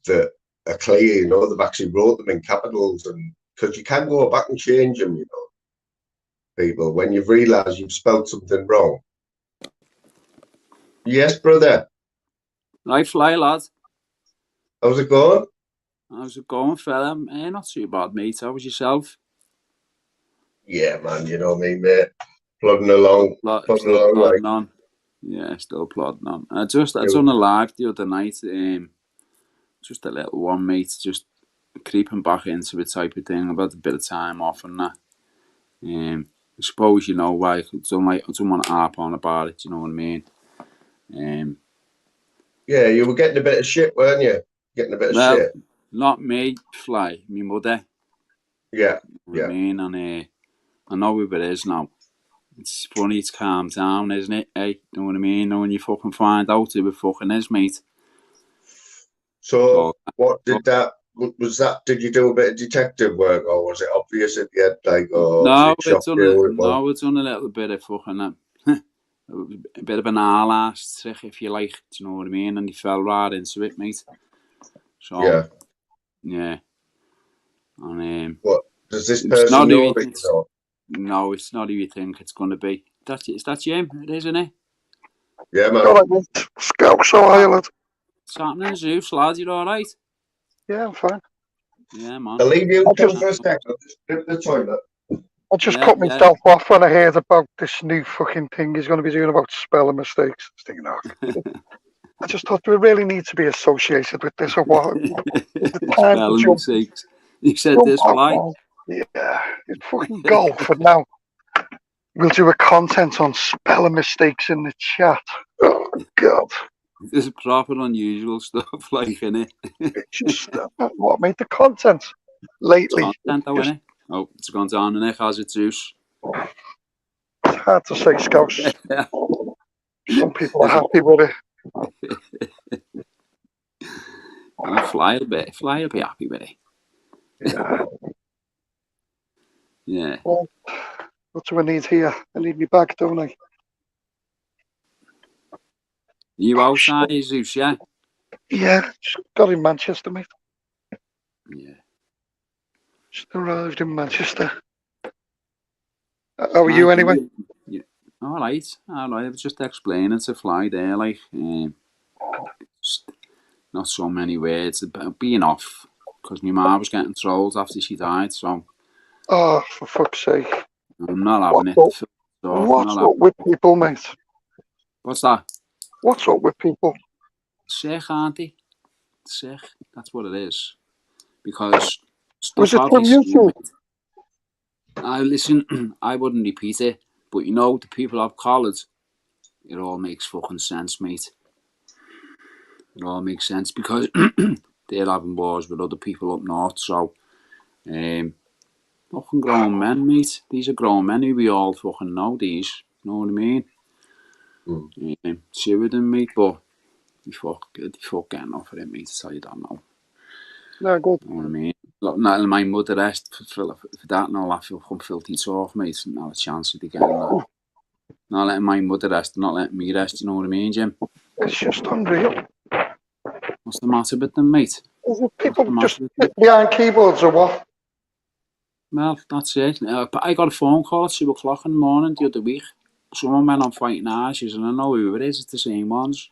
that are clear, you know, they've actually wrote them in capitals, and because you can go back and change them, you know, people, when you've realised you've spelled something wrong. Yes, brother. Right, fly, lad. How's it going? How's it going, fella? Not too bad, mate. How was yourself? Yeah, man, you know me, mate. Plodding along. Still plodding on. Yeah, still plodding on. I done a live the other night. Just a little one, mate. Just creeping back into it type of thing. I've had a bit of time off and that. I suppose you know why. I don't want to harp on about it. You know what I mean? Yeah, you were getting a bit of shit, weren't you? Getting a bit of shit. Not me, Fly. Me mother. Yeah. You know what I mean? And I know who it is now. It's funny, it's calmed down, isn't it? Hey, you know what I mean? When you fucking find out who it fucking is, mate. So what did that? Was that? Did you do a bit of detective work, or was it obvious at the end? Like, no, it's done a little bit of fucking a bit of an all-ass trick, if you like. Do you know what I mean? And he fell right into it, mate. So yeah. And what does this person know that you know? No, it's not who you think it's going to be. Is that Jim? It is, isn't it? Yeah, man. All right, mate. Scout, so are you, lad? What's happening, Zeus, lad? You all right? Yeah, I'm fine. Yeah, man. I'll leave you for a second. I'll just grip the toilet. I just cut myself off when I heard about this new fucking thing he's going to be doing about spelling mistakes. I was thinking, I just thought we really need to be associated with this or what? The time to jump. Mistakes. You said this, Fly? Yeah, it's fucking golf, and now we'll do a content on spelling mistakes in the chat. Oh, God. This is proper unusual stuff, like, innit? It's just what made the content lately. It's content, though, innit? Oh, it's gone down, innit? How's it, Zeus? It's hard to say, Scouts. Some people are happy with it. And Fly will be happy with it. Yeah. Yeah. Well, what do I need here? I need me bag, don't I? You outside, Zeus, yeah? Yeah, just got in Manchester, mate. Yeah. Just arrived in Manchester. How are you, anyway? Yeah. All right. I was just explaining to Fly there, like, just not so many words about being off, because my mum was getting trolled after she died, so. Oh, for fuck's sake. I'm not having it. What's up with people, mate? What's that? What's up with people? Sick, auntie. Sick. That's what it is. Because was it from YouTube? Listen, I wouldn't repeat it, but you know, the people I've collared, it all makes fucking sense, mate. It all makes sense because they're having wars with other people up north, so fucking grown men, mate. These are grown men who we all fucking know these. You know what I mean? Two of them, mate, but they fuck getting off of it, mate, so you don't know. No, good. You know what I mean? Look, not my mother rest for that and all that feel come filthy talk, mate. Not a chance of getting that. Not letting my mother rest, not letting me rest, you know what I mean, Jim? It's just unreal. What's the matter with them, mate? Is it people What's the just matter with them? behind keyboards or what? Well, that's it. But I got a phone call at 2 o'clock in the morning the other week. Someone went on Fighting Ashes, and I know who it is, it's the same ones.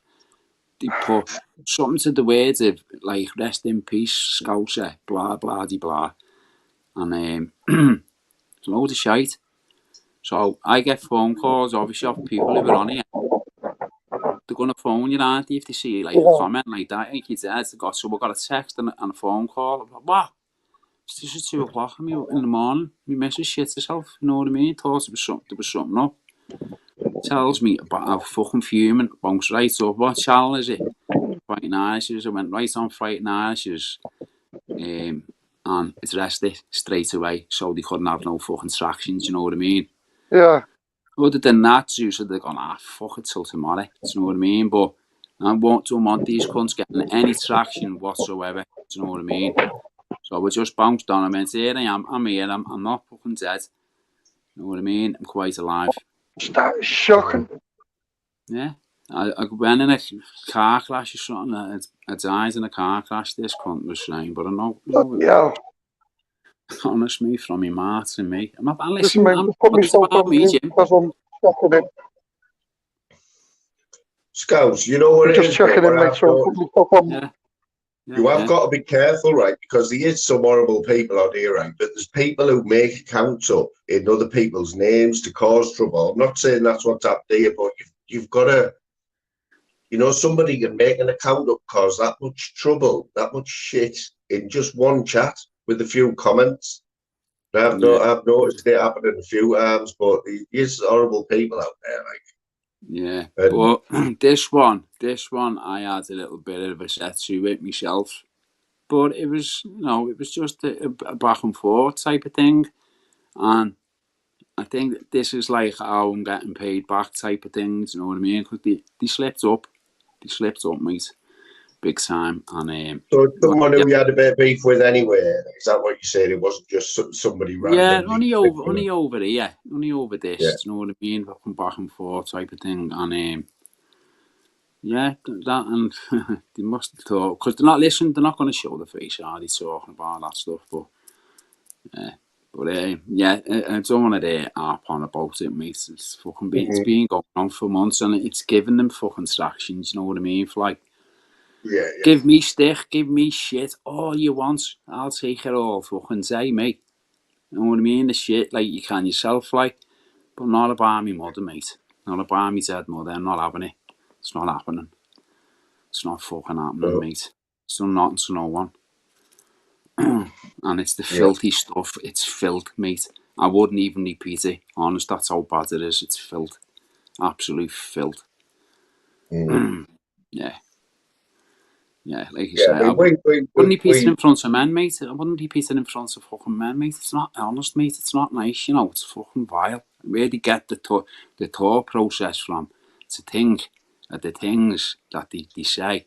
They put something to the words of, like, rest in peace, Scouser, blah, blah, de blah. And it's a load of shite. So I get phone calls, obviously, of people who are on here. They're going to phone you, aren't they, if they see, like, a comment like that. Like you said, so we got a text and a phone call. I'm like, what? It's just 2 o'clock in the morning. My missus shit herself, you know what I mean? Thought there was something up. Tells me about I'm fucking fuming, bounce right up. What channel is it? Fighting Ashes. I went right on Fighting Ashes. And it's rested straight away, so they couldn't have no fucking tractions, you know what I mean? Yeah. Other than that, usually they're going, fuck it till tomorrow, do you know what I mean? But I don't want these cunts getting any traction whatsoever, do you know what I mean? So we just bounced on. I meant, here I am, I'm here, I'm not fucking dead. You know what I mean? I'm quite alive. That is shocking. Yeah. I went in a car crash or something. I died in a car crash, this cunt was saying, but I know, Yeah. honest me, from my mouth to me. I'm not, Listen, listen, mate, I'm just put not myself about on me, mute Jim. because I'm checking in. Scouts, you know what it Just is, checking mate, in, what mate, I've so I'm got- putting myself on mute. You have got to be careful, right? Because there is some horrible people out here, right? But there's people who make accounts up in other people's names to cause trouble. I'm not saying that's what's up there, but you've got to, you know, somebody can make an account up, cause that much trouble, that much shit in just one chat with a few comments. I've noticed it happening a few times, but there's horrible people out there, like. Yeah, but this one, I had a little bit of a set to it myself. But it was, it was just a back and forth type of thing. And I think this is like how I'm getting paid back type of things, you know what I mean? Because they slipped up. They slipped up, mate. Big time. And So it's someone who you had a bit of beef with anyway. Is that what you said? It wasn't just somebody randomly. Yeah, only over here. Only over this, Yeah. you know what I mean? Back and forth type of thing. And yeah, that and they must have thought, because they're not listening, they're not going to show the face, are they, talking about that stuff, but yeah, I don't want to harp on about it, mate. It's fucking it's been going on for months, and it's giving them fucking tractions, you know what I mean? For like, yeah. Give me stick, give me shit, all you want, I'll take it all, fucking say, mate. You know what I mean? The shit, like, you can yourself, like, but not about me mother, mate. Not about me dead mother, I'm not having it. It's not happening. It's not fucking happening, mate. It's done nothing to no one. And it's the filthy stuff. It's filth, mate. I wouldn't even repeat it. Honest, that's how bad it is. It's filth. Absolute filth. Yeah. Yeah, like you say, I wouldn't repeat it in front of men, mate. I wouldn't repeat it in front of fucking men, mate. It's not honest, mate. It's not nice, you know. It's fucking vile. Where do you get the thought process from? To think that the things that they say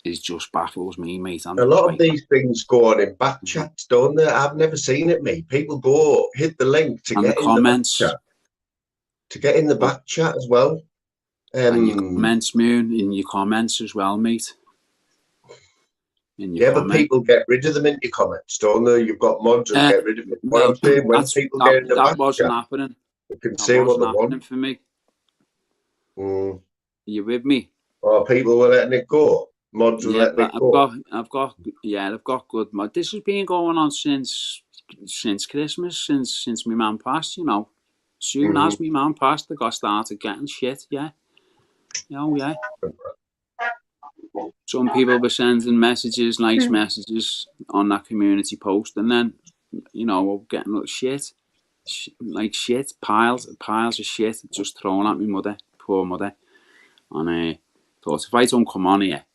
is just baffles me, mate. A lot of these things go on in back chats, don't they? I've never seen it, mate. People go hit the link to get in the back chat. To get in the back chat as well. And your comments, Moon, in your comments as well, mate. But people get rid of them in your comments, don't they? You've got mods who get rid of it. What I'm saying, when people get in the back wasn't chat, happening. they can say what they want. For me. Are you with me? Oh, people were letting it go. Mods were letting it go. I've got good mods. This has been going on since Christmas, since my man passed, you know. Soon as my man passed, I got started getting shit, yeah. Oh, yeah. Some people were sending messages, nice messages on that community post, and then, you know, getting little shit. Like shit, piles of shit just thrown at me mother, poor mother. And thought, if I don't come on here,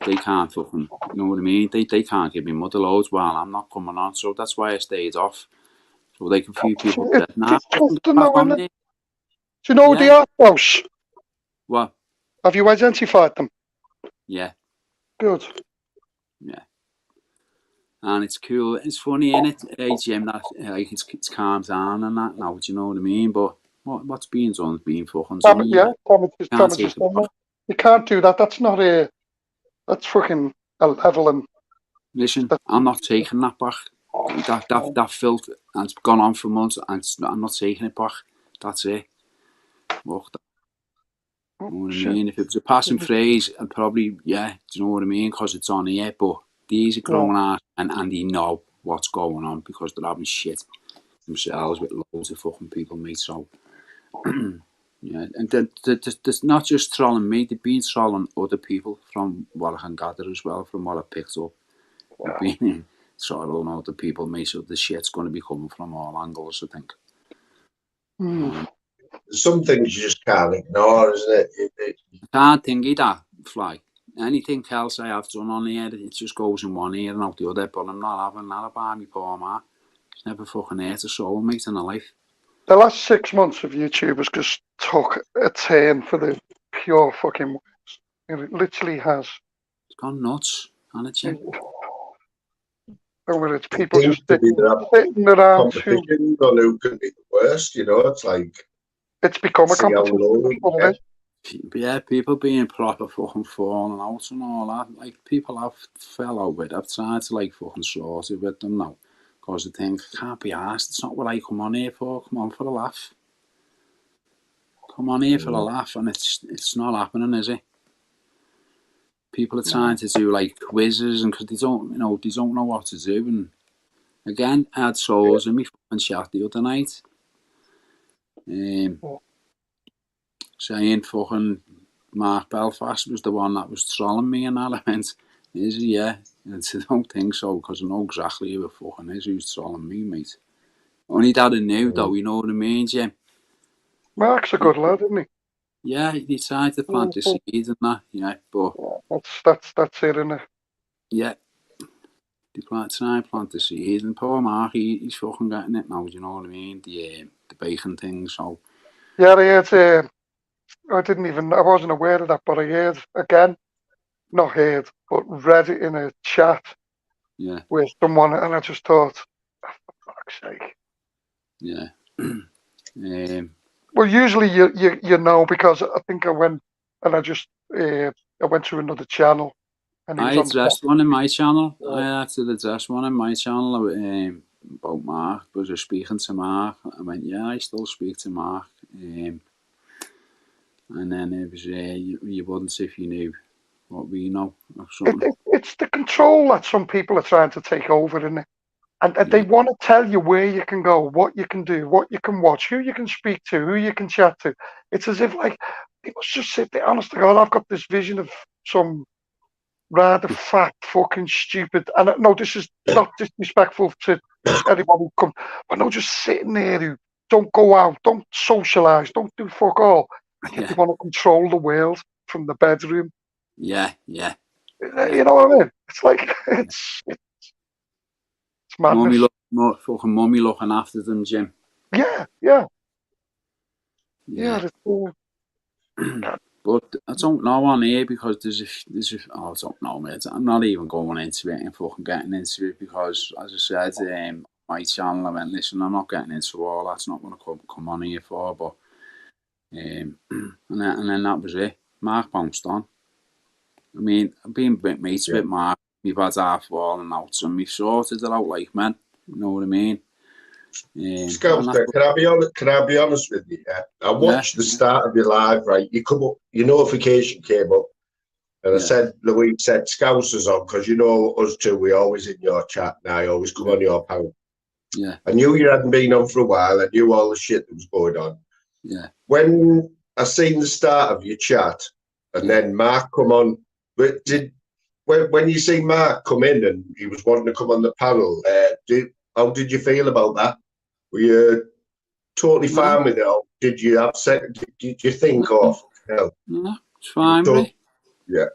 they can't fucking, you know what I mean? They can't give me mother loads while I'm not coming on. So that's why I stayed off. So like a few people said, nah, Do you know the art house? What? Have you identified them? Yeah. Good. Yeah. And it's cool. It's funny, innit? Hey, Jim, that like it's calmed down and that now. Do you know what I mean? But what's being done is being fucking done. Yeah, Thomas Can't just take it done back. that. You can't do that. That's not a. That's fucking a level and. Listen, I'm not taking that back. That filth, and it's gone on for months, and I'm not taking it back. That's it. Look, you know what I mean? If it was a passing phrase, I'd probably, yeah, do you know what I mean? Because it's on here, but these are grown ass and they know what's going on because they're having shit themselves with loads of fucking people, mate. So, yeah, and there's not just trolling me, they've been trolling other people from what I can gather as well, from what I picked up. They've been trolling other people, mate, so the shit's going to be coming from all angles, I think. Some things you just can't ignore, isn't it? I can't think that, Fly. Anything else I have done on here, it just goes in one ear and out the other, but I'm not having that about me poor man. He's never fucking hurt a soul, mate, in a life. The last 6 months of YouTube has just took a turn for the pure fucking worst. It literally has. It's gone nuts, hasn't it, Jim? Over it's people just sitting around competitions on who can be the worst, you know, it's like it's become a competition. Yeah, people being proper fucking falling out and all that. Like, people have fell out with. I've tried to, like, fucking sort it with them now. Because I think, I can't be asked. It's not what I come on here for. Come on for a laugh. Come on here for a laugh, and it's not happening, is it? People are trying to do, like, quizzes, and because they don't know what to do. And again, I had souls in me fucking chat the other night. Saying fucking Mark Belfast was the one that was trolling me and that. I went, is he? Yeah. And I don't think so, because I know exactly who it fucking is who's trolling me, mate. Only that I knew, though, you know what I mean, Jim? Mark's a good lad, isn't he? Yeah, he tried to plant the seed and that, yeah, but... That's it, isn't it? Yeah. They try and plant the seed, and poor Mark, he's fucking getting it now, you know what I mean? The bacon thing, so... Yeah, I heard, I wasn't aware of that, but I heard, again, not heard, but read it in a chat with someone, and I just thought, oh, for fuck's sake. Yeah. Well, usually you know, because I think I went and I went to another channel. And I addressed one in my channel. I actually addressed one in my channel about Mark. Was I speaking to Mark? I went, yeah, I still speak to Mark. And then it was, you wouldn't if you knew what we know. Or something. It's the control that some people are trying to take over, isn't it? And they want to tell you where you can go, what you can do, what you can watch, who you can speak to, who you can chat to. It's as if, like, people just sit there, honest to God, I've got this vision of some rather fat, fucking stupid, and no, this is not disrespectful to anyone who comes, but no, just sitting there who don't go out, don't socialise, don't do fuck all, and yet they want to control the world from the bedroom. Yeah. You know what I mean? It's like, it's madness. Mummy looking after them, Jim. Yeah. But I don't know on here because I don't know, mate. I'm not even going into it and fucking getting into it because, as I said, my channel, I went, listen, I'm not getting into all that's not going to come on here for, but and then that was it. Mark bounced on. I mean, I've been mates with Mark. We've had half falling out, and we've sorted it out like men. You know what I mean? Scout, can I be honest with you? Yeah? I watched the start of your live, right? You come up, your notification came up, and I said, Louise said, Scousers on, because you know us two, we always in your chat now, I always come on your panel. Yeah. I knew you hadn't been on for a while, I knew all the shit that was going on. Yeah. When I seen the start of your chat, and then Mark come on, but when you see Mark come in and he was wanting to come on the panel, how did you feel about that? Were you totally fine with it? Or did you upset? Did you think of? No, it's fine, mate. Yeah.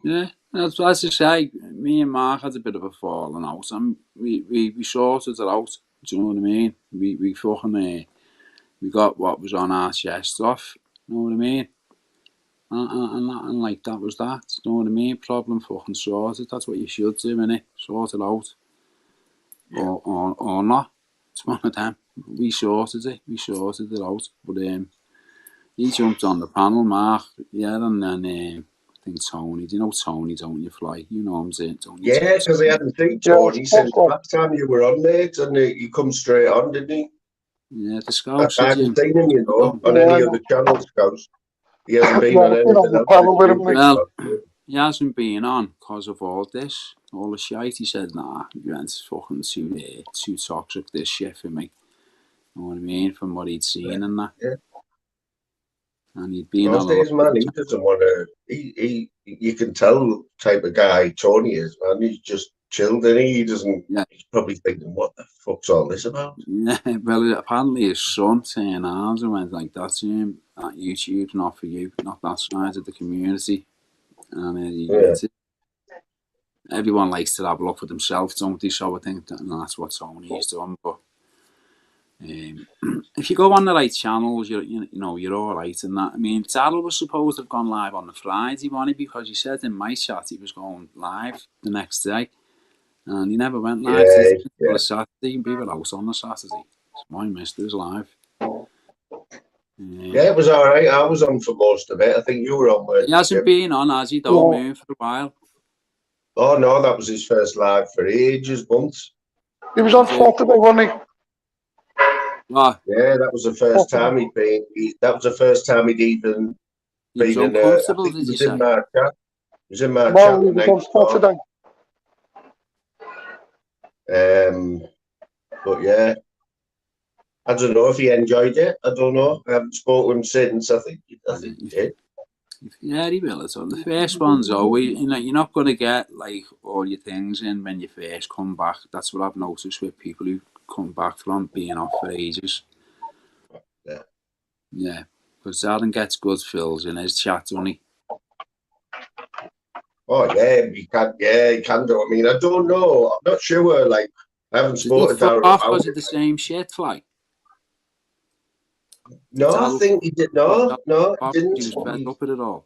Yeah, as I say, me and Mark had a bit of a falling out, and we sorted it out. Do you know what I mean? We fucking we got what was on our chest off. You know what I mean? And like that was that. You know what I mean? Problem fucking sorted. That's what you should do, innit? Sort it out. or not. It's one of them. We sorted it out. But he jumped on the panel, Mark. Yeah, and then I think Tony. Do you know Tony? Don't you, Fly? You know him, don't you? Yeah, because I hadn't seen Tony since the last time you were on, mate, and he come straight on, didn't he? Yeah, the I Scouts. haven't seen him, you know, on any of the channel Scouts. He hasn't been on anything else. Well, he hasn't been on because of all this, all the shite. He said, nah, it's fucking too toxic, this shit for me. You know what I mean? From what he'd seen and that. Yeah. And he'd been Those on a days, man, he doesn't want to. You can tell the type of guy Tony is, man. He's just chilled, and he doesn't. Yeah. He's probably thinking, "What the fuck's all this about?" Yeah, well, apparently his son turned arms and went like, "That's him. That YouTube's not for you, not that side of the community." And everyone likes to have a look for themselves, don't they? So I think that's what Tony's done. But if you go on the right channels, you know you're all right and that. I mean, Darryl was supposed to have gone live on the Friday, wasn't he? Because he said in my chat he was going live the next day, and he never went live until the Saturday. We were out on the Saturday. So my mister's live. Yeah, it was all right. I was on for most of it. I think you were on. He hasn't been on, has he? Don't move for a while. Oh no, that was his first live for ages, months. He was on Saturday, wasn't he? What? Yeah, that was the first time he'd been. That was the first time he'd even been in. I think he was in my chat. He was in my chat the night before. But yeah, I don't know if he enjoyed it. I don't know. I haven't spoken to him since. I think he did. Yeah, he will. So the first one's always, you're not going to get like all your things in when you first come back. That's what I've noticed with people who come back from being off for ages. Yeah, because Adam gets good fills in his chat, doesn't he? Oh yeah, he can. Yeah, he can do. I mean, I don't know. I'm not sure. Like, I haven't spoken to Darryl off because of the same shit, Fly. No, I think he did. No, he didn't. He was fed up with it all.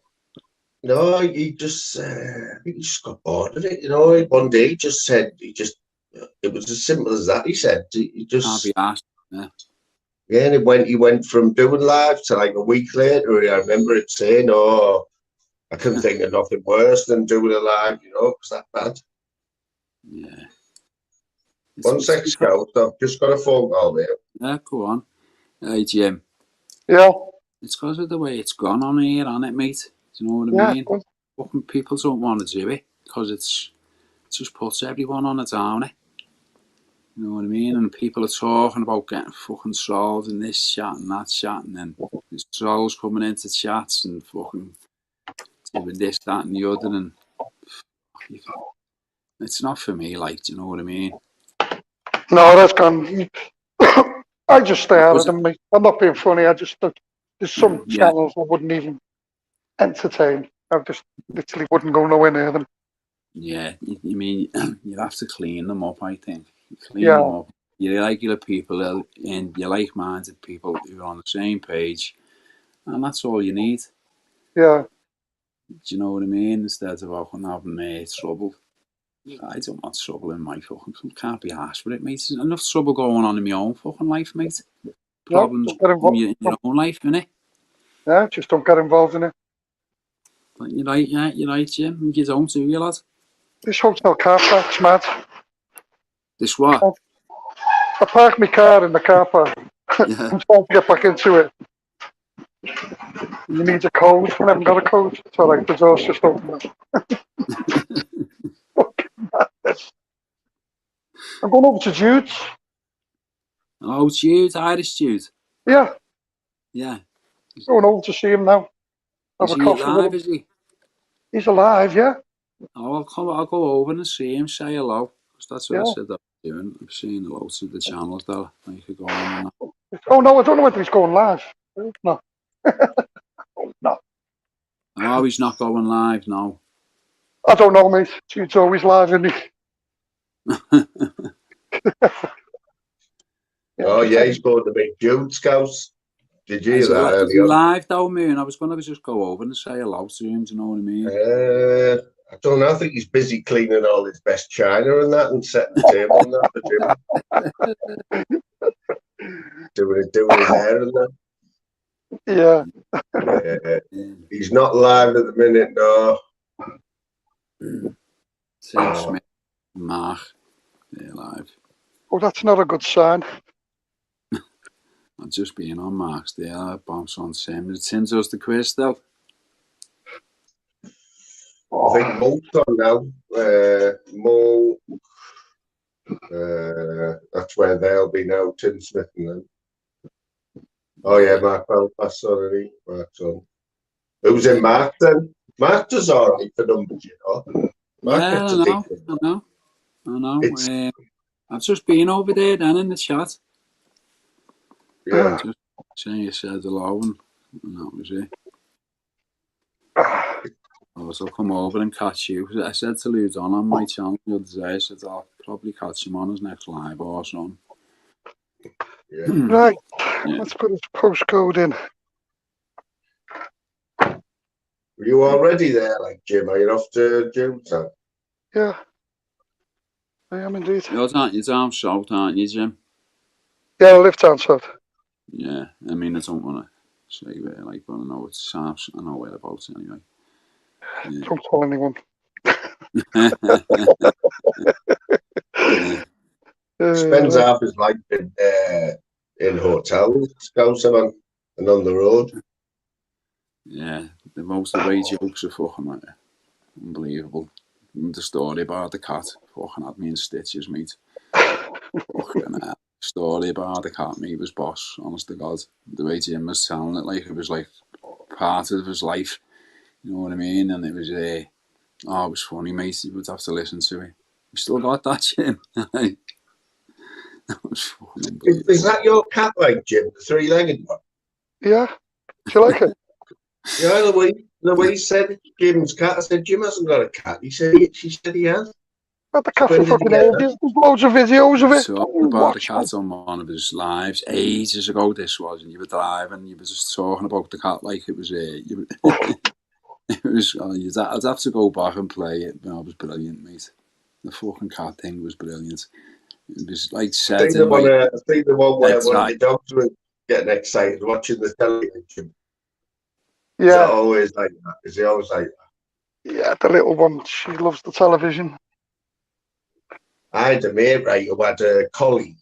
No, he just. I think he just got bored of it. You know, one day he just said it was as simple as that. He said he just can't be asked. Yeah. Yeah, and he went from doing live to like a week later. I remember it saying, "Oh, I couldn't think of nothing worse than doing a live." You know, it's that bad. Yeah. One sec, Scout. I've just got a phone call there. Yeah, go on. Hey, Jim. Yeah. It's because of the way it's gone on here, isn't it, mate? Do you know what I mean? Fucking people don't want to do it because it just puts everyone on a downer. You know what I mean? And people are talking about getting fucking trolls in this chat and that chat, and then there's trolls coming into chats and fucking doing this, that, and the other, and it's not for me. Like, do you know what I mean? No, that's gone. I just stay out of them, mate. I'm not being funny. There's some channels I wouldn't even entertain. I just literally wouldn't go nowhere near them. Yeah, you mean you have to clean them up, I think. Clean them up. You're regular people and you're like-minded people who are on the same page, and that's all you need. Yeah. Do you know what I mean? Instead of having trouble. I don't want trouble in my fucking... Can't be arsed with it, mate. There's enough trouble going on in my own fucking life, mate. Problems in your own life, innit? Yeah, just don't get involved in it. But you're right, Jim. You don't do you, lad? This hotel car park's mad. This what? I parked my car in the car park. Yeah. I'm trying to get back into it. You need a code. I haven't got a code. It's all right. The door's just open. I'm going over to Jude's. Oh, Jude, Irish Jude. Yeah. Yeah. Going over to see him now. Is he alive, is he? He's alive, yeah. Oh, I'll go over and see him, say hello. Because that's what I said I'm doing. I'm saying hello to the channels that I could go on and that. Oh, no, I don't know whether he's going live. No. No. Oh, he's not going live now. I don't know, mate. Jude's always live, isn't he? Oh, yeah, he's going to make Jude Scouts. Did you hear that earlier? Is he live though, man? I was going to just go over and say hello to him, do you know what I mean? I don't know. I think he's busy cleaning all his best china and that, and setting the table and that for Jim. doing his hair and that. Yeah. He's not live at the minute, no. Sam Smith, Mark, they're live. Oh, that's not a good sign. I've just been on Mark's there. I bounce on Sam. Tim does the quiz though. I think Mo's on now. Mo, that's where they'll be now. Tim Smith and them. Oh yeah, Mark Belfast already. Mark's on. Who's in Mark then? Mark does all right for numbers, you know. Mark Yeah, gets a decent. I know. I've just been over there then in the chat. Yeah. Just saying you said hello and that was it. I'll come over and catch you. I said to Lou Don on my channel the other day, I said I'll probably catch him on his next live or something. Yeah. Right, let's put his postcode in. Were you already there, like Jim? Are you off to Jamestown? Yeah, I am indeed. You're down south, aren't you, Jim? Yeah, I live down south. Yeah, I mean, I don't want to say where, like, but I know it's south. I know whereabouts anyway. Yeah. Don't tell anyone. Spends half his life in hotels, Scouser, and on the road. Yeah, the most of the jokes are fucking unbelievable. And the story about the cat fucking had me in stitches, mate. Fucking story about the cat, mate, was boss, honest to God. The way Jim was telling it, like it was like part of his life. You know what I mean? And it was, it was funny, mate. You would have to listen to it. You still got that, Jim? That was fucking unbelievable. Is that your cat, like Jim, the three-legged one? Yeah. Do you like it? Yeah, the way he said Jim's cat, I said, Jim hasn't got a cat. She said he has. Got the cat for fucking ages. There's loads of videos of it. Talking about the cat on one of his lives ages ago. This was, and you were driving. You were just talking about the cat like it was it was. I'd have to go back and play it. It was brilliant, mate. The fucking cat thing was brilliant. It was like said. I think the one where one of the dogs were getting excited watching the television. Yeah. Is it always like that? Is he always like that? Yeah, the little one. She loves the television. I had a mate, right, who had a collie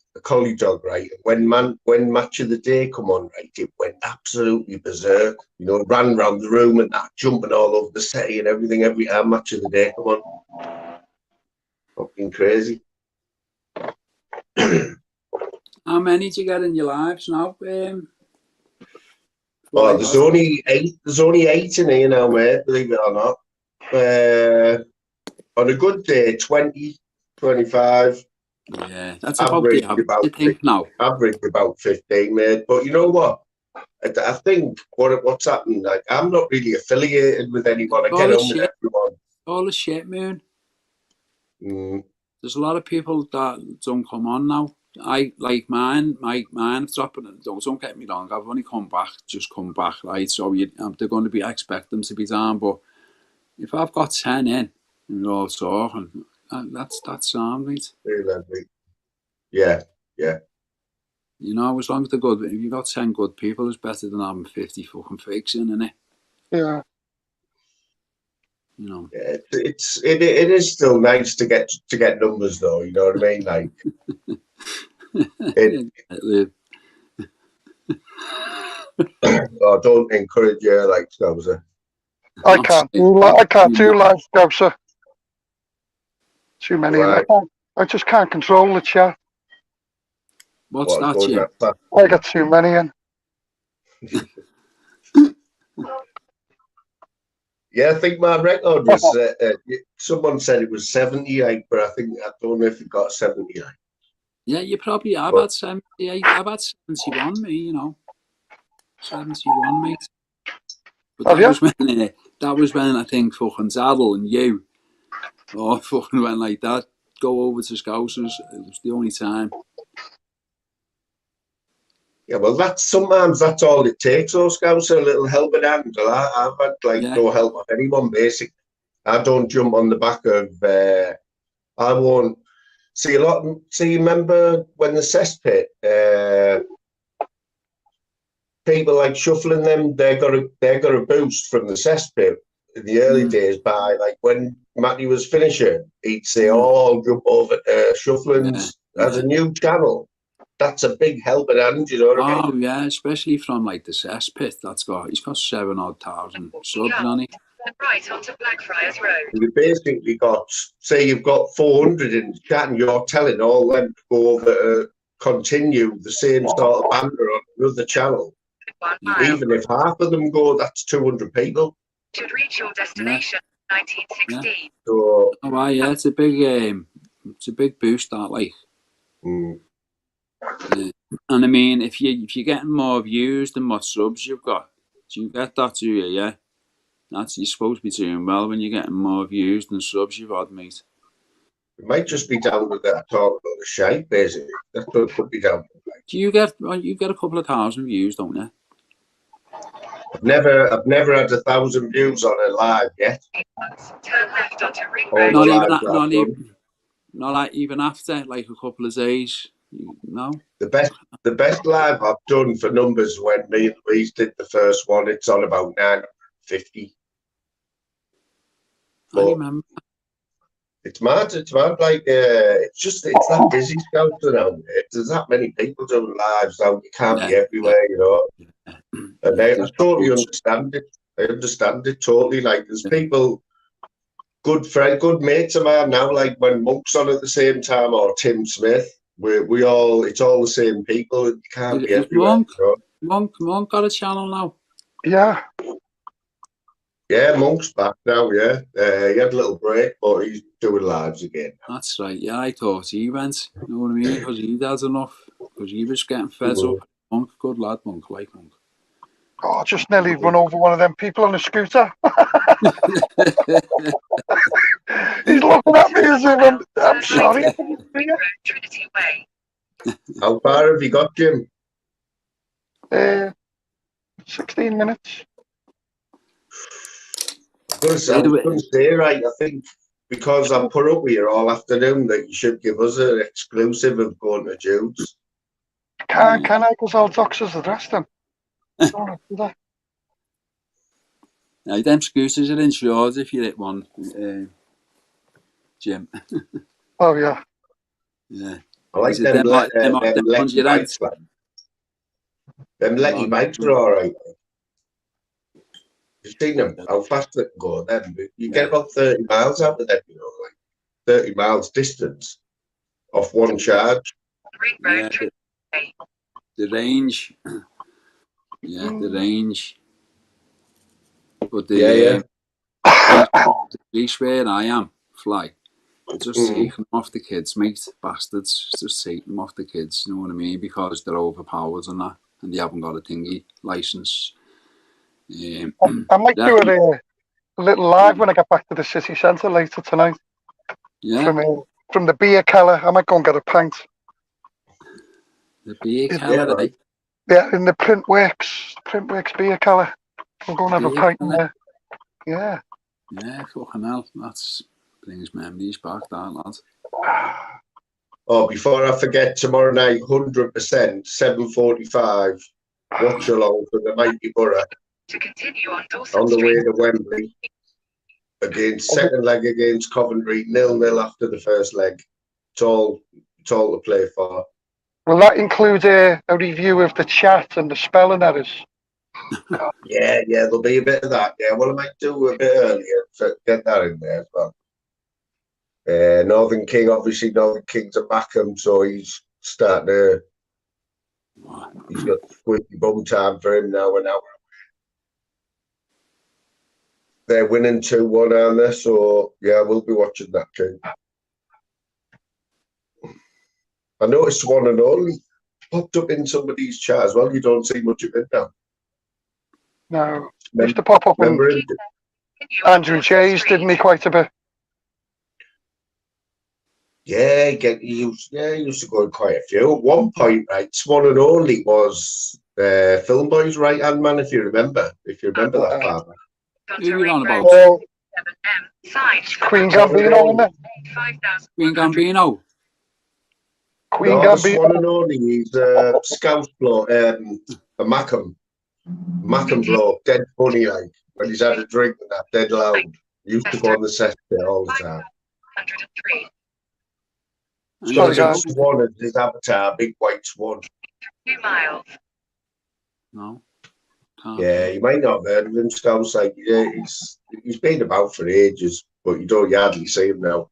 dog, right? When Match of the Day come on, right, it went absolutely berserk. You know, ran around the room and that, jumping all over the settee and everything every time Match of the Day come on. Fucking crazy. How many do you get in your lives now? Oh, there's only 8. There's only 8 in here now, mate. Believe it or not. On a good day, 20, 25. Yeah, that's about the average, I think, now. Average about 15, mate. But you know what? I think what's happened, like, I'm not really affiliated with anyone. I get on with everyone. All the shit, man. There's a lot of people that don't come on now. I like mine dropping. Don't get me wrong. I've only come back, right? So they're going to be. I expect them to be down, but if I've got 10 in, and we're all talking, that's sound, mate. Yeah. You know, as long as they're good, if you've got 10 good people, it's better than having 50 fucking fakes in, innit? Yeah. You know. Yeah, it is still nice to get numbers though. You know what I mean? Like. Oh, don't encourage you like Scouser. I can't do live Scouser. Too many. Right. I just can't control the chat. What's that, Jim? I got too many in. Yeah, I think my record was. Someone said it was 70, like, but I don't know if it got 70. Like. Yeah, you probably have had 78. I've had 71, me, you know. 71, mate. But that was when I think fucking Zaddle and you, fucking went like that. Go over to Scousers. It was the only time. Yeah, well, sometimes that's all it takes. Scouser, a little helping hand. I've had no help of anyone, basically. I don't jump on the back of. I won't see a lot. See, remember when the cesspit, people like shuffling them. They got a boost from the cesspit in the early days by like when Matty was finishing, he'd say, "Oh, I'll jump over shuffling's as a new channel." That's a big helping hand, you know what I mean? Oh yeah, especially from like the cesspit. He's got 7,000 subs on it. Right onto Blackfriars Road. You basically got, say you've got 400 in the chat and you're telling all them to go over to continue the same sort of banter on another channel. Even if half of them go, that's 200 people. Should reach your destination 1916. So, oh yeah, it's a big boost that like. Yeah. And I mean, if you're getting more views than what subs you've got, do you get that, do you? Yeah, you're supposed to be doing well when you're getting more views than subs you've had, mate. It might just be down to that talk about the shape, basically. That's what it could be down to. Do you get a couple of thousand views, don't you? I've never had 1,000 views on a live yet. Turn left onto Ring Road. Not even after like a couple of days. No. The best live I've done for numbers when me and Louise did the first one, it's on about 950. I remember. It's mad. Like it's that busy scouts around it. There's that many people doing lives now. You can't be everywhere, you know. And I totally understand it. I understand it totally. Like there's people, good mates of mine now. Like when Monk's on at the same time or Tim Smith. It's all the same people. You can't be everywhere. Monk got a channel now. Yeah. Yeah, Monk's back now, yeah. He had a little break, but he's doing lives again. That's right, yeah, I thought he went, you know what I mean? Because he'd had enough, because he was getting fed up. Monk, good lad, Monk, like Monk. Oh, just nearly run over one of them people on a scooter. He's looking at me as if I'm sorry. Trinity Way. How far have you got, Jim? 16 minutes. I was going to say, right, I think because I'm put up here all afternoon that you should give us an exclusive of going to Jude's. Can I? Because all doctors address them. Now, them scooters are insured if you hit one, Jim. Oh, yeah. Yeah. I like them lecky bikes, like. Them lecky bikes are all right. You've seen them, how fast they can go then. You get about 30 miles out of them, you know, like 30 miles distance off one charge. Yeah, the range. Yeah, the range. But the beach where I am, fly. They just take them off the kids, mate. Bastards. Just take them off the kids, you know what I mean? Because they're overpowered and that, and they haven't got a thingy license. I might do a little live when I get back to the city centre later tonight. Yeah. From the beer cellar. I might go and get a pint. The beer cellar, right? Yeah, in the Printworks beer cellar. We'll go and have a pint in there. Yeah. Yeah, fucking hell. That brings memories back, that lad. Oh, before I forget, tomorrow night, 100%, 7:45. Watch along for the Mighty Borough. To continue on Dawson on the way Street. to Wembley against second leg against Coventry, 0-0 after the first leg. It's all to play for. Will that include a review of the chat and the spelling errors? Yeah, there'll be a bit of that. Yeah, well, I might do a bit earlier to get that in there as well. Northern King's a Mackham, so he's starting to. He's got squeaky bum time for him now, an hour. They're winning 2-1 on this, so yeah, we'll be watching that too. I noticed one and only popped up in somebody's chat as well. You don't see much of it now. No, used to pop up in Andrew Jay's, didn't he, quite a bit? Yeah, he used to go in quite a few. At one point, right, one and only was Film Boy's right-hand man, if you remember that far back. 7M. Signed. Queen Gambino, isn't it? 5,000. Queen Gambino. Queen No, the Gambino. one and only. He's a scout bloke, a Mackham bloke, dead funny like when he's had a drink and that, dead loud. He used to go on the set there all the time. 103. He's got a big swan as his avatar, big white swan. 2 miles. No. Yeah, you might not have heard of him, Scouts. Like, yeah, he's been about for ages, but you don't hardly see him now.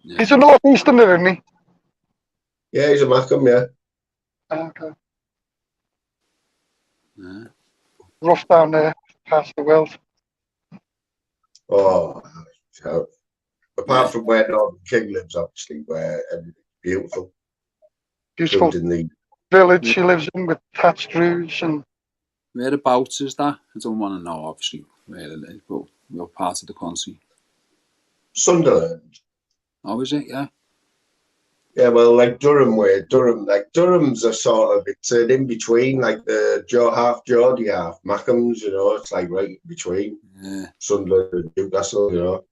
Yeah. He's a northeasterner, isn't he? Yeah, he's a Mackham, yeah. Okay. Yeah. Rough down there, past the Wells. Oh, so, apart from where Northern King lives, obviously, where everything's beautiful. Beautiful Built in the village she lives in with thatched roofs and. Whereabouts is that? I don't want to know, obviously, where it is, but what part of the country? Sunderland. Oh, is it? Yeah. Yeah, well, like Durham way, Durham's a sort of, it's an in-between, like the half Geordie, half Mackhams, you know, it's like right in between. Yeah. Sunderland and Newcastle, you know.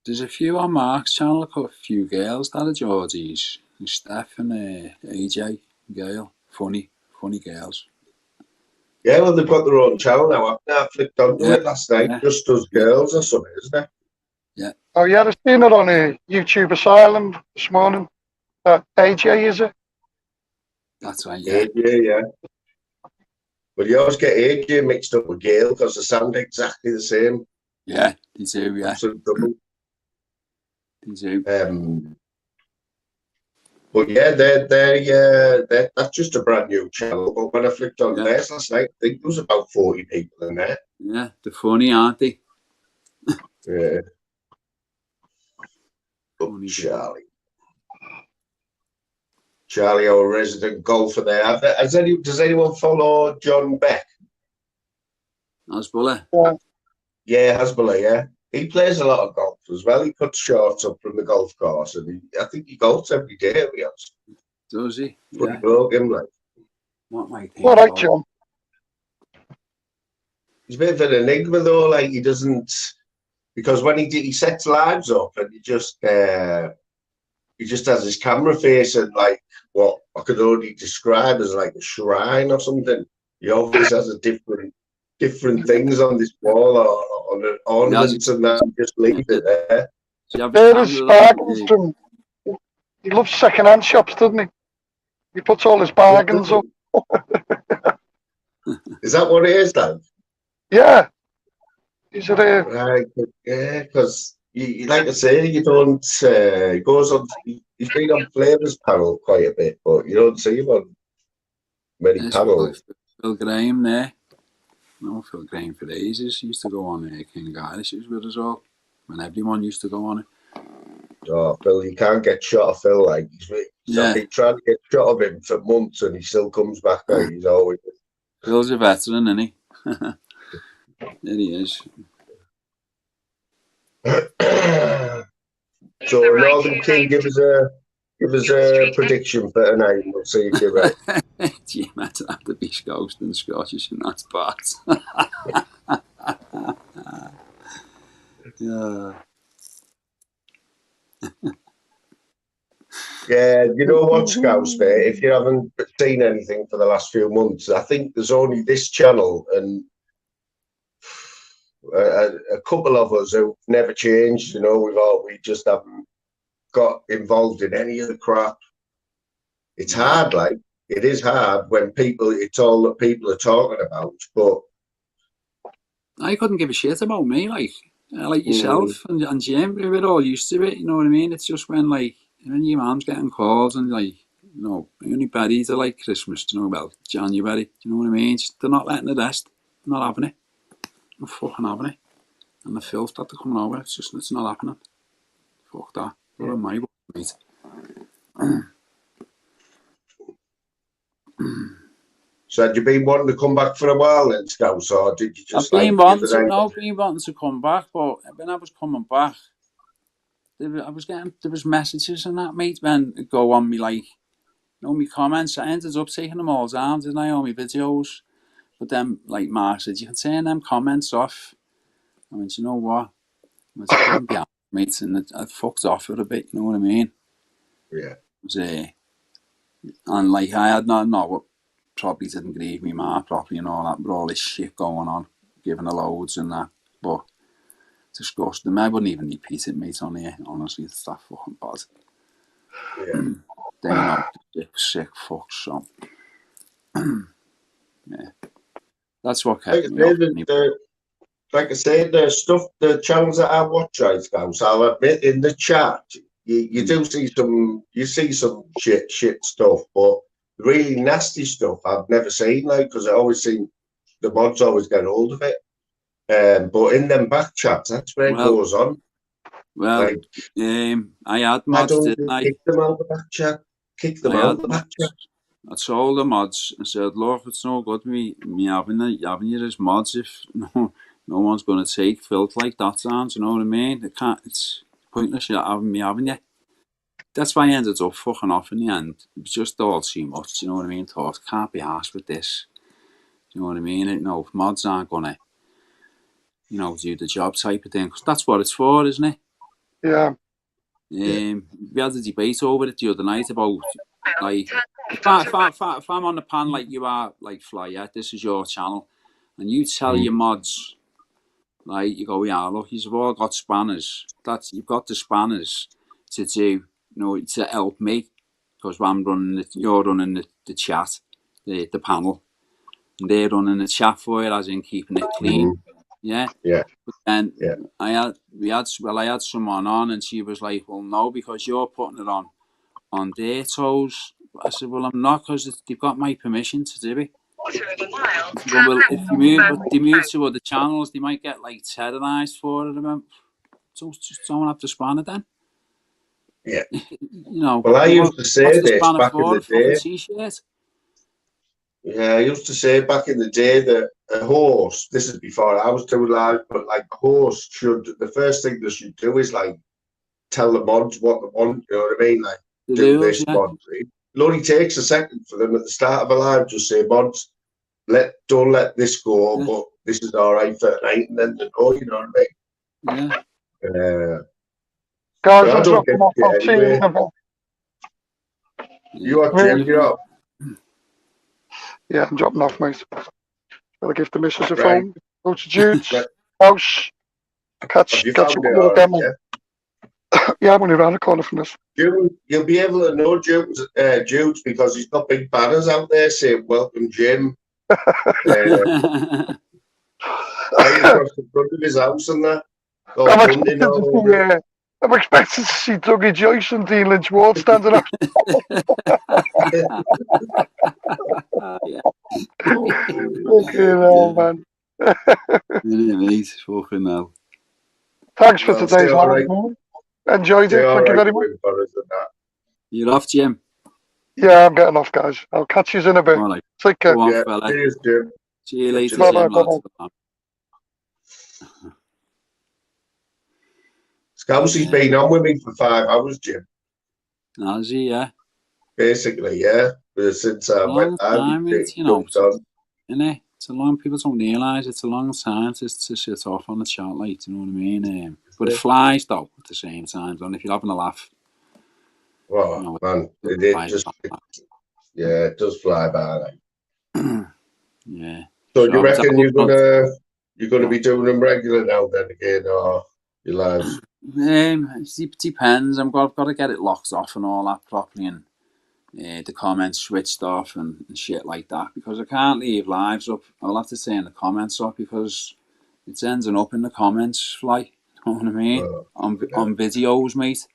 There's a few on Mark's channel, a few girls that are Geordies. Steph and AJ, Gail. Funny girls. Yeah, well, they've got their own channel now. I flicked onto it last night, just as girls or something, isn't it? Yeah. Oh, yeah, I've seen it on a YouTube Asylum this morning. AJ, is it? That's right, yeah. AJ, yeah. But you always get AJ mixed up with Gail because they sound exactly the same. Yeah, they do, yeah. Absolute double. They do. But yeah, that's just a brand new channel. But when I flicked on theirs last night, I think there was about 40 people in there. Yeah, they're funny, aren't they? Yeah. Oh, Charlie, our resident golfer there. Does anyone follow John Beck? Hasbulla? Yeah, Hasbulla, yeah. He plays a lot of golf as well. He puts shots up from the golf course, and I think he golfs every day, to be honest. Does he? Funny bloke, him, like. What might he? All right, John. He's a bit of an enigma, though. Like, he doesn't... Because when he sets lives up, and he just has his camera face and, like, what I could only describe as, like, a shrine or something. He always has a different things on this wall or on ornaments and that, and just leave it there. There is bargains from. He loves second-hand shops, doesn't he? He puts all his bargains up. Is that what it is, then? Yeah. Is it a... Right, yeah, because you like I say, you don't. He goes on. He's been on Flavours panel quite a bit, but you don't see him on many panels. Phil Graham there. No, Phil Graham for ages. He used to go on King Irish with us all. When everyone used to go on it. Oh, Phil, you can't get shot of Phil. Like I've been trying to get shot of him for months, and he still comes back. Like, he's always. Phil's a veteran, isn't he? There he is. So, Northern King, give us a prediction for tonight. We'll see if you're right. Gee, might have to be Scots and Scottish in that part. Yeah. Yeah, you know what, Scouts, mate? If you haven't seen anything for the last few months, I think there's only this channel and a couple of us who've never changed. You know, we just haven't got involved in any of the crap. It's hard, like it is hard when it's all that people are talking about. But I couldn't give a shit about me, like yourself and Jim. We're all used to it. You know what I mean? It's just when your mum's getting calls and only berries are like Christmas. You know, well, January. You know what I mean? They're not letting the rest. They're not having it. Not fucking having it. And the filth that they're coming over, it's not happening. Fuck that. What am I, mate? So had you been wanting to come back for a while then, Scouts, or did you just been wanting to come back, but when I was coming back, there was messages and that, mate, when it go on me, like, me comments. I ended up taking them all down, didn't I, on my videos? But then, like Mark said, you can turn them comments off. I mean, you know what? It couldn't be out, mate, and I fucked off it a bit, you know what I mean? Yeah. It was, and like, I had not what probably didn't grieve me ma properly and all that, but all this shit going on, giving her loads and that, but disgusting. I wouldn't even repeat it, mate, on here, honestly, it's that fucking bad. Yeah. They know, sick fucks, so. Yeah. That's what kept me off. Like I said, the stuff, the channels that I watch, right, guys, I'll admit, in the chat, you do see some shit stuff, but really nasty stuff I've never seen, like, because I always seen the mods always get hold of it. But in them back chats, that's where it goes on. Well, like, I had mods, didn't I? Kick them out the back chat. Kick them out the back chat. I told the mods, I said, look, it's no good me having you as mods if no one's going to take filth like that down, you know what I mean? It's pointless having you. That's why I ended up fucking off in the end. It was just all too much, you know what I mean? Thought, can't be arsed with this. You know what I mean? If mods aren't going to, do the job type of thing, because that's what it's for, isn't it? Yeah. We had a debate over it the other night about, like, if I'm on the pan like you are, like, Fly, yeah, this is your channel, and you tell your mods, like, you go, yeah, look, you've all got spanners. You've got the spanners to do, to help me, because you're running the chat, the panel, and they're running the chat for you, as in keeping it clean. Yeah. Yeah. And I had someone on, and she was like, well, no, because you're putting it on their toes. I said, well, I'm not, because they've got my permission to do it. Well, if they move to other channels, they might get, like, terrorised for it. Just don't have the spanner then. Yeah. Well, I used to say this back in the day. T-shirt. Yeah, I used to say back in the day that a host, this is before I was too live, but like a host the first thing they should do is like tell the mods what they want, you know what I mean? Like, do this, mods. It only takes a second for them at the start of a live, just say, mods, don't let this go, but this is all right for tonight, and then they know, you know what I mean? Yeah. Guys, I'm dropping off. I'll see you in a bit. You are Jim, you're up. Yeah, I'm dropping off, mate. Gotta give the missus a phone. Go to Jude's house. Catch you again, mate. Yeah, I'm only around the corner from this. You'll be able to know Jude's because he's got big banners out there saying "Welcome, Jim." Right across the front of his house and that. I'm expecting to see Dougie Joyce and Dean Lynch Ward standing up. Fucking hell, man. Mate, fucking hell. Thanks for today's live, man. Enjoyed it. Thank you very much. You're off, Jim? Yeah, I'm getting off, guys. I'll catch you in a bit. Right. Take care. Fella. Cheers, Jim. See you later, Bye-bye. Jim. Scousey's been on with me for 5 hours, Jim. Has he? Yeah. Basically, yeah. Since I went, it's a long. People don't realise it's a long time to sit off on the chat, like, you know what I mean? But it flies though at the same time. And if you're having a laugh, well, man, it does fly by. Like. Yeah. So you reckon you're gonna be doing them regular now then again, or your lives? It depends. I've got to get it locked off and all that properly, and the comments switched off and shit like that, because I can't leave lives up. I'll have to turn the comments off because it's ending up in the comments, like, you know what I mean? On videos, mate.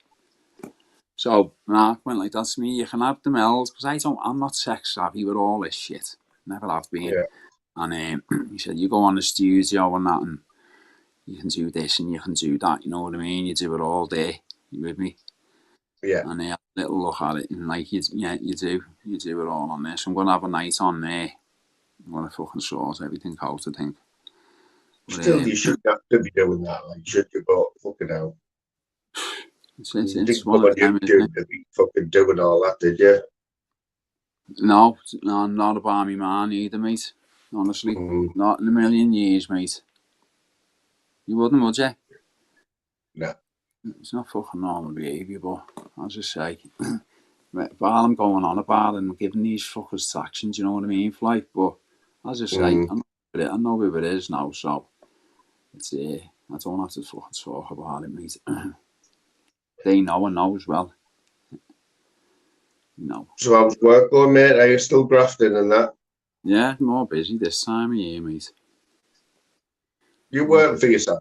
So, I went like, that's me. You can have the melds, because I'm not sex savvy with all this shit. Never have been. Yeah. And he said, you go on the studio and that, and you can do this and you can do that, you know what I mean? You do it all day. You with me? Yeah. And they have a little look at it, and like, you do it all on this. I'm going to have a night on there. I'm going to fucking sort everything out, I think. But, still, you shouldn't have to be doing that, like, should you? But fucking hell. It's one of them, YouTube to be fucking doing all that, did you? No, not about me, man, either, mate. Honestly, not in a million years, mate. You wouldn't, would you? No. It's not fucking normal behaviour, but as I say, while I'm going on about and giving these fuckers traction, do you know what I mean? Like, but as I say, I know who it is now, so it's I don't have to fucking talk about it, mate. They know and know as well. You know. So how's work going, mate? Are you still grafting and that? Yeah, more busy this time of year, mate. You work for yourself.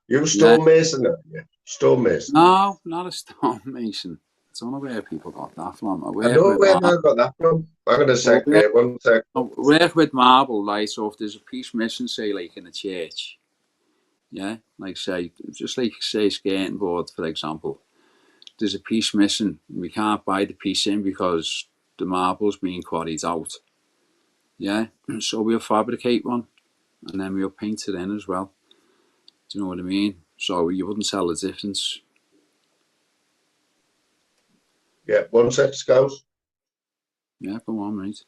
You're a stonemason, aren't you? Stonemason. No, not a stonemason. I don't know where people got that from. I know where I got that from. I'm going to say, one sec. I work with marble, like, so if there's a piece missing, say, like in a church, yeah, like, say, just like, say, skating board, for example, there's a piece missing, we can't buy the piece in because the marble's being quarried out, yeah, so we'll fabricate one, and then we'll paint it in as well, do you know what I mean? So you wouldn't tell the difference. Yeah, one sec, Scouse. Yeah, go on, mate.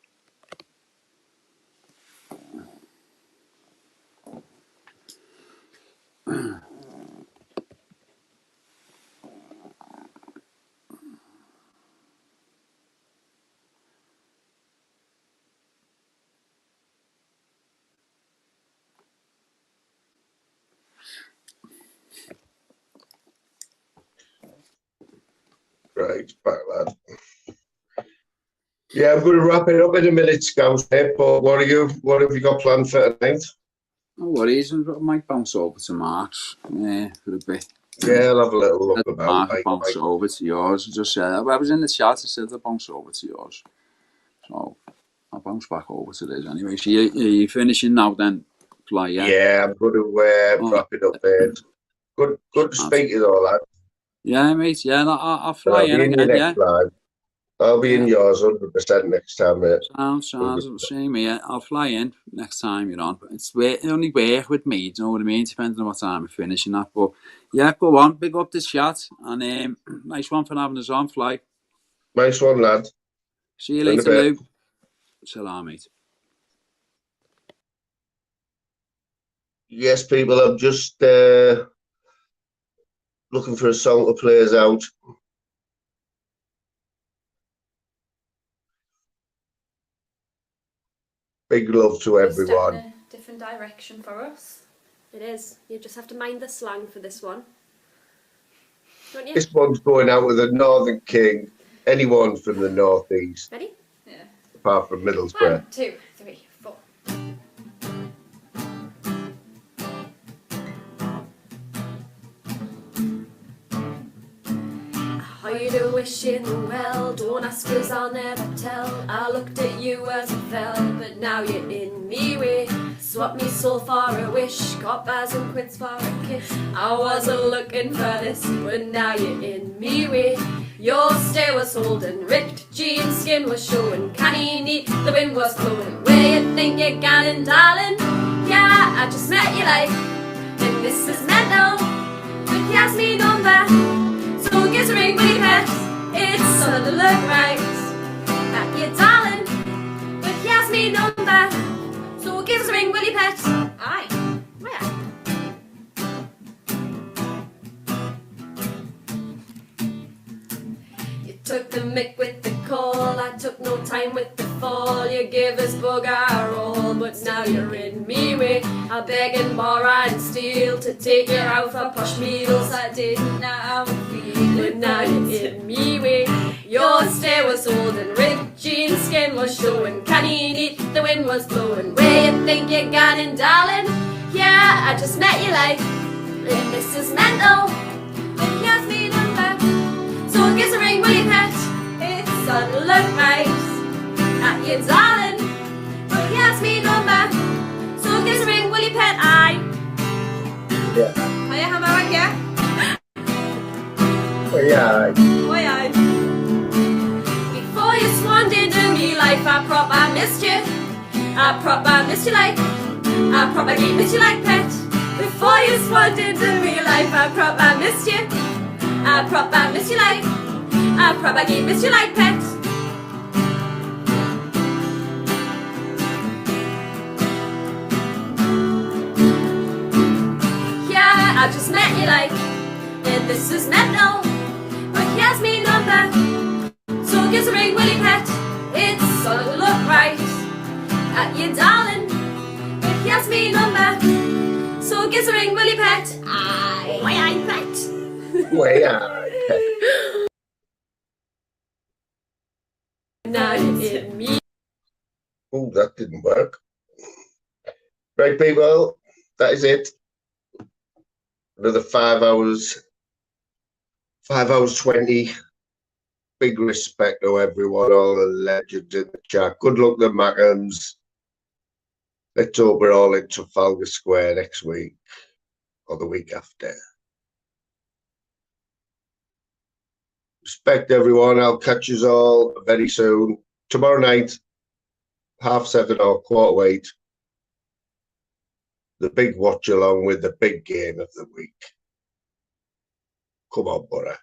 Right, back lad. Yeah, I'm going to wrap it up in a minute, Scouse. Hey, Paul, what have you got planned for tonight? No worries, I might bounce over to Mark's for a bit. Yeah, I'll have a little look about. Mark, bounce over to yours. I just said, I was in the chat, I said I'll bounce over to yours. So I'll bounce back over to this anyway. So you finishing now then, Fly, yeah? Yeah, I'm going to wrap it up there. Good to speak to you though, lad. Yeah, mate, yeah, I'll fly in again, yeah. Live. I'll be in yours 100% next time, mate. Sounds the same here. I'll fly in next time you're on. It's only work with me, do you know what I mean? Depends on what time we're finishing that. But yeah, go on, big up the chat. And nice one for having us on, Fly. Nice one, lad. See you later, Lou. Salam, mate. Yes, people, I'm just looking for a song to play us out. Big love to everyone. Step in a different direction for us. It is. You just have to mind the slang for this one. Don't you? This one's going out with a Northern King. Anyone from the Northeast. Ready? Yeah. Apart from Middlesbrough. 1, 2, 3, 4. How you do wishing well, don't ask 'cause I'll never tell. I looked at you as I fell, but now you're in me way. Swap me soul for a wish, got bars and quits for a kiss. I wasn't looking for this, but now you're in me way. Your stay was holding, ripped jeans, skin was showing, canny neat, the wind was blowing. Where you think you're going, darling? Yeah, I just met you like, and this is mental. But here's me number, so give us a ring when you pet. It's something to look right at you, darling. But here's me number, so give us a ring when you pet. Aye, where? Took the mick with the call, I took no time with the fall. You give us bugger a roll, but now you're in me way. I beg and borrow and steal to take you out for posh meals. I didn't know how to feel, but now you're in me way. Your stay was holding, ripped jeans, skin was showing, canny neat, the wind was blowing. Where you think you're going, darling? Yeah, I just met you like, and this is mental. And here's me number, so give us a ring when you pet. It's sun look right at you, darling. But here's me number, so give us a ring when you pet. Aye. Yeah. Hiya, how am I right here? Oh, yeah. Oh, yeah. Before you swaned into me life, I proper missed you. I proper missed you like, I proper missed you like pet. Before you swaned into me life, I proper missed you. I proper miss you like, I proper miss you like pet. Yeah, I just met you like, And this is mental, but here's me number. So give us a ring, will you, pet? It's gonna look right at you, darling. But here's me number. So give us a ring, will you, pet? Aye, why I pet? Way I pet. Now it's me. Oh, that didn't work. Right, people, that is it. Another 5 hours. 5 hours 20. Big respect to everyone, all the legends in the chat. Good luck to Mackhams. Let's hope we're all in Trafalgar Square next week or the week after. Respect everyone. I'll catch you all very soon. Tomorrow night, 7:30 or 8:15. The big watch along with the big game of the week. Come on, Borough.